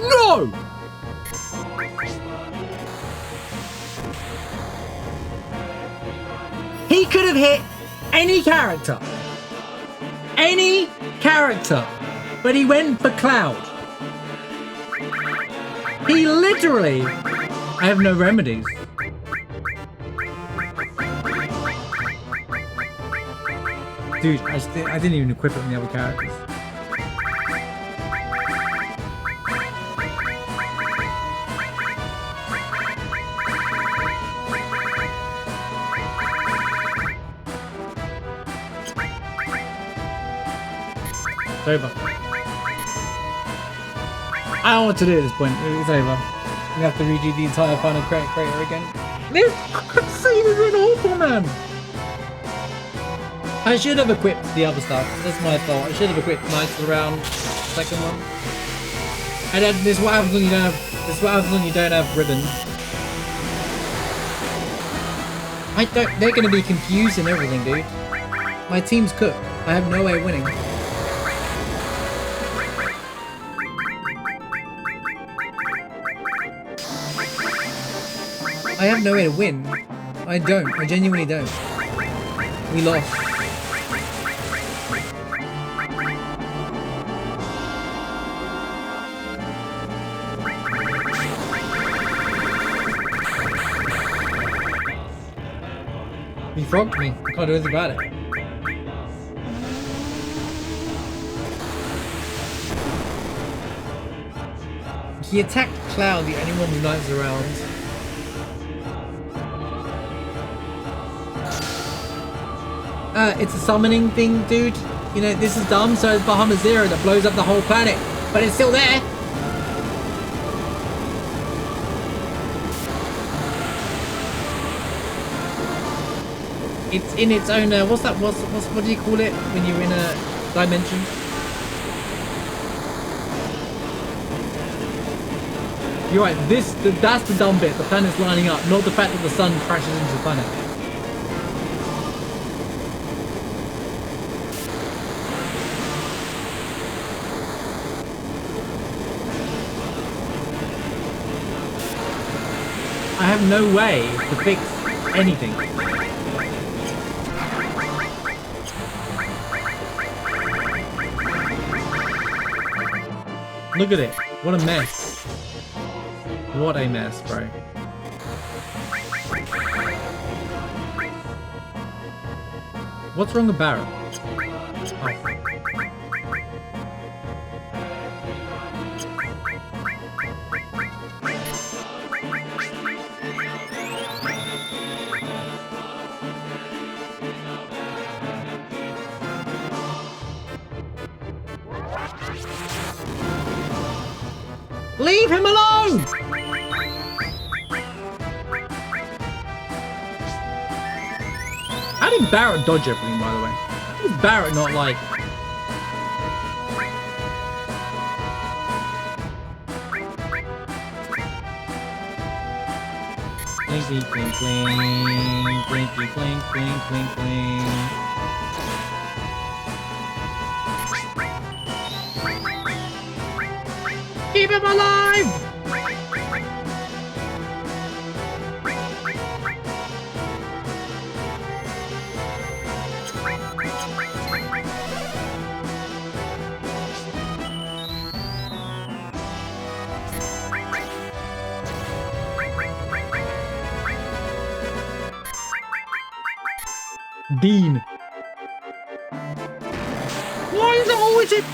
No! He could have hit any character. Any character. But he went for Cloud. He literally... I have no remedies. Dude, I didn't even equip it on the other characters. It's over. I don't know what to do at this point. It's over. We have to redo the entire final crater again. This cutscene is an awful, man. I should have equipped the other stuff. That's my fault. I should have equipped Knights around second one. And then this is what happens when you don't have. This is what happens when you don't have ribbons. They're going to be confused and everything, dude. My team's cooked. I have no way of winning. I have no way to win. I don't. I genuinely don't. We lost. He frogged me. I can't do anything about it. He attacked Cloud, the only one who knives around. It's a summoning thing, dude. You know, this is dumb, so it's Bahama Zero that blows up the whole planet. But it's still there. It's in its own, what do you call it when you're in a dimension? You're right, that's the dumb bit. The planet's lining up, not the fact that the sun crashes into the planet. I have no way to fix anything. Look at it. What a mess. What a mess, bro. What's wrong with Barrett? Oh. Leave him alone! How did Barrett dodge everything, by the way? How is Barrett not like... Blinky, blink, blink, blinky, blink, blink, blink, blink. Keep him alive! Dean. Why is it always it?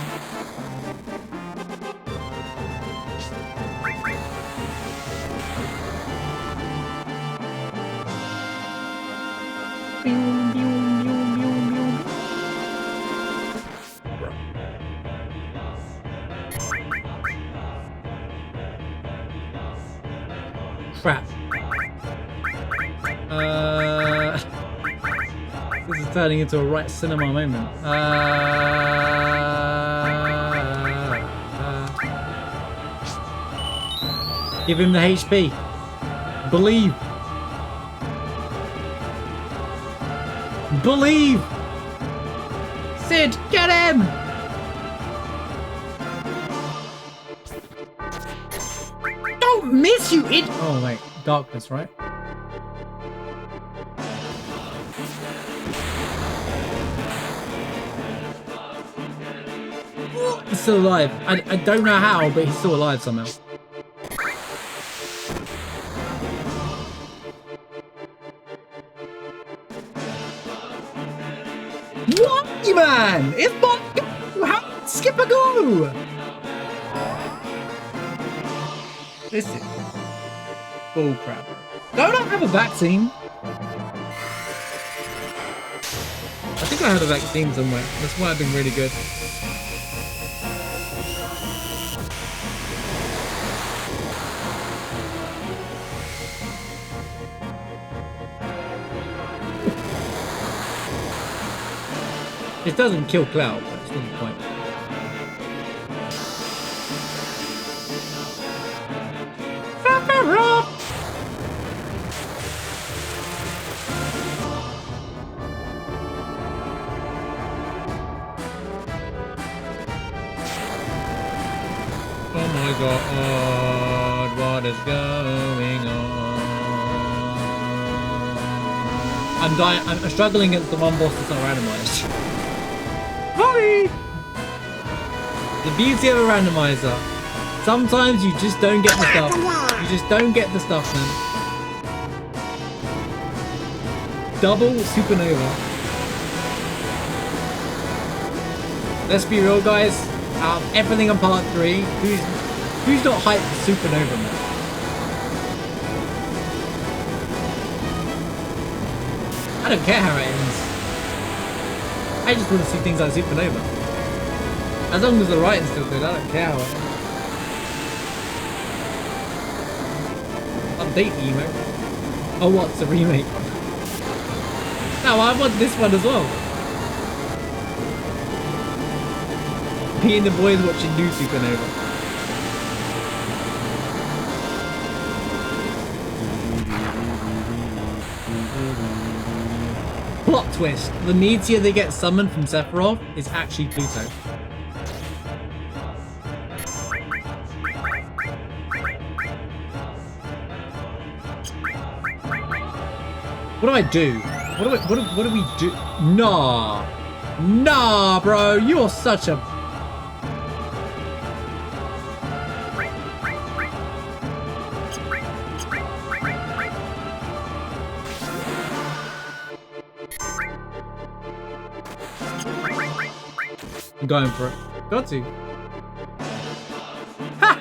Crap. This is turning into a right cinema moment. Give him the HP. Believe. Believe. Sid, get him. Don't miss, you idiot. Oh wait, darkness, right? He's still alive. I don't know how, but he's still alive somehow. What, you man? It's not go. How skip a go? This is bull crap. Don't I have a vaccine? I think I had a vaccine somewhere. This might have been really good. It doesn't kill Cloud, but it's not the point. Oh my god, what is going on? I'm dying. I'm struggling against the one boss that's not randomized. Holly! The beauty of a randomizer. Sometimes you just don't get the stuff. You just don't get the stuff, man. double supernova. Let's be real, guys. Out of everything on part 3, who's not hyped for supernova, man? I don't care how it ends. I just want to see things like supernova. As long as the writing's still good, I don't care how it ends. Update the emo. Oh, what's a remake? No, I want this one as well. Me and the boys watching new supernova. Plot twist. The meteor that gets summoned from Sephiroth is actually Pluto. What do I do? What do we do? Nah. Nah, bro. You're such a... I'm going for it. Got to. Ha!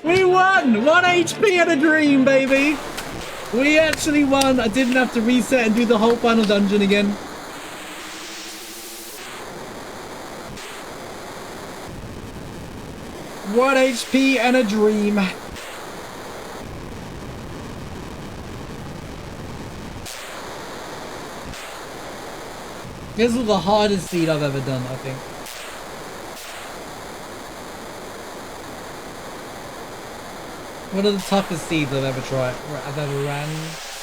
We won! 1 HP and a dream, baby! We actually won. I didn't have to reset and do the whole final dungeon again. One HP and a dream. This was the hardest seed I've ever done, I think. One of the toughest seeds I've ever tried. I've ever ran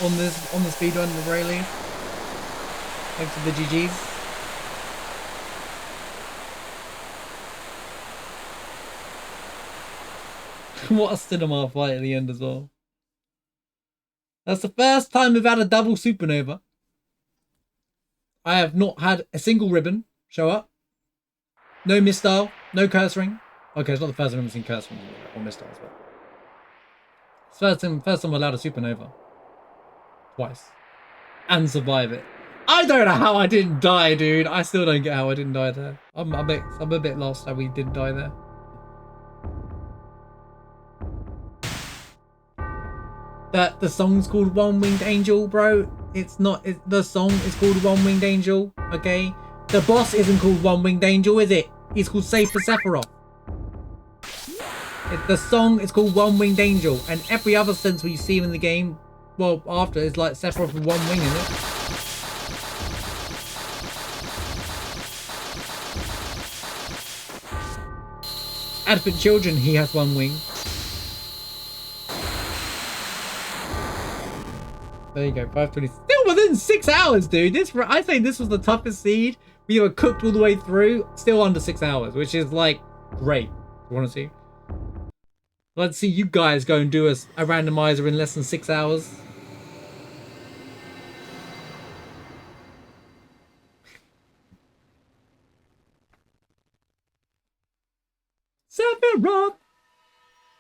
on the speedrun with Rayleigh. Thanks to the GGs. What a cinema fight at the end as well. That's the first time we've had a double supernova. I have not had a single ribbon show up. No misstyle, no curse ring. Okay, it's not the first time I've seen curse ring or misstyle as well. It's first time I allowed a supernova. Twice. And survive it. I don't know how I didn't die, dude. I still don't get how I didn't die there. I'm a bit lost how we didn't die there. The song's called One Winged Angel, bro. It's not. The song is called One Winged Angel, okay? The boss isn't called One Winged Angel, is it? He's called Save for Sephiroth. The song is called One Winged Angel, and every other sense where you see him in the game, well, after, is like Sephiroth with one wing in it. Advent Children, he has one wing. There you go, 520. Still within 6 hours, dude. I say this was the toughest seed we were cooked all the way through. Still under 6 hours, which is like great. You want to see? Let's see you guys go and do a randomizer in less than 6 hours. Sephiroth!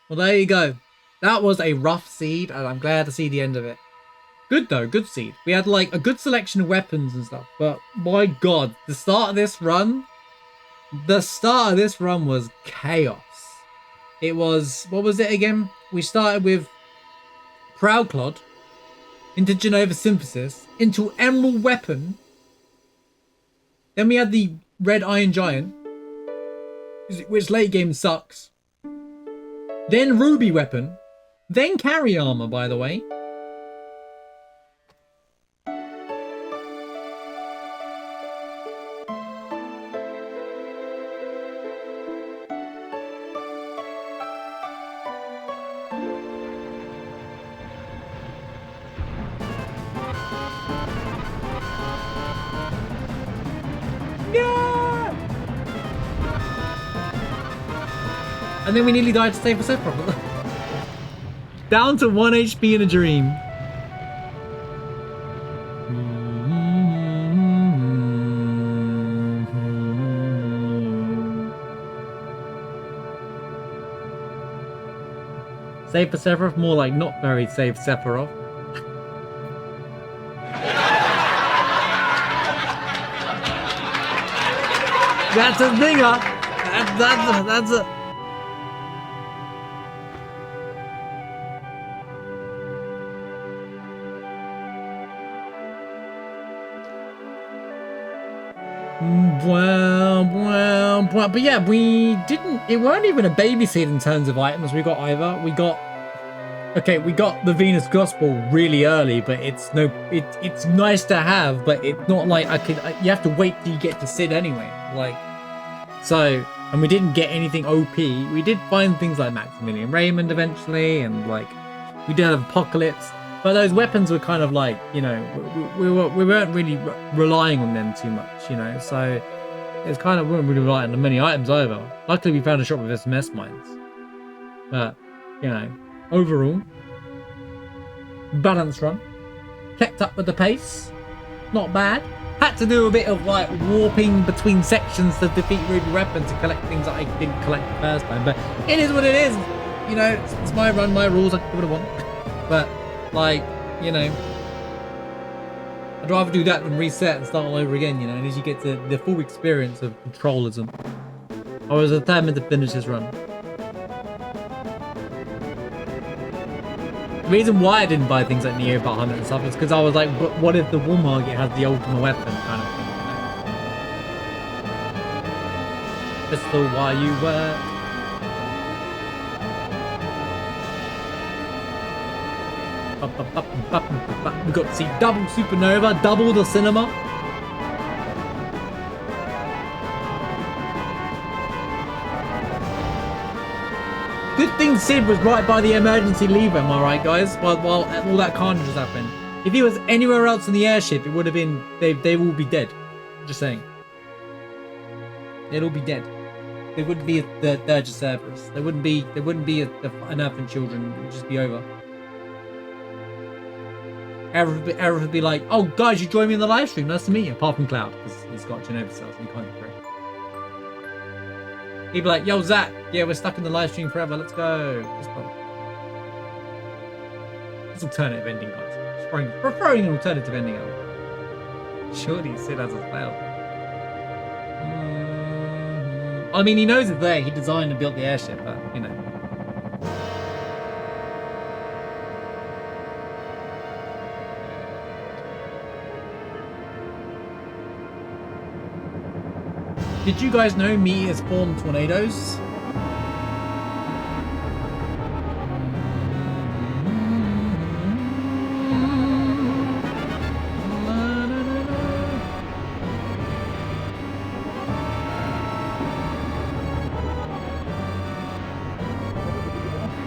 Well, there you go. That was a rough seed, and I'm glad to see the end of it. Good though, good seed. We had like a good selection of weapons and stuff, but my god, the start of this run was chaos. It was, what was it again? We started with Proudclod, into Genova Synthesis, into Emerald Weapon. Then we had the Red Iron Giant, which late game sucks. Then Ruby Weapon. Then Carry Armor, by the way. And then we nearly died to save for Sephiroth. Down to 1 HP in a dream. Save for Sephiroth? More like not very save Sephiroth. That's a zinger. That's a. But yeah, we didn't. It weren't even a babysit in terms of items. We got either. We got the Venus Gospel really early, but it's nice to have, but it's not like you have to wait till you get to Sid anyway. Like, so, and we didn't get anything OP. We did find things like Maximilian Raymond eventually, and like we did have Apocalypse, but those weapons were kind of like, you know, we weren't really relying on them too much, you know. So it's kind of, we weren't really relying on many items either. Luckily, we found a shop with SMS mines, but you know, overall, balance run, kept up with the pace, not bad. Had to do a bit of like warping between sections to defeat Ruby Weapon to collect things that I didn't collect the first time, but it is what it is. You know, it's my run, my rules. I can do what I want, but like, you know, I'd rather do that than reset and start all over again. You know, and as you get to the full experience of controllism, I was determined to finish this run. The reason why I didn't buy things like Neo Bahamut and stuff is because I was like, but what if the War Market has the ultimate weapon kind of thing, you know? Pistol while you work. We got to see double Supernova, double the cinema. Good thing Sid was right by the emergency lever, am I right, guys? While all that carnage was happening. If he was anywhere else in the airship, it would have been, they will be dead. Just saying. They'd all be dead. They wouldn't be the Dirge of Cerberus. There wouldn't be an Earth and Children. It would just be over. Eric would be like, oh guys, you joined me in the live stream. Nice to meet you. Apart from Cloud, because he's got Genova cells and he can't be free. He'd be like, yo, Zach, yeah, we're stuck in the live stream forever. Let's go. It's alternative ending, guys. Preferring an alternative ending out. Surely Sid has a fail. I mean, he knows it's there. He designed and built the airship, but, you know. Did you guys know meteors form tornadoes?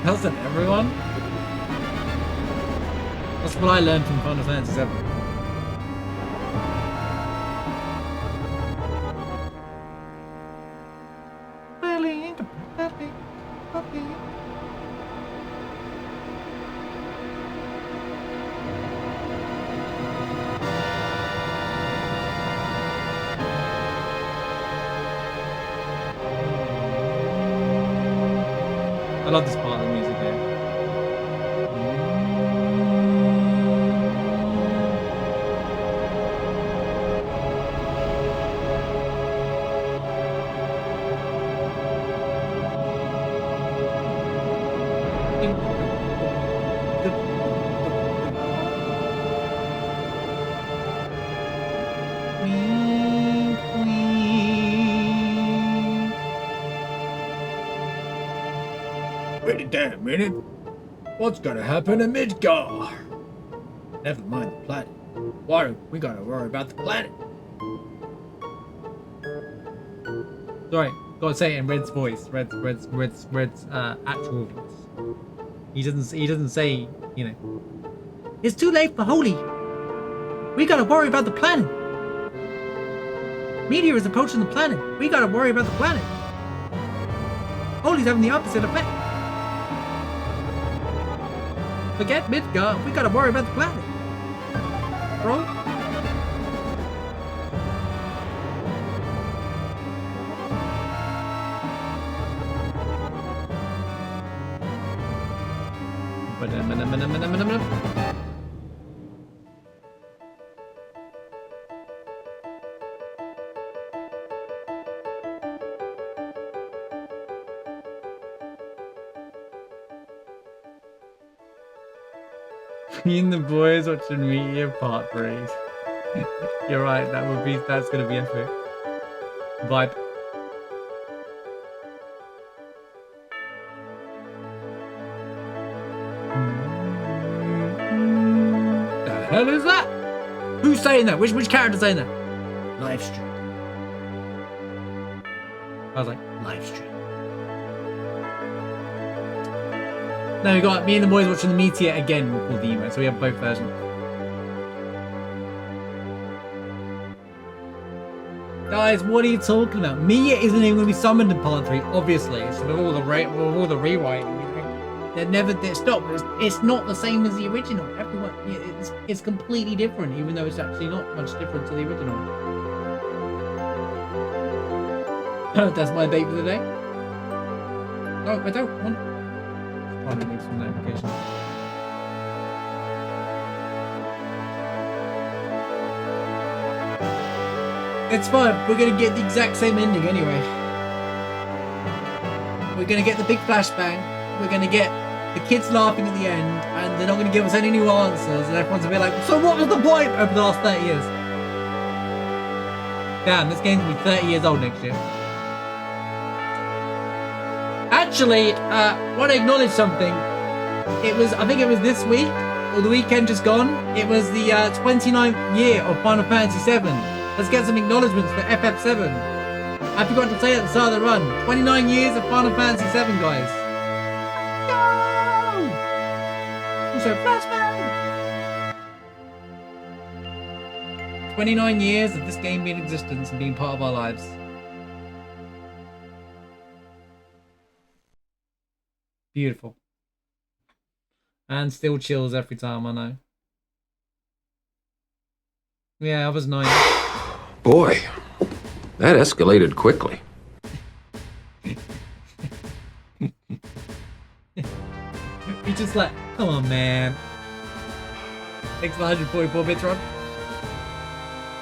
Doesn't everyone? That's what I learned from Final Fantasy VII. I love this part of the music there. Wait a damn minute. What's gonna happen to Midgar? Never mind the planet. Why we gotta worry about the planet? Sorry, gotta say it in Red's voice. Red's actual voice. He doesn't say, you know. It's too late for Holy. We gotta worry about the planet. Meteor is approaching the planet. We gotta worry about the planet. Holy's having the opposite effect. Forget Midgar, we gotta worry about the planet. Bro. Me and the boys watching Meteor Part 3. You're right, that's gonna be epic. Vibe. The hell is that? Who's saying that? Which character's saying that? Live stream. I was like, Live stream. no, we got me and the boys watching the Meteor again, we'll call the emo, so we have both versions. Guys, what are you talking about? Mia isn't even going to be summoned in part 3, obviously. So with all the rewriting, it's not the same as the original. Everyone, it's completely different, even though it's actually not much different to the original. That's my bait for the day. No, I don't want. Trying to make some notifications. It's fine. We're gonna get the exact same ending anyway. We're gonna get the big flashbang. We're gonna get the kids laughing at the end, and they're not gonna give us any new answers, and everyone's gonna be like, "So what was the point?" Over the last 30 years. Damn, this game's gonna be 30 years old next year. Actually, want to acknowledge something. I think it was this week, or the weekend just gone. It was the 29th year of Final Fantasy VII. Let's get some acknowledgements for FF7. I forgot to say at the start of the run. 29 years of Final Fantasy VII, guys. No! Also, flashback! 29 years of this game being in existence and being part of our lives. Beautiful. And still chills every time, I know. Yeah, I was 9. Boy, that escalated quickly. He's just like, come on, man. Thanks for 144 bits, Ron.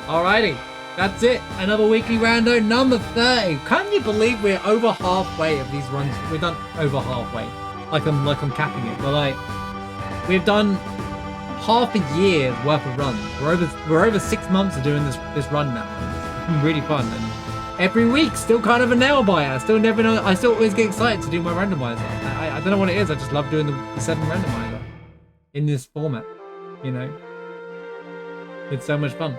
Alrighty, that's it. Another weekly rando, number 30. Can you believe we're over halfway of these runs? We're done over halfway. Like I'm capping it, but like we've done half a year's worth of runs. We're over 6 months of doing this run now. It's been really fun, and every week still kind of a nail biter. I still never know. I still always get excited to do my randomizer. I don't know what it is. I just love doing the 7 randomizer in this format. You know, it's so much fun.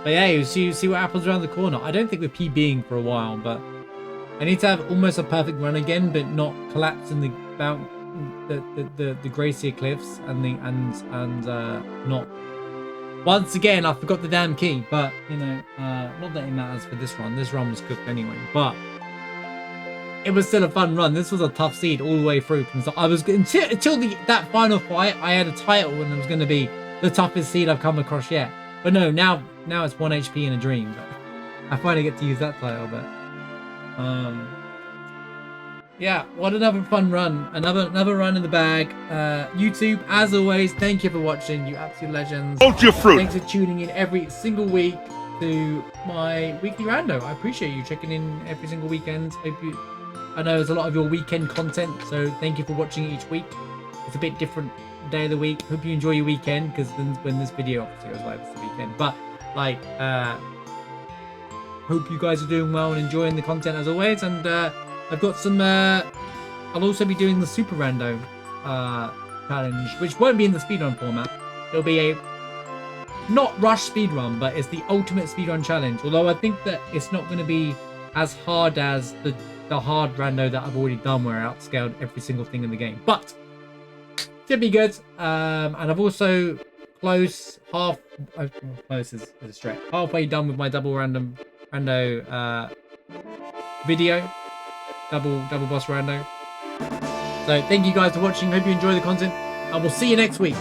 But yeah, you see what happens around the corner. I don't think we're PBing for a while, but I need to have almost a perfect run again, but not collapse in the Gracia Cliffs and not. Once again, I forgot the damn key, but you know, not that it matters for this run. This run was cooked anyway, but it was still a fun run. This was a tough seed all the way through. So I was until that final fight. I had a title, and it was going to be the toughest seed I've come across yet. But no, now it's 1 HP in a dream. But I finally get to use that title. But yeah, what another fun run. Another run in the bag. YouTube, as always, thank you for watching, you absolute legends. Hold your fruit. Thanks for tuning in every single week to my weekly rando. I appreciate you checking in every single weekend. I know there's a lot of your weekend content, so thank you for watching each week. It's a bit different day of the week. Hope you enjoy your weekend, because when this video obviously goes live, it's the weekend. But like, hope you guys are doing well and enjoying the content as always. And I've got some. I'll also be doing the Super Rando challenge, which won't be in the speedrun format. It'll be a not rush speedrun, but it's the ultimate speedrun challenge. Although I think that it's not going to be as hard as the hard rando that I've already done, where I outscaled every single thing in the game. But should be good. And I've also close is a stretch. Halfway done with my double rando video. Double boss rando. So thank you guys for watching. Hope you enjoy the content. And we'll see you next week.